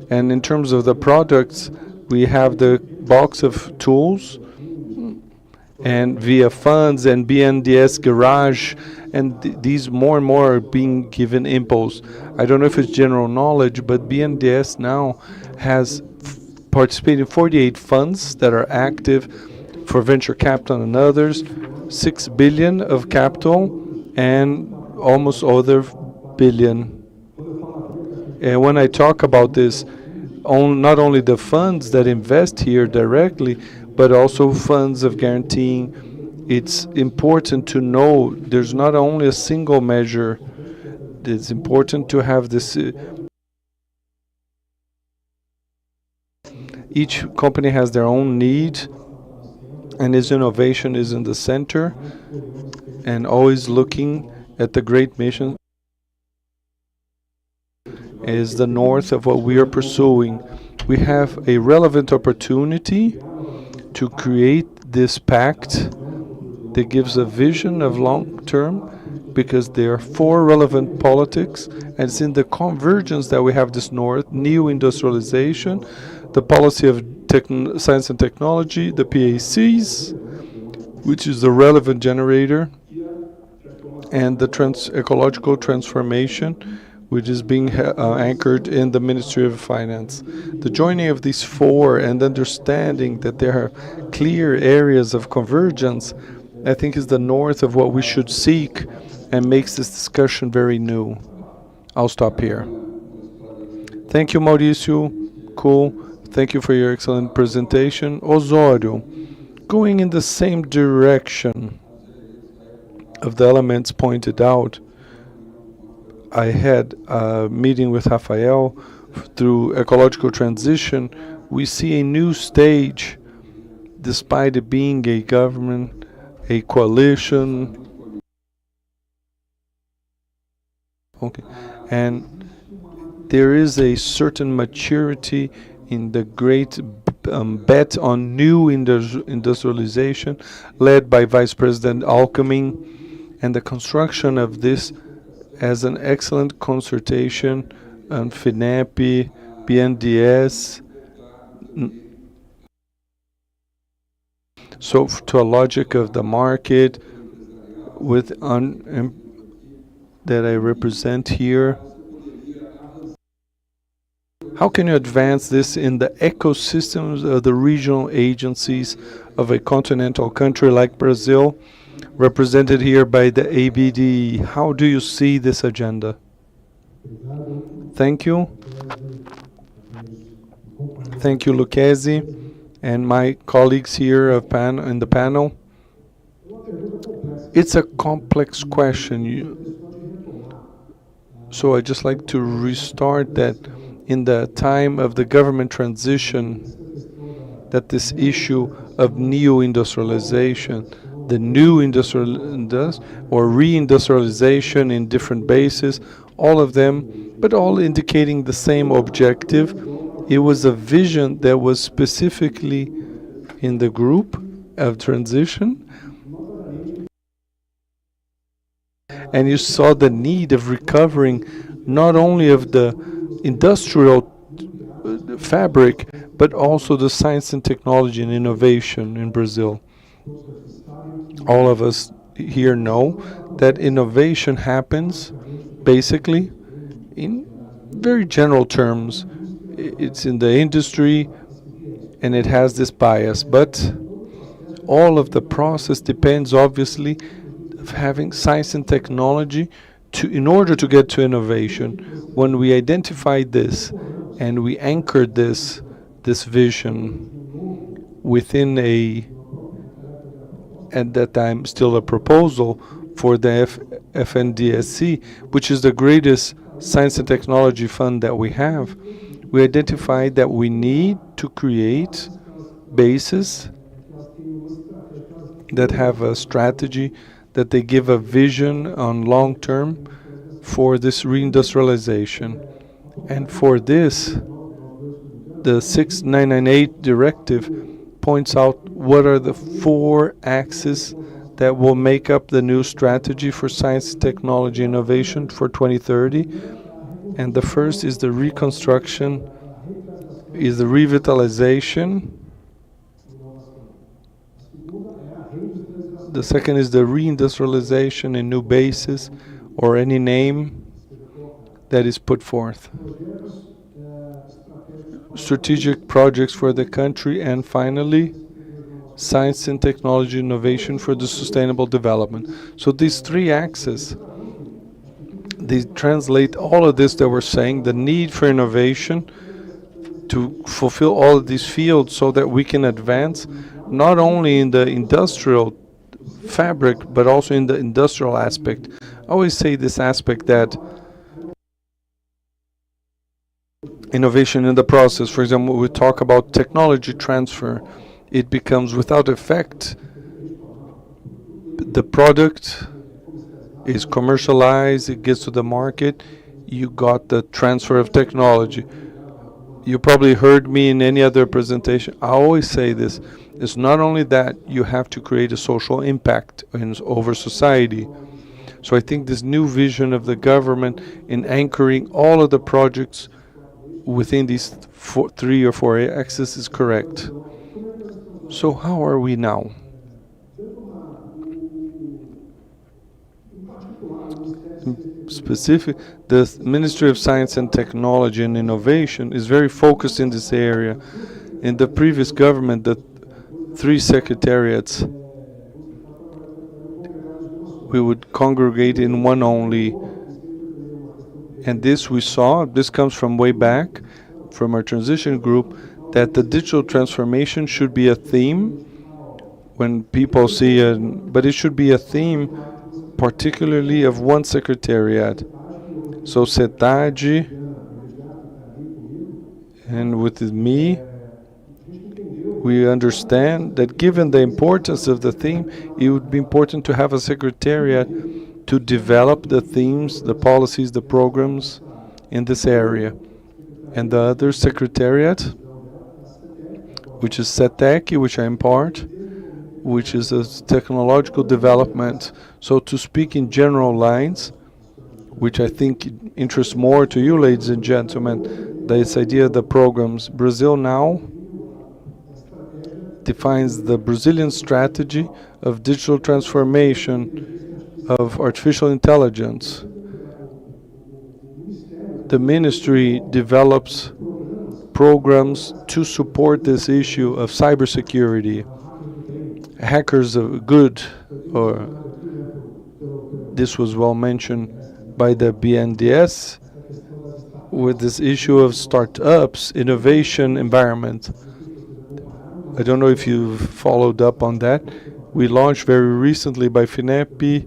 and in terms of the products, we have the box of tools, and via funds and BNDES Garage, and these more and more are being given impulse. I don't know if it's general knowledge, but BNDES now has participated in 48 funds that are active for venture capital and others, 6 billion of capital and almost other billion. And when I talk about this, not only the funds that invest here directly, but also funds of guaranteeing. It's important to know there's not only a single measure. It's important to have this. Each company has their own need, and its innovation is in the center, and always looking at the great mission is the north of what we are pursuing. We have a relevant opportunity to create this pact that gives a vision of long term, because there are four relevant politics, and it's in the convergence that we have this north: new industrialization, the policy of science and technology, the PACs, which is the relevant generator, and the ecological transformation, which is being anchored in the Ministry of Finance. The joining of these four and understanding that there are clear areas of convergence, I think, is the north of what we should seek and makes this discussion very new. I'll stop here. Thank you, Mauricio. Cool. Thank you for your excellent presentation. Osório, going in the same direction of the elements pointed out, I had a meeting with Rafael through ecological transition. We see a new stage, despite it being a government, a coalition. Okay, and there is a certain maturity in the great bet on new industrialization, led by Vice President Alckmin, and the construction of this as an excellent consultation on FINEP, BNDES. So to a logic of the market with that I represent here. How can you advance this in the ecosystems of the regional agencies of a continental country like Brazil, represented here by the ABDE? How do you see this agenda? Thank you. Thank you, Lucchesi, and my colleagues here in the panel. It's a complex question. So I'd just like to restart that in the time of the government transition, that this issue of neo-industrialization, the new or reindustrialization in different bases, all of them, but all indicating the same objective. It was a vision that was specifically in the group of transition. And you saw the need of recovering not only of the industrial fabric, but also the science and technology and innovation in Brazil. All of us here know that innovation happens basically in very general terms. It's in the industry and it has this bias, but all of the process depends obviously of having science and technology in order to get to innovation. When we identified this and we anchored this vision within at that time still a proposal for the FNDSC, which is the greatest science and technology fund that we have, we identified that we need to create bases that have a strategy, that they give a vision on long term for this reindustrialization. And for this, the 6998 directive points out what are the four axes that will make up the new strategy for science, technology, innovation for 2030. And the first is the reconstruction, is the revitalization The second is the reindustrialization in new bases or any name that is put forth. Strategic projects for the country, and finally, science and technology innovation for the sustainable development. So these three axes, they translate all of this that we're saying, the need for innovation to fulfill all of these fields so that we can advance not only in the industrial fabric but also in the industrial aspect. I always say this aspect that innovation in the process, for example, we talk about technology transfer, it becomes without effect. The product is commercialized, it gets to the market, you got the transfer of technology. You probably heard me in any other presentation. I always say this. It's not only that you have to create a social impact over society. So I think this new vision of the government in anchoring all of the projects within these three or four axes is correct. So how are we now? Specific, the Ministry of Science and Technology and Innovation is very focused in this area. In the previous government, the three secretariats, we would congregate in one only. And this we saw, this comes from way back, from our transition group, that the digital transformation should be a theme when people see it, but it should be a theme particularly of one secretariat. So CETAD, and with me, we understand that given the importance of the theme, it would be important to have a secretariat to develop the themes, the policies, the programs in this area. And the other secretariat, which is CETEC, which I am part, which is a technological development. So to speak in general lines, which I think interests more to you, ladies and gentlemen, this idea of the programs. Brazil now defines the Brazilian strategy of digital transformation of artificial intelligence. The ministry develops programs to support this issue of cybersecurity. Hackers are good, or this was well mentioned by the BNDES, with this issue of startups, innovation environment. I don't know if you've followed up on that. We launched very recently by FINEP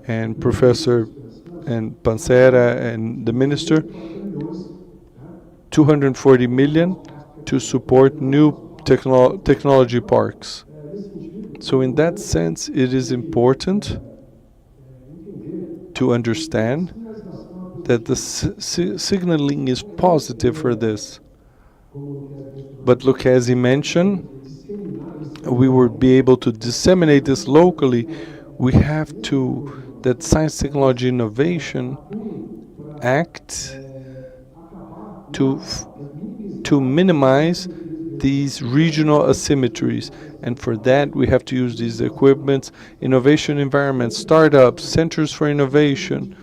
and Professor and Pancera and the Minister, 240 million to support new technology parks. So in that sense, it is important to understand that the signaling is positive for this. But look, as he mentioned, we will be able to disseminate this locally. We have to, that science, technology, innovation act to minimize these regional asymmetries. And for that, we have to use these equipments, innovation environments, startups, centers for innovation,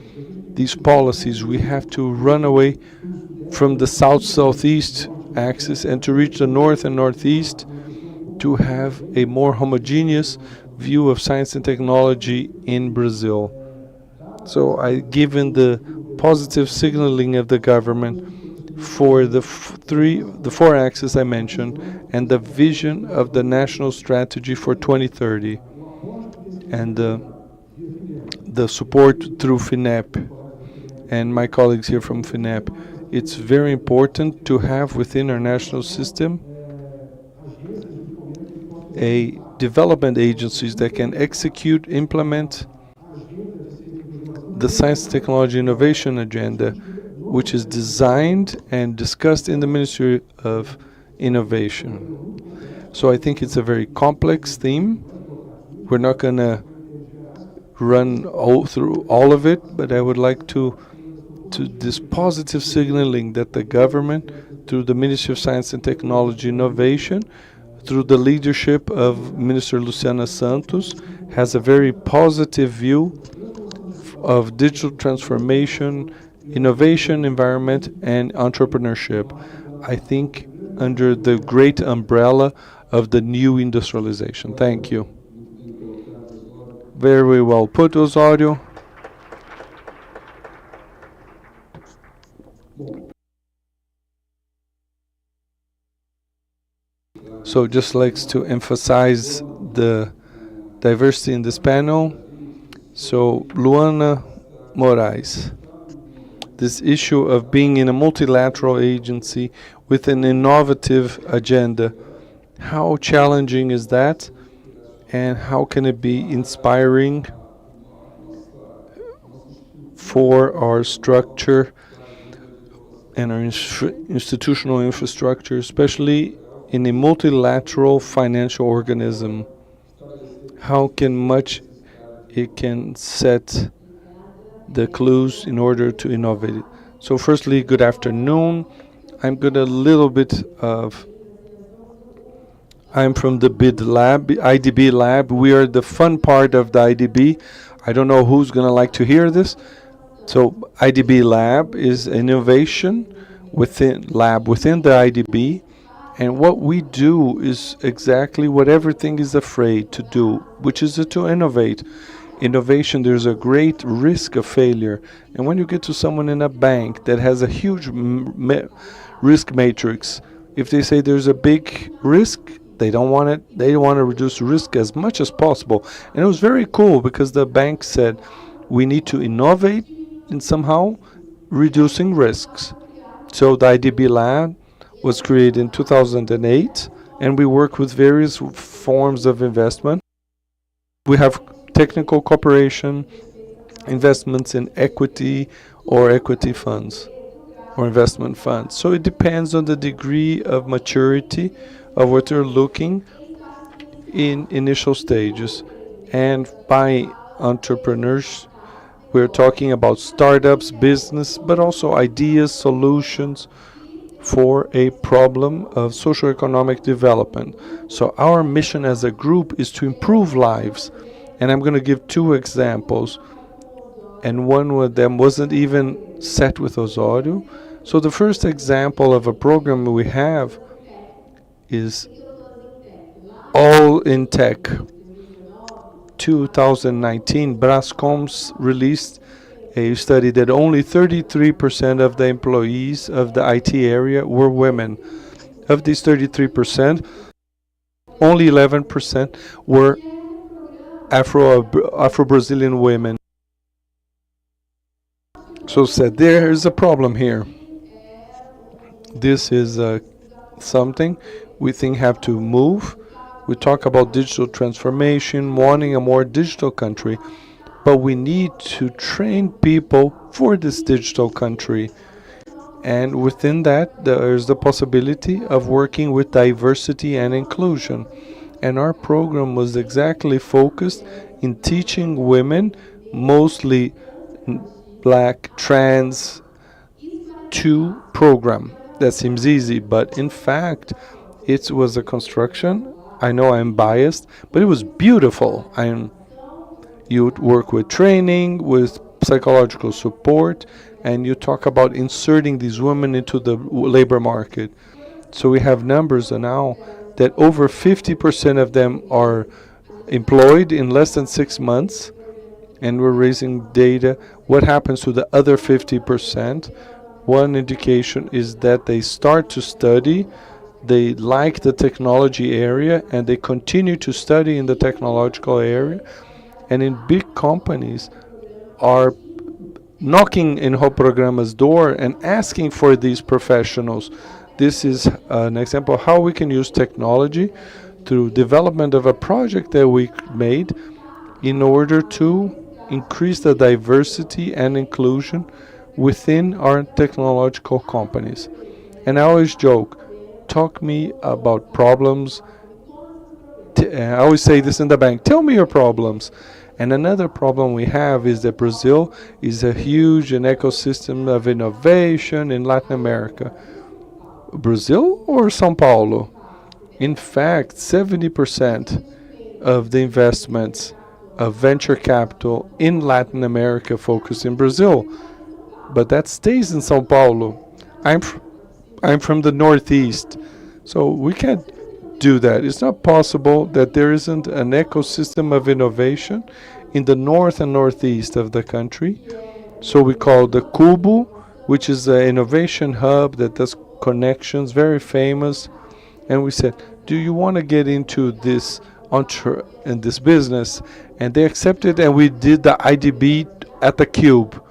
these policies. We have to run away from the south-southeast axis and to reach the north and northeast to have a more homogeneous view of science and technology in Brazil. So given the positive signaling of the government for the four axes I mentioned, and the vision of the national strategy for 2030, and the support through FINEP, and my colleagues here from FINEP, it's very important to have within our national system a development agencies that can execute, implement the science, technology, innovation agenda, which is designed and discussed in the Ministry of Innovation. So I think it's a very complex theme. We're not going to run through all of it, but I would like to this positive signaling that the government, through the Ministry of Science and Technology Innovation, through the leadership of Minister Luciana Santos, has a very positive view of digital transformation, innovation, environment, and entrepreneurship. I think under the great umbrella of the new industrialization. Thank you. Very well put, Osório. So just likes to emphasize the diversity in this panel. So Luana Moraes, this issue of being in a multilateral agency with an innovative agenda, how challenging is that? And how can it be inspiring for our structure and our institutional infrastructure, especially in a multilateral financial organism? How can much it can set the clues in order to innovate it? So firstly, good afternoon. I'm from the BID lab, IDB lab. We are the fun part of the IDB. I don't know who's going to like to hear this. So IDB lab is innovation within the IDB. And what we do is exactly what everything is afraid to do, which is to innovate. Innovation, there's a great risk of failure. And when you get to someone in a bank that has a huge risk matrix, if they say there's a big risk, they don't want it. They want to reduce risk as much as possible. And it was very cool because the bank said we need to innovate in somehow reducing risks. So the IDB lab was created in 2008, and we work with various forms of investment. We have technical cooperation, investments in equity or equity funds or investment funds. So it depends on the degree of maturity of what you're looking in initial stages. And by entrepreneurs, we're talking about startups, business, but also ideas, solutions for a problem of socioeconomic development. So our mission as a group is to improve lives. And I'm going to give two examples. And one of them wasn't even set with Osório. So the first example of a program we have is All in Tech. 2019, Brascoms released a study that only 33% of the employees of the IT area were women. Of these 33%, only 11% were Afro-Brazilian women. So said, there is a problem here. This is something we think have to move. We talk about digital transformation, wanting a more digital country, but we need to train people for this digital country. And within that, there is the possibility of working with diversity and inclusion. And our program was exactly focused in teaching women, mostly black, trans, to program. That seems easy, but in fact, it was a construction. I know I'm biased, but it was beautiful. You work with training, with psychological support, and you talk about inserting these women into the labor market. So we have numbers now that over 50% of them are employed in less than 6 months, and we're raising data. What happens to the other 50%? One indication is that they start to study, they like the technology area, and they continue to study in the technological area, and in big companies are knocking in Programa's door and asking for these professionals. This is an example of how we can use technology through development of a project that we made in order to increase the diversity and inclusion within our technological companies. And I always joke, talk me about problems. I always say this in the bank, tell me your problems. And another problem we have is that Brazil is a huge ecosystem of innovation in Latin America. Brazil or São Paulo? In fact, 70% of the investments of venture capital in Latin America focus in Brazil, but that stays in São Paulo. I'm fr- I'm from the Northeast, so we can't do that. It's not possible that there isn't an ecosystem of innovation in the north and northeast of the country. So we call the Cubo, which is an innovation hub that does connections, very famous. And we said, "Do you want to get into this in this business?" And they accepted, and we did the IDB at the Cube.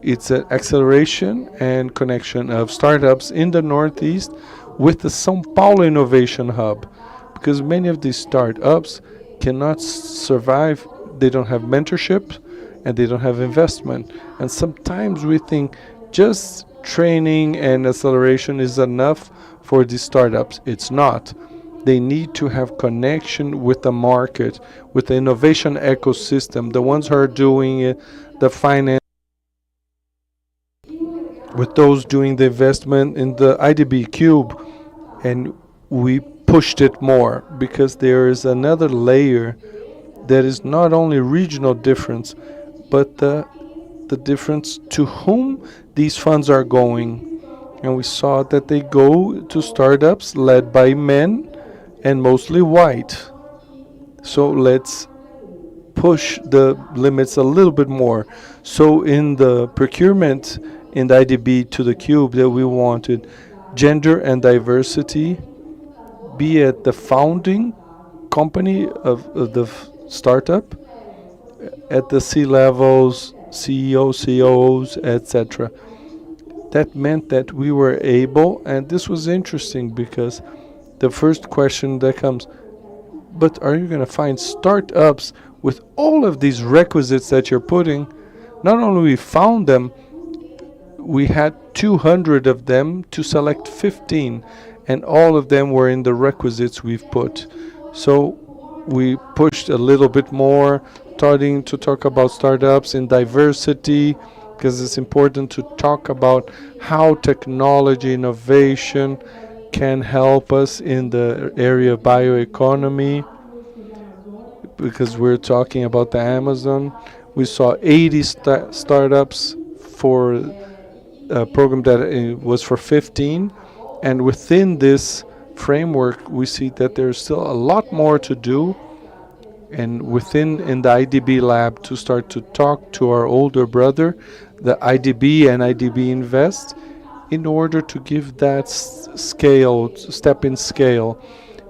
It's an acceleration and connection of startups in the Northeast with the São Paulo Innovation Hub, because many of these startups cannot survive. They don't have mentorship and they don't have investment. And sometimes we think just training and acceleration is enough for these startups. It's not. They need to have connection with the market, with the innovation ecosystem, the ones who are doing it, the finance, with those doing the investment in the IDB Cube. And we pushed it more because there is another layer that is not only regional difference, but the difference to whom these funds are going. And we saw that they go to startups led by men and mostly white. So let's push the limits a little bit more. So in the procurement in the IDB to the Cube, that we wanted gender and diversity be at the founding company of the startup, at the C levels, CEOs, COOs, etc. That meant that we were able, and this was interesting because the first question that comes, but are you going to find startups with all of these requisites that you're putting? Not only we found them, we had 200 of them to select 15, and all of them were in the requisites we've put. So we pushed a little bit more, starting to talk about startups in diversity, because it's important to talk about how technology innovation can help us in the area of bioeconomy, because we're talking about the Amazon. We saw 80 startups for a program that was for 15, and within this framework we see that there's still a lot more to do, and within in the IDB lab to start to talk to our older brother, the IDB and IDB Invest, in order to give that step in scale.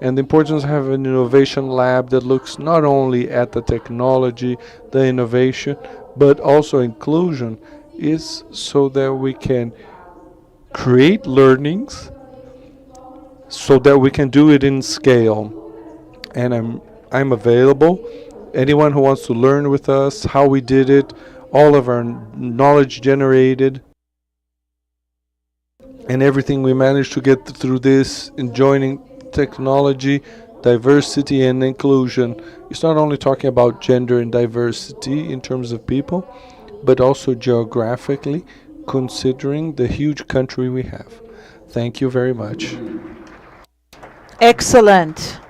And the importance of having an innovation lab that looks not only at the technology, the innovation, but also inclusion, is so that we can create learnings, so that we can do it in scale. And I'm available. Anyone who wants to learn with us how we did it, all of our knowledge generated, and everything we managed to get through this in joining technology, diversity, and inclusion. It's not only talking about gender and diversity in terms of people, but also geographically, considering the huge country we have. Thank you very much. Excellent.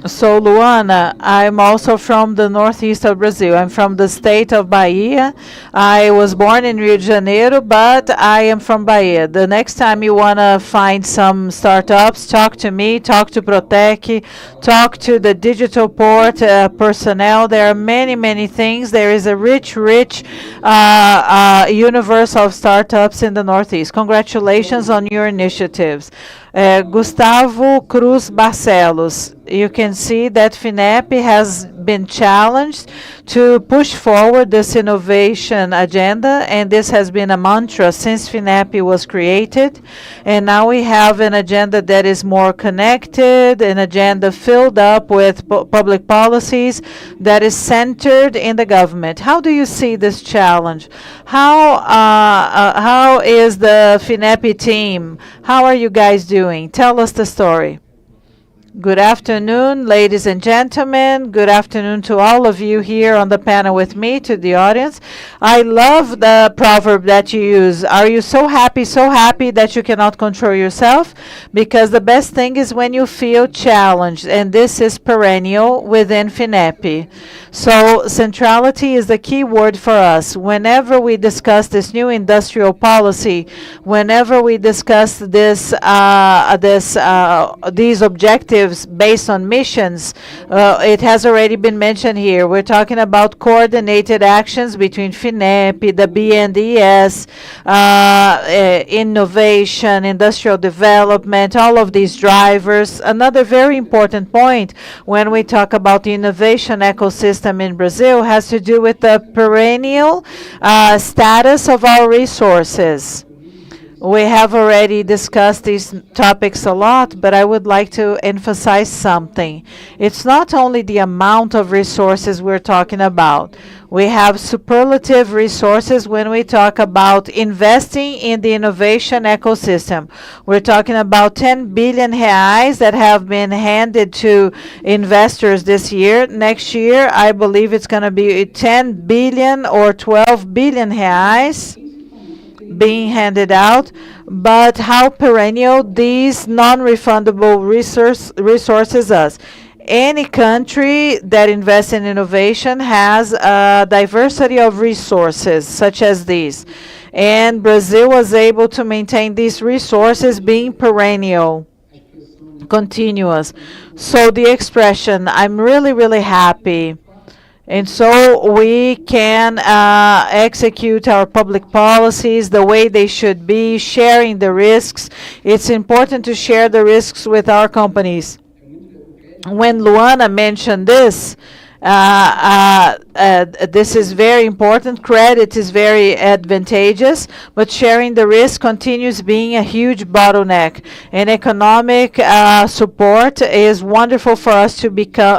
So, Luana, I'm also from the northeast of Brazil. I'm from the state of Bahia. I was born in Rio de Janeiro, but I am from Bahia. The next time you want to find some startups, talk to me, talk to Protec, talk to the digital port personnel. There are many, many things. There is a rich universe of startups in the northeast. Congratulations on your initiatives. Gustavo Cruz Barcelos, you can see that FINEP has been challenged to push forward this innovation agenda, and this has been a mantra since FINEP was created. And now we have an agenda that is more connected, an agenda filled up with public policies that is centered in the government. How do you see this challenge? How is the FINEP team? How are you guys doing? Tell us the story. Good afternoon, ladies and gentlemen. Good afternoon to all of you here on the panel with me, to the audience. I love the proverb that you use. Are you so happy that you cannot control yourself? Because the best thing is when you feel challenged, and this is perennial within FINEP. So centrality is the key word for us. Whenever we discuss this new industrial policy, whenever we discuss these objectives based on missions, it has already been mentioned here. We're talking about coordinated actions between FINEP, the BNDES, innovation, industrial development, all of these drivers. Another very important point when we talk about the innovation ecosystem in Brazil has to do with the perennial status of our resources. We have already discussed these topics a lot, but I would like to emphasize something. It's not only the amount of resources we're talking about. We have superlative resources when we talk about investing in the innovation ecosystem. We're talking about 10 billion reais that have been handed to investors this year. Next year, I believe it's going to be 10 billion or 12 billion reais being handed out, but how perennial these non-refundable resources are. Any country that invests in innovation has a diversity of resources such as these. And Brazil was able to maintain these resources being perennial, continuous. So the expression, I'm really happy. And so we can execute our public policies the way they should be, sharing the risks. It's important to share the risks with our companies. When Luana mentioned this, this is very important. Credit is very advantageous, but sharing the risk continues being a huge bottleneck. And economic support is wonderful for us to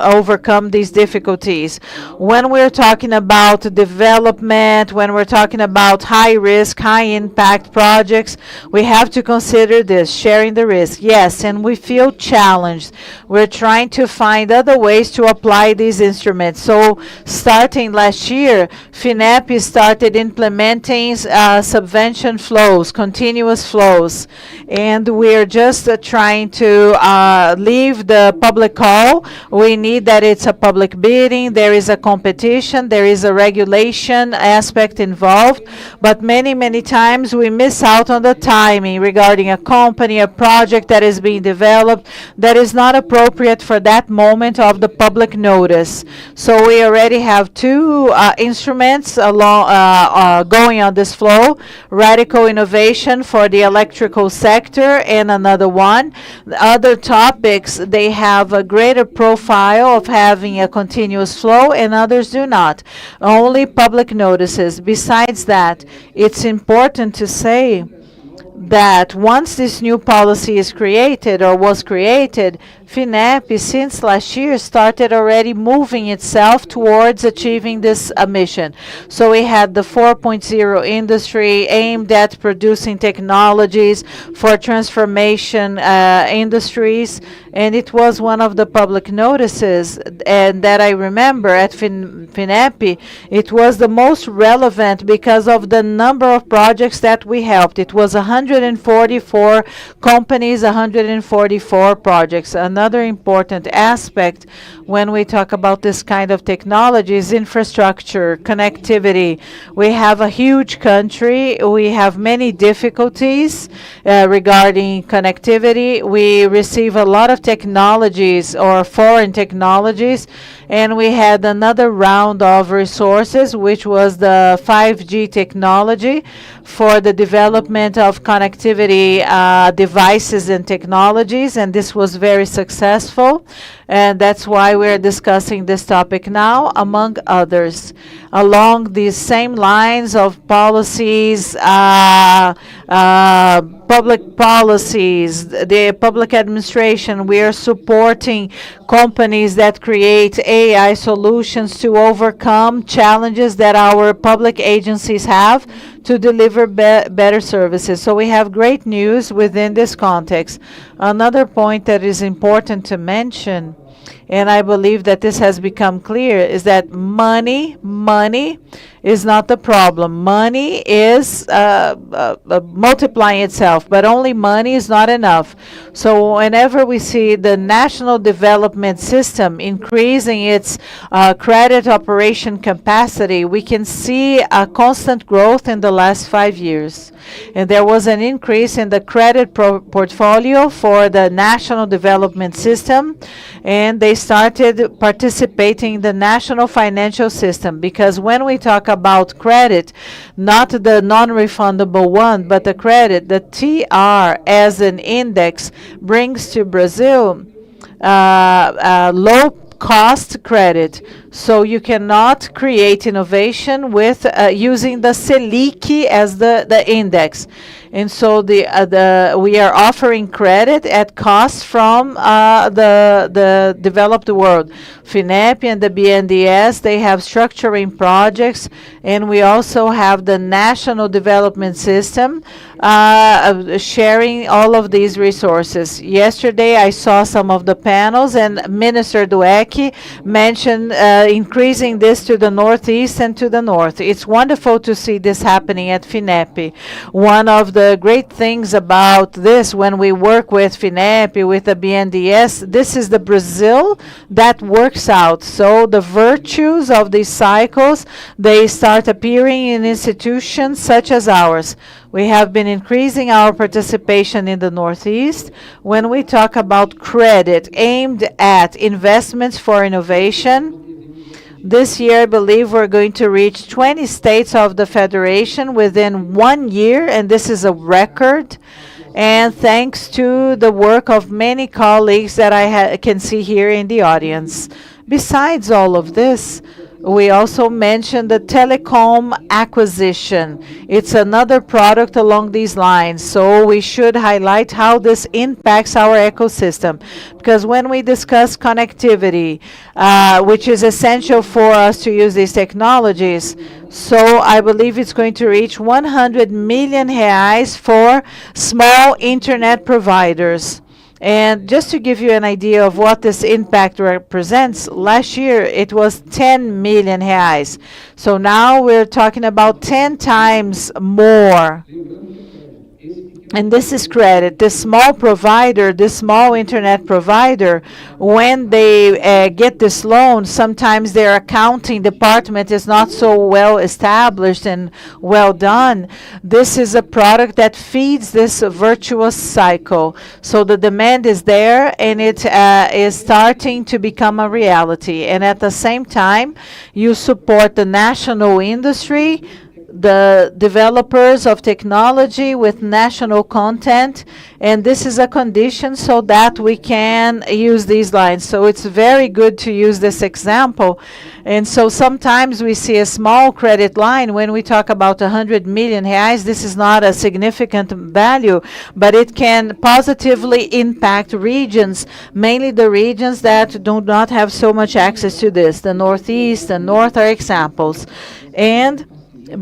overcome these difficulties. When we're talking about development, when we're talking about high risk, high impact projects, we have to consider this, sharing the risk. Yes, and we feel challenged. We're trying to find other ways to apply these instruments. So starting last year, FINEP started implementing subvention flows, continuous flows. And we're just trying to leave the public call. We need that it's a public bidding, there is a competition, there is a regulation aspect involved. But many times we miss out on the timing regarding a company, a project that is being developed that is not appropriate for that moment of the public notice. So we already have two instruments going on this flow, radical innovation for the electrical sector and another one. Other topics, they have a greater profile of having a continuous flow and others do not. Only public notices. Besides that, it's important to say that once this new policy is created or was created, FINEP, since last year, started already moving itself towards achieving this mission. So we had the 4.0 industry aimed at producing technologies for transformation industries, and it was one of the public notices, and that I remember at FINEP, it was the most relevant because of the number of projects that we helped. It was 144 companies, 144 projects. Another important aspect when we talk about this kind of technology is infrastructure, connectivity. We have a huge country. We have many difficulties regarding connectivity. We receive a lot of technologies or foreign technologies, and we had another round of resources, which was the 5G technology for the development of connectivity devices and technologies, and this was very successful. And that's why we're discussing this topic now, among others. Along these same lines of policies, public policies, the public administration, we are supporting companies that create AI solutions to overcome challenges that our public agencies have to deliver better services. So we have great news within this context. Another point that is important to mention, and I believe that this has become clear, is that money is not the problem. Money is multiplying itself, but only money is not enough. So whenever we see the national development system increasing its credit operation capacity, we can see a constant growth in the last 5 years. And there was an increase in the credit portfolio for the national development system, and they started participating in the national financial system, because when we talk about credit, not the non-refundable one, but the credit, the TR as an index brings to Brazil low cost credit. So you cannot create innovation with using the Selic as the index. And so we are offering credit at cost from the developed world. FINEP and the BNDES, they have structuring projects, and we also have the National Development System sharing all of these resources. Yesterday, I saw some of the panels, and Minister Dweck mentioned increasing this to the Northeast and to the North. It's wonderful to see this happening at FINEP. One of the great things about this, when we work with FINEP, with the BNDES, this is the Brazil that works out. So the virtues of these cycles, they start appearing in institutions such as ours. We have been increasing our participation in the Northeast. When we talk about credit aimed at investments for innovation, this year, I believe we're going to reach 20 states of the Federation within 1 year, and this is a record. And thanks to the work of many colleagues that I can see here in the audience. Besides all of this, we also mentioned the telecom acquisition. It's another product along these lines. So we should highlight how this impacts our ecosystem. Because when we discuss connectivity, which is essential for us to use these technologies, so I believe it's going to reach 100 million reais for small internet providers. And just to give you an idea of what this impact represents, last year it was 10 million reais. So now we're talking about 10 times more. And this is credit. This small provider, this small internet provider, when they get this loan, sometimes their accounting department is not so well established and well done. This is a product that feeds this virtuous cycle. So the demand is there, and it is starting to become a reality. And at the same time, you support the national industry, the developers of technology with national content, and this is a condition so that we can use these lines. So it's very good to use this example. And so sometimes we see a small credit line. When we talk about 100 million reais, this is not a significant value, but it can positively impact regions, mainly the regions that do not have so much access to this. The Northeast and North are examples. And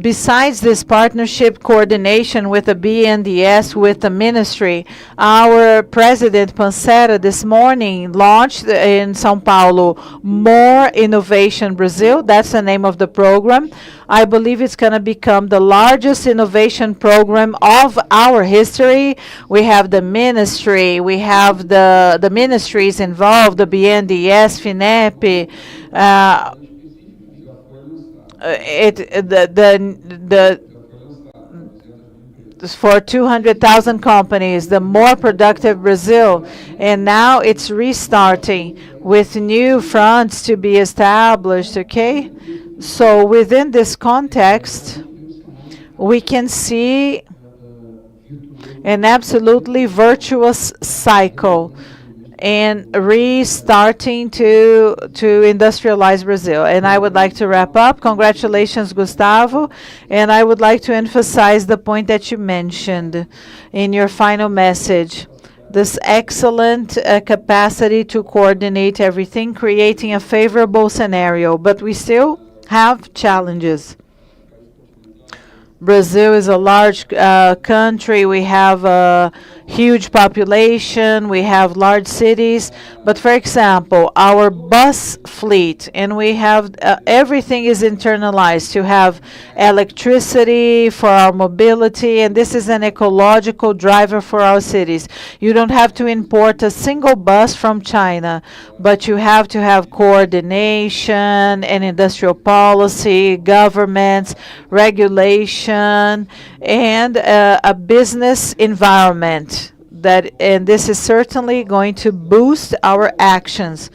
besides this partnership coordination with the BNDES, with the ministry, our president Pancera this morning launched in São Paulo More Innovation Brazil. That's the name of the program. I believe it's going to become the largest innovation program of our history. We have the ministry, we have the ministries involved, the BNDES, FINEP, for 200,000 companies, the more productive Brazil, and now it's restarting with new fronts to be established, okay? So within this context, we can see an absolutely virtuous cycle. in restarting to industrialize Brazil. And I would like to wrap up. Congratulations, Gustavo. And I would like to emphasize the point that you mentioned in your final message. This excellent capacity to coordinate everything, creating a favorable scenario. But we still have challenges. Brazil is a large country. We have a huge population. We have large cities. But for example, our bus fleet, and we have everything is internalized to have electricity for our mobility, and this is an ecological driver for our cities. You don't have to import a single bus from China, but you have to have coordination and industrial policy, governments, regulation, and a business environment and this is certainly going to boost our actions.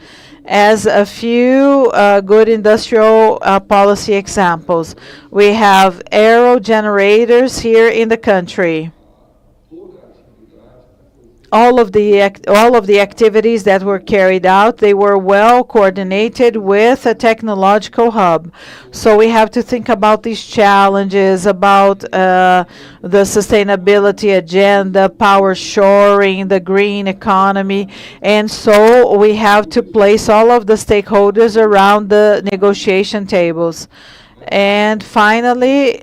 As a few good industrial policy examples, we have aero generators here in the country. All of the activities that were carried out, they were well coordinated with a technological hub. So we have to think about these challenges, about the sustainability agenda, power shoring, the green economy. And so we have to place all of the stakeholders around the negotiation tables. And finally,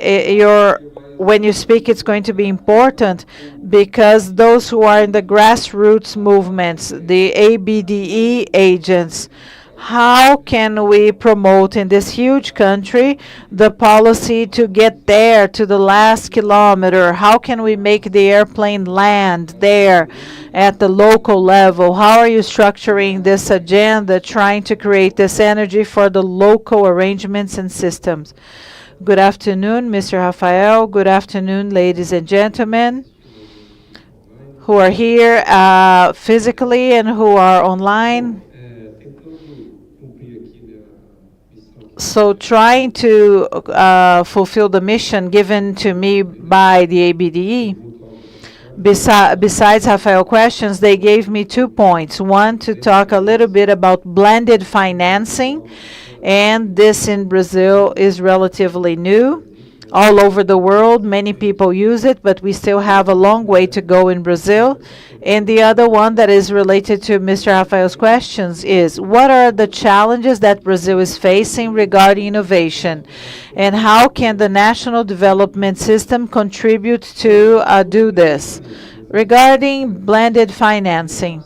when you speak, it's going to be important because those who are in the grassroots movements, the ABDE agents, how can we promote in this huge country the policy to get there to the last kilometer? How can we make the airplane land there at the local level? How are you structuring this agenda, trying to create this energy for the local arrangements and systems? Good afternoon, Mr. Rafael. Good afternoon, ladies and gentlemen who are here physically and who are online. So trying to fulfill the mission given to me by the ABDE, besides Rafael questions, they gave me 2 points. One, to talk a little bit about blended financing, and this in Brazil is relatively new. All over the world, many people use it, but we still have a long way to go in Brazil. And the other one that is related to Mr. Rafael's questions is, what are the challenges that Brazil is facing regarding innovation? And how can the national development system contribute to do this? Regarding blended financing.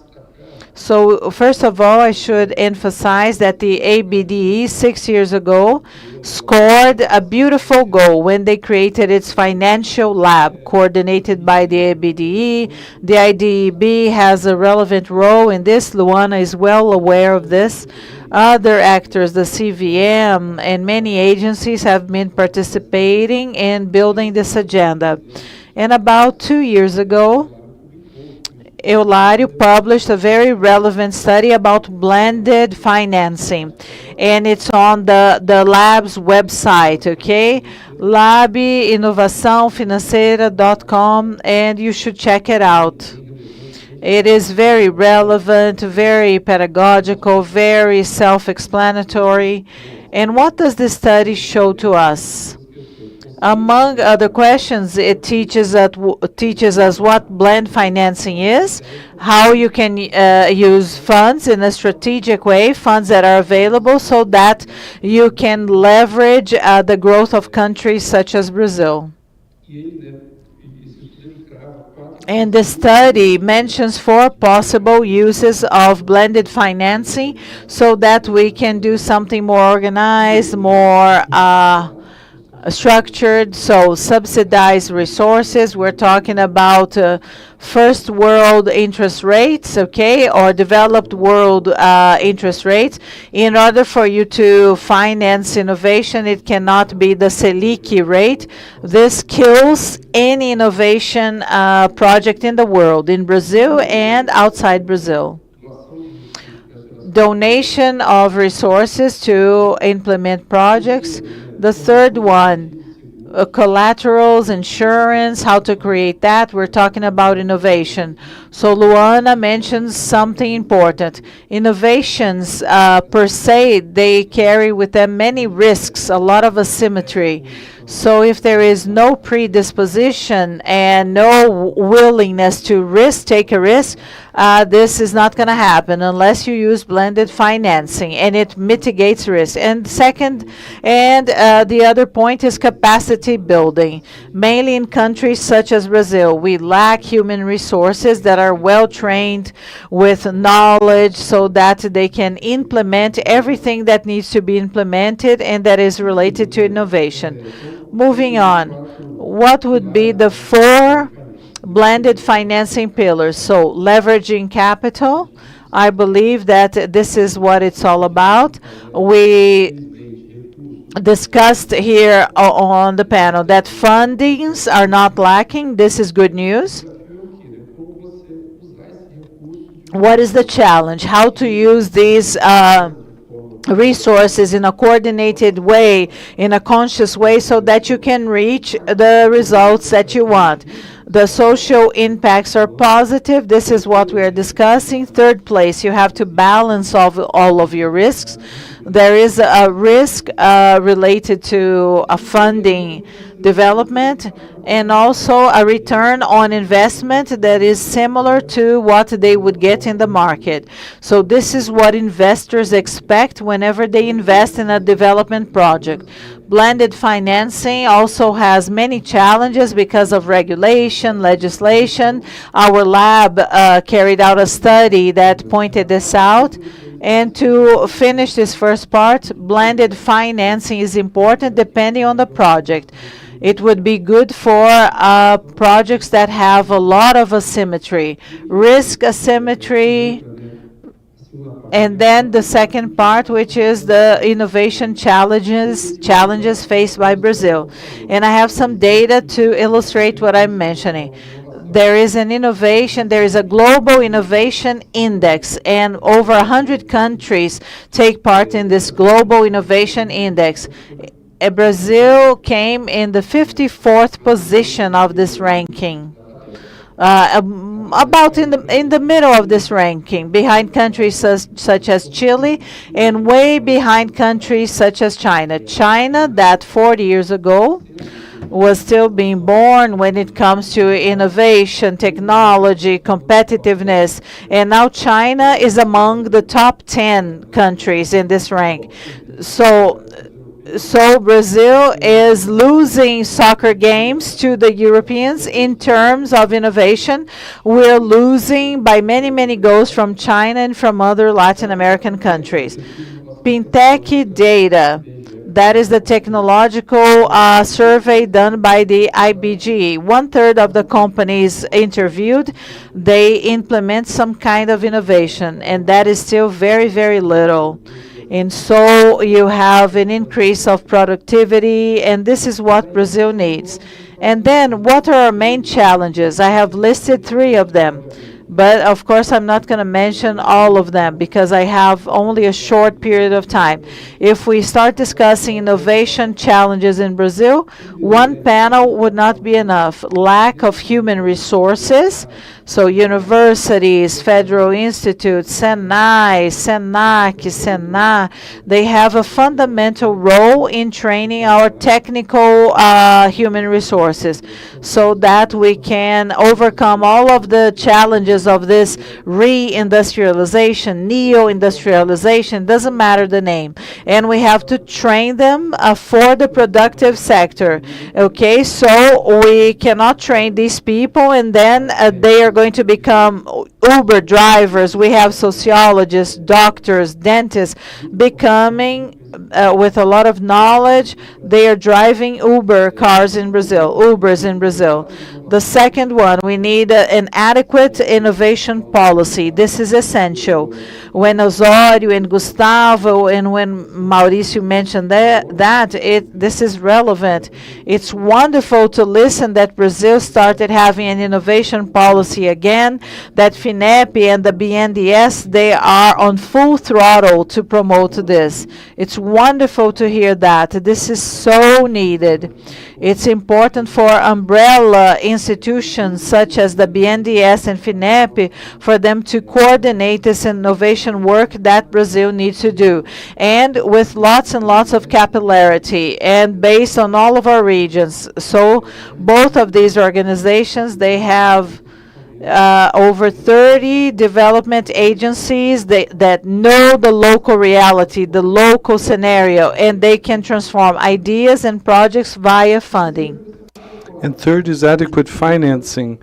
So first of all, I should emphasize that the ABDE 6 years ago scored a beautiful goal when they created its financial lab, coordinated by the ABDE. The IDEB has a relevant role in this. Luana is well aware of this. Other actors, the CVM, and many agencies have been participating in building this agenda. And about 2 years ago, Eulário published a very relevant study about blended financing, and it's on the lab's website, okay? labinovaçãofinanceira.com, and you should check it out. It is very relevant, very pedagogical, very self-explanatory. And what does this study show to us? Among other questions, it teaches us what blend financing is, how you can use funds in a strategic way, funds that are available so that you can leverage the growth of countries such as Brazil. And the study mentions 4 possible uses of blended financing so that we can do something more organized, more structured. So subsidized resources, we're talking about first world interest rates, okay, or developed world interest rates. In order for you to finance innovation, it cannot be the Selic rate. This kills any innovation project in the world, in Brazil and outside Brazil. Donation of resources to implement projects. The third one, collaterals, insurance, how to create that. We're talking about innovation. So Luana mentions something important. Innovations per se, they carry with them many risks, a lot of asymmetry. So if there is no predisposition and no willingness to take a risk, this is not going to happen unless you use blended financing, and it mitigates risk. And the other point is capacity building. Mainly in countries such as Brazil, we lack human resources that are well trained with knowledge so that they can implement everything that needs to be implemented and that is related to innovation. Moving on, what would be the 4 blended financing pillars? So leveraging capital, I believe that this is what it's all about. We discussed here on the panel that fundings are not lacking. This is good news. What is the challenge? How to use these resources in a coordinated way, in a conscious way, so that you can reach the results that you want. The social impacts are positive. This is what we are discussing. Third place, you have to balance all of your risks. There is a risk related to a funding development and also a return on investment that is similar to what they would get in the market. So this is what investors expect whenever they invest in a development project. Blended financing also has many challenges because of regulation, legislation. Our lab carried out a study that pointed this out. And to finish this first part, blended financing is important depending on the project. It would be good for projects that have a lot of asymmetry, risk asymmetry, and then the second part, which is the innovation challenges faced by Brazil. And I have some data to illustrate what I'm mentioning. There is an innovation, there is a global innovation index, and over 100 countries take part in this global innovation index. Brazil came in the 54th position of this ranking. About in the middle of this ranking, behind countries such as Chile and way behind countries such as China. China, that 40 years ago, was still being born when it comes to innovation, technology, competitiveness, and now China is among the top 10 countries in this rank. So Brazil is losing soccer games to the Europeans in terms of innovation. We're losing by many, many goals from China and from other Latin American countries. Pintec data. That is the technological survey done by the ABDE. 1/3 of the companies interviewed, they implement some kind of innovation, and that is still very, very little. And so you have an increase of productivity, and this is what Brazil needs. And then what are our main challenges? I have listed 3 of them. But of course, I'm not going to mention all of them because I have only a short period of time. If we start discussing innovation challenges in Brazil, one panel would not be enough. Lack of human resources. So universities, federal institutes, Senai, Senac, Sena, they have a fundamental role in training our technical human resources so that we can overcome all of the challenges of this re-industrialization, neo-industrialization, doesn't matter the name. And we have to train them for the productive sector. Okay, so we cannot train these people and then they are going to become Uber drivers. We have sociologists, doctors, dentists becoming with a lot of knowledge. They are driving Uber cars in Brazil, Ubers in Brazil. The second one, we need an adequate innovation policy. This is essential. When Osório and Gustavo and when Mauricio mentioned this is relevant. It's wonderful to listen that Brazil started having an innovation policy again, that FINEP and the BNDES, they are on full throttle to promote this. It's wonderful to hear that. This is so needed. It's important for umbrella institutions such as the BNDES and FINEP for them to coordinate this innovation work that Brazil needs to do, and with lots and lots of capillarity and based on all of our regions. So both of these organizations, they have over 30 development agencies that know the local reality, the local scenario, and they can transform ideas and projects via funding. And third is adequate financing.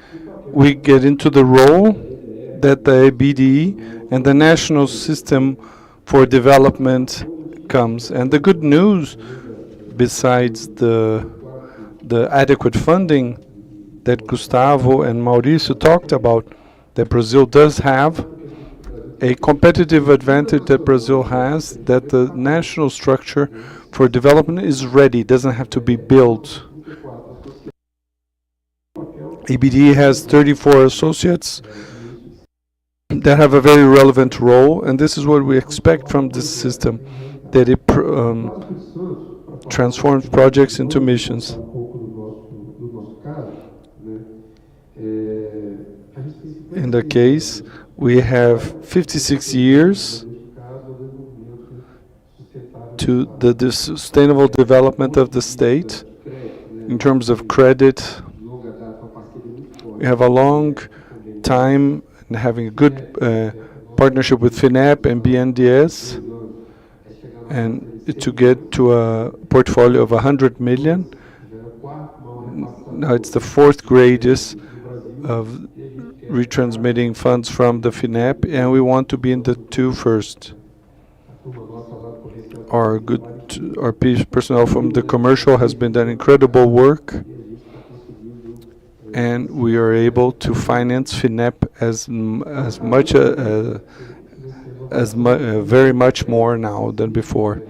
We get into the role that the ABDE and the national system for development comes. And the good news, besides the adequate funding that Gustavo and Mauricio talked about, that Brazil does have a competitive advantage that Brazil has, that the national structure for development is ready, doesn't have to be built. ABDE has 34 associates that have a very relevant role, and this is what we expect from this system, that it transforms projects into missions. In the case, we have 56 years to the sustainable development of the state. In terms of credit, we have a long time and having a good partnership with FINEP and BNDES, and to get to a portfolio of 100 million. Now it's the fourth greatest of retransmitting funds from the FINEP, and we want to be in the two first. Our personnel from the commercial has been done incredible work, and we are able to finance FINEP very much more now than before.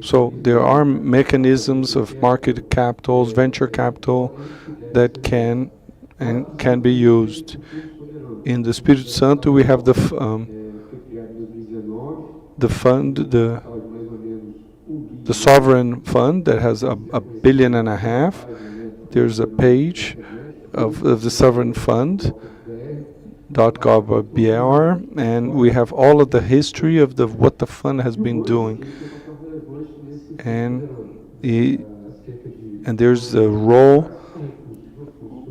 So there are mechanisms of market capitals, venture capital that can be used. In the Espírito Santo, we have the fund, the sovereign fund that has $1.5 billion. There's a page of the sovereign fund .gov.br, and we have all of the history of what the fund has been doing. And there's a role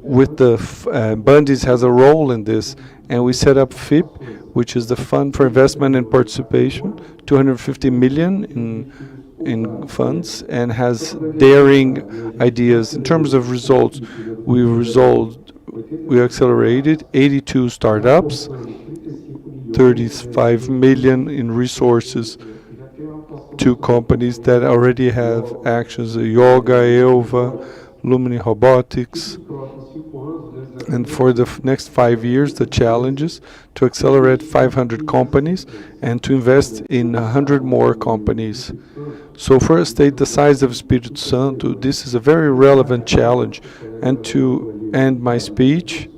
with the Bundis has a role in this, and we set up FIP, which is the Fund for Investment and Participation, 250 million in funds, and has daring ideas. In terms of results, we accelerated 82 startups, 35 million in resources to companies that already have actions, Yoga, Elva, Lumini Robotics. And for the next 5 years, the challenge is to accelerate 500 companies and to invest in 100 more companies. So for a state the size of Espírito Santo, this is a very relevant challenge. And to end my speech,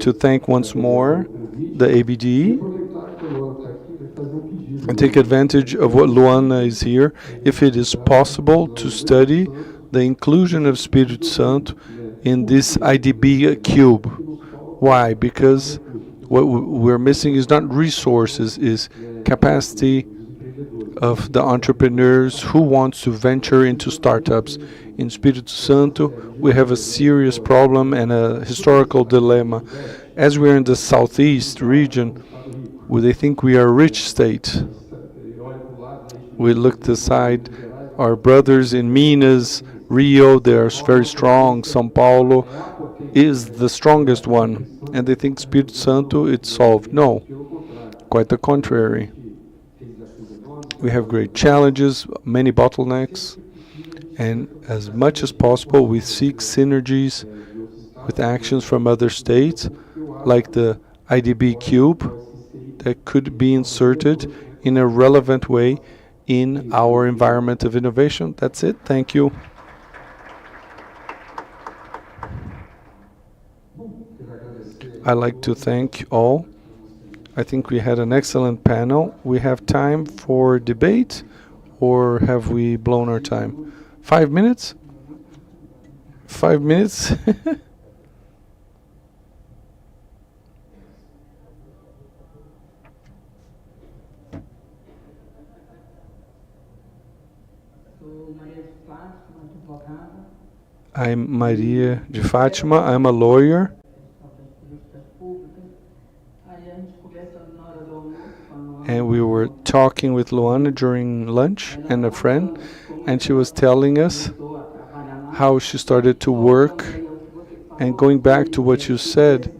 to thank once more the ABDE and take advantage of what Luana is here, if it is possible to study the inclusion of Espírito Santo in this IDB cube. Why? Because what we're missing is not resources, is capacity of the entrepreneurs who wants to venture into startups. In Espírito Santo, we have a serious problem and a historical dilemma. As we're in the southeast region, where they think we are a rich state, we looked aside our brothers in Minas, Rio, they are very strong. São Paulo is the strongest one. And they think Espírito Santo, it's solved. No, quite the contrary. We have great challenges, many bottlenecks, And as much as possible, we seek synergies with actions from other states, like the IDB Cube, that could be inserted in a relevant way in our environment of innovation. That's it. Thank you. I'd like to thank all. I think we had an excellent panel. We have time for debate, or have we blown our time? 5 minutes? 5 minutes? I'm Maria de Fátima. I'm a lawyer. And we were talking with Luana during lunch and a friend, and she was telling us how she started to work. And going back to what you said,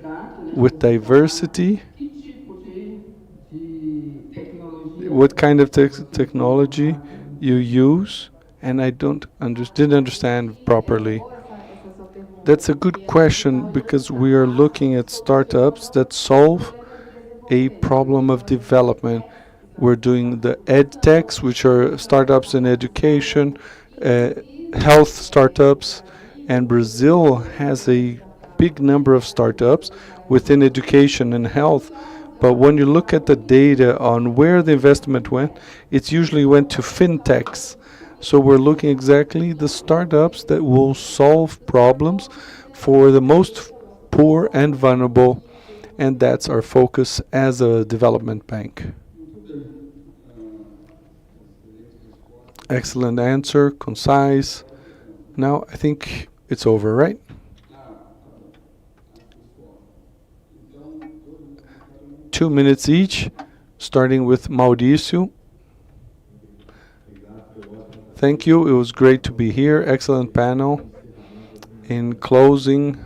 with diversity, what kind of technology you use, and I didn't understand properly. That's a good question, because we are looking at startups that solve a problem of development. We're doing the edtechs, which are startups in education, health startups, and Brazil has a big number of startups within education and health. But when you look at the data on where the investment went, it usually went to fintechs. So we're looking exactly the startups that will solve problems for the most poor and vulnerable, and that's our focus as a development bank. Excellent answer, concise. Now I think it's over, right? Two minutes each, starting with Mauricio. Thank you. It was great to be here. Excellent panel. In closing,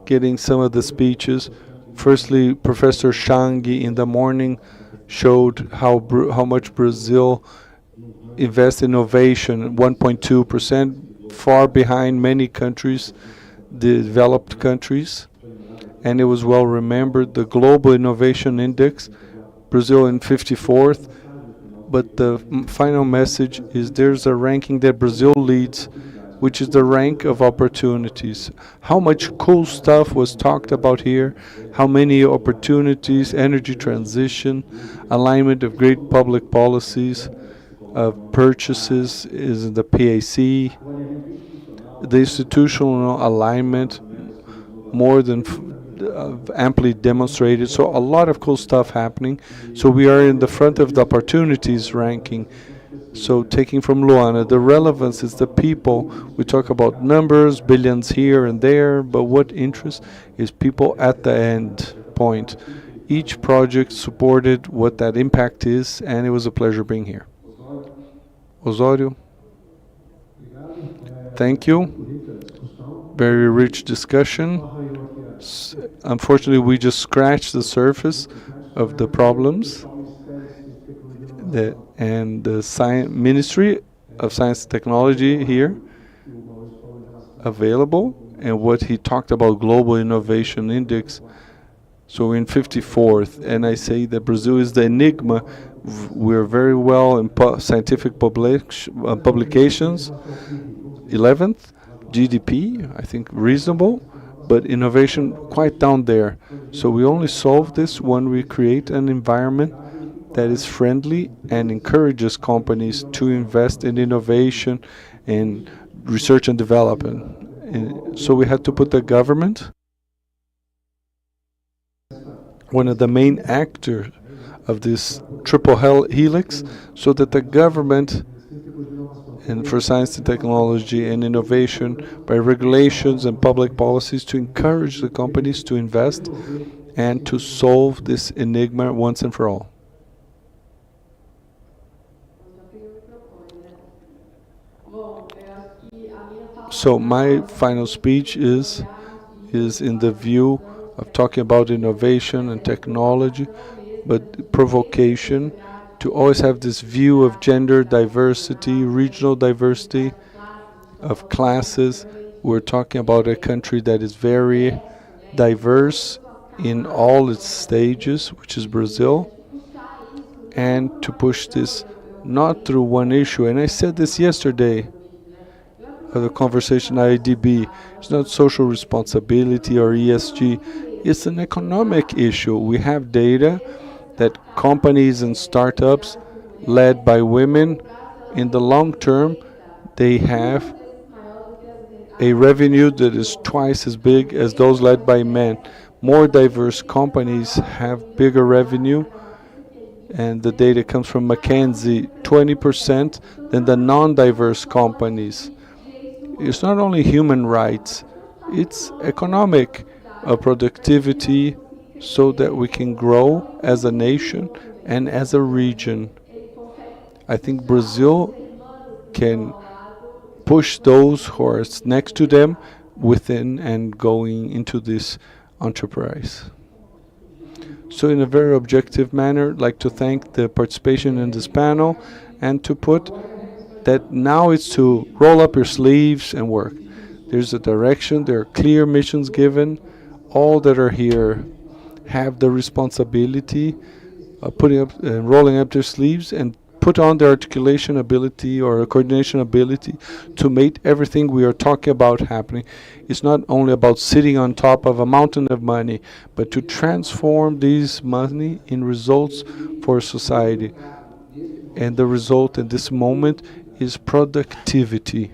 getting some of the speeches. Firstly, Professor Shangi in the morning showed how much Brazil invests in innovation, 1.2%, far behind many countries, the developed countries. And it was well remembered, the Global Innovation Index, Brazil in 54th. But the final message is there's a ranking that Brazil leads, which is the rank of opportunities. How much cool stuff was talked about here, how many opportunities, energy transition, alignment of great public policies, of purchases is in the PAC, the institutional alignment, more than amply demonstrated. So a lot of cool stuff happening. So we are in the front of the opportunities ranking. So taking from Luana, the relevance is the people. We talk about numbers, billions here and there, but what interests is people at the end point. Each project supported what that impact is, and it was a pleasure being here. Osório, thank you. Very rich discussion. Unfortunately, we just scratched the surface of the problems. And the Ministry of Science and Technology here available, and what he talked about, Global Innovation Index. So we're in 54th, and I say that Brazil is the enigma. We're very well in scientific publications. 11th, GDP, I think reasonable, but innovation quite down there. So we only solve this when we create an environment that is friendly and encourages companies to invest in innovation and research and development. And so we had to put the government, one of the main actors of this triple helix, so that the government, and for science and technology and innovation, by regulations and public policies, to encourage the companies to invest and to solve this enigma once and for all. So my final speech is in the view of talking about innovation and technology, but provocation, to always have this view of gender diversity, regional diversity, of classes. We're talking about a country that is very diverse in all its stages, which is Brazil, and to push this not through one issue. And I said this yesterday of the conversation IDB. It's not social responsibility or ESG. It's an economic issue. We have data that companies and startups led by women, in the long term, they have a revenue that is twice as big as those led by men. More diverse companies have bigger revenue, and the data comes from McKinsey, 20% than the non-diverse companies. It's not only human rights, it's economic productivity so that we can grow as a nation and as a region. I think Brazil can push those who are next to them within and going into this enterprise. So in a very objective manner, I'd like to thank the participation in this panel and to put that now it's to roll up your sleeves and work. There's a direction, there are clear missions given. All that are here have the responsibility of putting up and rolling up their sleeves and put on their articulation ability or coordination ability to make everything we are talking about happening. It's not only about sitting on top of a mountain of money, but to transform these money in results for society. And the result in this moment is productivity.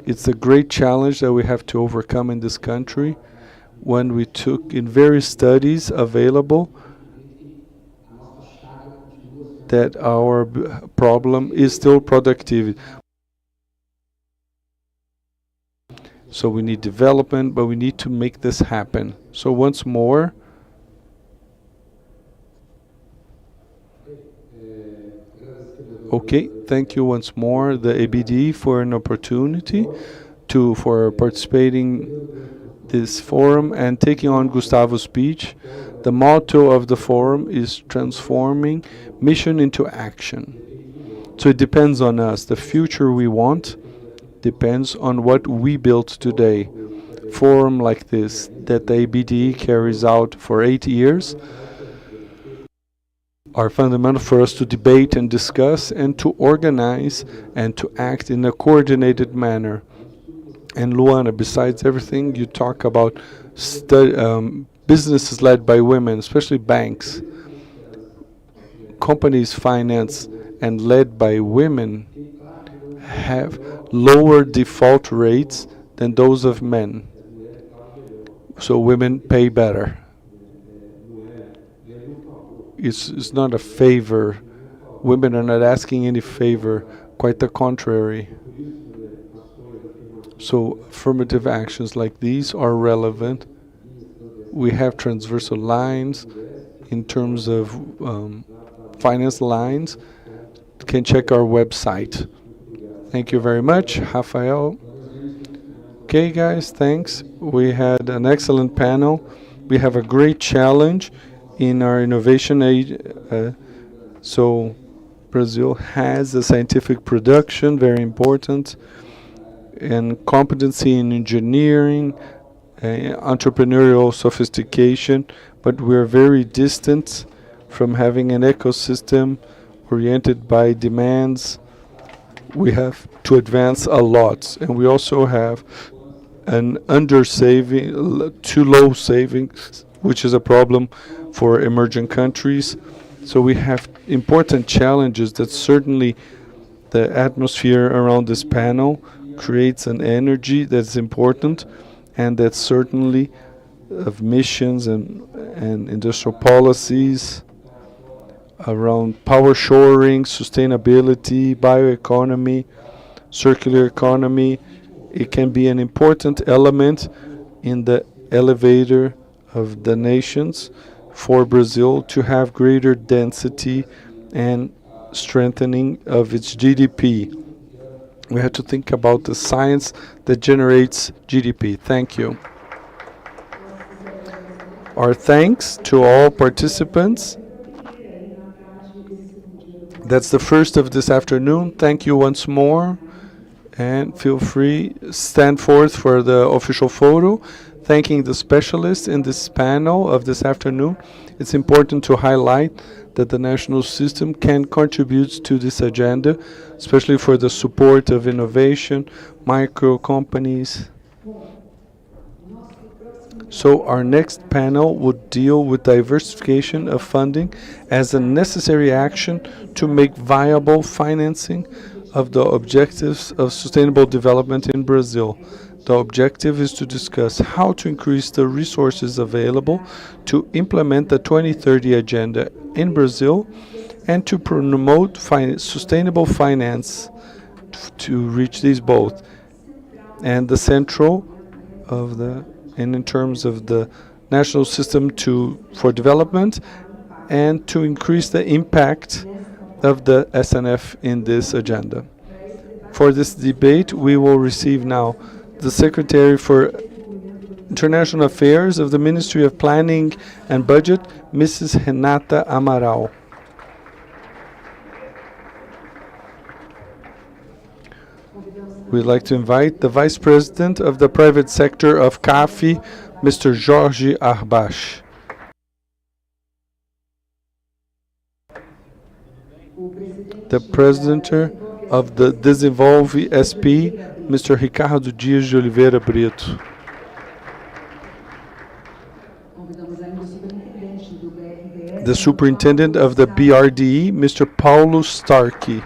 It's a great challenge that we have to overcome in this country. When we took in various studies available that our problem is still productivity. So we need development, but we need to make this happen. So once more, okay, thank you once more, the ABDE, for an opportunity for participating this forum and taking on Gustavo's speech. The motto of the forum is transforming mission into action. So it depends on us. The future we want depends on what we built today. Forum like this that the ABDE carries out for 8 years are fundamental for us to debate and discuss and to organize and to act in a coordinated manner. And Luana, besides everything, you talk about businesses led by women, especially banks, companies financed and led by women have lower default rates than those of men. So women pay better. It's not a favor. Women are not asking any favor, quite the contrary. So affirmative actions like these are relevant. We have transversal lines in terms of finance lines. You can check our website. Thank you very much, Rafael. Okay, guys, thanks. We had an excellent panel. We have a great challenge in our innovation age. So Brazil has a scientific production, very important, and competency in engineering, entrepreneurial sophistication, but we're very distant from having an ecosystem oriented by demands. We have to advance a lot, and we also have an under-saving, too low savings, which is a problem for emerging countries. So we have important challenges that certainly the atmosphere around this panel creates an energy that's important, and that certainly of missions and industrial policies around power shoring, sustainability, bioeconomy, circular economy. It can be an important element in the elevator of the nations for Brazil to have greater density and strengthening of its GDP. We have to think about the science that generates GDP. Thank you. Our thanks to all participants. That's the first of this afternoon. Thank you once more. And feel free, stand forth for the official photo. Thanking the specialists in this panel of this afternoon. It's important to highlight that the national system can contribute to this agenda, especially for the support of innovation, micro companies. So our next panel would deal with diversification of funding as a necessary action to make viable financing of the objectives of sustainable development in Brazil. The objective is to discuss how to increase the resources available to implement the 2030 agenda in Brazil and to promote sustainable finance to reach these both. And the central of the, and in terms of the national system for development and to increase the impact of the SNF in this agenda. For this debate, we will receive now the Secretary for International Affairs of the Ministry of Planning and Budget, Mrs. Renata Amaral. We'd like to invite the Vice President of the Private Sector of CAFI, Mr. Jorge Arbache. The President of the Desenvolve SP, Mr. Ricardo Dias de Oliveira Brito. The Superintendent of the BRDE, Mr. Paulo Starkey.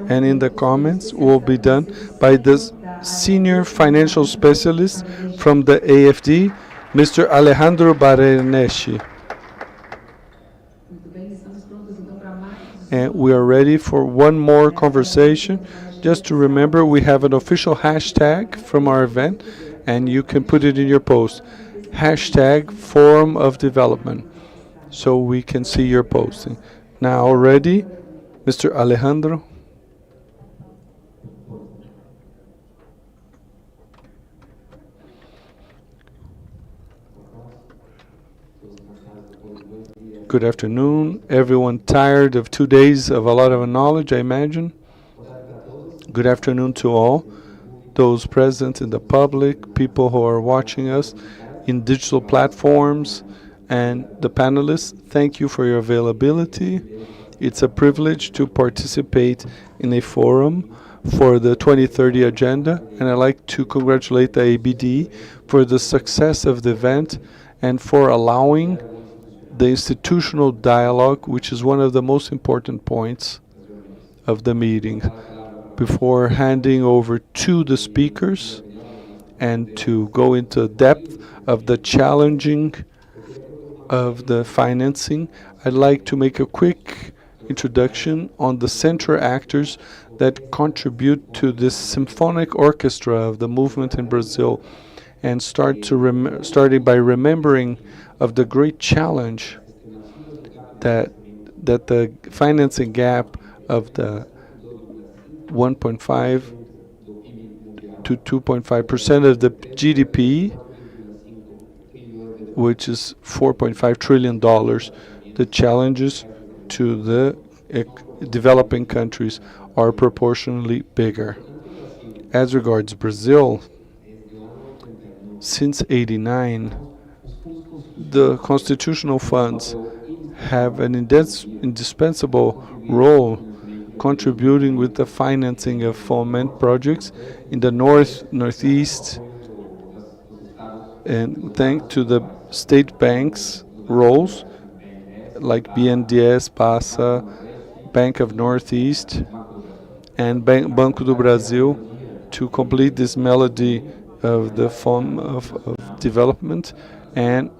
And in the comments will be done by the Senior Financial Specialist from the AFD, Mr. Alejandro Bareneschi. And we are ready for one more conversation. Just to remember, we have an official hashtag from our event, and you can put it in your post. Hashtag Forum of Development, so we can see your posting. Now ready, Mr. Alejandro. Good afternoon. Everyone tired of 2 days of a lot of knowledge, I imagine? Good afternoon to all. Those present in the public, people who are watching us in digital platforms, and the panelists, thank you for your availability. It's a privilege to participate in a forum for the 2030 agenda, and I'd like to congratulate the ABDE for the success of the event and for allowing the institutional dialogue, which is one of the most important points of the meeting. Before handing over to the speakers and to go into depth of the challenging of the financing, I'd like to make a quick introduction on the central actors that contribute to this symphonic orchestra of the movement in Brazil, and starting by remembering of the great challenge that the financing gap of the 1.5 to 2.5% of the GDP, which is $4.5 trillion, the challenges to the developing countries are proportionally bigger. As regards Brazil, since '89, the constitutional funds have an indispensable role contributing with the financing of foment projects in the northeast, and thanks to the state banks' roles like BNDES, PASA, Bank of Northeast, and Banco do Brasil to complete this melody of the form of development, and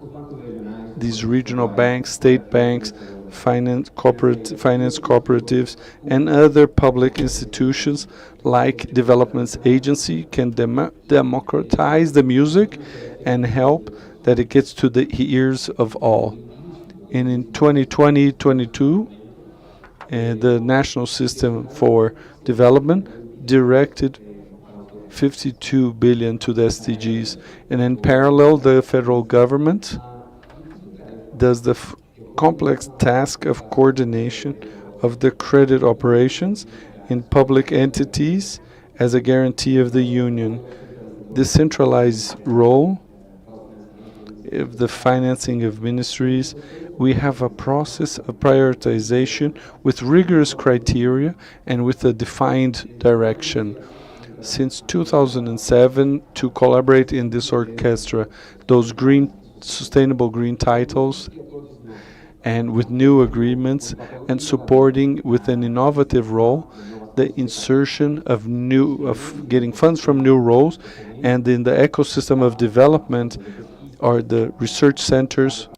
these regional banks, state banks, finance cooperatives, and other public institutions like Development Agency can democratize the music and help that it gets to the ears of all. And in 2020-22, the National System for Development directed 52 billion to the SDGs, and in parallel, the federal government does the complex task of coordination of the credit operations in public entities as a guarantee of the Union. The centralized role of the financing of ministries, we have a process of prioritization with rigorous criteria and with a defined direction. Since 2007, to collaborate in this orchestra, those sustainable green titles, and with new agreements, and supporting with an innovative role the insertion of getting funds from new roles, and in the ecosystem of development are the research centers.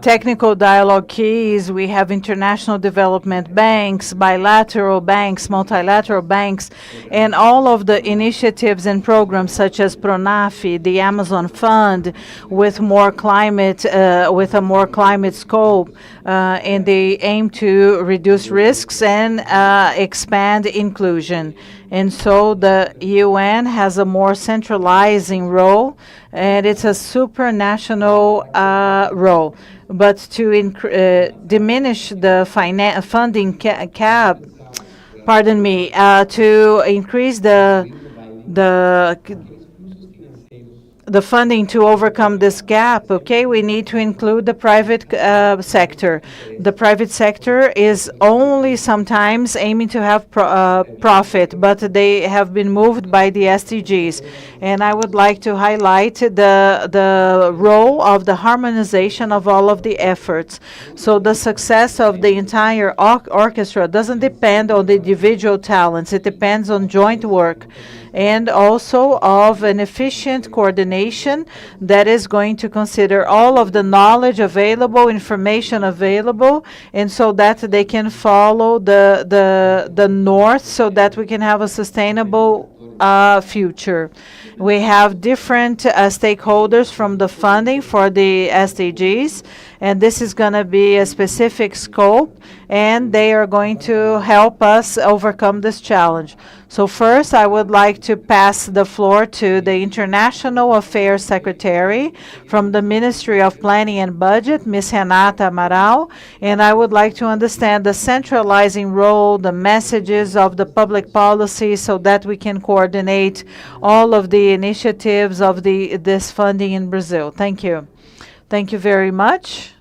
Technical dialogue keys, we have international development banks, bilateral banks, multilateral banks, and all of the initiatives and programs such as PRONAF, the Amazon Fund, with a more climate scope, and they aim to reduce risks and expand inclusion. And so the UN has a more centralizing role, and it's a supranational role. But to diminish the funding cap, to increase the funding to overcome this gap, okay, we need to include the private sector. The private sector is only sometimes aiming to have profit, but they have been moved by the SDGs. And I would like to highlight the role of the harmonization of all of the efforts. So the success of the entire orchestra doesn't depend on the individual talents, it depends on joint work, and also of an efficient coordination that is going to consider all of the knowledge available, information available, and so that they can follow the north so that we can have a sustainable future. We have different stakeholders from the funding for the SDGs, and this is going to be a specific scope, and they are going to help us overcome this challenge. So first, I would like to pass the floor to the International Affairs Secretary from the Ministry of Planning and Budget, Ms. Renata Amaral, and I would like to understand the centralizing role, the messages of the public policy so that we can coordinate all of the initiatives of this funding in Brazil. Thank you. Thank you very much.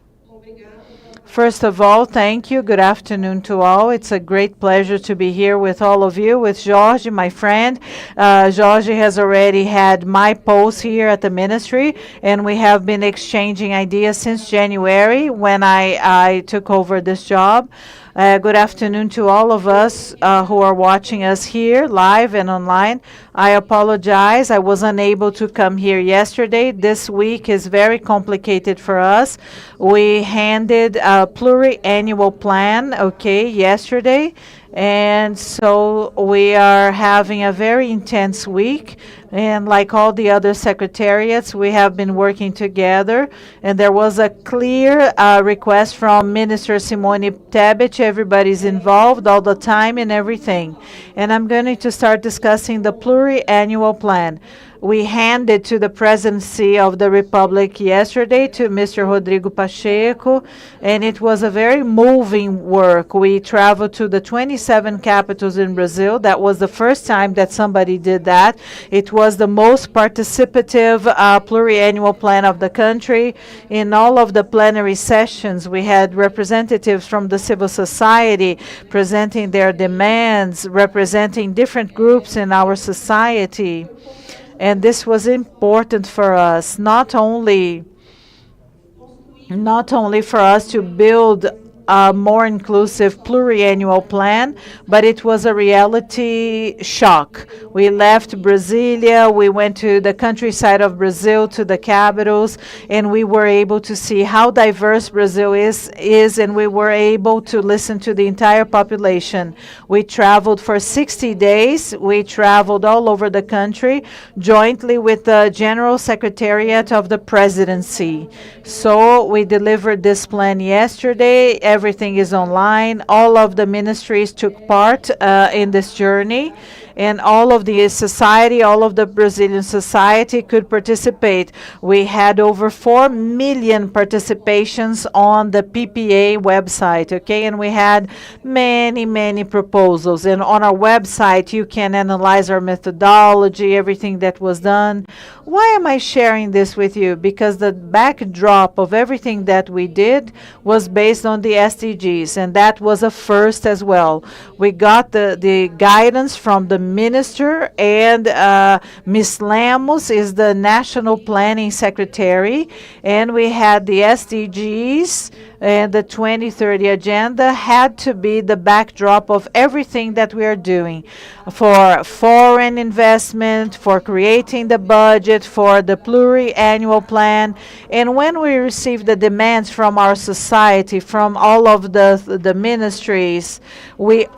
First of all, thank you. Good afternoon to all. It's a great pleasure to be here with all of you, with Jorge, my friend. Jorge has already had my post here at the ministry, and we have been exchanging ideas since January when I took over this job. Good afternoon to all of us who are watching us here live and online. I apologize. I was unable to come here yesterday. This week is very complicated for us. We handed a pluri-annual plan, yesterday. And so we are having a very intense week. And like all the other secretariats, we have been working together. And there was a clear request from Minister Simone Tebet. Everybody's involved all the time and everything. And I'm going to start discussing the pluri-annual plan. We handed to the Presidency of the Republic yesterday to Mr. Rodrigo Pacheco, and it was a very moving work. We traveled to the 27 capitals in Brazil. That was the first time that somebody did that. It was the most participative pluriannual plan of the country. In all of the plenary sessions, we had representatives from the civil society presenting their demands, representing different groups in our society. And this was important for us, not only for us to build a more inclusive pluriannual plan, but it was a reality shock. We left Brasilia, we went to the countryside of Brazil, to the capitals, and we were able to see how diverse Brazil is, and we were able to listen to the entire population. We traveled for 60 days. We traveled all over the country jointly with the General Secretariat of the Presidency. So we delivered this plan yesterday. everything is online. All of the ministries took part in this journey, and all of the society, all of the Brazilian society could participate. We had over 4 million participations on the PPA website, okay? And we had many, many proposals. And on our website, you can analyze our methodology, everything that was done. Why am I sharing this with you? Because the backdrop of everything that we did was based on the SDGs, and that was a first as well. We got the guidance from the minister, and Ms. Lemos is the National Planning Secretary, and we had the SDGs, and the 2030 agenda had to be the backdrop of everything that we are doing for foreign investment, for creating the budget, for the pluri-annual plan. And when we received the demands from our society, from all of the ministries, it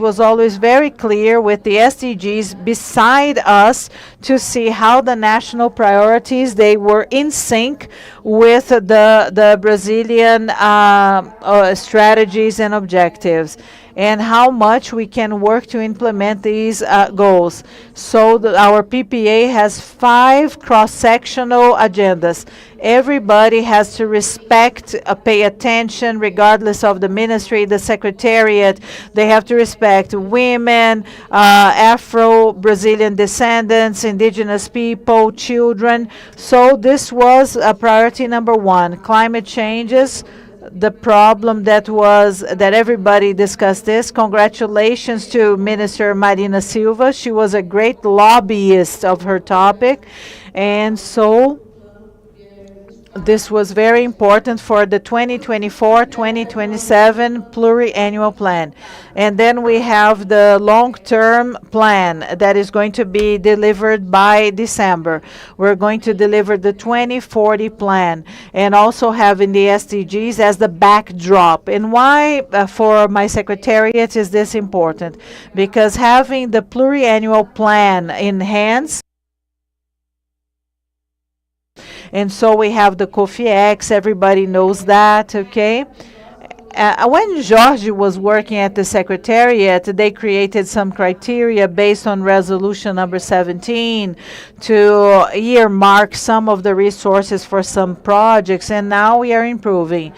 was always very clear with the SDGs beside us to see how the national priorities, they were in sync with the Brazilian strategies and objectives, and how much we can work to implement these goals. So our PPA has 5 cross-sectional agendas. Everybody has to respect, pay attention, regardless of the ministry, the secretariat. They have to respect women, Afro-Brazilian descendants, indigenous people, children. So this was priority number 1. Climate changes, the problem that everybody discussed this. Congratulations to Minister Marina Silva. She was a great lobbyist of her topic. And so this was very important for the 2024-2027 pluri-annual plan. And then we have the long-term plan that is going to be delivered by December. We're going to deliver the 2040 plan, and also having the SDGs as the backdrop. And why for my secretariat is this important? Because having the pluri-annual plan in hands, and so we have the COFIEX, everybody knows that, okay? When Jorge was working at the Secretariat, they created some criteria based on resolution number 17 to earmark some of the resources for some projects, and now we are improving.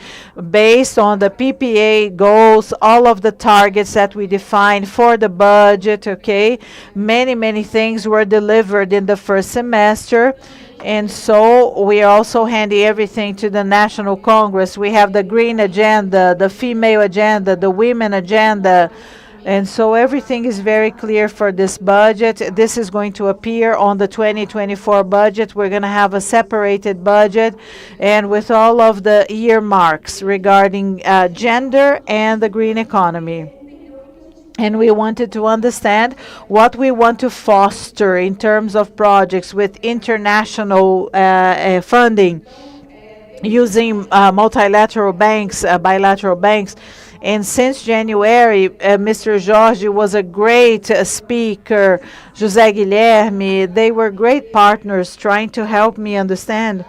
Based on the PPA goals, all of the targets that we defined for the budget, okay? Many, many things were delivered in the first semester. And so we are also handing everything to the National Congress. We have the green agenda, the female agenda, the women agenda. And so everything is very clear for this budget. This is going to appear on the 2024 budget. We're going to have a separated budget, and with all of the earmarks regarding gender and the green economy. And we wanted to understand what we want to foster in terms of projects with international funding, using multilateral banks, bilateral banks. And since January, Mr. Jorge was a great speaker, José Guilherme, they were great partners trying to help me understand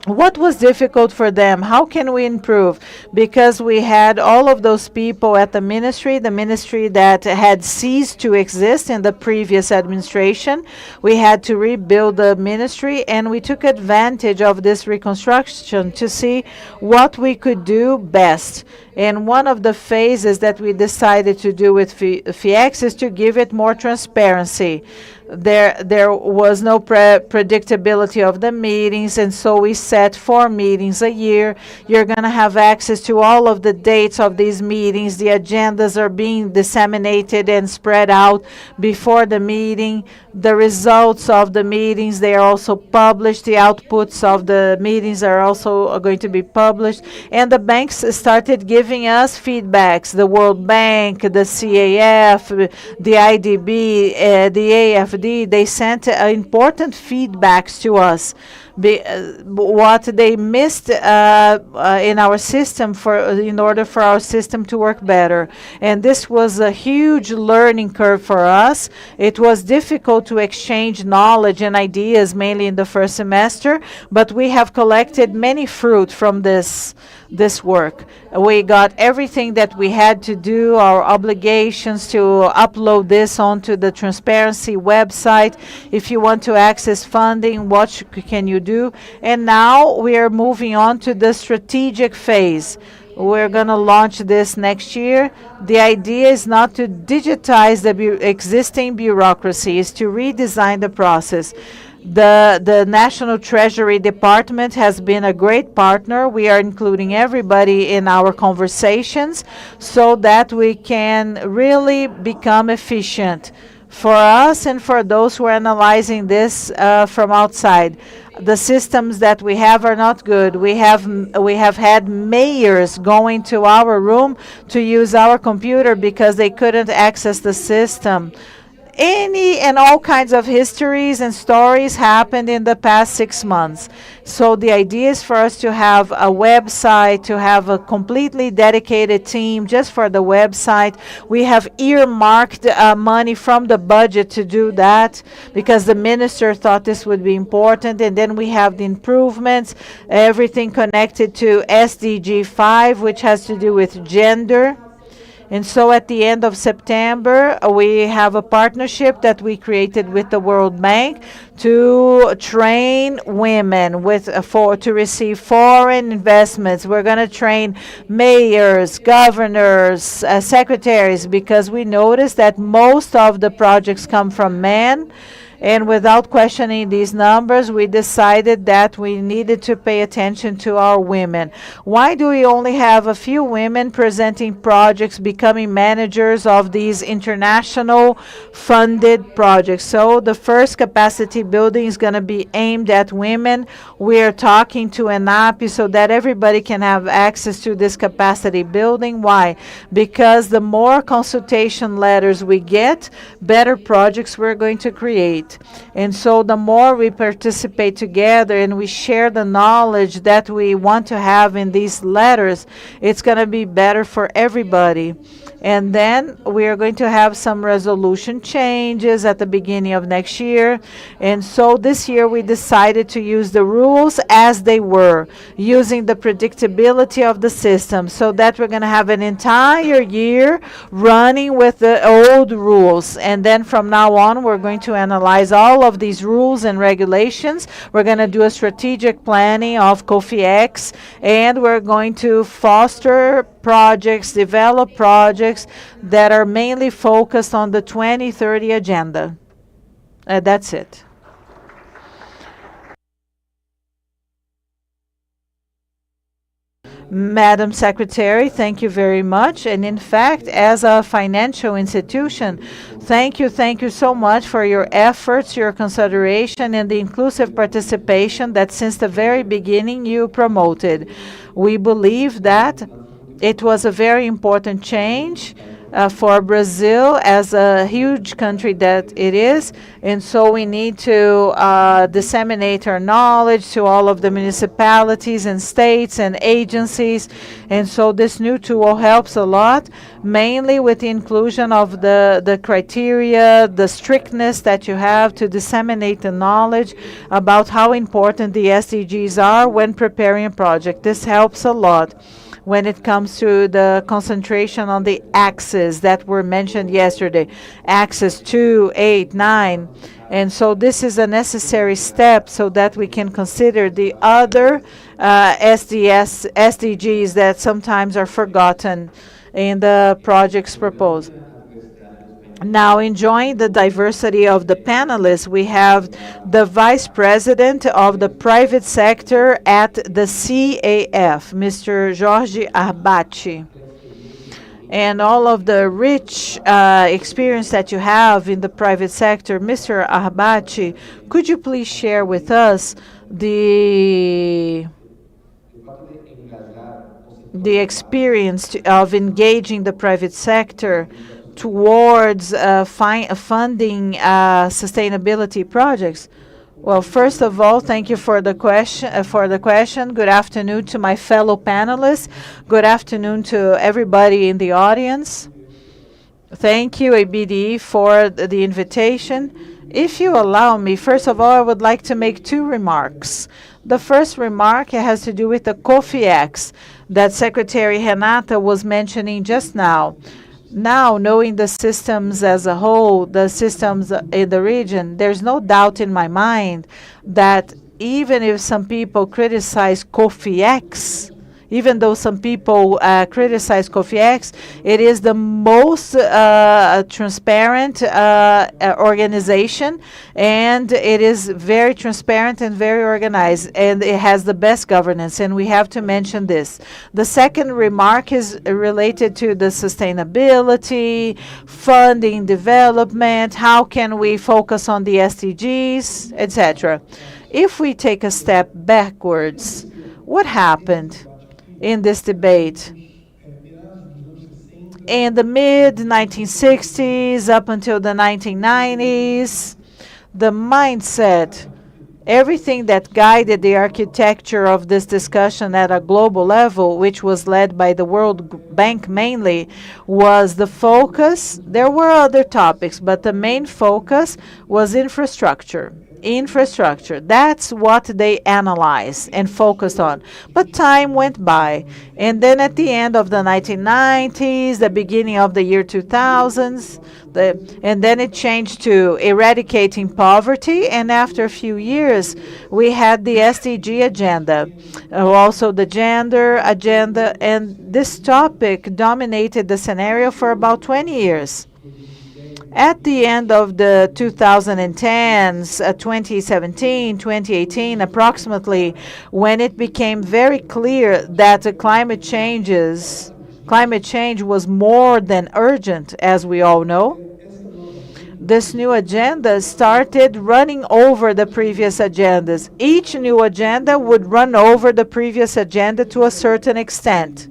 what was difficult for them? How can we improve? Because we had all of those people at the ministry that had ceased to exist in the previous administration. We had to rebuild the ministry, and we took advantage of this reconstruction to see what we could do best. And one of the phases that we decided to do with FIEX is to give it more transparency. There was no predictability of the meetings, and so we set 4 meetings a year. You're going to have access to all of the dates of these meetings. The agendas are being disseminated and spread out before the meeting. The results of the meetings, they are also published. The outputs of the meetings are also going to be published. And the banks started giving us feedbacks. The World Bank, the CAF, the IDB, the AFD, they sent important feedbacks to us what they missed in our system in order for our system to work better. And this was a huge learning curve for us. It was difficult to exchange knowledge and ideas, mainly in the first semester, but we have collected many fruit from this work. We got everything that we had to do, our obligations to upload this onto the transparency website. If you want to access funding, what can you do? And now we are moving on to the strategic phase. We're going to launch this next year. The idea is not to digitize the existing bureaucracy, is to redesign the process. The National Treasury Department has been a great partner. We are including everybody in our conversations so that we can really become efficient for us and for those who are analyzing this from outside. The systems that we have are not good. We have had mayors going to our room to use our computer because they couldn't access the system. Any and all kinds of histories and stories happened in the past 6 months. So the idea is for us to have a website, to have a completely dedicated team just for the website. We have earmarked money from the budget to do that because the minister thought this would be important. And then we have the improvements, everything connected to SDG 5, which has to do with gender. And so at the end of September, we have a partnership that we created with the World Bank to train women to receive foreign investments. We're going to train mayors, governors, secretaries, because we noticed that most of the projects come from men. And without questioning these numbers, we decided that we needed to pay attention to our women. Why do we only have a few women presenting projects, becoming managers of these international funded projects? So the first capacity building is going to be aimed at women. We are talking to ENAP so that everybody can have access to this capacity building. Why? Because the more consultation letters we get, better projects we're going to create. And so the more we participate together and we share the knowledge that we want to have in these letters, it's going to be better for everybody. And then we are going to have some resolution changes at the beginning of next year. And so this year we decided to use the rules as they were, using the predictability of the system, so that we're going to have an entire year running with the old rules. And then from now on, we're going to analyze all of these rules and regulations. We're going to do a strategic planning of COFIEX, and we're going to foster projects, develop projects that are mainly focused on the 2030 agenda. That's it. Madam Secretary, thank you very much. And in fact, as a financial institution, thank you so much for your efforts, your consideration, and the inclusive participation that since the very beginning you promoted. We believe that it was a very important change for Brazil as a huge country that it is. And so we need to disseminate our knowledge to all of the municipalities and states and agencies. And so this new tool helps a lot, mainly with the inclusion of the criteria, the strictness that you have to disseminate the knowledge about how important the SDGs are when preparing a project. This helps a lot when it comes to the concentration on the axes that were mentioned yesterday, axis 2, 8, 9. And so this is a necessary step so that we can consider the other SDGs that sometimes are forgotten in the projects proposed. Now, enjoying the diversity of the panelists, we have the Vice President of the Private Sector at the CAF, Mr. Jorge Arbati. And all of the rich experience that you have in the private sector, Mr. Arbati, could you please share with us the experience of engaging the private sector towards funding sustainability projects? Well, first of all, thank you for the question. Good afternoon to my fellow panelists. Good afternoon to everybody in the audience. Thank you, ABDE, for the invitation. If you allow me, first of all, I would like to make two remarks. The first remark has to do with the COFIEX that Secretary Renata was mentioning just now. Now, knowing the systems as a whole, the systems in the region, there's no doubt in my mind that even if some people criticize COFIEX, even though some people criticize COFIEX, it is the most transparent organization, and it is very transparent and very organized, and it has the best governance, and we have to mention this. The second remark is related to the sustainability, funding, development, how can we focus on the SDGs, etc. If we take a step backwards, what happened in this debate? In the mid-1960s up until the 1990s, the mindset, everything that guided the architecture of this discussion at a global level, which was led by the World Bank mainly, was the focus. There were other topics, but the main focus was infrastructure. Infrastructure. That's what they analyzed and focused on. But time went by. And then at the end of the 1990s, the beginning of the year 2000s, and then it changed to eradicating poverty. And after a few years, we had the SDG agenda, also the gender agenda. And this topic dominated the scenario for about 20 years. At the end of the 2010s, 2017, 2018, approximately, when it became very clear that climate change was more than urgent, as we all know, this new agenda started running over the previous agendas. Each new agenda would run over the previous agenda to a certain extent.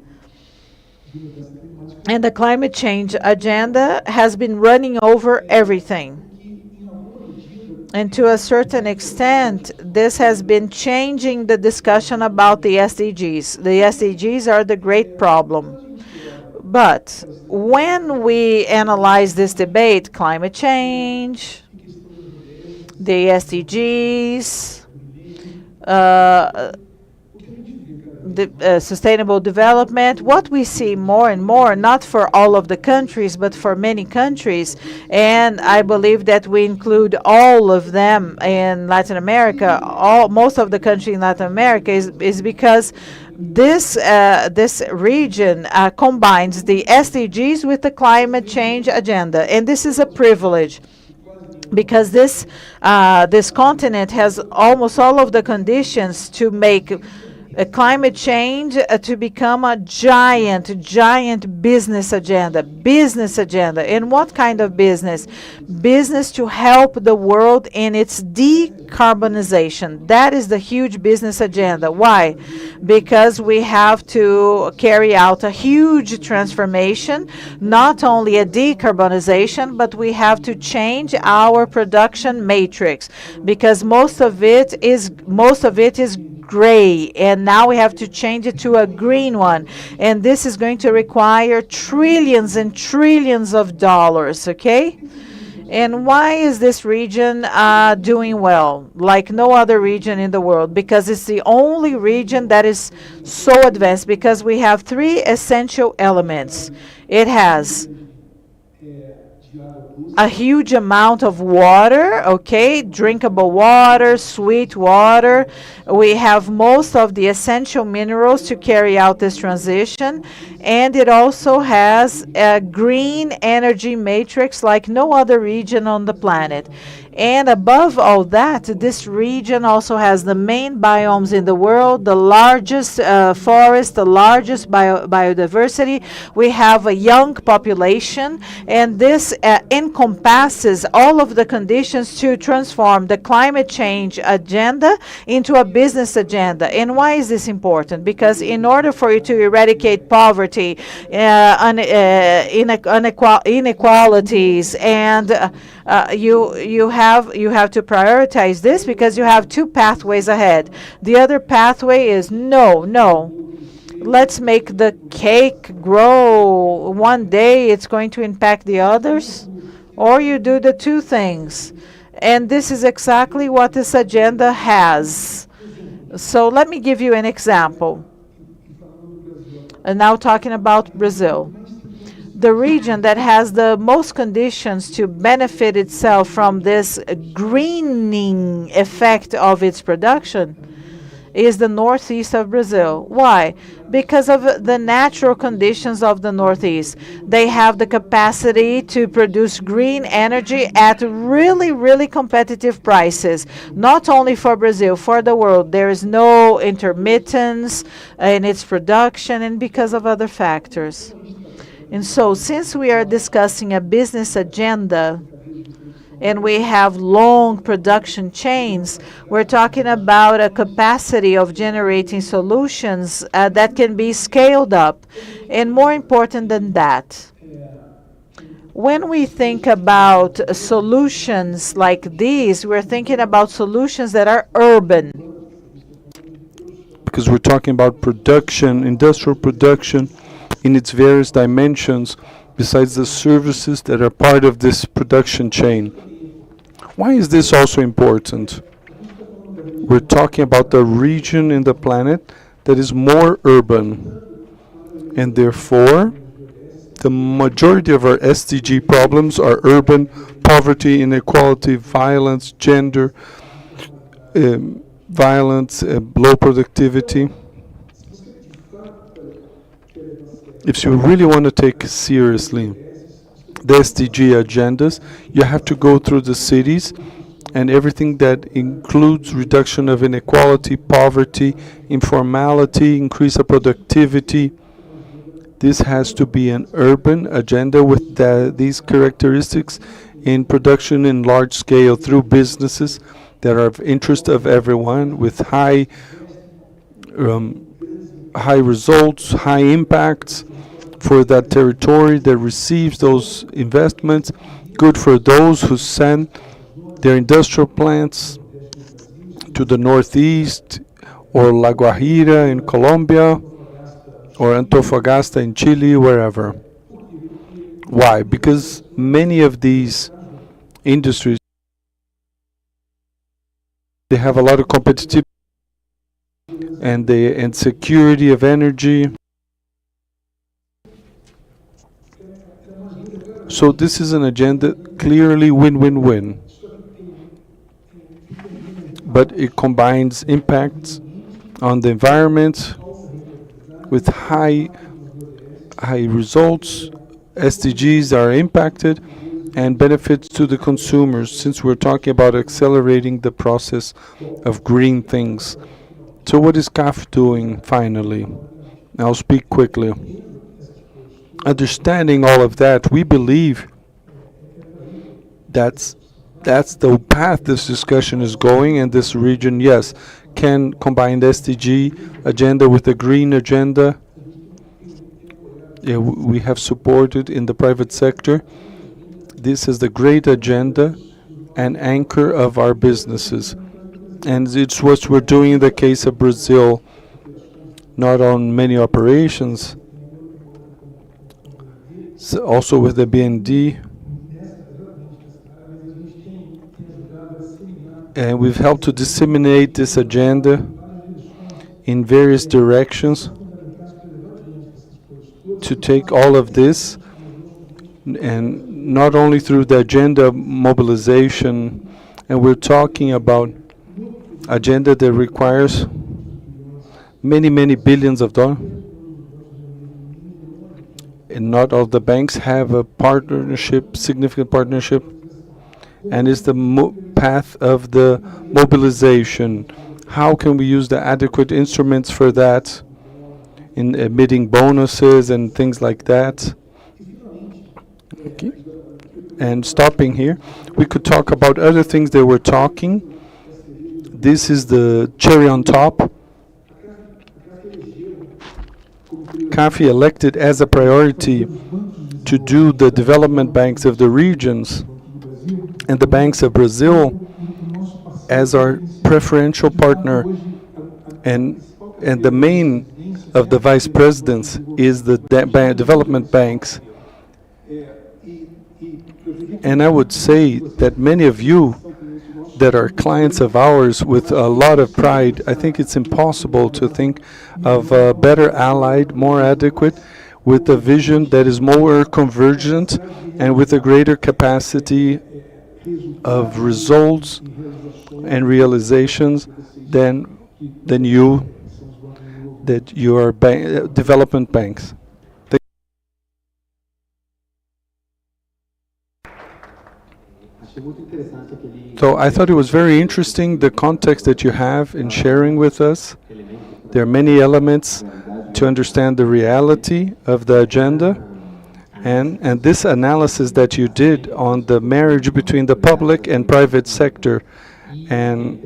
And the climate change agenda has been running over everything. And to a certain extent, this has been changing the discussion about the SDGs. The SDGs are the great problem. But when we analyze this debate, climate change, the SDGs, sustainable development, what we see more and more, not for all of the countries, but for many countries, and I believe that we include all of them in Latin America, most of the country in Latin America, is because this region combines the SDGs with the climate change agenda, and this is a privilege. Because this continent has almost all of the conditions to make climate change to become a giant business agenda. And what kind of business? Business to help the world in its decarbonization. That is the huge business agenda. Why? Because we have to carry out a huge transformation, not only a decarbonization, but we have to change our production matrix, because most of it is gray, and now we have to change it to a green one, and this is going to require trillions and trillions of dollars. Okay, and why is this region doing well like no other region in the world? Because it's the only region that is so advanced, because we have three essential elements. It has a huge amount of water, okay, drinkable water, sweet water. We have most of the essential minerals to carry out this transition, and it also has a green energy matrix like no other region on the planet. And above all that, this region also has the main biomes in the world, the largest forest, the largest biodiversity. We have a young population, and this encompasses all of the conditions to transform the climate change agenda into a business agenda. And why is this important? Because in order for you to eradicate poverty, inequalities, and you have you have to prioritize this because you have two pathways ahead. The other pathway is no. Let's make the cake grow. One day it's going to impact the others, or you do the two things. And this is exactly what this agenda has. So let me give you an example. And now talking about Brazil. The region that has the most conditions to benefit itself from this greening effect of its production is the northeast of Brazil. Why? Because of the natural conditions of the northeast. They have the capacity to produce green energy at really, really competitive prices, not only for Brazil, for the world. There is no intermittence in its production and because of other factors. And so, since we are discussing a business agenda, and we have long production chains, we're talking about a capacity of generating solutions that can be scaled up. And more important than that, when we think about solutions like these, we're thinking about solutions that are urban. Because we're talking about production, industrial production in its various dimensions, besides the services that are part of this production chain. Why is this also important? We're talking about the region in the planet that is more urban, and therefore the majority of our SDG problems are urban: poverty, inequality, violence, gender, violence, low productivity. If you really want to take seriously the SDG agendas, you have to go through the cities and everything that includes reduction of inequality, poverty, informality, increase of productivity. This has to be an urban agenda with these characteristics in production in large scale through businesses that are of interest of everyone, with high results, high impacts for that territory that receives those investments, good for those who send their industrial plants to the northeast, or La Guajira in Colombia, or Antofagasta in Chile, wherever. Why? Because many of these industries, they have a lot of competitive and security of energy. So this is an agenda clearly win-win-win. But it combines impacts on the environment with high results. SDGs are impacted, and benefits to the consumers, since we're talking about accelerating the process of green things. So what is CAF doing finally? I'll speak quickly. Understanding all of that, we believe that's the path this discussion is going, and this region, yes, can combine the SDG agenda with the green agenda. Yeah, we have supported in the private sector. This is the great agenda and anchor of our businesses. And it's what we're doing in the case of Brazil, not on many operations, so also with the ABDE. And we've helped to disseminate this agenda in various directions to take all of this, and not only through the agenda mobilization, and we're talking about agenda that requires many billions of dollars. And not all the banks have a partnership, significant partnership, and it's the path of the mobilization. How can we use the adequate instruments for that in emitting bonuses and things like that? Okay. And stopping here, we could talk about other things that we're talking. This is the cherry on top. CAF elected as a priority to do the development banks of the regions and the banks of Brazil as our preferential partner, and the main of the vice presidents is the development banks. And I would say that many of you that are clients of ours with a lot of pride, I think it's impossible to think of a better allied, more adequate, with a vision that is more convergent and with a greater capacity of results and realizations than you, that you are development banks. So I thought it was very interesting the context that you have in sharing with us. There are many elements to understand the reality of the agenda, and this analysis that you did on the marriage between the public and private sector, and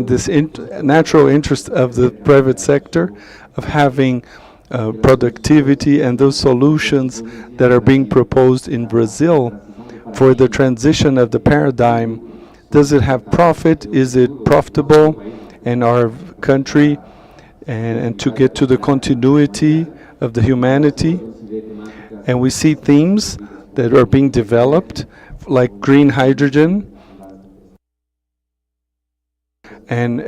this natural interest of the private sector of having productivity and those solutions that are being proposed in Brazil for the transition of the paradigm. Does it have profit? Is it profitable in our country? And to get to the continuity of the humanity. And we see themes that are being developed, like green hydrogen and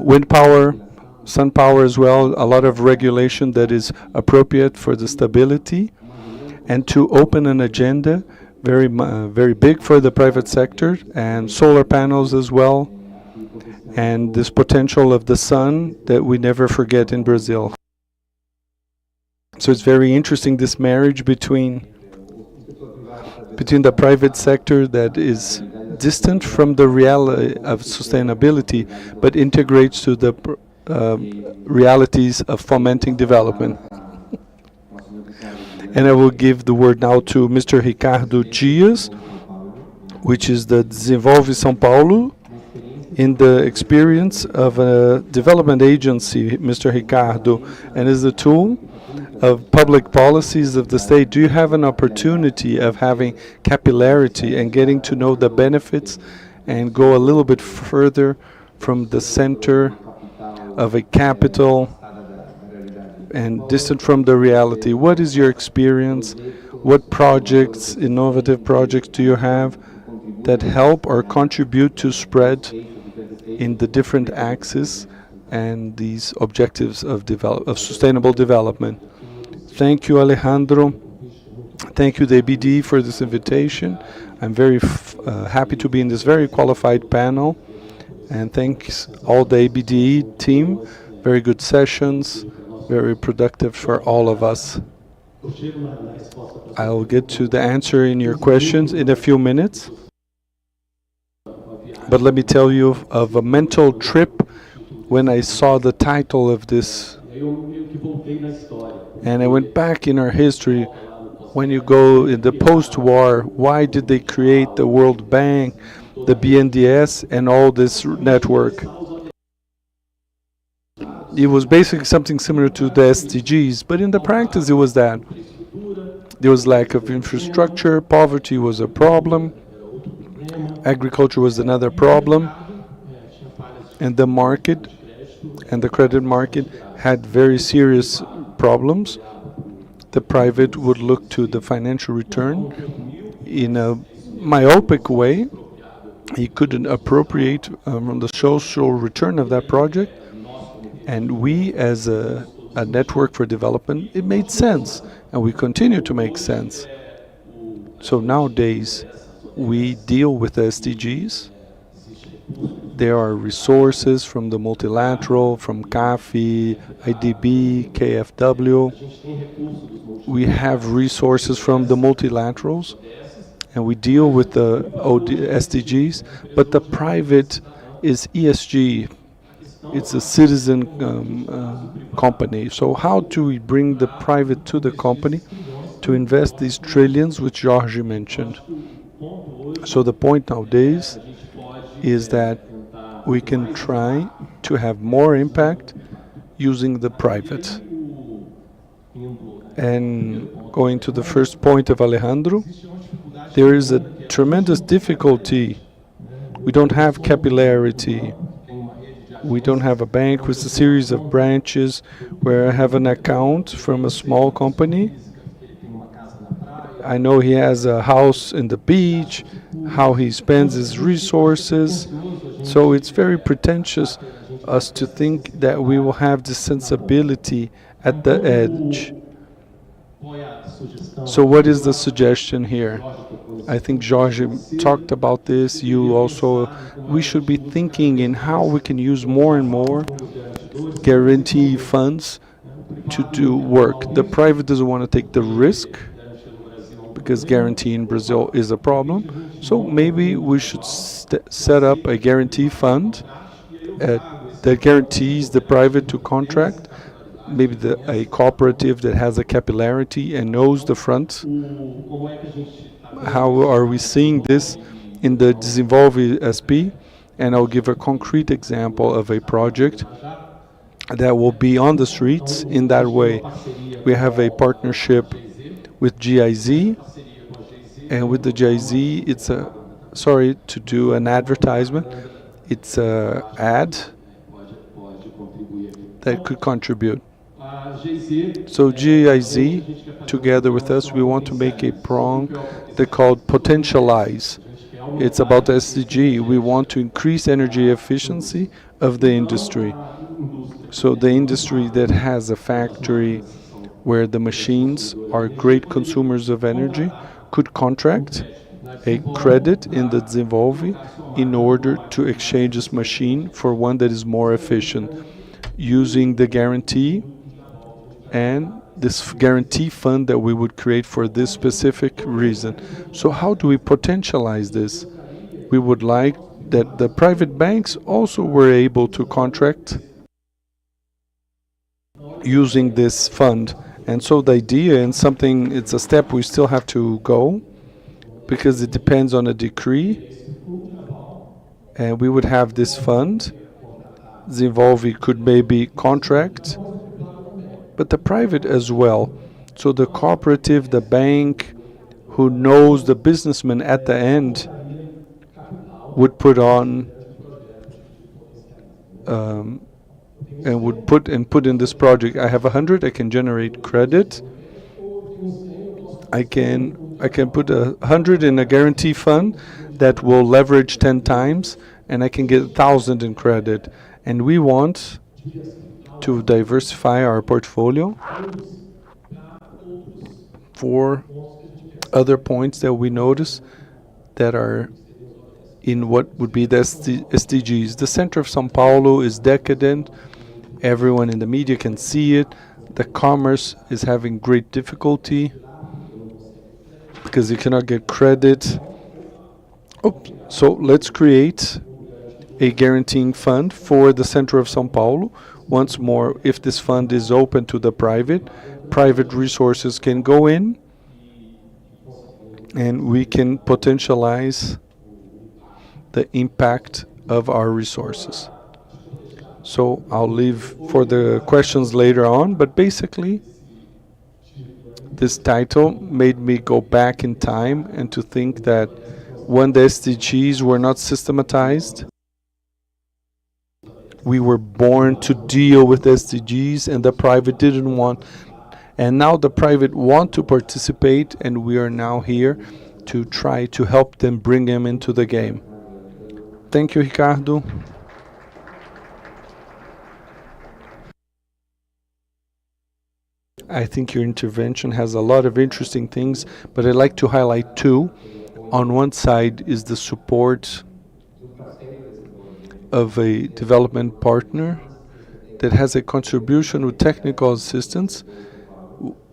wind power, sun power as well, a lot of regulation that is appropriate for the stability, and to open an agenda very big for the private sector, and solar panels as well, and this potential of the sun that we never forget in Brazil. So it's very interesting, this marriage between the private sector that is distant from the reality of sustainability, but integrates to the realities of fomenting development. And I will give the word now to Mr. Ricardo Dias, which is the Desenvolve São Paulo. In the experience of a development agency, Mr. Ricardo, and is the tool of public policies of the state. Do you have an opportunity of having capillarity and getting to know the benefits and go a little bit further from the center of a capital and distant from the reality? What is your experience? What projects, innovative projects do you have that help or contribute to spread in the different axes and these objectives of sustainable development? Thank you, Alejandro. Thank you, the ABDE, for this invitation. I'm very happy to be in this very qualified panel. And thanks all the ABDE team. Very good sessions, very productive for all of us. I'll get to the answer in your questions in a few minutes. But let me tell you of a mental trip when I saw the title of this. And I went back in our history. When you go in the post-war, why did they create the World Bank, the BNDES, and all this network? It was basically something similar to the SDGs, but in the practice it was that. There was lack of infrastructure, poverty was a problem, agriculture was another problem, and the market and the credit market had very serious problems. The private would look to the financial return in a myopic way. He couldn't appropriate from the social return of that project. And we, as a network for development, it made sense, and we continue to make sense. So nowadays, we deal with the SDGs. There are resources from the multilateral, from CAFI, IDB, KfW. We have resources from the multilaterals, and we deal with the SDGs, but the private is ESG. It's a citizen company. So how do we bring the private to the company to invest these trillions, which Jorge mentioned? So the point nowadays is that we can try to have more impact using the private. And going to the first point of Alejandro, there is a tremendous difficulty. We don't have capillarity. We don't have a bank with a series of branches where I have an account from a small company. I know he has a house in the beach, how he spends his resources. So it's very pretentious us to think that we will have this sensibility at the edge. So what is the suggestion here? I think Jorge talked about this. You also, we should be thinking in how we can use more and more guarantee funds to do work. The private doesn't want to take the risk because guarantee in Brazil is a problem. So maybe we should set up a guarantee fund that guarantees the private to contract, maybe a cooperative that has a capillarity and knows the front. How are we seeing this in the Desenvolve SP? And I'll give a concrete example of a project that will be on the streets in that way. We have a partnership with GIZ, and with the GIZ, it's a, sorry to do an advertisement, it's a ad that could contribute. So GIZ, together with us, we want to make a prong that called Potentialize. It's about the SDG. We want to increase energy efficiency of the industry. So the industry that has a factory where the machines are great consumers of energy could contract a credit in the Desenvolve in order to exchange this machine for one that is more efficient, using the guarantee and this guarantee fund that we would create for this specific reason. So how do we potentialize this? We would like that the private banks also were able to contract using this fund. And so the idea, and something, it's a step we still have to go, because it depends on a decree, and we would have this fund. Desenvolve could maybe contract, but the private as well. So the cooperative, the bank, who knows the businessman at the end, would put on and would put in this project. I have 100. I can generate credit. I can put 100 in a guarantee fund that will leverage 10 times, and I can get 1,000 in credit. And we want to diversify our portfolio for other points that we notice that are in what would be the SDGs. The center of São Paulo is decadent. Everyone in the media can see it. The commerce is having great difficulty because you cannot get credit. So let's create a guaranteeing fund for the center of São Paulo. Once more, if this fund is open to the private resources can go in, and we can potentialize the impact of our resources. So I'll leave for the questions later on, but basically this title made me go back in time and to think that when the SDGs were not systematized, we were born to deal with SDGs and the private didn't want, and now the private want to participate, and we are now here to try to help them bring them into the game. Thank you, Ricardo. I think your intervention has a lot of interesting things, but I'd like to highlight two. On one side is the support of a development partner that has a contribution with technical assistance,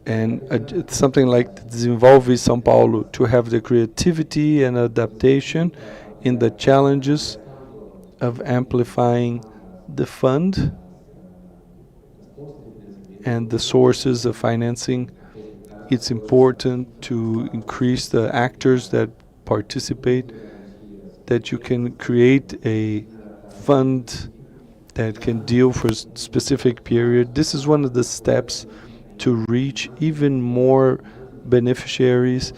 and something like Desenvolve São Paulo to have the creativity and adaptation in the challenges of amplifying the fund and the sources of financing. It's important to increase the actors that participate, that you can create a fund that can deal for a specific period. This is one of the steps to reach even more beneficiaries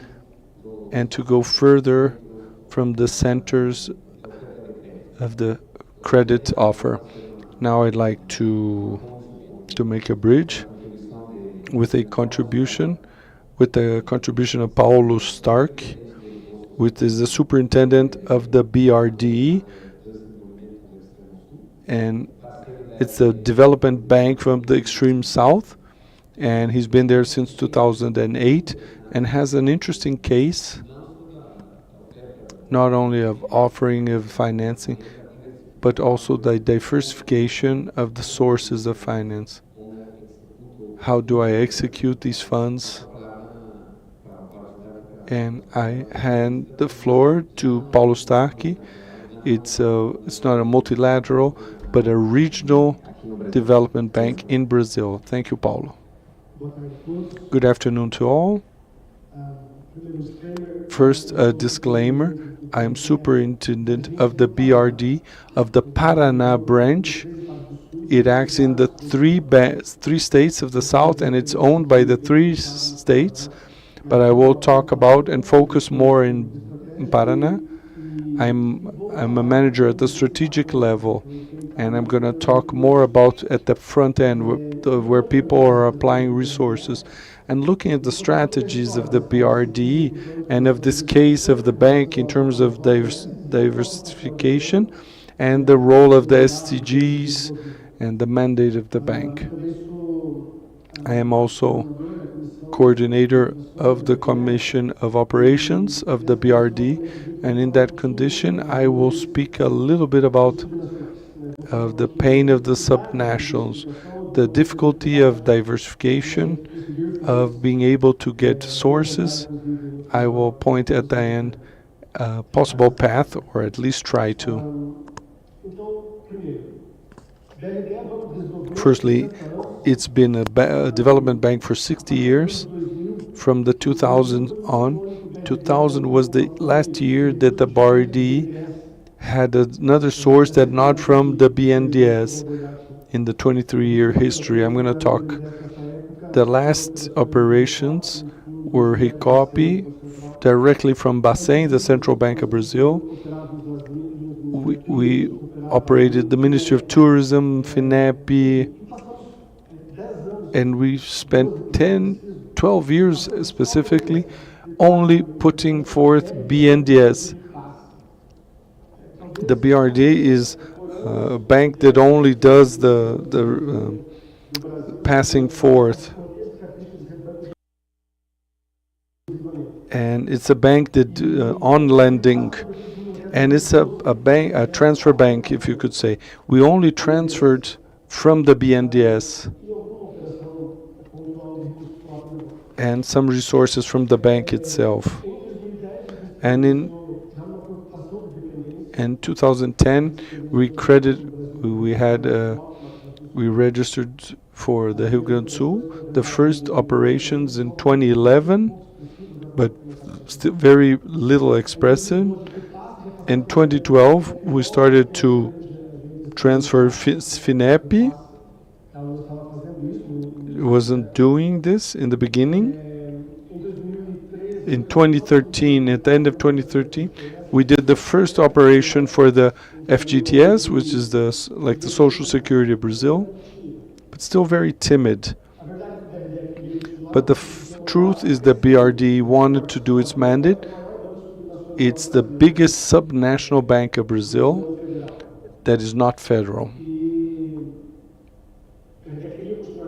and to go further from the centers of the credit offer. Now I'd like to make a bridge with a contribution, of Paulo Stark, which is the superintendent of the BRDE, and it's a development bank from the extreme south, and he's been there since 2008 and has an interesting case, not only of offering of financing, but also the diversification of the sources of finance. How do I execute these funds? And I hand the floor to Paulo Starchi. It's not a multilateral, but a regional development bank in Brazil. Thank you, Paulo. Good afternoon to all. First, a disclaimer. I am superintendent of the BRD of the Paraná branch. It acts in the three states of the south, and it's owned by the three states. But I will talk about and focus more in Paraná. I'm a manager at the strategic level, and I'm going to talk more about at the front end where people are applying resources and looking at the strategies of the BRDE and of this case of the bank in terms of diversification and the role of the SDGs and the mandate of the bank. I am also coordinator of the Commission of Operations of the BRD, and in that condition I will speak a little bit about the pain of the subnationals, the difficulty of diversification, of being able to get sources. I will point at the end a possible path, or at least try to. Firstly, it's been a development bank for 60 years, from the 2000 on. 2000 was the last year that the BRD had another source that not from the BNDES in the 23-year history. I'm going to talk. The last operations were Recope, directly from Bacen, the Central Bank of Brazil. We operated the Ministry of Tourism, FINEP, and we spent 12 years specifically only putting forth BNDES. The BRD is a bank that only does the passing forth. And it's a bank that on lending, and it's a transfer bank, if you could say. We only transferred from the BNDES and some resources from the bank itself. And in 2010, we registered for the Rio Grande do Sul, the first operations in 2011, but still very little expressive. In 2012, we started to transfer FINEP. Wasn't doing this in the beginning. In 2013, at the end of 2013, we did the first operation for the FGTS, which is the Social Security of Brazil, but still very timid. But the truth is that BRD wanted to do its mandate. It's the biggest subnational bank of Brazil that is not federal.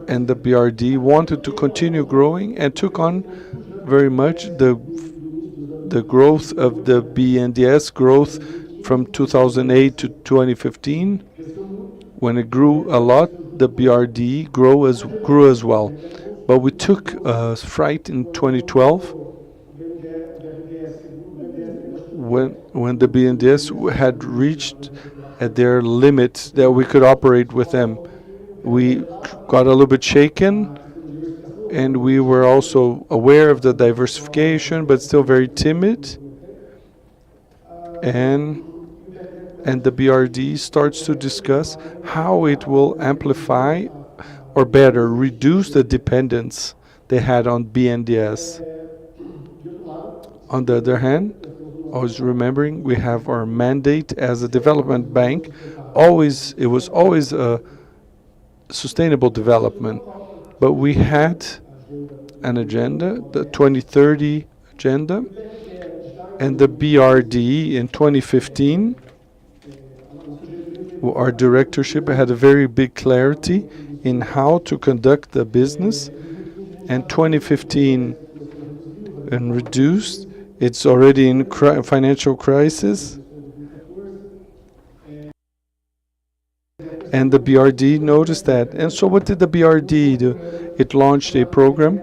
And the BRD wanted to continue growing and took on very much the growth of the BNDES growth from 2008 to 2015. When it grew a lot, the BRD grew as well. But we took a fright in 2012 when the BNDES had reached at their limit that we could operate with them. We got a little bit shaken, and we were also aware of the diversification, but still very timid. And the BRD starts to discuss how it will amplify, or better, reduce the dependence they had on BNDES. On the other hand, always remembering we have our mandate as a development bank. It was always a sustainable development, but we had an agenda, the 2030 agenda, and the BRDE in 2015. Our directorship had a very big clarity in how to conduct the business, and 2015 and reduced. It's already in financial crisis, and the BRD noticed that. And so what did the BRD do? It launched a program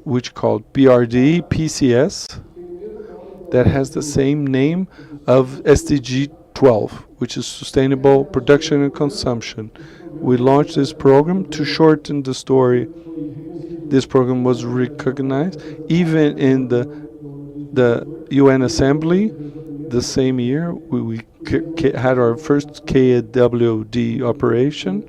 which called BRD PCS that has the same name of SDG 12, which is Sustainable Production and Consumption. We launched this program. To shorten the story, this program was recognized even in the UN Assembly the same year. We had our first KWD operation,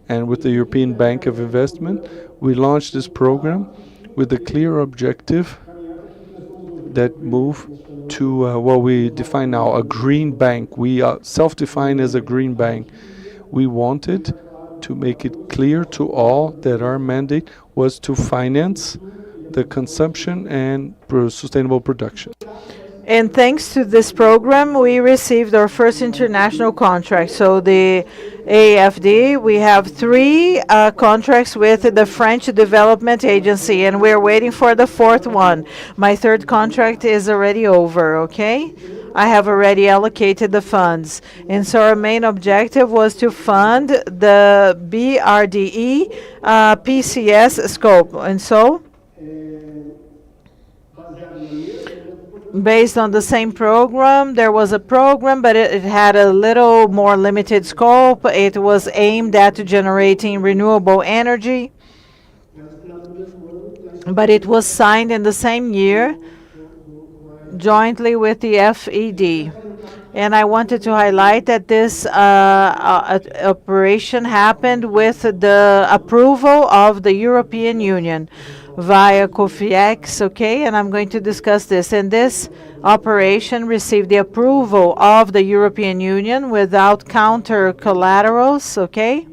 and with the European Bank of Investment, we launched this program with a clear objective that move to what we define now a green bank. We self-define as a green bank. We wanted to make it clear to all that our mandate was to finance the consumption and sustainable production. And thanks to this program, we received our first international contract. So the AFD, we have 3 contracts with the French Development Agency, and we're waiting for the 4th one. My 3rd contract is already over, okay? I have already allocated the funds. And so our main objective was to fund the BRDE PCS scope. And so, based on the same program, there was a program, but it had a little more limited scope. It was aimed at generating renewable energy, but it was signed in the same year jointly with the FED. And I wanted to highlight that this operation happened with the approval of the European Union via COFIEX, okay, and I'm going to discuss this. And this operation received the approval of the European Union without counter collaterals, okay?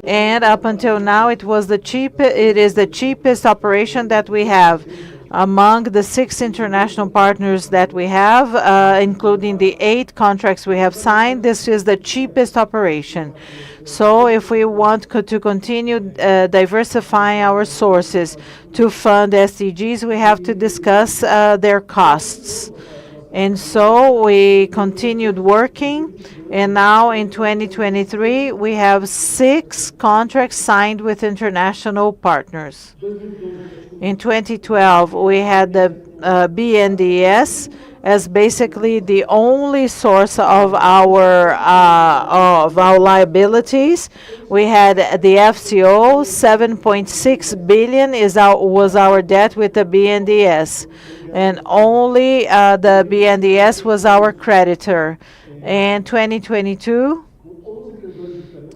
And up until now, it is the cheapest operation that we have. Among the 6 international partners that we have, including the 8 contracts we have signed, this is the cheapest operation. So if we want to continue diversifying our sources to fund SDGs, we have to discuss their costs. And so we continued working, and now in 2023, we have 6 contracts signed with international partners. In 2012, we had the BNDES as basically the only source of our liabilities. We had the FCO, 7.6 billion was our debt with the BNDES, and only the BNDES was our creditor. In 2022,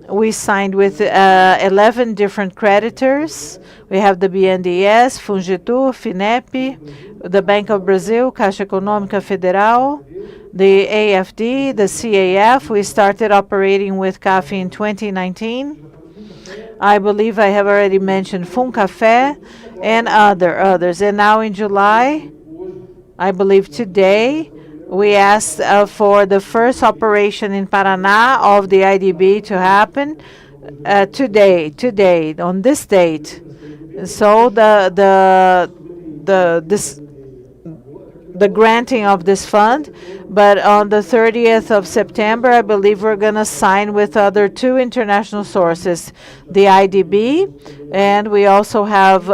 we signed with 11 different creditors. We have the BNDES, Fungitur, FINEP, the Bank of Brazil, Caixa Econômica Federal, the AFD, the CAF. We started operating with CAF in 2019. I believe I have already mentioned Funcafé and others. And now in July, I believe today, we asked for the first operation in Paraná of the IDB to happen today, on this date. So the granting of this fund, but on the 30th of September, I believe we're going to sign with other 2 international sources, the IDB, and we also have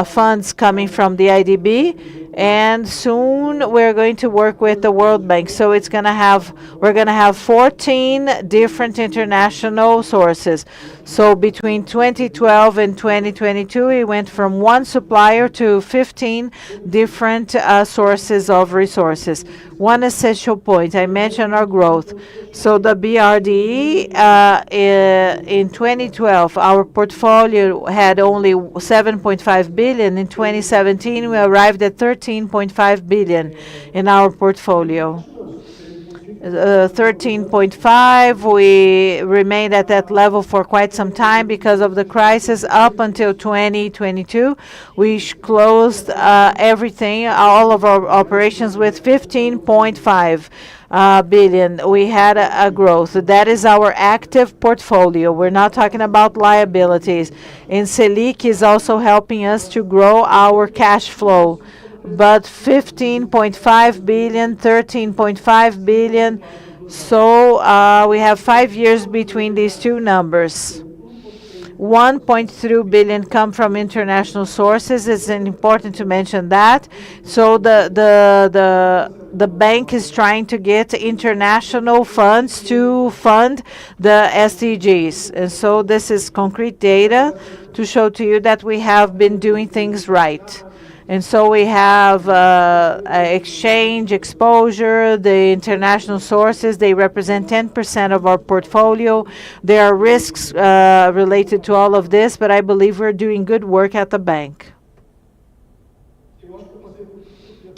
funds coming from the IDB, and soon we're going to work with the World Bank. So we're going to have 14 different international sources. So between 2012 and 2022, we went from 1 supplier to 15 different sources of resources. One essential financial points. I mentioned our growth. So the BRDE, in 2012, our portfolio had only 7.5 billion. In 2017, we arrived at 13.5 billion in our portfolio. 13.5. We remained at that level for quite some time because of the crisis. Up until 2022, we closed everything, all of our operations with 15.5 billion. We had a growth. That is our active portfolio. We're not talking about liabilities. And Selic is also helping us to grow our cash flow. But 15.5 billion, 13.5 billion. So we have 5 years between these two numbers. 1.3 billion come from international sources. It's important to mention that. So the bank is trying to get international funds to fund the SDGs. And so this is concrete data to show to you that we have been doing things right. And so we have exchange exposure, the international sources, they represent 10% of our portfolio. There are risks related to all of this, but I believe we're doing good work at the bank.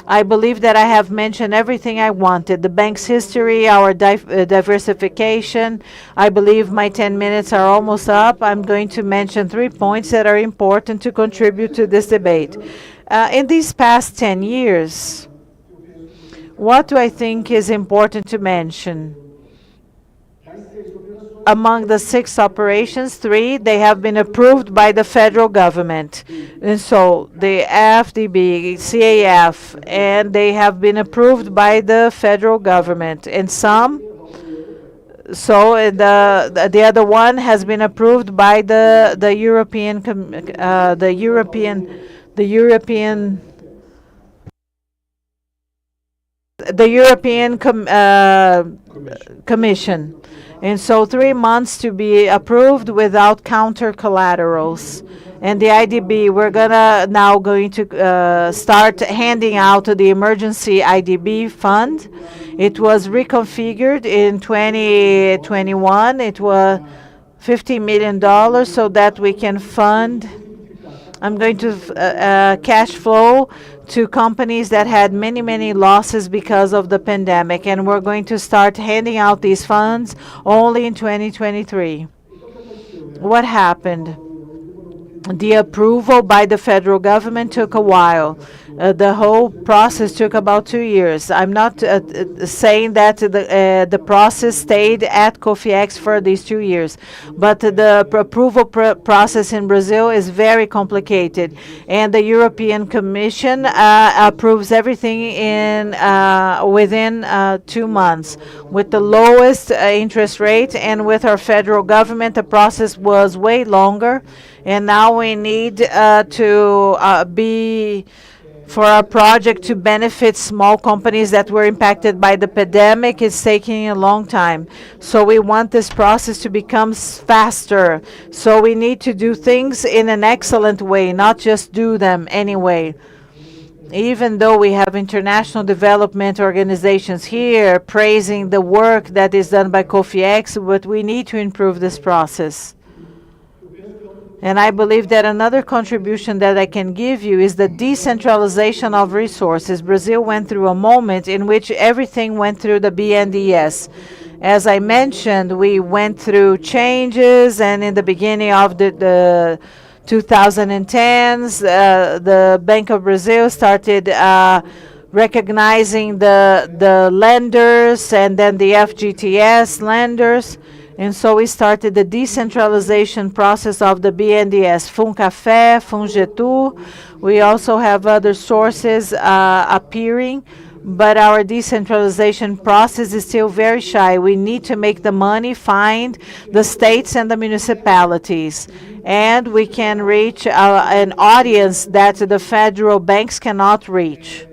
I believe that I have mentioned everything I wanted. The bank's history, our diversification. I believe my 10 minutes are almost up. I'm going to mention 3 points that are important to contribute to this debate. In these past 10 years, what do I think is important to mention? Among the 6 operations, 3, they have been approved by the federal government. And so the ABDE, CAF, and they have been approved by the federal government. And some, so the other one has been approved by the European Commission. And so 3 months to be approved without counter collaterals. And the IDB, we're now going to start handing out the emergency IDB fund. It was reconfigured in 2021. It was $50 million so that we can fund. I'm going to cash flow to companies that had many, many losses because of the pandemic. And we're going to start handing out these funds only in 2023. What happened? The approval by the federal government took a while. The whole process took about 2 years. I'm not saying that the process stayed at COFIEX for these 2 years, but the approval process in Brazil is very complicated, and the European Commission approves everything within 2 months with the lowest interest rate, and with our federal government, the process was way longer. And now we need for our project to benefit small companies that were impacted by the pandemic. It's taking a long time. So we want this process to become faster. So we need to do things in an excellent way, not just do them anyway. Even though we have international development organizations here praising the work that is done by COFIEX, but we need to improve this process. And I believe that another contribution that I can give you is the decentralization of resources. Brazil went through a moment in which everything went through the BNDES. As I mentioned, we went through changes, and in the beginning of the 2010s, the Bank of Brazil started recognizing the lenders, and then the FGTS lenders. And so we started the decentralization process of the BNDES, Funcafé, Fungetu. We also have other sources appearing, but our decentralization process is still very shy. We need to make the money find the states and the municipalities. And we can reach an audience that the federal banks cannot reach.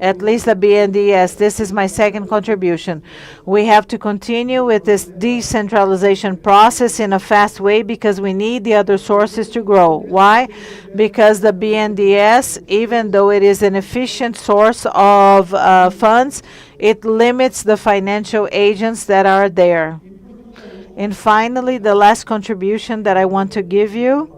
at least the BNDES. This is my second contribution. We have to continue with this decentralization process in a fast way because we need the other sources to grow. Why? Because the BNDES, even though it is an efficient source of funds, it limits the financial agents that are there. And finally, the last contribution that I want to give you,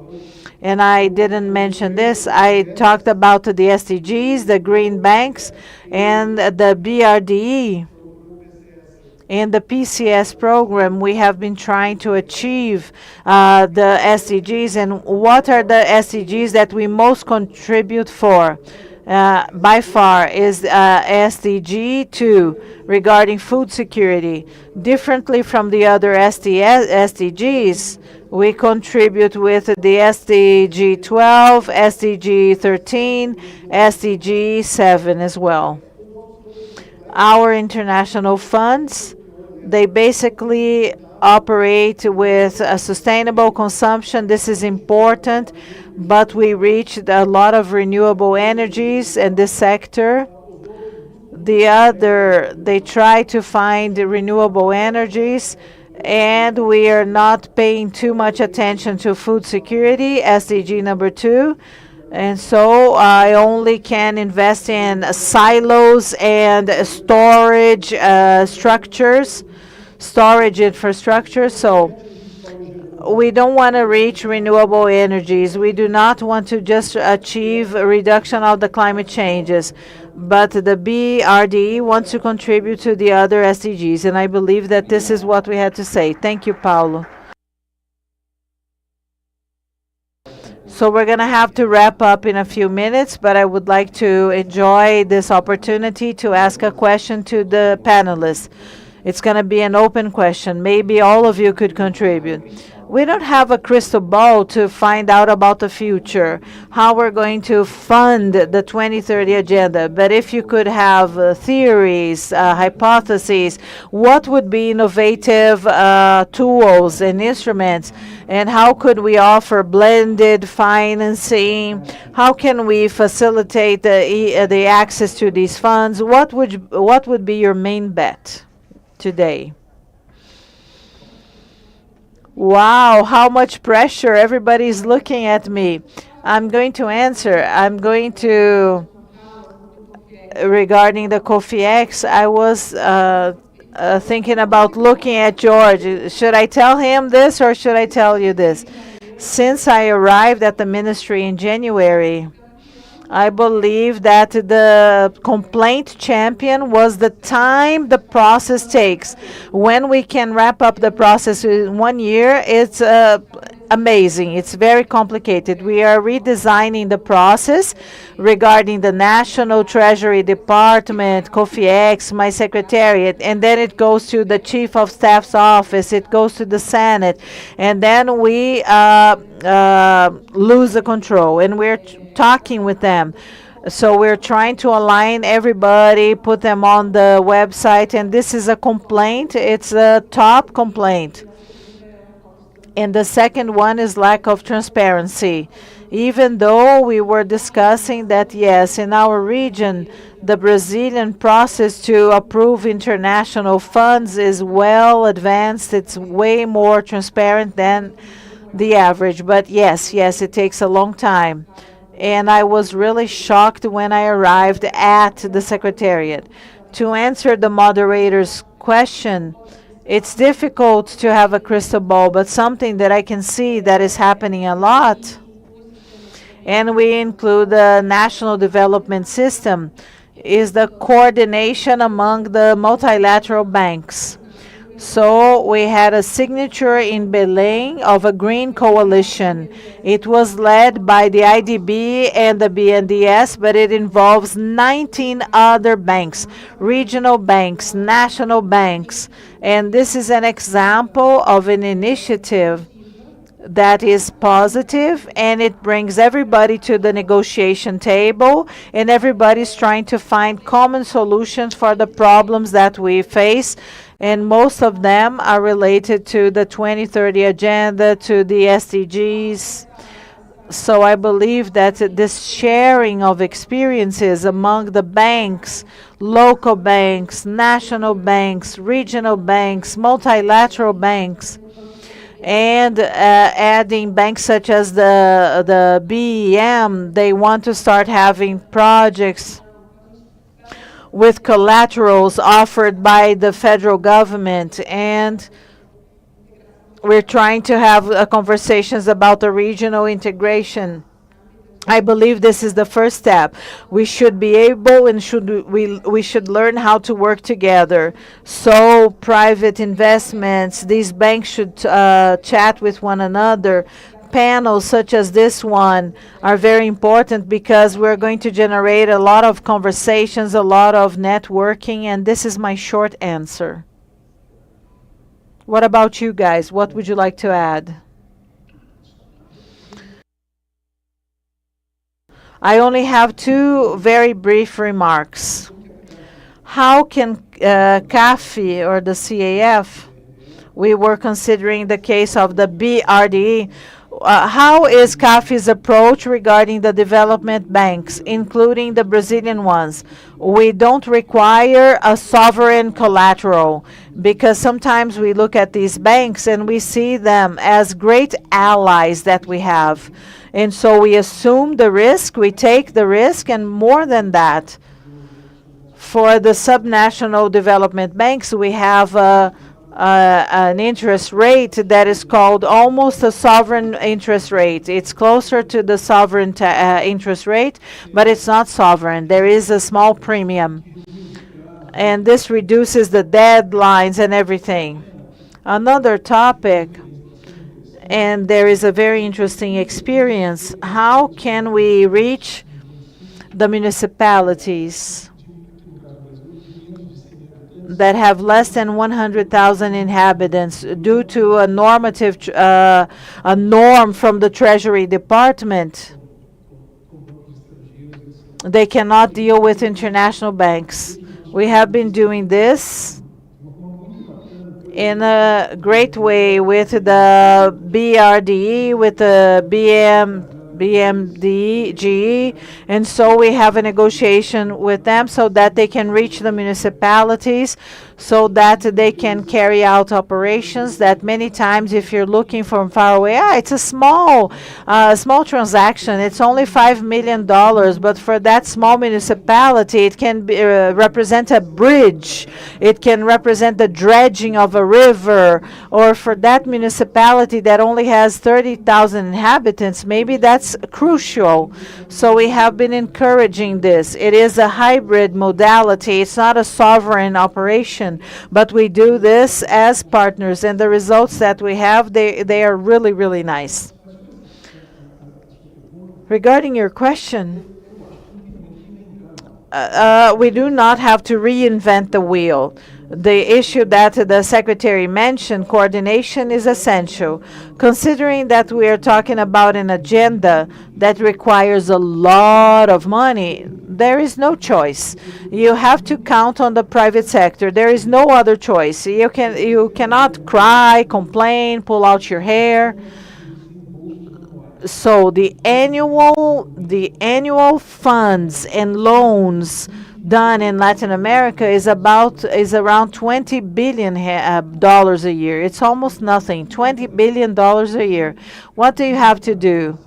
and I didn't mention this, I talked about the SDGs, the green banks, and the BRDE. In the PCS program, we have been trying to achieve the SDGs. And what are the SDGs that we most contribute for? By far is SDG 2 regarding food security. Differently from the other SDGs, we contribute with the SDG 12, SDG 13, SDG 7 as well. Our international funds, they basically operate with a sustainable consumption. This is important, but we reached a lot of renewable energies in this sector. They try to find renewable energies, and we are not paying too much attention to food security, SDG number 2. And so I only can invest in silos and storage storage infrastructure. So we don't want to reach renewable energies. We do not want to just achieve a reduction of the climate changes. But the BRDE wants to contribute to the other SDGs. And I believe that this is what we had to say. Thank you, Paulo. So we're going to have to wrap up in a few minutes, but I would like to enjoy this opportunity to ask a question to the panelists. It's going to be an open question. Maybe all of you could contribute. We don't have a crystal ball to find out about the future, how we're going to fund the 2030 agenda. But if you could have theories, hypotheses, what would be innovative tools and instruments, and how could we offer blended financing? How can we facilitate the access to these funds? What would be your main bet today? Wow, how much pressure. Everybody's looking at me. I'm going to answer. Regarding the COFIEX, I was thinking about looking at George. Should I tell him this or should I tell you this? Since I arrived at the ministry in January, I believe that the complaint champion was the time the process takes. When we can wrap up the process in 1 year, it's amazing. It's very complicated. We are redesigning the process regarding the National Treasury Department, COFIEX, my secretariat, and then it goes to the Chief of Staff's office, it goes to the Senate, and then we lose the control, and we're talking with them. So we're trying to align everybody, put them on the website, and this is a complaint. It's a top complaint. And the second one is lack of transparency. Even though we were discussing that, yes, in our region, the Brazilian process to approve international funds is well advanced. It's way more transparent than the average. But yes, it takes a long time. And I was really shocked when I arrived at the secretariat. To answer the moderator's question, it's difficult to have a crystal ball, but something that I can see that is happening a lot, and we include the national development system, is the coordination among the multilateral banks. So we had a signature in Belém of a green coalition. It was led by the IDB and the BNDES, but it involves 19 other banks, regional banks, national banks. And this is an example of an initiative that is positive, and it brings everybody to the negotiation table, and everybody's trying to find common solutions for the problems that we face. And most of them are related to the 2030 agenda, to the SDGs. So I believe that this sharing of experiences among the banks, local banks, national banks, regional banks, multilateral banks, and adding banks such as the BEM, they want to start having projects with collaterals offered by the federal government, and we're trying to have conversations about the regional integration. I believe this is the first step. We should be able and we should learn how to work together. So private investments, these banks should chat with one another. Panels such as this one are very important because we're going to generate a lot of conversations, a lot of networking, and this is my short answer. What about you guys? What would you like to add? I only have two very brief remarks. How can CAFI or the CAF, we were considering the case of the BRDE, how is CAFI's approach regarding the development banks, including the Brazilian ones? We don't require a sovereign collateral because sometimes we look at these banks and we see them as great allies that we have. And so we assume the risk, we take the risk, and more than that, for the subnational development banks, we have an interest rate that is called almost a sovereign interest rate. It's closer to the sovereign interest rate, but it's not sovereign. There is a small premium. And this reduces the deadlines and everything. Another topic, and there is a very interesting experience. How can we reach the municipalities that have less than 100,000 inhabitants due to a norm from the Treasury Department? They cannot deal with international banks. We have been doing this in a great way with the BRDE, with the BMDGE, and so we have a negotiation with them so that they can reach the municipalities, so that they can carry out operations that many times, if you're looking from far away, it's a small transaction. It's only $5 million, but for that small municipality, it can be, represent a bridge. It can represent the dredging of a river, or for that municipality that only has 30,000 inhabitants, maybe that's crucial. So we have been encouraging this. It is a hybrid modality. It's not a sovereign operation, but we do this as partners, and the results that we have, they are really, really nice. Regarding your question, we do not have to reinvent the wheel. The issue that the secretary mentioned, coordination, is essential. Considering that we are talking about an agenda that requires a lot of money, there is no choice. You have to count on the private sector. There is no other choice. You cannot cry, complain, pull out your hair. So the annual funds and loans done in Latin America is around $20 billion dollars a year. It's almost nothing. $20 billion dollars a year. What do you have to do?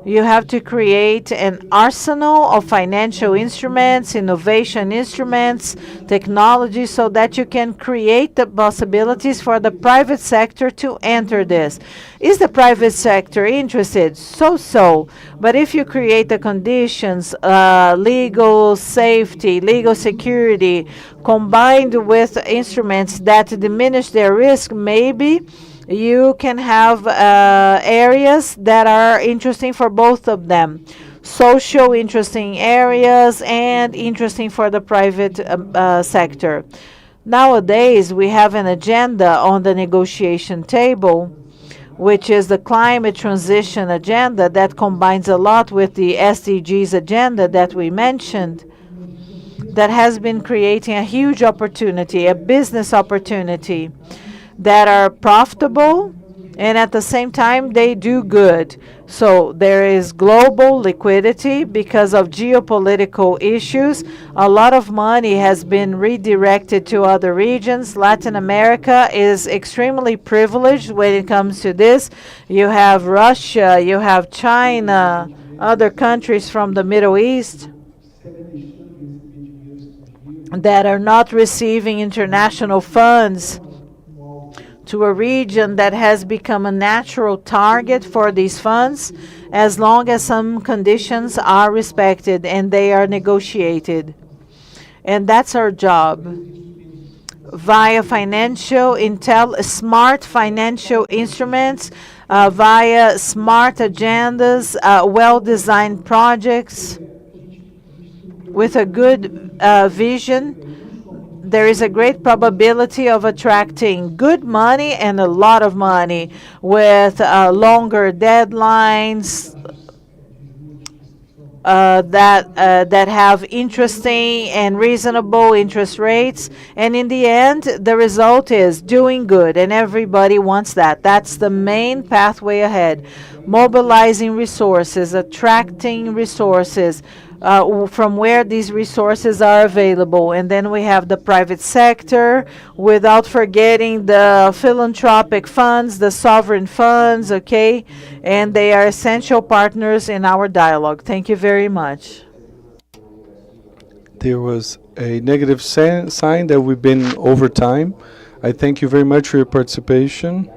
You have to create an arsenal of financial instruments, innovation instruments, technology, so that you can create the possibilities for the private sector to enter this. Is the private sector interested? So. But if you create the conditions, legal safety, legal security, combined with instruments that diminish their risk, maybe you can have areas that are interesting for both of them. Social interesting areas and interesting for the private sector. Nowadays, we have an agenda on the negotiation table, which is the climate transition agenda that combines a lot with the SDGs agenda that we mentioned, that has been creating a huge opportunity, a business opportunity, that are profitable and at the same time they do good. So there is global liquidity because of geopolitical issues. A lot of money has been redirected to other regions. Latin America is extremely privileged when it comes to this. You have Russia, you have China, other countries from the Middle East that are not receiving international funds, to a region that has become a natural target for these funds, as long as some conditions are respected and they are negotiated. And that's our job. Via smart financial instruments, via smart agendas, well-designed projects with a good vision, there is a great probability of attracting good money and a lot of money with longer deadlines that have interesting and reasonable interest rates. And in the end, the result is doing good, and everybody wants that. That's the main pathway ahead. Mobilizing resources, attracting resources, from where these resources are available. And then we have the private sector, without forgetting the philanthropic funds, the sovereign funds, okay? And they are essential partners in our dialogue. Thank you very much. There was a negative sign that we've been over time. I thank you very much for your participation.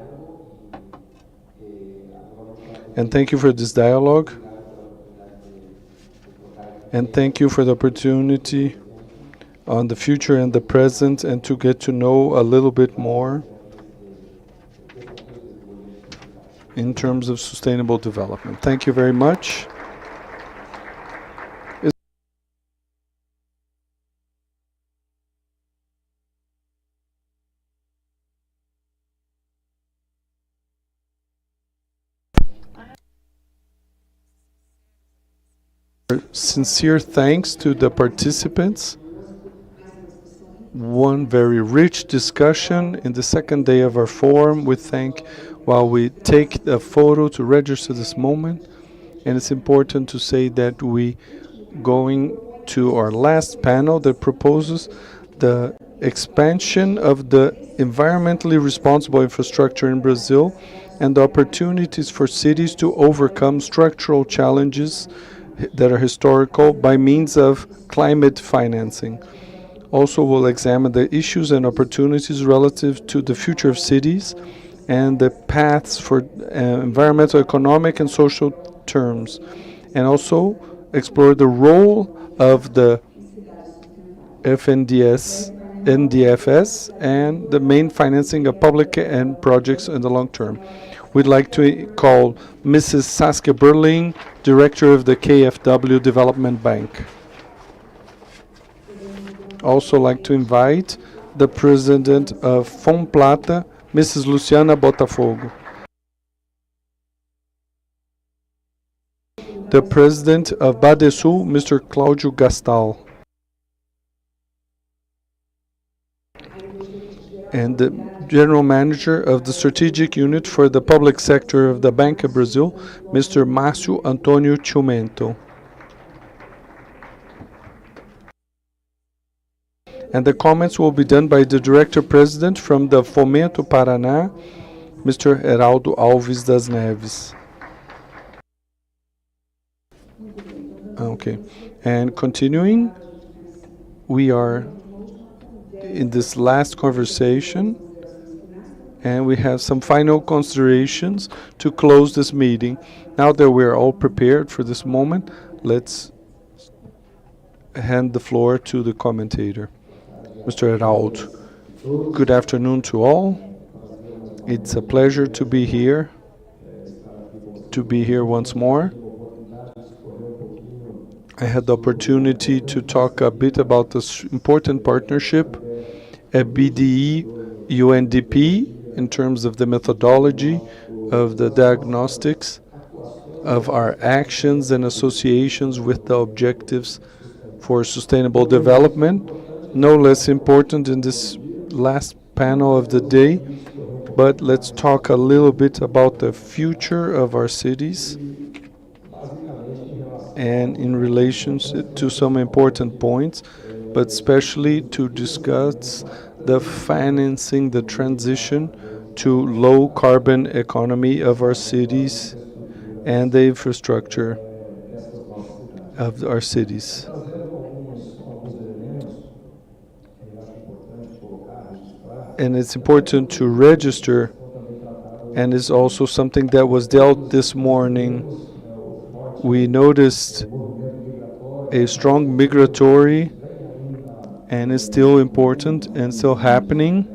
And thank you for this dialogue. And thank you for the opportunity on the future and the present, and to get to know a little bit more in terms of sustainable development. Thank you very much. Sincere thanks to the participants. One very rich discussion in the second day of our forum. We thank, while we take a photo to register this moment, and it's important to say that we going to our last panel that proposes the expansion of the environmentally responsible infrastructure in Brazil and the opportunities for cities to overcome structural challenges that are historical by means of climate financing. Also, we'll examine the issues and opportunities relative to the future of cities and the paths for environmental, economic, and social terms, and also explore the role of the NDFS, and the main financing of public and projects in the long term. We'd like to call Mrs. Saskia Berling, Director of the KfW Development Bank. Also like to invite the President of Fomplata, Mrs. Luciana Botafogo. The President of Badesul, Mr. Cláudio Gastal. And the General Manager of the Strategic Unit for the Public Sector of the Bank of Brazil, Mr. Márcio Antônio Ciumento. And the comments will be done by the Director President from the Fomento Paraná, Mr. Heraldo Alves das Neves. Okay, and continuing, we are in this last conversation, and we have some final considerations to close this meeting. Now that we're all prepared for this moment, let's hand the floor to the commentator, Mr. Heraldo. Good afternoon to all. It's a pleasure to be here once more. I had the opportunity to talk a bit about this important partnership, ABDE UNDP, in terms of the methodology of the diagnostics of our actions and associations with the objectives for sustainable development. No less important in this last panel of the day, But let's talk a little bit about the future of our cities and in relation to some important points, but especially to discuss the financing, the transition to low carbon economy of our cities and the infrastructure of our cities. And it's important to register, and it's also something that was dealt this morning. We noticed a strong migratory, and it's still important and still happening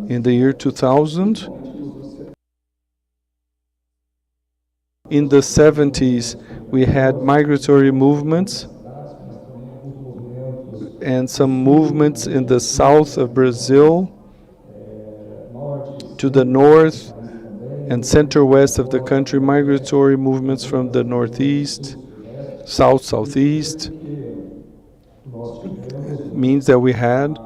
in the year 2000. In the 70s, we had migratory movements and some movements in the south of Brazil, to the north and center-west of the country, migratory movements from the northeast, south-southeast. Means that we had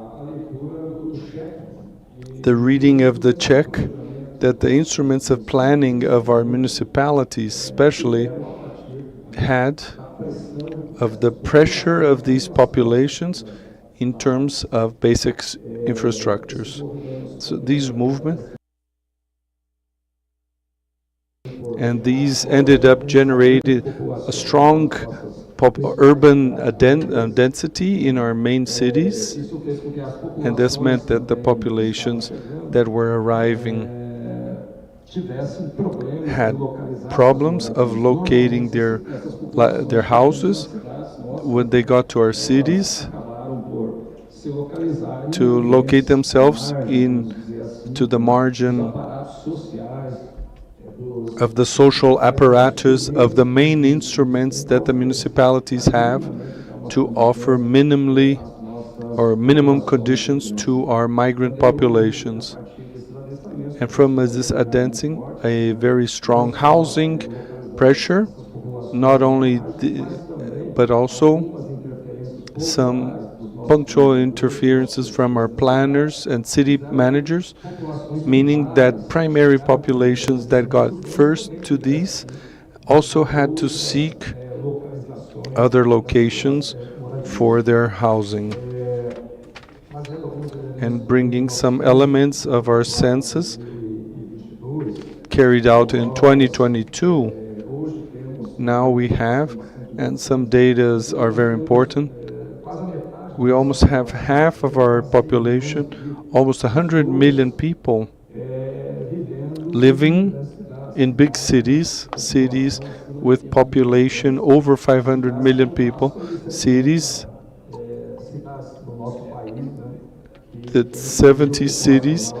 the reading of the check, that the instruments of planning of our municipalities especially had of the pressure of these populations in terms of basic infrastructures. So these movements, and these ended up generating a strong urban density in our main cities, and this meant that the populations that were arriving had problems of locating their houses when they got to our cities, to locate themselves to the margin of the social apparatus of the main instruments that the municipalities have to offer minimally or minimum conditions to our migrant populations. And from this advancing, a very strong housing pressure, not only but also some punctual interferences from our planners and city managers, meaning that primary populations that got first to these also had to seek other locations for their housing. And bringing some elements of our census carried out in 2022, now we have, and some data are very important, we almost have half of our population, almost 100 million people, living in big cities with population over 500 million people, cities that 70 cities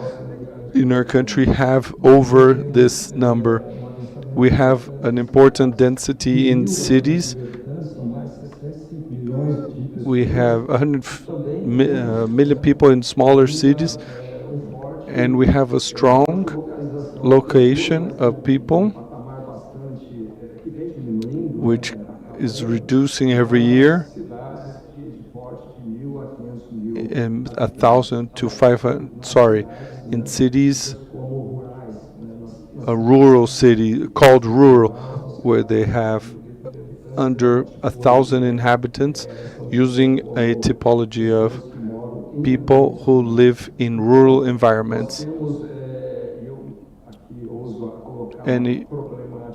in our country have over this number. We have an important density in cities. We have 100 million people in smaller cities, and we have a strong location of people, which is reducing every year, in 1,000 to 500, in cities, a rural city called rural, where they have under 1,000 inhabitants, using a typology of people who live in rural environments. And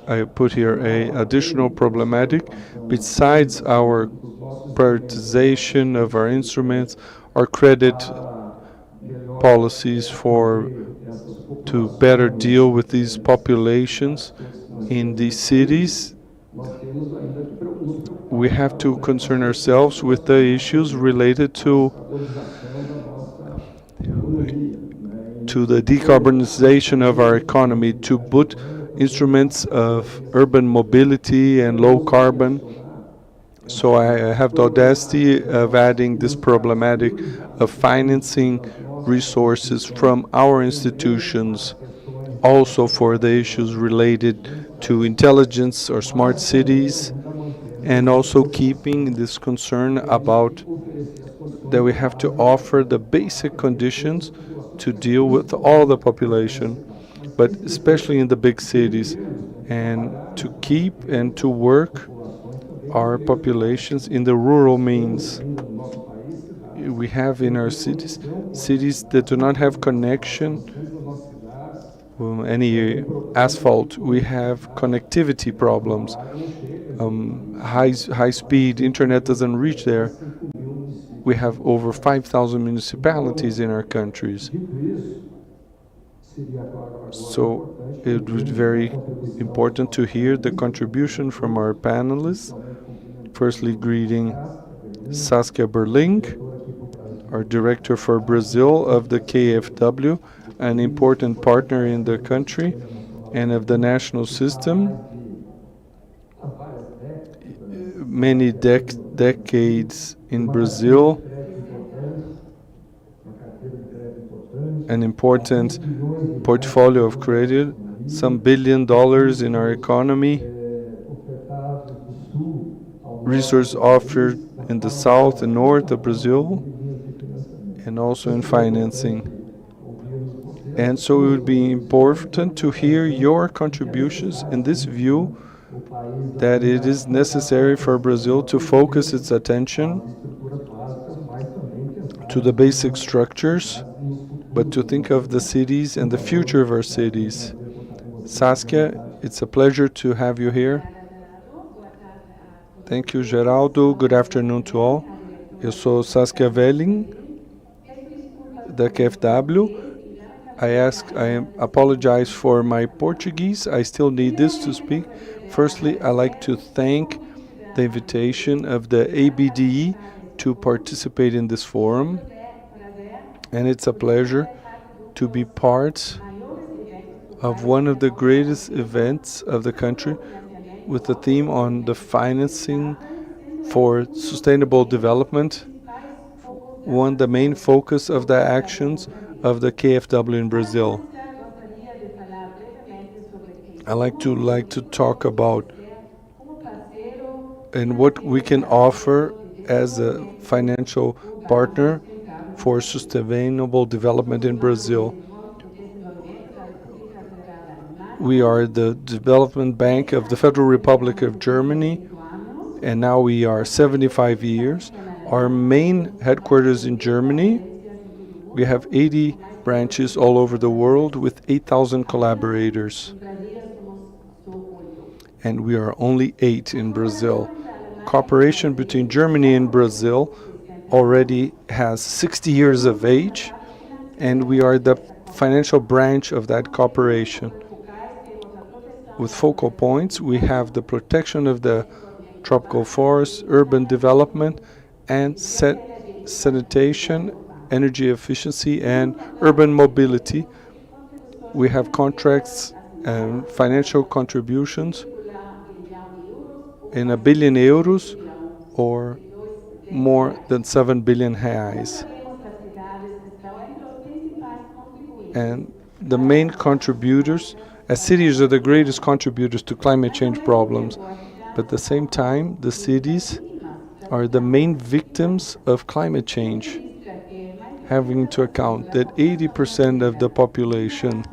I put here a additional problematic, besides our prioritization of our instruments, our credit policies to better deal with these populations in these cities. We have to concern ourselves with the issues related to the decarbonization of our economy, to put instruments of urban mobility and low carbon. So I have the audacity of adding this problematic of financing resources from our institutions, also for the issues related to intelligence or smart cities, and also keeping this concern about that we have to offer the basic conditions to deal with all the population, but especially in the big cities, and to keep and to work our populations in the rural means. We have in our cities that do not have connection, any asphalt. We have connectivity problems. High speed internet doesn't reach there. We have over 5,000 municipalities in our countries. So it was very important to hear the contribution from our panelists. Firstly, greeting Saskia Berling, our director for Brazil of the KfW, an important partner in the country and of the national system. Many decades in Brazil, an important portfolio of credit, some $1 billion in our economy, resources offered in the south and north of Brazil, and also in financing. And so it would be important to hear your contributions in this view that it is necessary for Brazil to focus its attention to the basic structures, but to think of the cities and the future of our cities. Saskia, it's a pleasure to have you here. Thank you, Geraldo. Good afternoon to all. Eu sou Saskia Velling, da KfW. I apologize for my Portuguese. I still need this to speak. Firstly, I'd like to thank the invitation of the ABDE to participate in this forum. And it's a pleasure to be part of one of the greatest events of the country with the theme on the financing for sustainable development, the main focus of the actions of the KfW in Brazil. I like to talk about and what we can offer as a financial partner for sustainable development in Brazil. We are the development bank of the Federal Republic of Germany, and now we are 75 years. Our main headquarters in Germany. We have 80 branches all over the world with 8,000 collaborators. And we are only 8 in Brazil. Cooperation between Germany and Brazil already has 60 years of age, and we are the financial branch of that cooperation. With focal points, we have the protection of the tropical forests, urban development, and sanitation, energy efficiency, and urban mobility. We have contracts and financial contributions in €1 billion or more than 7 billion reais. And the main contributors, as cities are the greatest contributors to climate change problems, but at the same time, the cities are the main victims of climate change, having into account that 80% of the population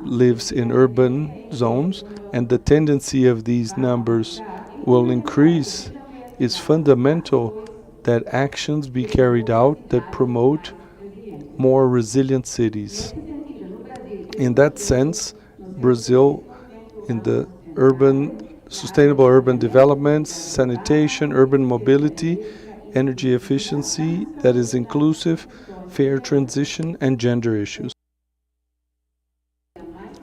lives in urban zones, and the tendency of these numbers will increase. It's fundamental that actions be carried out that promote more resilient cities. In that sense, Brazil, in the sustainable urban development, sanitation, urban mobility, energy efficiency that is inclusive, fair transition, and gender issues.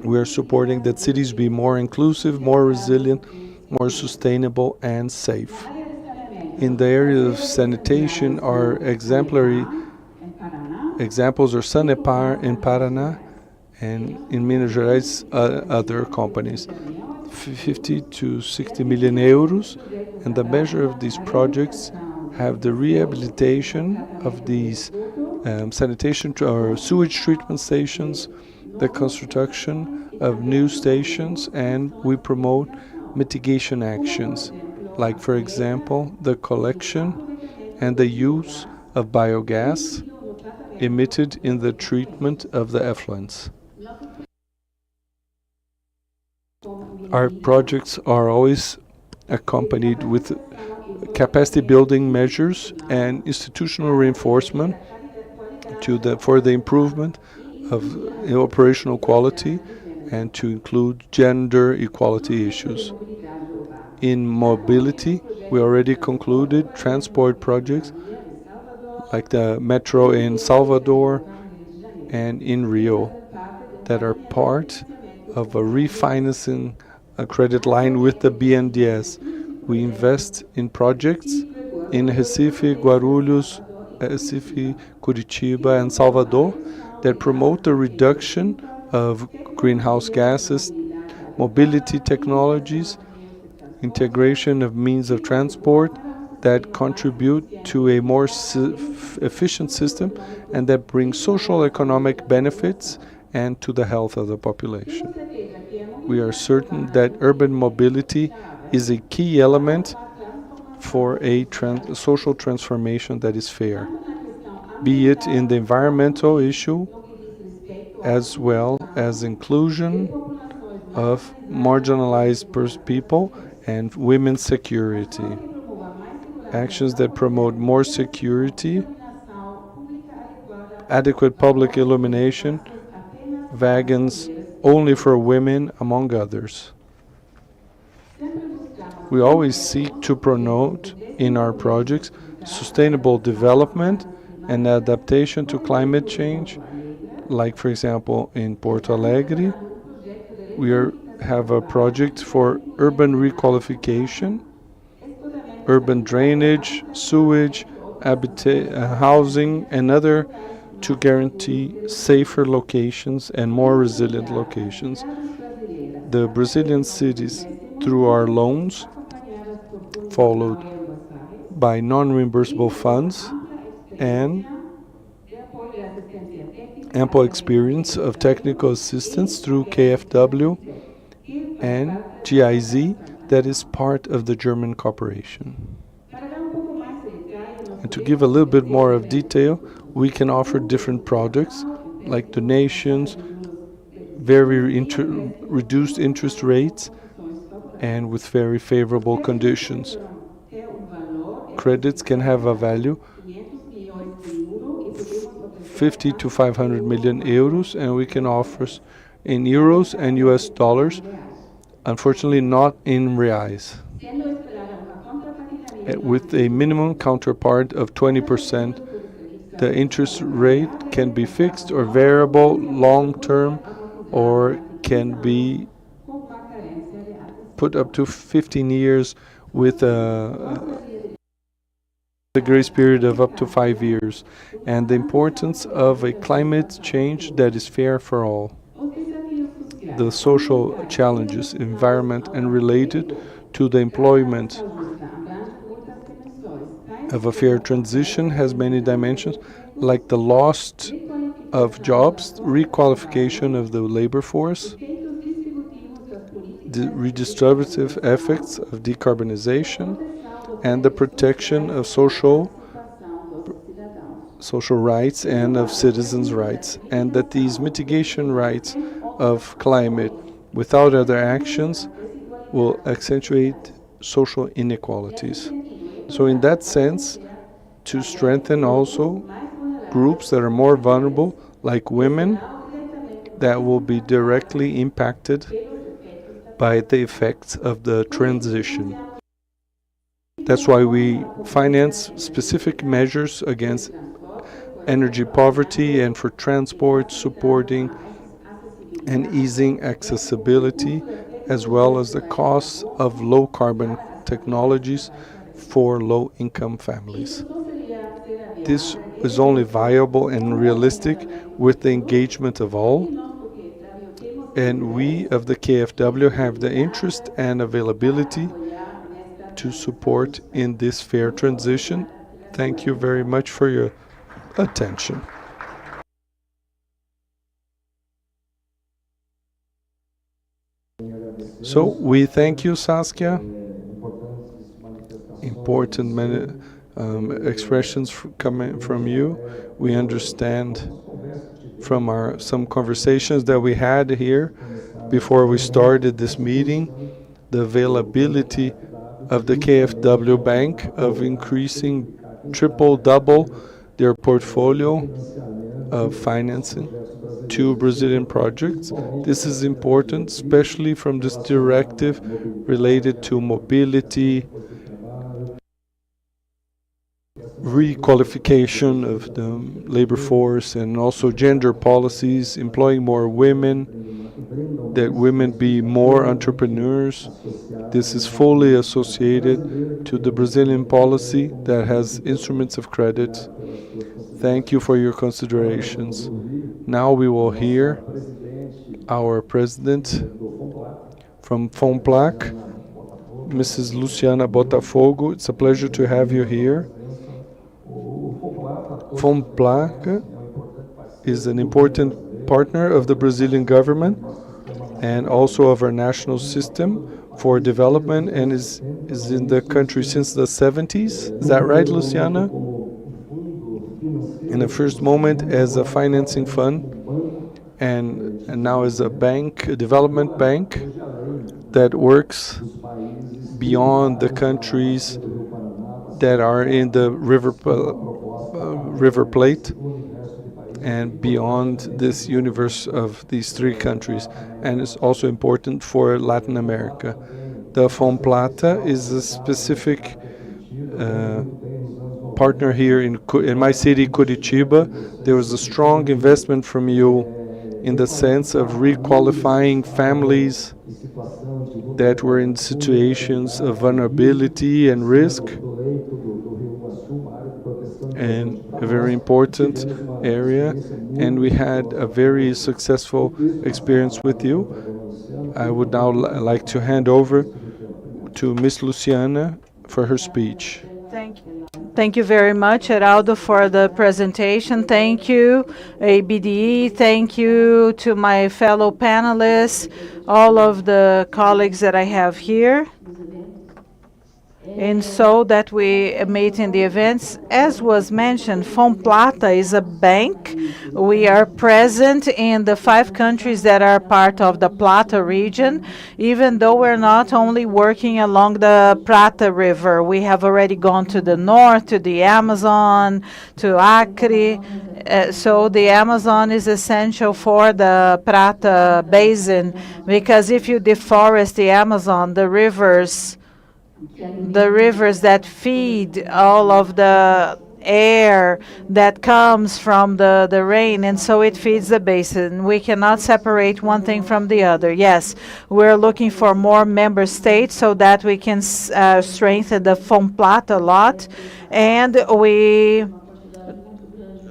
We are supporting that cities be more inclusive, more resilient, more sustainable, and safe. In the area of sanitation, our exemplary examples are Sanepar in Paraná and in Minas Gerais, other companies. 50 to 60 million euros, and the measure of these projects have the rehabilitation of these sanitation or sewage treatment stations, the construction of new stations, and we promote mitigation actions, like, for example, the collection and the use of biogas emitted in the treatment of the effluents. Our projects are always accompanied with capacity building measures and institutional reinforcement for the improvement of operational quality and to include gender equality issues. In mobility, we already concluded transport projects like the metro in Salvador and in Rio that are part of a refinancing credit line with the BNDES. We invest in projects in Recife, Guarulhos, Recife, Curitiba, and Salvador that promote the reduction of greenhouse gases, mobility technologies, integration of means of transport that contribute to a more efficient system and that bring social economic benefits and to the health of the population. We are certain that urban mobility is a key element for a social transformation that is fair, be it in the environmental issue as well as inclusion of marginalized people and women's security. Actions that promote more security, adequate public illumination, wagons only for women, among others. We always seek to promote in our projects sustainable development and adaptation to climate change, like for example in Porto Alegre, we have a project for urban requalification, urban drainage, sewage, housing, and other to guarantee safer locations and more resilient locations. The Brazilian cities, through our loans, followed by non-reimbursable funds and ample experience of technical assistance through KfW and GIZ that is part of the German corporation. And to give a little bit more of detail, we can offer different products like donations, very reduced interest rates, and with very favorable conditions. Credits can have a value 50 to 500 million euros, and we can offer in euros and US dollars, unfortunately not in reais, with a minimum counterpart of 20%. The interest rate can be fixed or variable, long-term, or can be put up to 15 years with a grace period of up to 5 years, and the importance of a climate change that is fair for all. The social challenges, environment, and related to the employment of a fair transition has many dimensions, like the loss of jobs, requalification of the labor force, the redistributive effects of decarbonization, and the protection of social rights and of citizens' rights, and that these mitigation rights of climate without other actions will accentuate social inequalities. So in that sense, to strengthen also groups that are more vulnerable, like women, that will be directly impacted by the effects of the transition. That's why we finance specific measures against energy poverty and for transport, supporting and easing accessibility, as well as the costs of low-carbon technologies for low-income families. This is only viable and realistic with the engagement of all, and we of the KfW have the interest and availability to support in this fair transition. Thank you very much for your attention. So we thank you, Saskia. Important expressions coming from you. We understand from some conversations that we had here before we started this meeting, the availability of the KfW Bank of increasing double their portfolio of financing to Brazilian projects. This is important, especially from this directive related to mobility, requalification of the labor force, and also gender policies, employing more women, that women be more entrepreneurs. This is fully associated to the Brazilian policy that has instruments of credit. Thank you for your considerations. Now we will hear our president from FONPLAC, Mrs. Luciana Botafogo. It's a pleasure to have you here. FONPLAC is an important partner of the Brazilian government and also of our national system for development, and is in the country since the 70s. Is that right, Luciana? In the first moment as a financing fund, and now as a bank, a development bank that works beyond the countries that are in the River Plate and beyond this universe of these three countries, and it's also important for Latin America. The FONPLATA is a specific partner here in my city, Curitiba. There was a strong investment from you in the sense of requalifying families that were in situations of vulnerability and risk, and a very important area, and we had a very successful experience with you. I would now like to hand over to Miss Luciana for her speech. Thank you. Thank you very much, Geraldo, for the presentation. Thank you, ABDE. Thank you to my fellow panelists, all of the colleagues that I have here. And so that we meet in the events. As was mentioned, FONPLATA is a bank. We are present in the 5 countries that are part of the Plata region, even though we're not only working along the Prata River. We have already gone to the north, to the Amazon, to Acre. So the Amazon is essential for the Prata Basin, because if you deforest the Amazon, the rivers that feed all of the air that comes from the rain, and so it feeds the basin. We cannot separate one thing from the other. Yes, we're looking for more member states so that we can strengthen the FONPLATA a lot, and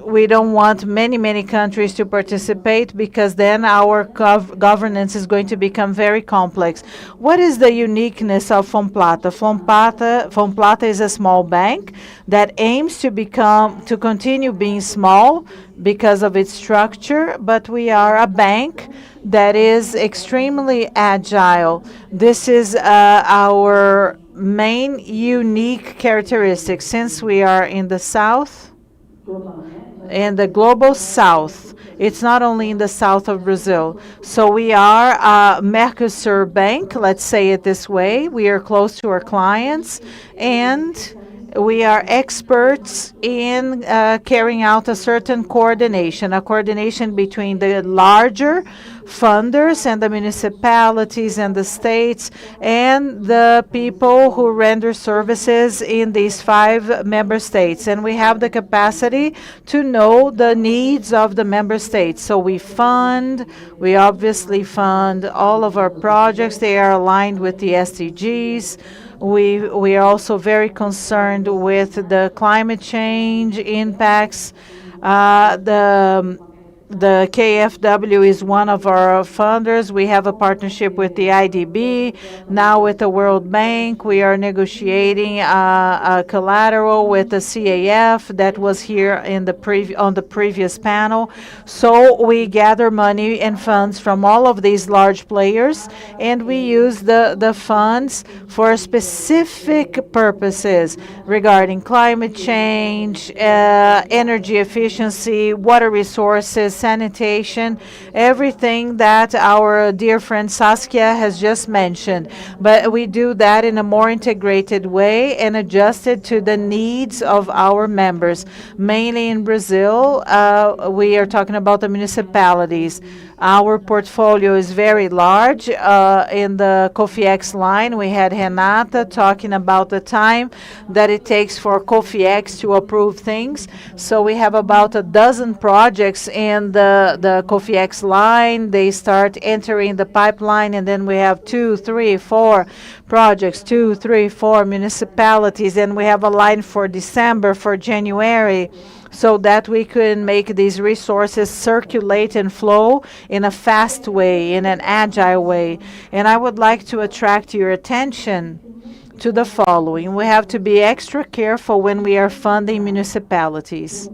we don't want many countries to participate, because then our governance is going to become very complex. What is the uniqueness of FONPLATA? FONPLATA is a small bank that aims to continue being small because of its structure, but we are a bank that is extremely agile. This is our main unique characteristic, since we are in the south, in the global south. It's not only in the south of Brazil. So we are a Mercosur bank, let's say it this way. We are close to our clients, and we are experts in carrying out a certain coordination between the larger funders and the municipalities and the states and the people who render services in these 5 member states. And we have the capacity to know the needs of the member states. So we obviously fund all of our projects. They are aligned with the SDGs. We are also very concerned with the climate change impacts. The KfW is one of our funders. We have a partnership with the IDB, now with the World Bank. We are negotiating a collateral with the CAF that was here in on the previous panel. So we gather money and funds from all of these large players, and we use the funds for specific purposes regarding climate change, energy efficiency, water resources, sanitation, everything that our dear friend Saskia has just mentioned. But we do that in a more integrated way and adjusted to the needs of our members. Mainly in Brazil, we are talking about the municipalities. Our portfolio is very large. In the COFIEX line, we had Renata talking about the time that it takes for COFIEX to approve things. So we have about a dozen projects in the COFIEX line. They start entering the pipeline, and then we have 2, 3, 4 projects, 2, 3, 4 municipalities, and we have a line for December, for January, so that we can make these resources circulate and flow in a fast way, in an agile way. And I would like to attract your attention to the following. We have to be extra careful when we are funding municipalities.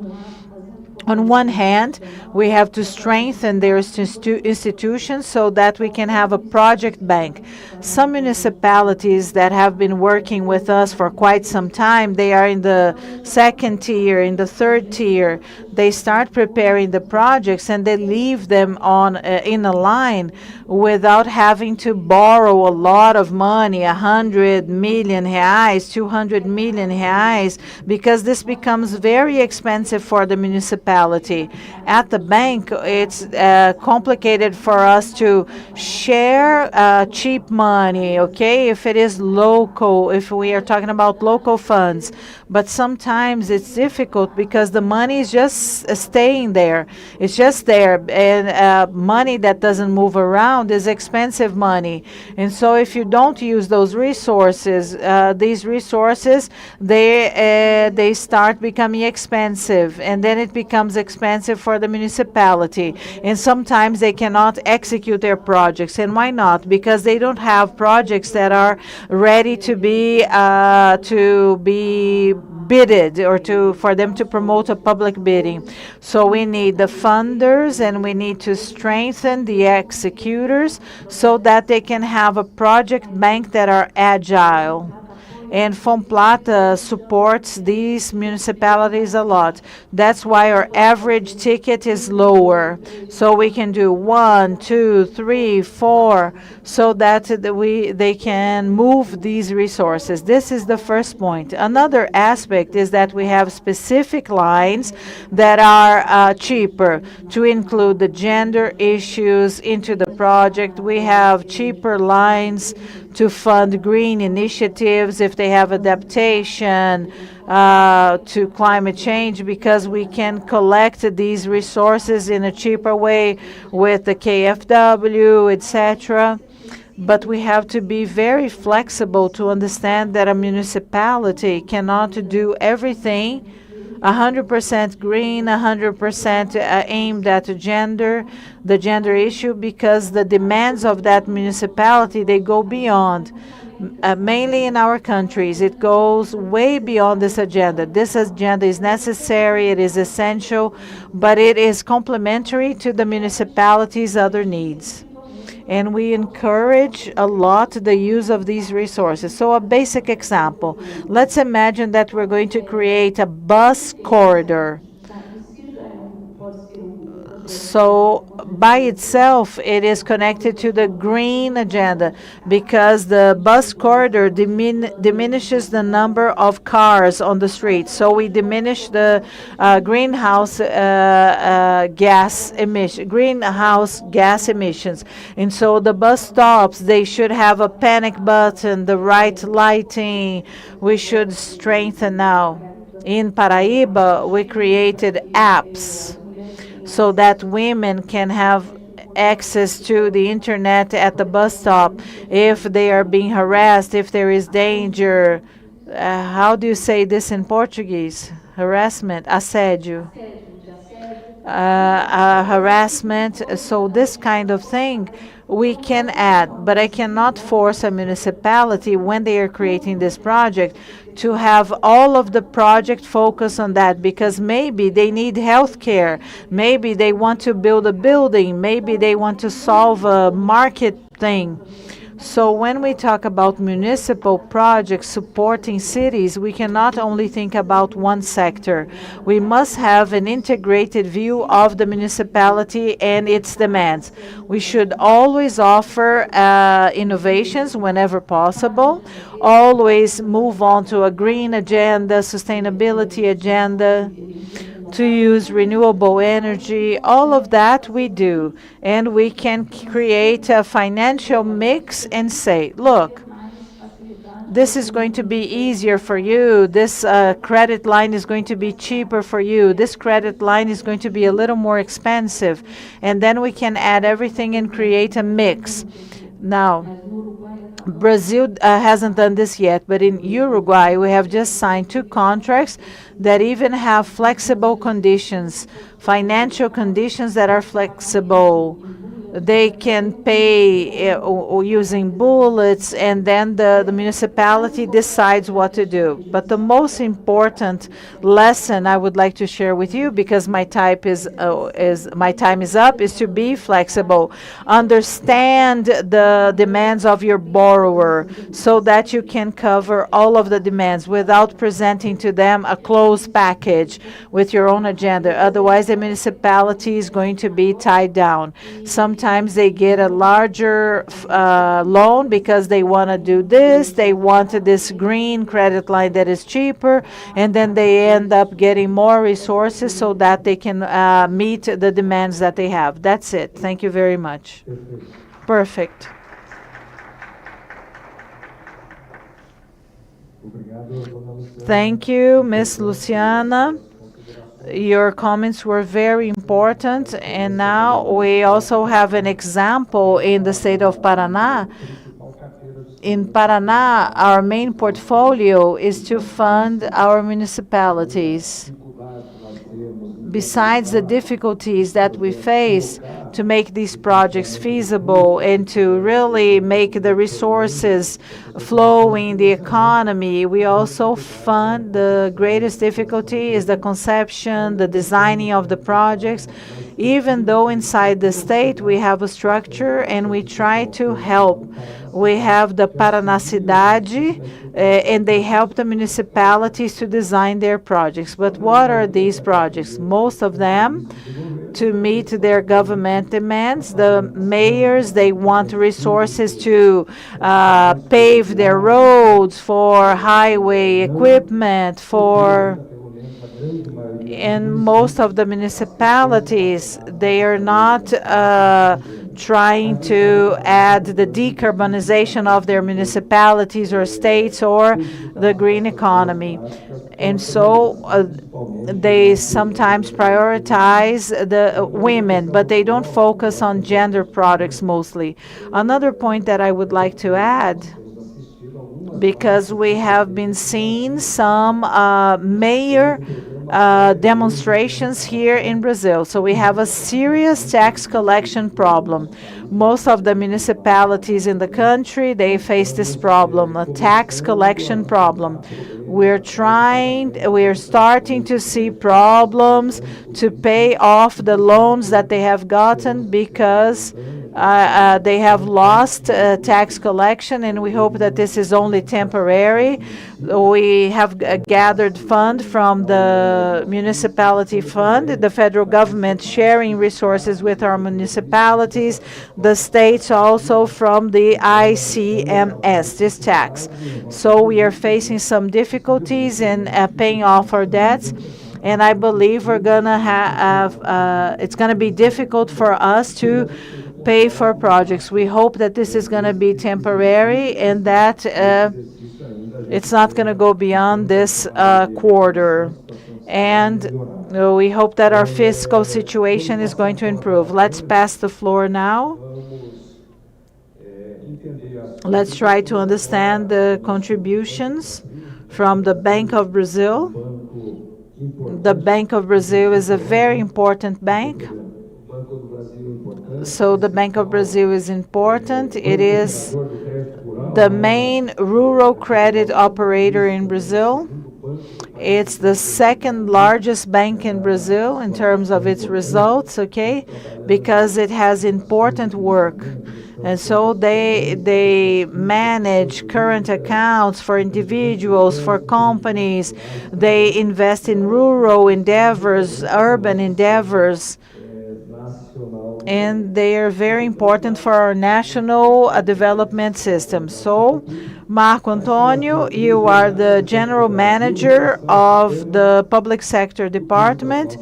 On one hand, we have to strengthen their institutions so that we can have a project bank. Some municipalities that have been working with us for quite some time, they are in the second tier, in the third tier. They start preparing the projects and they leave them on in a line without having to borrow a lot of money, 100 million reais, 200 million reais, because this becomes very expensive for the municipality. At the bank, it's complicated for us to share cheap money, okay, if it is local, if we are talking about local funds. But sometimes it's difficult because the money is just staying there. It's just there. And money that doesn't move around is expensive money. And so if you don't use those resources, these resources, they start becoming expensive. And then it becomes expensive for the municipality, and sometimes they cannot execute their projects. And why not? Because they don't have projects that are ready to be bidded, or for them to promote a public bidding. So we need the funders and we need to strengthen the executors so that they can have a project bank that are agile. And Fomplata supports these municipalities a lot. That's why our average ticket is lower. So we can do 1, 2, 3, 4, so that they can move these resources. This is the first point. Another aspect is that we have specific lines that are cheaper to include the gender issues into the project. We have cheaper lines to fund green initiatives if they have adaptation to climate change, because we can collect these resources in a cheaper way with the KfW, etc. But we have to be very flexible to understand that a municipality cannot do everything 100% green, 100% aimed at the gender issue, because the demands of that municipality, they go beyond. Mainly in our countries, it goes way beyond this agenda. This agenda is necessary, it is essential, but it is complementary to the municipality's other needs. And we encourage a lot the use of these resources. So a basic example, let's imagine that we're going to create a bus corridor. So by itself, it is connected to the green agenda, because the bus corridor diminishes the number of cars on the street. So we diminish the greenhouse gas emissions. And so the bus stops, they should have a panic button, the right lighting. We should strengthen now. In Paraíba, we created apps so that women can have access to the internet at the bus stop if they are being harassed, if there is danger. How do you say this in Portuguese? Harassment, assédio. harassment. So this kind of thing we can add, but I cannot force a municipality when they are creating this project to have all of the project focus on that, because maybe they need health care, maybe they want to build a building, maybe they want to solve a market thing. So when we talk about municipal projects supporting cities, we cannot only think about one sector. We must have an integrated view of the municipality and its demands. We should always offer innovations whenever possible, always move on to a green agenda, sustainability agenda, to use renewable energy. All of that we do. And we can create a financial mix and say, look, this is going to be easier for you. This credit line is going to be cheaper for you. This credit line is going to be a little more expensive. And then we can add everything and create a mix. Now, Brazil hasn't done this yet, but in Uruguay, we have just signed 2 contracts that even have flexible conditions, financial conditions that are flexible. They can pay using bullets, and then the municipality decides what to do. But the most important lesson I would like to share with you, because my time is up, is to be flexible. Understand the demands of your borrower so that you can cover all of the demands without presenting to them a closed package with your own agenda. Otherwise, the municipality is going to be tied down. Sometimes they get a larger loan because they want to do this, they wanted this green credit line that is cheaper, and then they end up getting more resources so that they can meet the demands that they have. That's it. Thank you very much. Perfect. Thank you, Ms. Luciana. Your comments were very important, and now we also have an example in the state of Paraná. In Paraná, our main portfolio is to fund our municipalities. Besides the difficulties that we face to make these projects feasible and to really make the resources flow in the economy, we also fund. The greatest difficulty is the conception, the designing of the projects. Even though inside the state we have a structure and we try to help. We have the Paraná Cidade, and they help the municipalities to design their projects. But what are these projects? Most of them to meet their government demands. The mayors, they want resources to pave their roads, for highway equipment, in most of the municipalities, they are not trying to add the decarbonization of their municipalities or states or the green economy. And so they sometimes prioritize the women, but they don't focus on gender products mostly. Another point that I would like to add, because we have been seeing some mayor demonstrations here in Brazil. So we have a serious tax collection problem. Most of the municipalities in the country, they face this problem, a tax collection problem. We're starting to see problems to pay off the loans that they have gotten because they have lost tax collection, and we hope that this is only temporary. We have gathered fund from the municipality fund, the federal government sharing resources with our municipalities, the states also from the ICMS, this tax. So we are facing some difficulties in paying off our debts. And I believe we're gonna have, it's gonna be difficult for us to pay for projects. We hope that this is gonna be temporary and that it's not gonna go beyond this quarter. And we hope that our fiscal situation is going to improve. Let's pass the floor now. Let's try to understand the contributions from the Bank of Brazil. The Bank of Brazil is a very important bank. So the Bank of Brazil is important. It is the main rural credit operator in Brazil. It's the second largest bank in Brazil in terms of its results, okay? Because it has important work. And so they manage current accounts for individuals, for companies. They invest in rural endeavors, urban endeavors, and they are very important for our national development system. So, Marco Antonio, you are the general manager of the public sector department.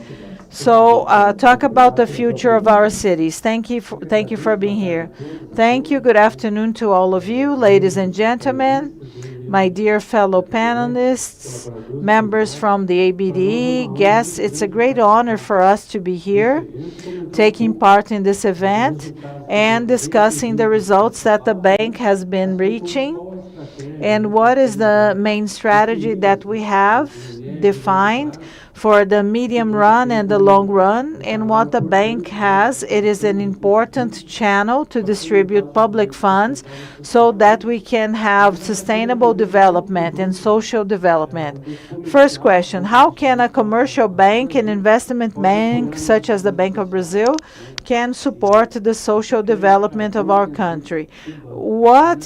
So, talk about the future of our cities. Thank you for being here. Thank you. Good afternoon to all of you, ladies and gentlemen, my dear fellow panelists, members from the ABDE, guests. It's a great honor for us to be here, taking part in this event and discussing the results that the bank has been reaching and what is the main strategy that we have defined for the medium run and the long run, and what the bank has. It is an important channel to distribute public funds so that we can have sustainable development and social development. First question, how can a commercial bank and investment bank such as the Bank of Brazil can support the social development of our country? What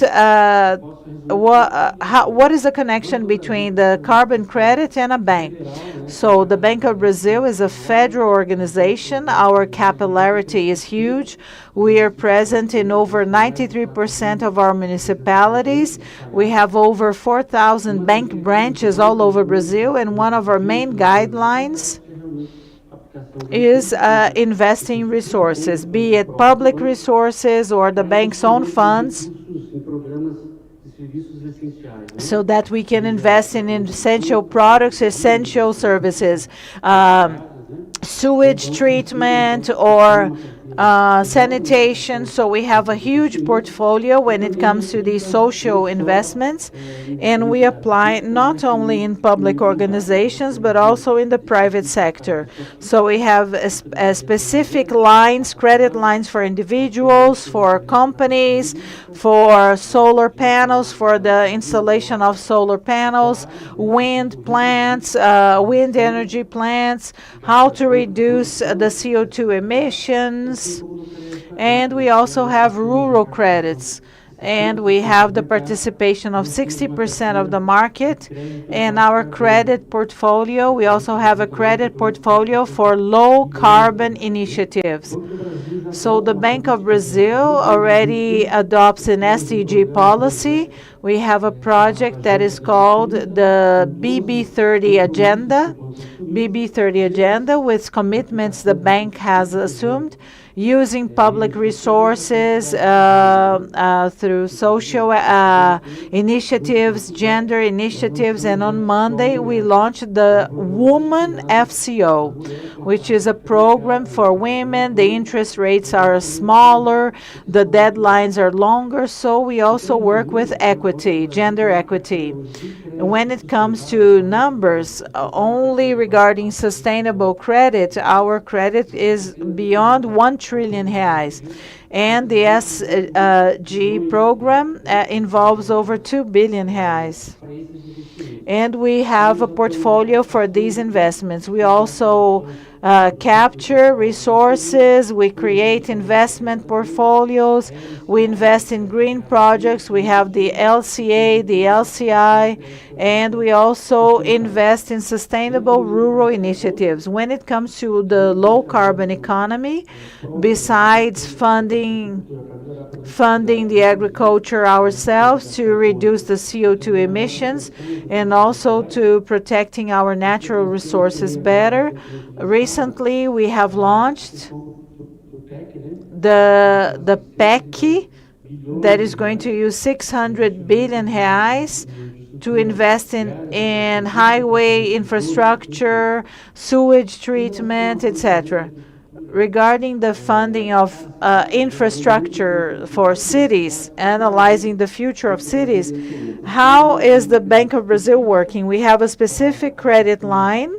is the connection between the carbon credit and a bank? So the Bank of Brazil is a federal organization. Our capillarity is huge. We are present in over 93% of our municipalities. We have over 4,000 bank branches all over Brazil, and one of our main guidelines is investing resources, be it public resources or the bank's own funds, so that we can invest in essential products, essential services, sewage treatment or sanitation. So we have a huge portfolio when it comes to these social investments, and we apply not only in public organizations but also in the private sector. So we have specific lines, credit lines for individuals, for companies, for solar panels, for the installation of solar panels, wind plants, wind energy plants, how to reduce the CO2 emissions. And we also have rural credits. And we have the participation of 60% of the market in our credit portfolio. We also have a credit portfolio for low carbon initiatives. So the Bank of Brazil already adopts an SDG policy. We have a project that is called the BB30 Agenda, BB30 Agenda, with commitments the bank has assumed, using public resources through social initiatives, gender initiatives, and on Monday we launched the Woman FCO, which is a program for women. The interest rates are smaller, the deadlines are longer, so we also work with equity, gender equity. When it comes to numbers, only regarding sustainable credit, our credit is beyond 1 trillion reais. And the SG program involves over 2 billion reais. And we have a portfolio for these investments. We also capture resources, we create investment portfolios, we invest in green projects, we have the LCA, the LCI, and we also invest in sustainable rural initiatives. When it comes to the low carbon economy, besides funding the agriculture ourselves to reduce the CO2 emissions and also to protecting our natural resources better, recently we have launched the PEC that is going to use 600 billion reais to invest in highway infrastructure, sewage treatment, etc. Regarding the funding of infrastructure for cities, analyzing the future of cities, how is the Bank of Brazil working? We have a specific credit line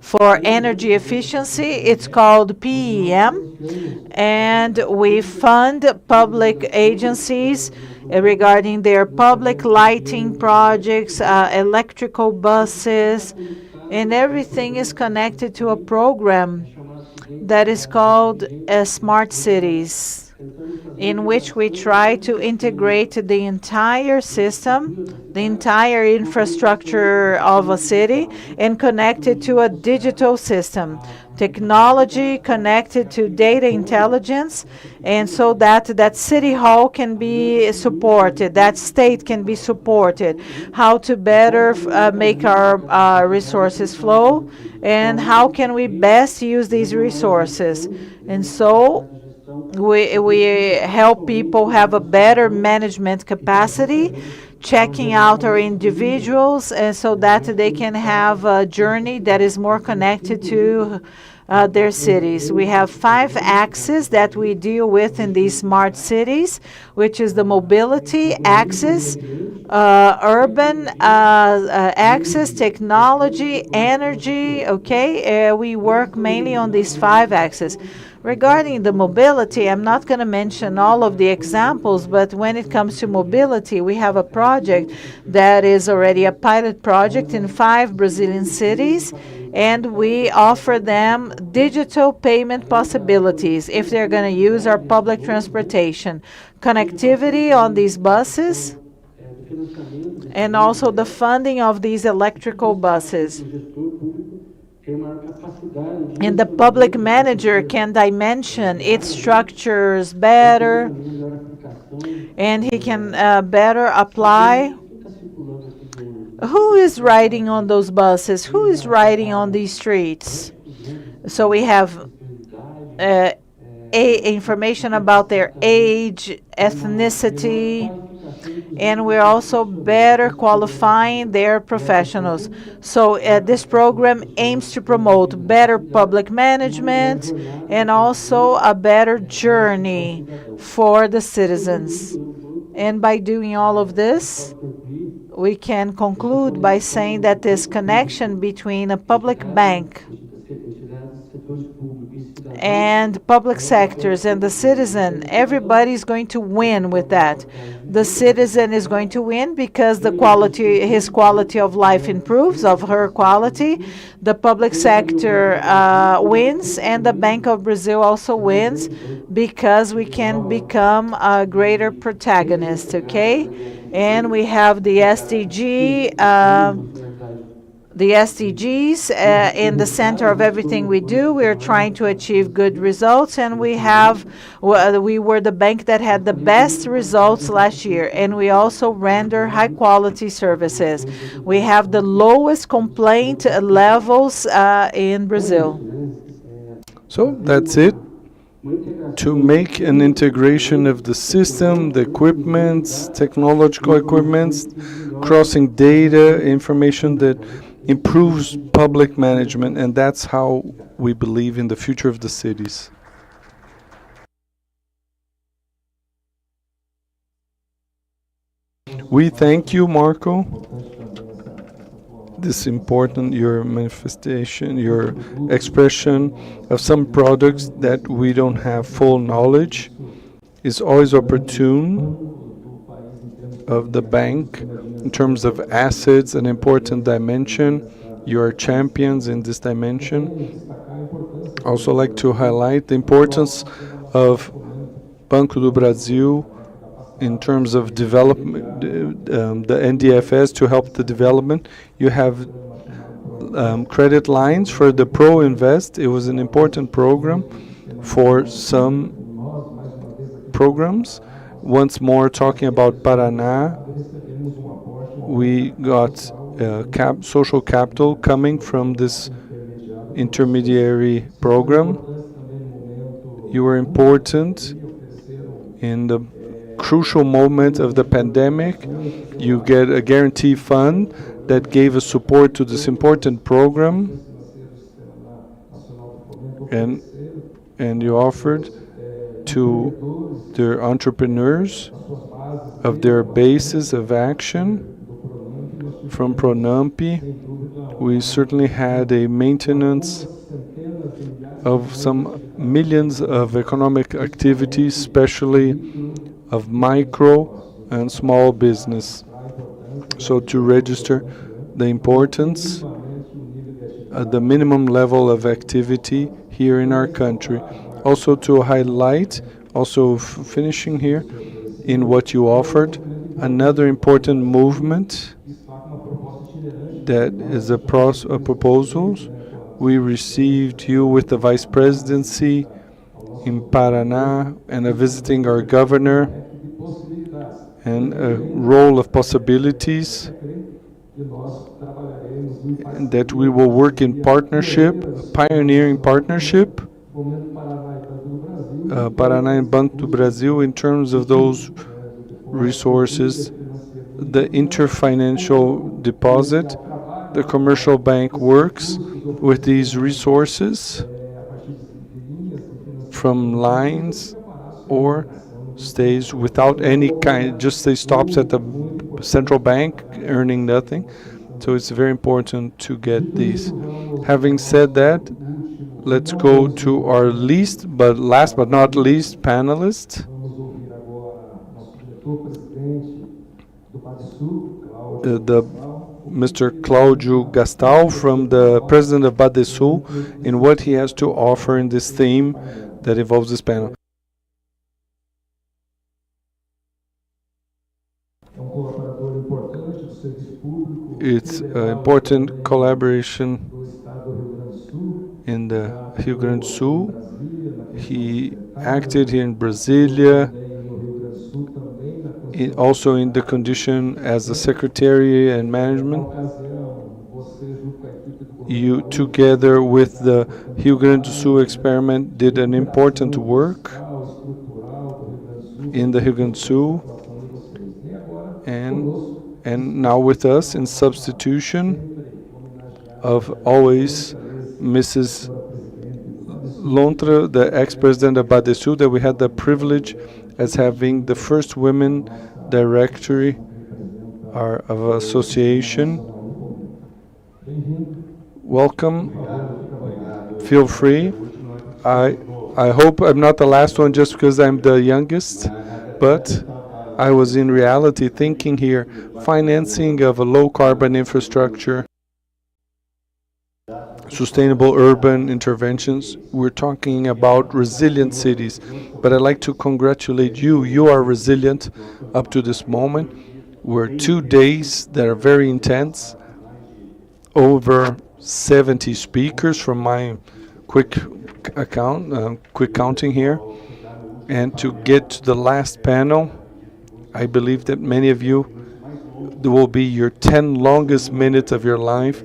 For energy efficiency, it's called PEM, and we fund public agencies regarding their public lighting projects, electrical buses, and everything is connected to a program that is called Smart Cities, in which we try to integrate the entire system, the entire infrastructure of a city, and connect it to a digital system. Technology connected to data intelligence, and so that that city hall can be supported, that state can be supported, how to better make our resources flow, and how can we best use these resources. And so we help people have a better management capacity, checking out our individuals, and so that they can have a journey that is more connected to their cities. We have 5 axes that we deal with in these smart cities, which is the mobility axis, urban axis, technology, energy. Okay, we work mainly on these 5 axes. Regarding the mobility, I'm not going to mention all of the examples, but when it comes to mobility, we have a project that is already a pilot project in 5 Brazilian cities, and we offer them digital payment possibilities if they're going to use our public transportation. Connectivity on these buses, and also the funding of these electrical buses. And the public manager can dimension its structures better, and he can better apply. Who is riding on those buses? Who is riding on these streets? So we have information about their age, ethnicity, and we're also better qualifying their professionals. So this program aims to promote better public management and also a better journey for the citizens. And by doing all of this, we can conclude by saying that this connection between a public bank and public sectors and the citizen, everybody's going to win with that. The citizen is going to win because his quality of life improves, of her quality. The public sector wins, and the Bank of Brazil also wins because we can become a greater protagonist, okay? And we have the SDG, the SDGs in the center of everything we do. We're trying to achieve good results, and we were the bank that had the best results last year, and we also render high quality services. We have the lowest complaint levels in Brazil. So that's it. To make an integration of the system, the equipments, technological equipments, crossing data, information that improves public management, and that's how we believe in the future of the cities. We thank you, Marco. This important, your manifestation, your expression of some products that we don't have full knowledge is always opportune of the bank in terms of assets, an important dimension. You are champions in this dimension. Also like to highlight the importance of Banco do Brasil in terms of development, the NDFS to help the development. You have credit lines for the Pro Invest. It was an important program for some programs. Once more, talking about Paraná, we got social capital coming from this intermediary program. You were important in the crucial moment of the pandemic. You get a guarantee fund that gave us support to this important program, and you offered to their entrepreneurs of their bases of action from Pronamp. We certainly had a maintenance of some millions of economic activities, especially of micro and small business. So to register the importance, the minimum level of activity here in our country. Also to highlight, also finishing here, in what you offered, another important movement that is a proposals. We received you with the vice presidency in Paraná and visiting our governor and a role of possibilities, and that we will work in partnership, pioneering partnership, Paraná and Banco do Brasil, in terms of those resources, the interfinancial deposit. The commercial bank works with these resources from lines or stays without any kind, just they stops at the central bank earning nothing. So it's very important to get these. Having said that, let's go to our last but not least panelist. The Mr. Cláudio Gastal, from the president of ABDE, in what he has to offer in this theme that involves this panel. It's an important collaboration in the Rio Grande do Sul. He acted here in Brasilia, also in the condition as a secretary and management. You, together with the Rio Grande do Sul experiment, did an important work in the Rio Grande do Sul, and now with us in substitution of always Mrs. Lontra, the ex-president of ABDE, that we had the privilege as having the first women directory of association. Welcome. Feel free. I hope I'm not the last one just because I'm the youngest, but I was in reality thinking here, financing of a low carbon infrastructure, sustainable urban interventions. We're talking about resilient cities, but I'd like to congratulate you. You are resilient up to this moment. We're 2 days that are very intense, over 70 speakers from my quick counting here. And to get to the last panel, I believe that many of you, there will be your 10 longest minutes of your life,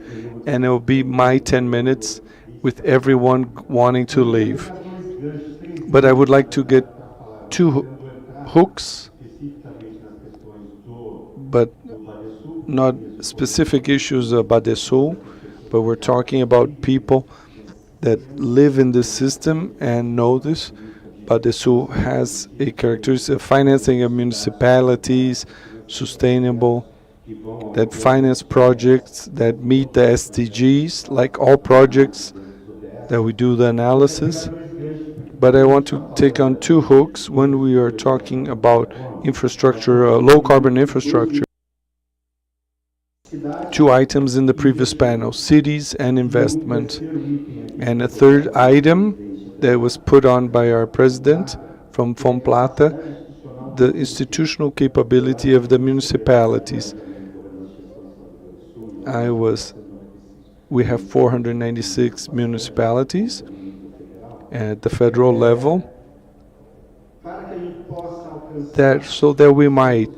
and it will be my 10 minutes with everyone wanting to leave. But I would like to get 2 hooks, but not specific issues about the soul, but we're talking about people that live in this system and know this. ABDE has a characteristic of financing of municipalities, sustainable, that finance projects that meet the SDGs, like all projects that we do the analysis. But I want to take on 2 hooks when we are talking about infrastructure, low carbon infrastructure. 2 items in the previous panel, cities and investment. And a third item that was put on by our president from Fomplata, the institutional capability of the municipalities. We have 496 municipalities at the federal level, so that we might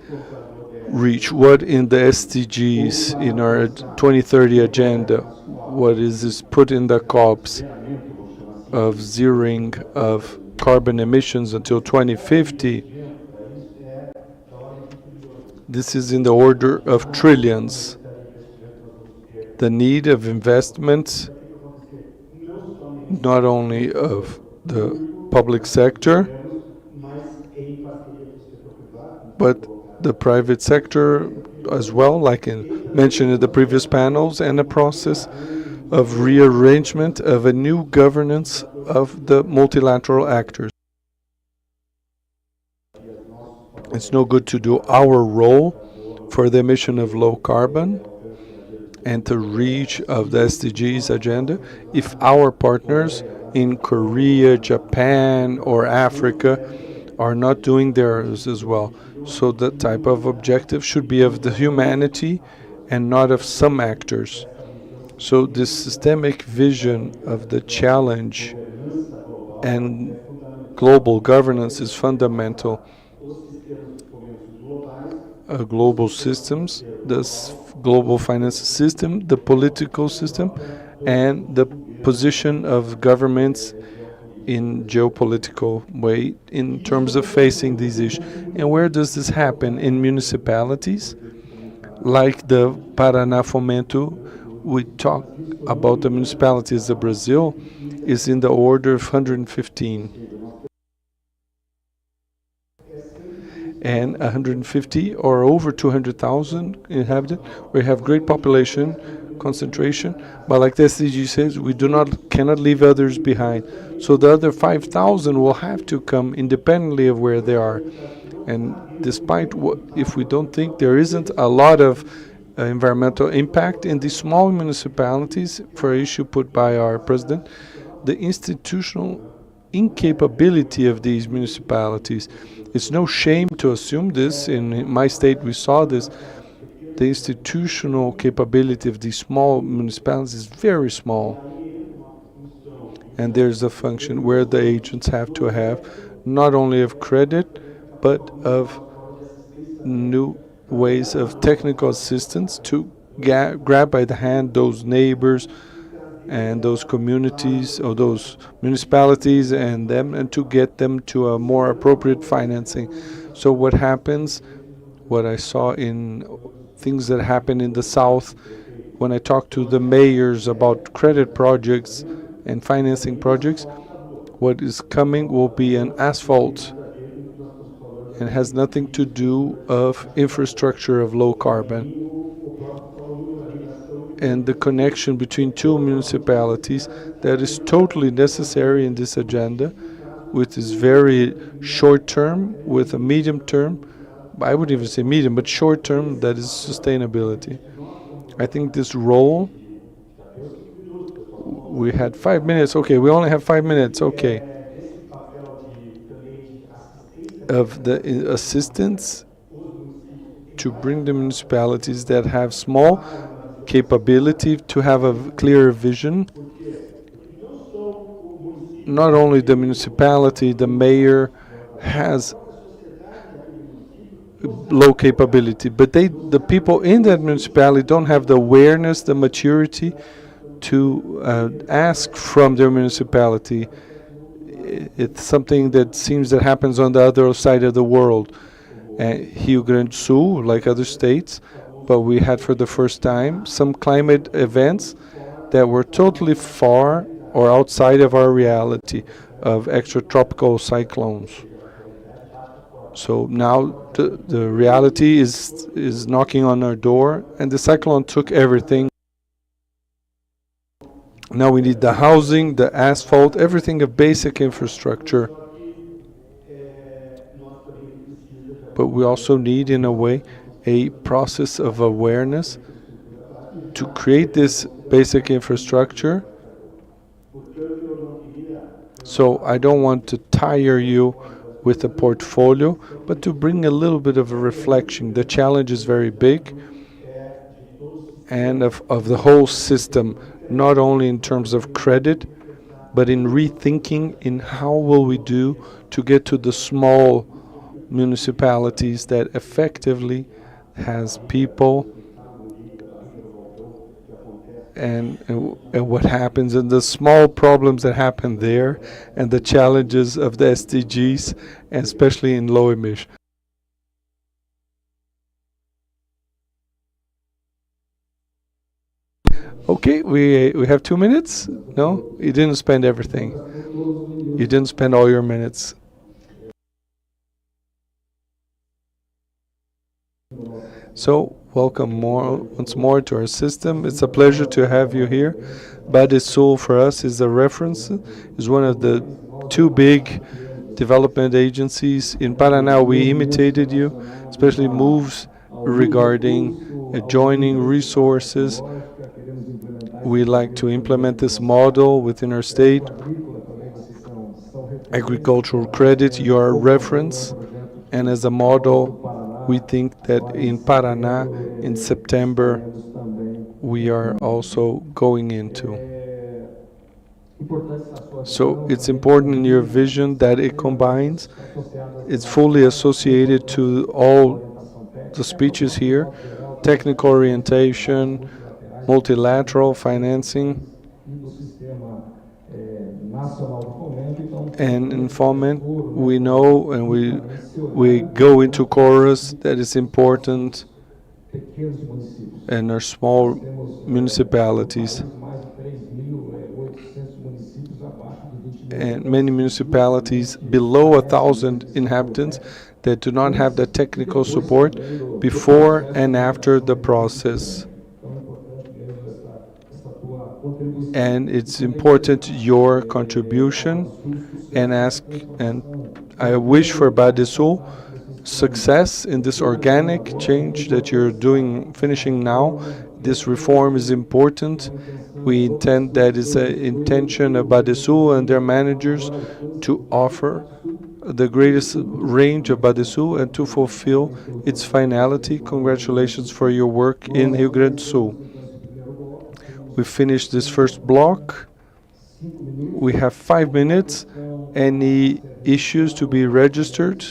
reach what in the SDGs in our 2030 agenda, what is put in the COPs of zeroing of carbon emissions until 2050. This is in the order of trillions. The need of investments, not only of the public sector, but the private sector as well, like mentioned in the previous panels, and a process of rearrangement of a new governance of the multilateral actors. It's no good to do our role for the emission of low carbon and to reach of the SDGs agenda if our partners in Korea, Japan, or Africa are not doing theirs as well. So the type of objective should be of the humanity and not of some actors. So this systemic vision of the challenge and global governance is fundamental. Global systems, the global finance system, the political system, and the position of governments in geopolitical way in terms of facing these issues. And where does this happen? In municipalities, like the Paraná Fomento. We talk about the municipalities of Brazil is in the order of 115. And 150 or over 200,000 inhabitants. We have great population concentration, but like the SDG says, we cannot leave others behind. So the other 5,000 will have to come independently of where they are. And despite if we don't think there isn't a lot of environmental impact in these small municipalities, for an issue put by our president, the institutional incapability of these municipalities. It's no shame to assume this. In my state, we saw this. The institutional capability of these small municipalities is very small. And there's a function where the agents have to have not only of credit, but of new ways of technical assistance to grab by the hand those neighbors and those communities or those municipalities and them, and to get them to a more appropriate financing. So what happens, what I saw in things that happen in the south, when I talk to the mayors about credit projects and financing projects, what is coming will be an asphalt and has nothing to do of infrastructure of low carbon. And the connection between two municipalities that is totally necessary in this agenda, which is very short term with a medium term, I wouldn't even say medium, but short term, that is sustainability. I think this role, we had 5 minutes, okay, we only have 5 minutes, okay, of the assistance to bring the municipalities that have small capability to have a clearer vision. Not only the municipality, the mayor has low capability, but the people in that municipality don't have the awareness, the maturity to ask from their municipality. It's something that seems that happens on the other side of the world. Rio Grande do Sul, like other states, but we had for the first time some climate events that were totally far or outside of our reality of extratropical cyclones. So now the reality is knocking on our door, and the cyclone took everything. Now we need the housing, the asphalt, everything of basic infrastructure. But we also need, in a way, a process of awareness to create this basic infrastructure. So I don't want to tire you with a portfolio, but to bring a little bit of a reflection. The challenge is very big, and of the whole system, not only in terms of credit, but in rethinking in how will we do to get to the small municipalities that effectively has people and what happens and the small problems that happen there and the challenges of the SDGs, and especially in low emission. Okay, we have 2 minutes? No? You didn't spend everything. You didn't spend all your minutes. So, welcome once more to our system. It's a pleasure to have you here. BADESUL for us is a reference, is one of the two big development agencies. In Paraná, we imitated you, especially moves regarding joining resources. We like to implement this model within our state. Agricultural credit, your reference, and as a model, we think that in Paraná, in September, we are also going into. So it's important in your vision that it combines, it's fully associated to all the speeches here, technical orientation, multilateral financing, and in foment, we know and we go into chorus that is important and our small municipalities. And many municipalities below 1,000 inhabitants that do not have the technical support before and after the process. And it's important your contribution and I wish for BADESUL success in this organic change that you're doing, finishing now. This reform is important. We intend that is an intention of BADESUL and their managers to offer the greatest range of BADESUL and to fulfill its finality. Congratulations for your work in Rio Grande do Sul. We finished this first block. We have 5 minutes. Any issues to be registered?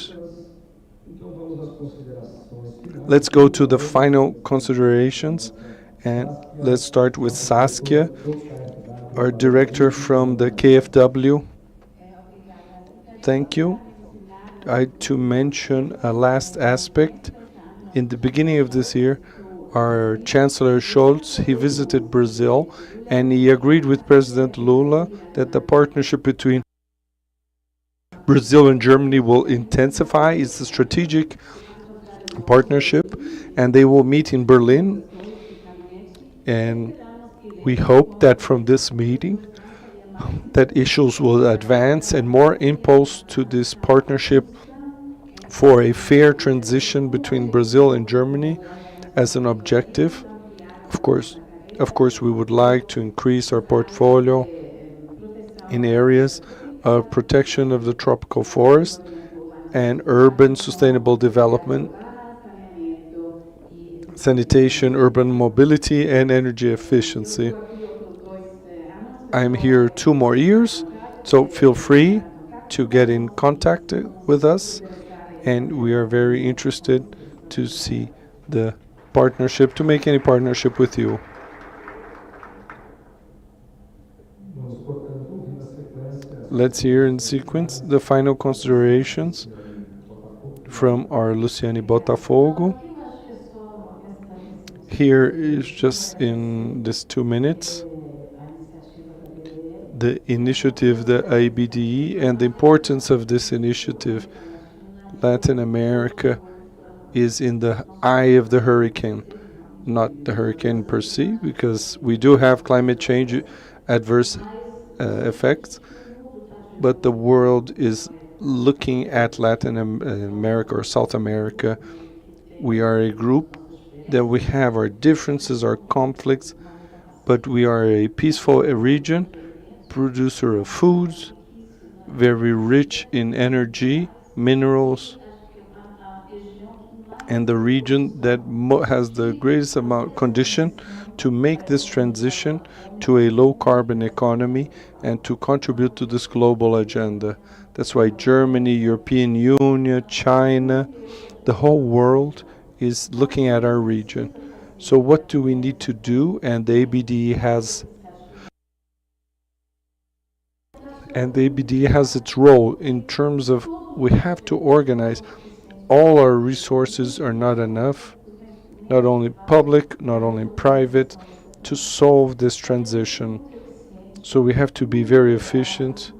Let's go to the final considerations, and let's start with Saskia, our director from the KfW. Thank you. To mention a last aspect. In the beginning of this year, our Chancellor Scholz, he visited Brazil, and he agreed with President Lula that the partnership between Brazil and Germany will intensify. It's a strategic partnership, and they will meet in Berlin. And we hope that from this meeting, that issues will advance and more impulse to this partnership for a fair transition between Brazil and Germany as an objective. Of course, we would like to increase our portfolio in areas of protection of the tropical forest and urban sustainable development, sanitation, urban mobility, and energy efficiency. I'm here 2 more years, so feel free to get in contact with us, and we are very interested to see the partnership, to make any partnership with you. Let's hear in sequence the final considerations from our Luciane Botafogo. Here is just in this 2 minutes the initiative, the ABDE, and the importance of this initiative. Latin America is in the eye of the hurricane, not the hurricane per se, because we do have climate change adverse effects, but the world is looking at Latin America or South America. We are a group that we have our differences, our conflicts, but we are a peaceful region, producer of foods, very rich in energy, minerals, and the region that has the greatest amount condition to make this transition to a low carbon economy and to contribute to this global agenda. That's why Germany, European Union, China, the whole world is looking at our region. So what do we need to do? And the ABDE has its role in terms of we have to organize. All our resources are not enough, not only public, not only private, to solve this transition. So we have to be very efficient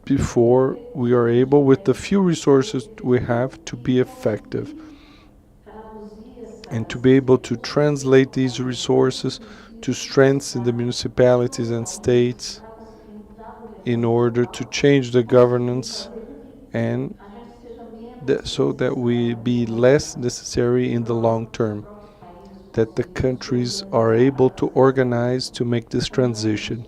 before we are able, with the few resources we have, to be effective and to be able to translate these resources to strengths in the municipalities and states in order to change the governance and so that we be less necessary in the long term, that the countries are able to organize to make this transition.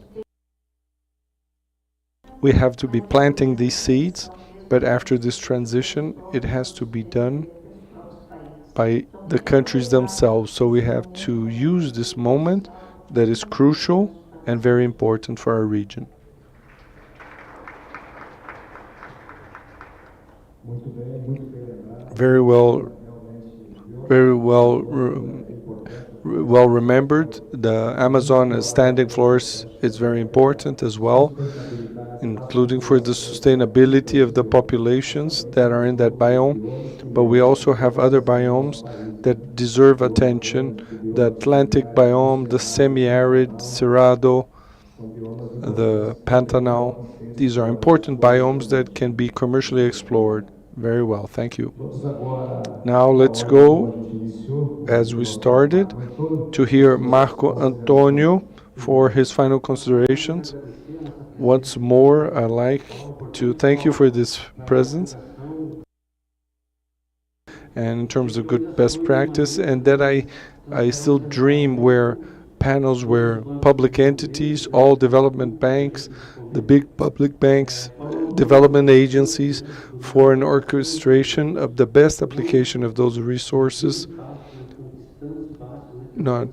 We have to be planting these seeds, but after this transition, it has to be done by the countries themselves. So we have to use this moment that is crucial and very important for our region. Very well, well remembered. The Amazon standing forest is very important as well, including for the sustainability of the populations that are in that biome. But we also have other biomes that deserve attention: the Atlantic biome, the semi-arid Cerrado, the Pantanal. These are important biomes that can be commercially explored. Very well, thank you. Now let's go, as we started, to hear Marco Antonio for his final considerations. Once more, I'd like to thank you for this presence and in terms of good best practice, and that I still dream where panels where public entities, all development banks, the big public banks, development agencies, for an orchestration of the best application of those resources, not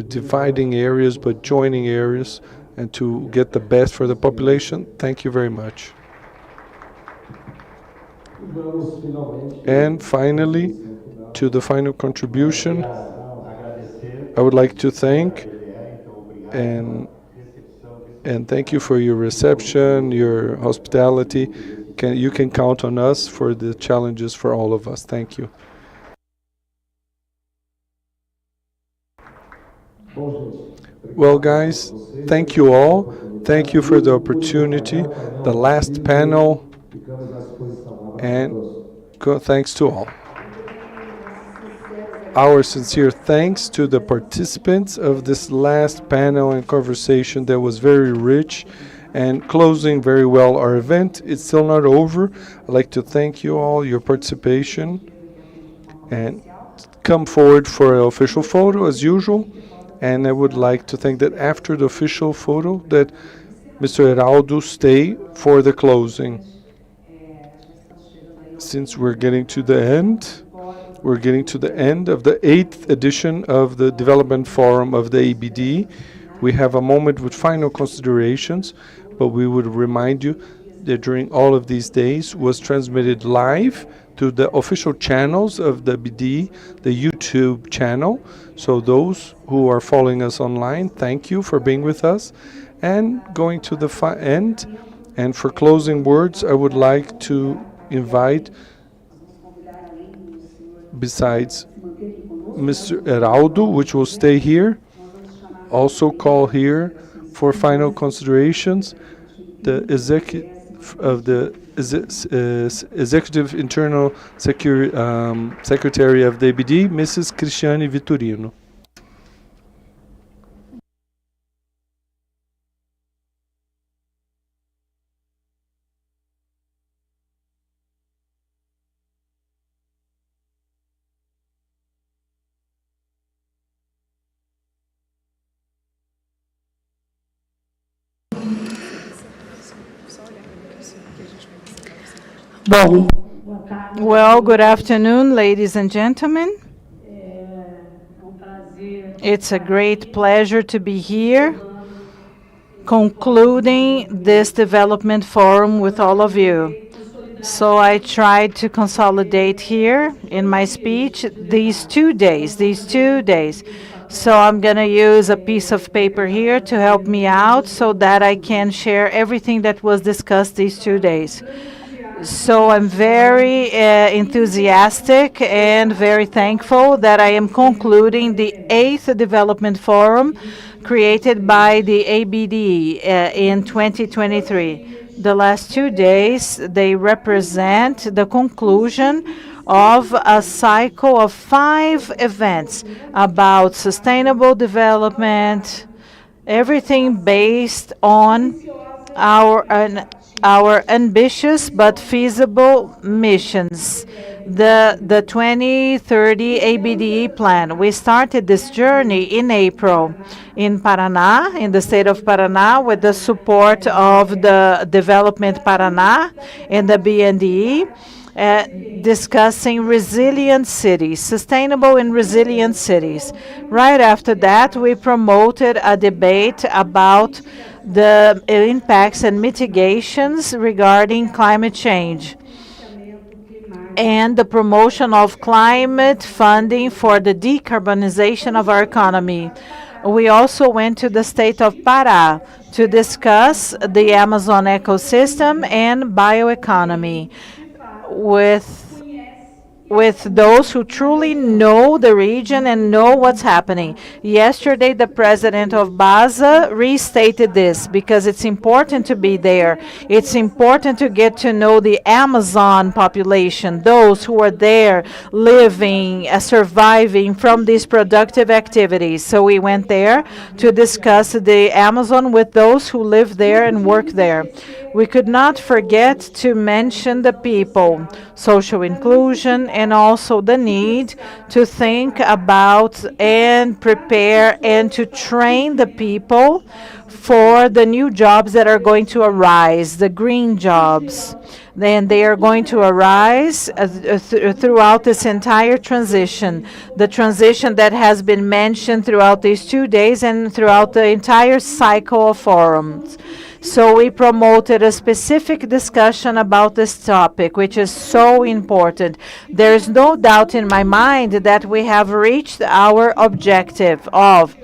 dividing areas but joining areas, and to get the best for the population. Thank you very much. And finally, to the final contribution, I would like to thank and thank you for your reception, your hospitality. You can count on us for the challenges for all of us. Thank you. Well, guys, thank you all. Thank you for the opportunity. The last panel, and thanks to all. Our sincere thanks to the participants of this last panel and conversation that was very rich and closing very well our event. It's still not over. I'd like to thank you all, your participation, and come forward for an official photo as usual. And I would like to think that after the official photo that Mr. Heraldo stay for the closing. Since we're getting to the end, we're getting to the end of the 8th edition of the Development Forum of the ABDE. We have a moment with final considerations, but we would remind you that during all of these days was transmitted live to the official channels of the ABDE, the YouTube channel. So those who are following us online, thank you for being with us. And going to the end, and for closing words, I would like to invite, besides Mr. Heraldo, which will stay here, also call here for final considerations, the Executive Internal Secretary of the ABDE, Mrs. Cristiane Vitorino. Well, good afternoon, ladies and gentlemen. It's a great pleasure to be here, concluding this development forum with all of you. So I tried to consolidate here in my speech these 2 days. So I'm going to use a piece of paper here to help me out so that I can share everything that was discussed these 2 days. So I'm very enthusiastic and very thankful that I am concluding the 8th Development Forum created by the ABDE in 2023. The last 2 days, they represent the conclusion of a cycle of 5 events about sustainable development, everything based on our an- our ambitious but feasible missions. The 2030 ABDE plan. We started this journey in April in Paraná, in the state of Paraná, with the support of the Development Paraná and the BNDE. Discussing resilient cities, sustainable and resilient cities. Right after that, we promoted a debate about the impacts and mitigations regarding climate change and the promotion of climate funding for the decarbonization of our economy. We also went to the state of Pará to discuss the Amazon ecosystem and bioeconomy with those who truly know the region and know what's happening. Yesterday, the president of BASA restated this because it's important to be there. It's important to get to know the Amazon population, those who are there living, surviving from these productive activities. So we went there to discuss the Amazon with those who live there and work there. We could not forget to mention the people, social inclusion, and also the need to think about and prepare and to train the people for the new jobs that are going to arise, the green jobs. Then they are going to arise throughout this entire transition, the transition that has been mentioned throughout these 2 days and throughout the entire cycle of forums. So we promoted a specific discussion about this topic, which is so important. There's no doubt in my mind that we have reached our objective of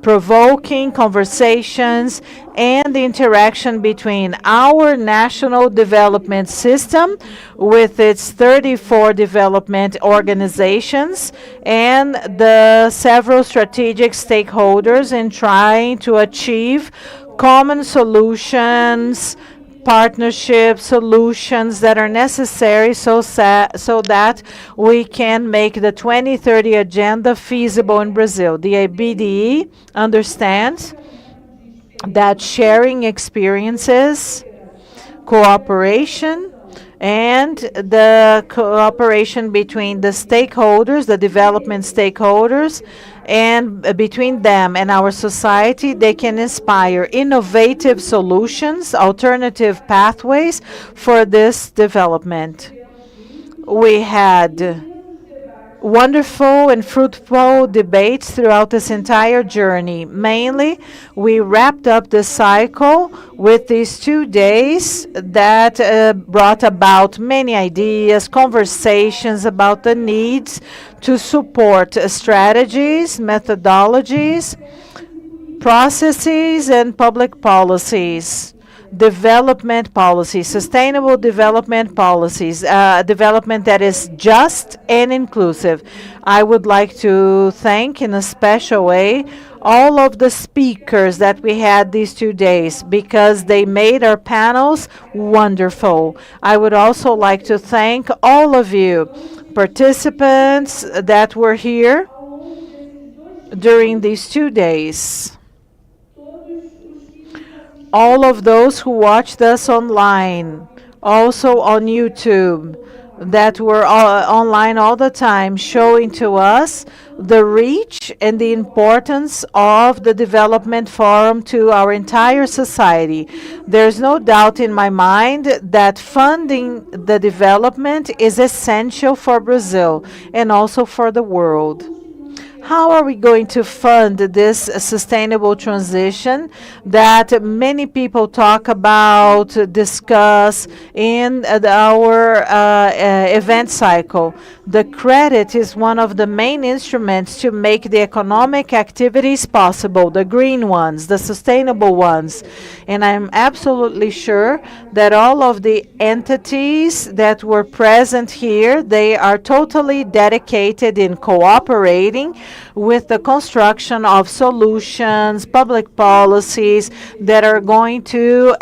provoking conversations and the interaction between our national development system with its 34 development organizations and the several strategic stakeholders in trying to achieve common solutions, partnership solutions that are necessary so that we can make the 2030 agenda feasible in Brazil. The ABDE understands that sharing experiences, cooperation, and the cooperation between the stakeholders, the development stakeholders, and between them and our society, they can inspire innovative solutions, alternative pathways for this development. We had wonderful and fruitful debates throughout this entire journey. Mainly, we wrapped up the cycle with these 2 days that brought about many ideas, conversations about the needs to support strategies, methodologies, processes, and public policies. Development policies, sustainable development policies, development that is just and inclusive. I would like to thank in a special way all of the speakers that we had these 2 days because they made our panels wonderful. I would also like to thank all of you participants that were here during these 2 days. All of those who watched us online, also on YouTube, that were online all the time, showing to us the reach and the importance of the development forum to our entire society. There's no doubt in my mind that funding the development is essential for Brazil and also for the world. How are we going to fund this sustainable transition that many people talk about, discuss in our event cycle? The credit is one of the main instruments to make the economic activities possible, the green ones, the sustainable ones. And I'm absolutely sure that all of the entities that were present here, they are totally dedicated in cooperating with the construction of solutions, public policies that are going to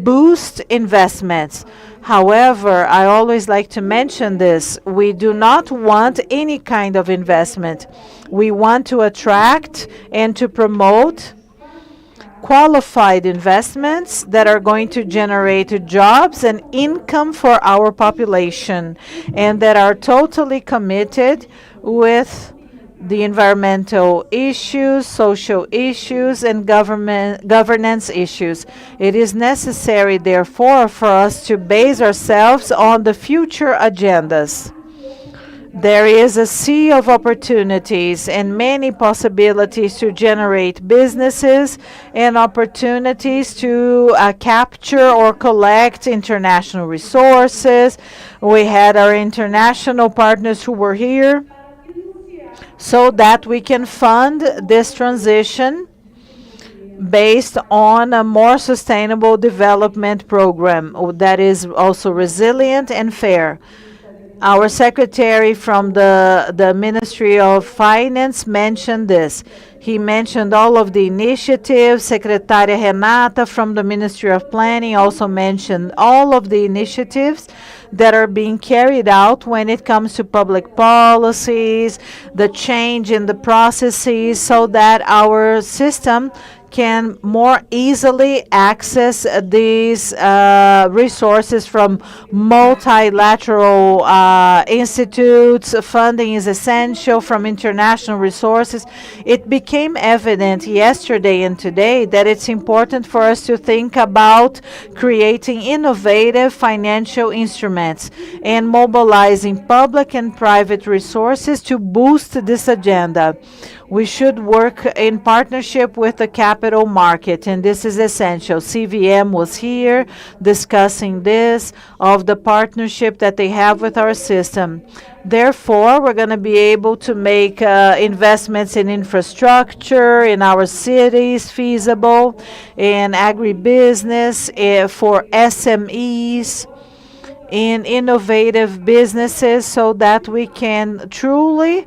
boost investments. However, I always like to mention this. We do not want any kind of investment. We want to attract and to promote qualified investments that are going to generate jobs and income for our population and that are totally committed with the environmental issues, social issues, and governance issues. It is necessary, therefore, for us to base ourselves on the future agendas. There is a sea of opportunities and many possibilities to generate businesses and opportunities to capture or collect international resources. We had our international partners who were here so that we can fund this transition based on a more sustainable development program that is also resilient and fair. Our secretary from the Ministry of Finance mentioned this. He mentioned all of the initiatives. Secretary Renata from the Ministry of Planning also mentioned all of the initiatives that are being carried out when it comes to public policies, the change in the processes so that our system can more easily access these resources from multilateral institutes. Funding is essential from international resources. It became evident yesterday and today that it's important for us to think about creating innovative financial instruments and mobilizing public and private resources to boost this agenda. We should work in partnership with the capital market, and this is essential. CVM was here discussing this, of the partnership that they have with our system. Therefore, we're going to be able to make investments in infrastructure, in our cities, feasible, in agribusiness, for SMEs, in innovative businesses, so that we can truly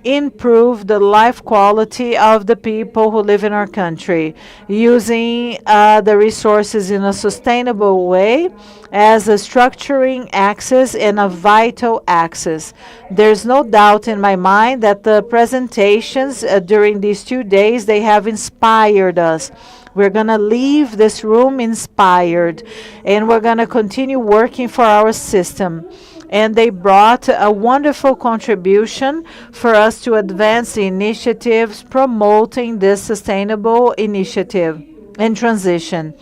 improve the life quality of the people who live in our country, using the resources in a sustainable way as a structuring axis and a vital axis. There's no doubt in my mind that the presentations during these 2 days, they have inspired us. We're going to leave this room inspired, and we're going to continue working for our system. And they brought a wonderful contribution for us to advance the initiatives promoting this sustainable initiative and transition.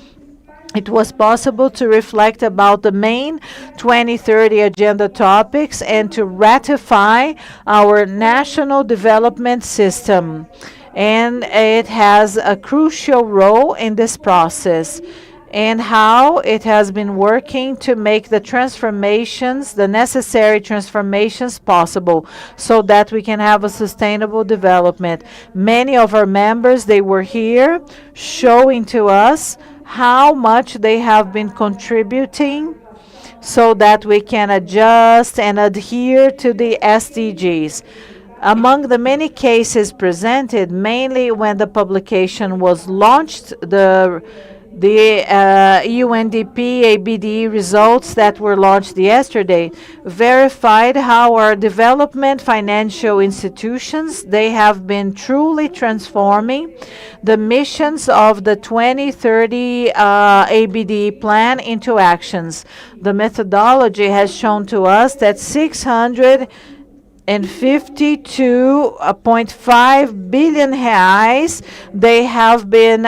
It was possible to reflect about the main 2030 agenda topics and to ratify our national development system. And it has a crucial role in this process, and how it has been working to make the transformations, the necessary transformations possible so that we can have a sustainable development. Many of our members, they were here showing to us how much they have been contributing so that we can adjust and adhere to the SDGs. Among the many cases presented, mainly when the publication was launched, the UNDP ABDE results that were launched yesterday verified how our development financial institutions, they have been truly transforming the missions of the 2030 ABDE plan into actions. The methodology has shown to us that 652.5 billion reais they have been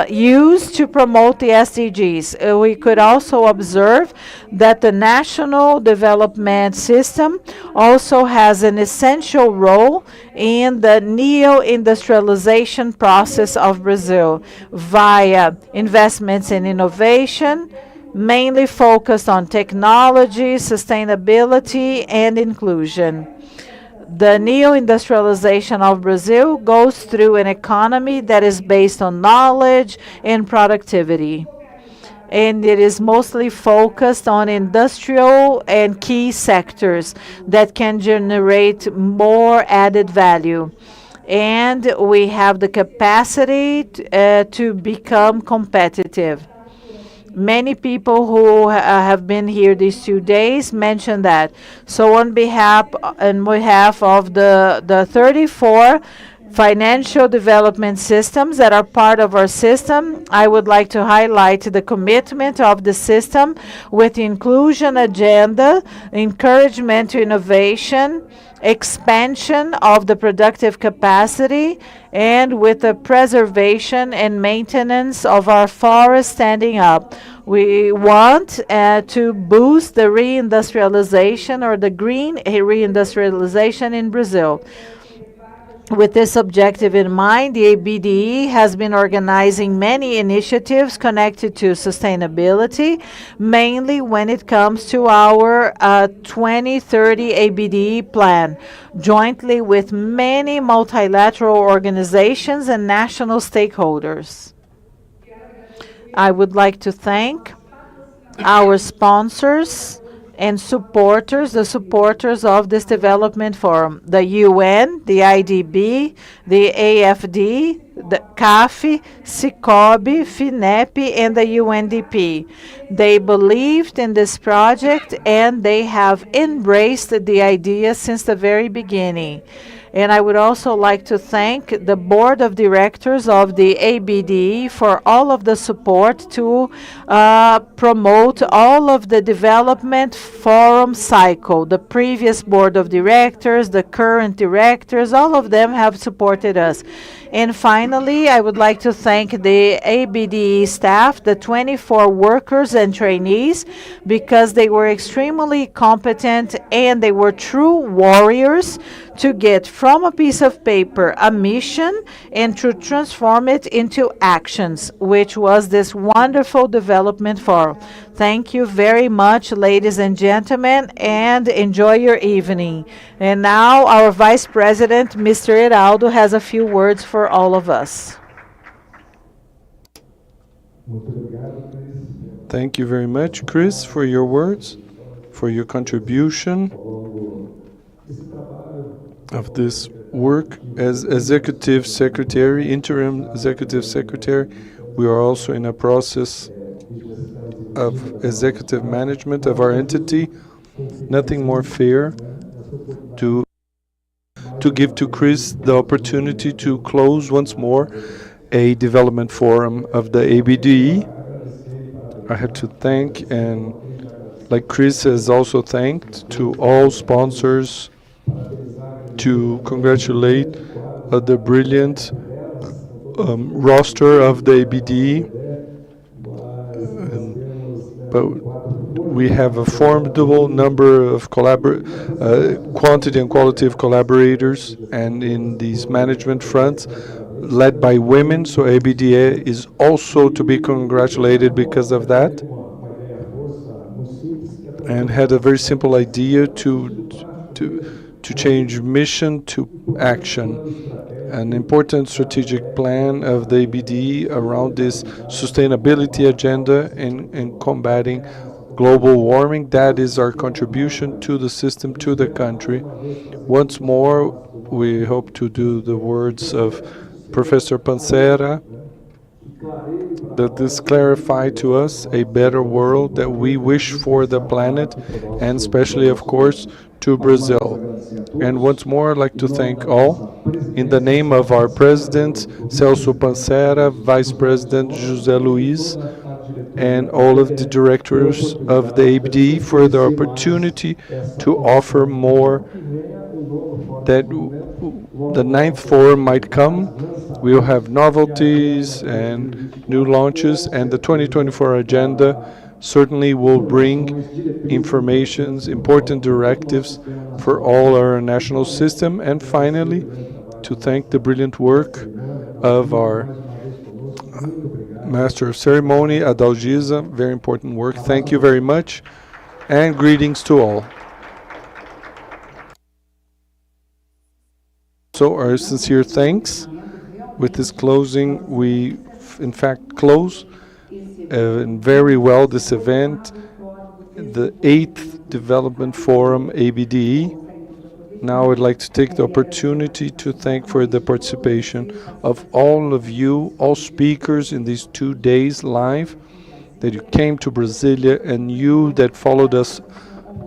used to promote the SDGs. We could also observe that the national development system also has an essential role in the neo-industrialization process of Brazil via investments in innovation, mainly focused on technology, sustainability, and inclusion. The neo-industrialization of Brazil goes through an economy that is based on knowledge and productivity, and it is mostly focused on industrial and key sectors that can generate more added value. And we have the capacity to become competitive. Many people who have been here these 2 days mentioned that. So on behalf of the 34 financial development systems that are part of our system, I would like to highlight the commitment of the system with the inclusion agenda, encouragement to innovation, expansion of the productive capacity, and with the preservation and maintenance of our forests standing up. We want to boost the reindustrialization or the green reindustrialization in Brazil. With this objective in mind, the ABDE has been organizing many initiatives connected to sustainability, mainly when it comes to our 2030 ABDE plan, jointly with many multilateral organizations and national stakeholders. I would like to thank our sponsors and supporters, the supporters of this development forum, the UN, the IDB, the AFD, the CAF, SICOB, FINEP, and the UNDP. They believed in this project and they have embraced the idea since the very beginning. And I would also like to thank the board of directors of the ABDE for all of the support to promote all of the development forum cycle. The previous board of directors, the current directors, all of them have supported us. And finally, I would like to thank the ABDE staff, the 24 workers and trainees, because they were extremely competent and they were true warriors to get from a piece of paper a mission and to transform it into actions, which was this wonderful development forum. Thank you very much, ladies and gentlemen, and enjoy your evening. And now our Vice President, Mr. Heraldo, has a few words for all of us. Thank you very much, Chris, for your words, for your contribution of this work as Executive Secretary, Interim Executive Secretary. We are also in a process of executive management of our entity. Nothing more fair to give to Chris the opportunity to close once more a development forum of the ABDE. I have to thank, and like Chris has also thanked, to all sponsors, to congratulate the brilliant roster of the ABDE. But we have a formidable number of quantity and quality of collaborators, and in these management fronts, led by women. So ABDE is also to be congratulated because of that, and had a very simple idea to change mission to action. An important strategic plan of the ABDE around this sustainability agenda in combating global warming. That is our contribution to the system, to the country. Once more, we hope to do the words of Professor Pancera, that this clarify to us a better world that we wish for the planet, and especially, of course, to Brazil. And once more, I'd like to thank all. In the name of our President, Celso Pancera, Vice President José Luiz, and all of the directors of the ABDE for the opportunity to offer more, that the 9th forum might come. We'll have novelties and new launches, and the 2024 agenda certainly will bring informations, important directives for all our national system. And finally, to thank the brilliant work of our Master of Ceremony, Adalgisa, very important work. Thank you very much, and greetings to all. So our sincere thanks. With this closing, we in fact close very well this event, the 8th Development Forum ABDE. Now I'd like to take the opportunity to thank for the participation of all of you, all speakers in these 2 days live, that you came to Brasilia, and you that followed us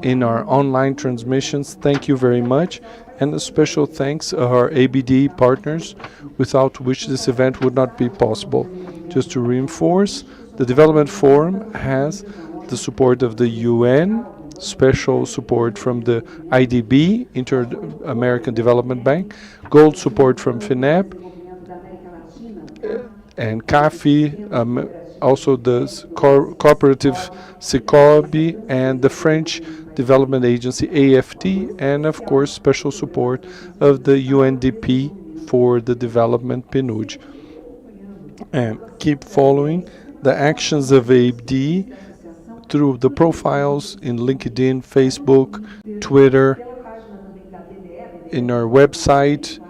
in our online transmissions. Thank you very much. And a special thanks to our ABDE partners, without which this event would not be possible. Just to reinforce, the Development Forum has the support of the UN, special support from the IDB, Inter-American Development Bank, gold support from FINEP, and CAFI, also the cooperative SICOBI, and the French Development Agency AFT, and of course special support of the UNDP for the development PNUD. And keep following the actions of ABDE through the profiles in LinkedIn, Facebook, Twitter, in our website,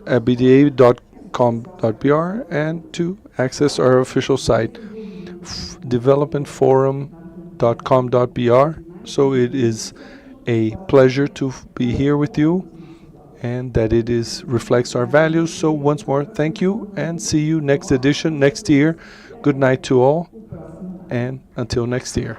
abda.com.br, and to access our official site, developmentforum.com.br. So it is a pleasure to be here with you, and that it reflects our values. So once more, thank you, and see you next edition, next year. Good night to all, and until next year.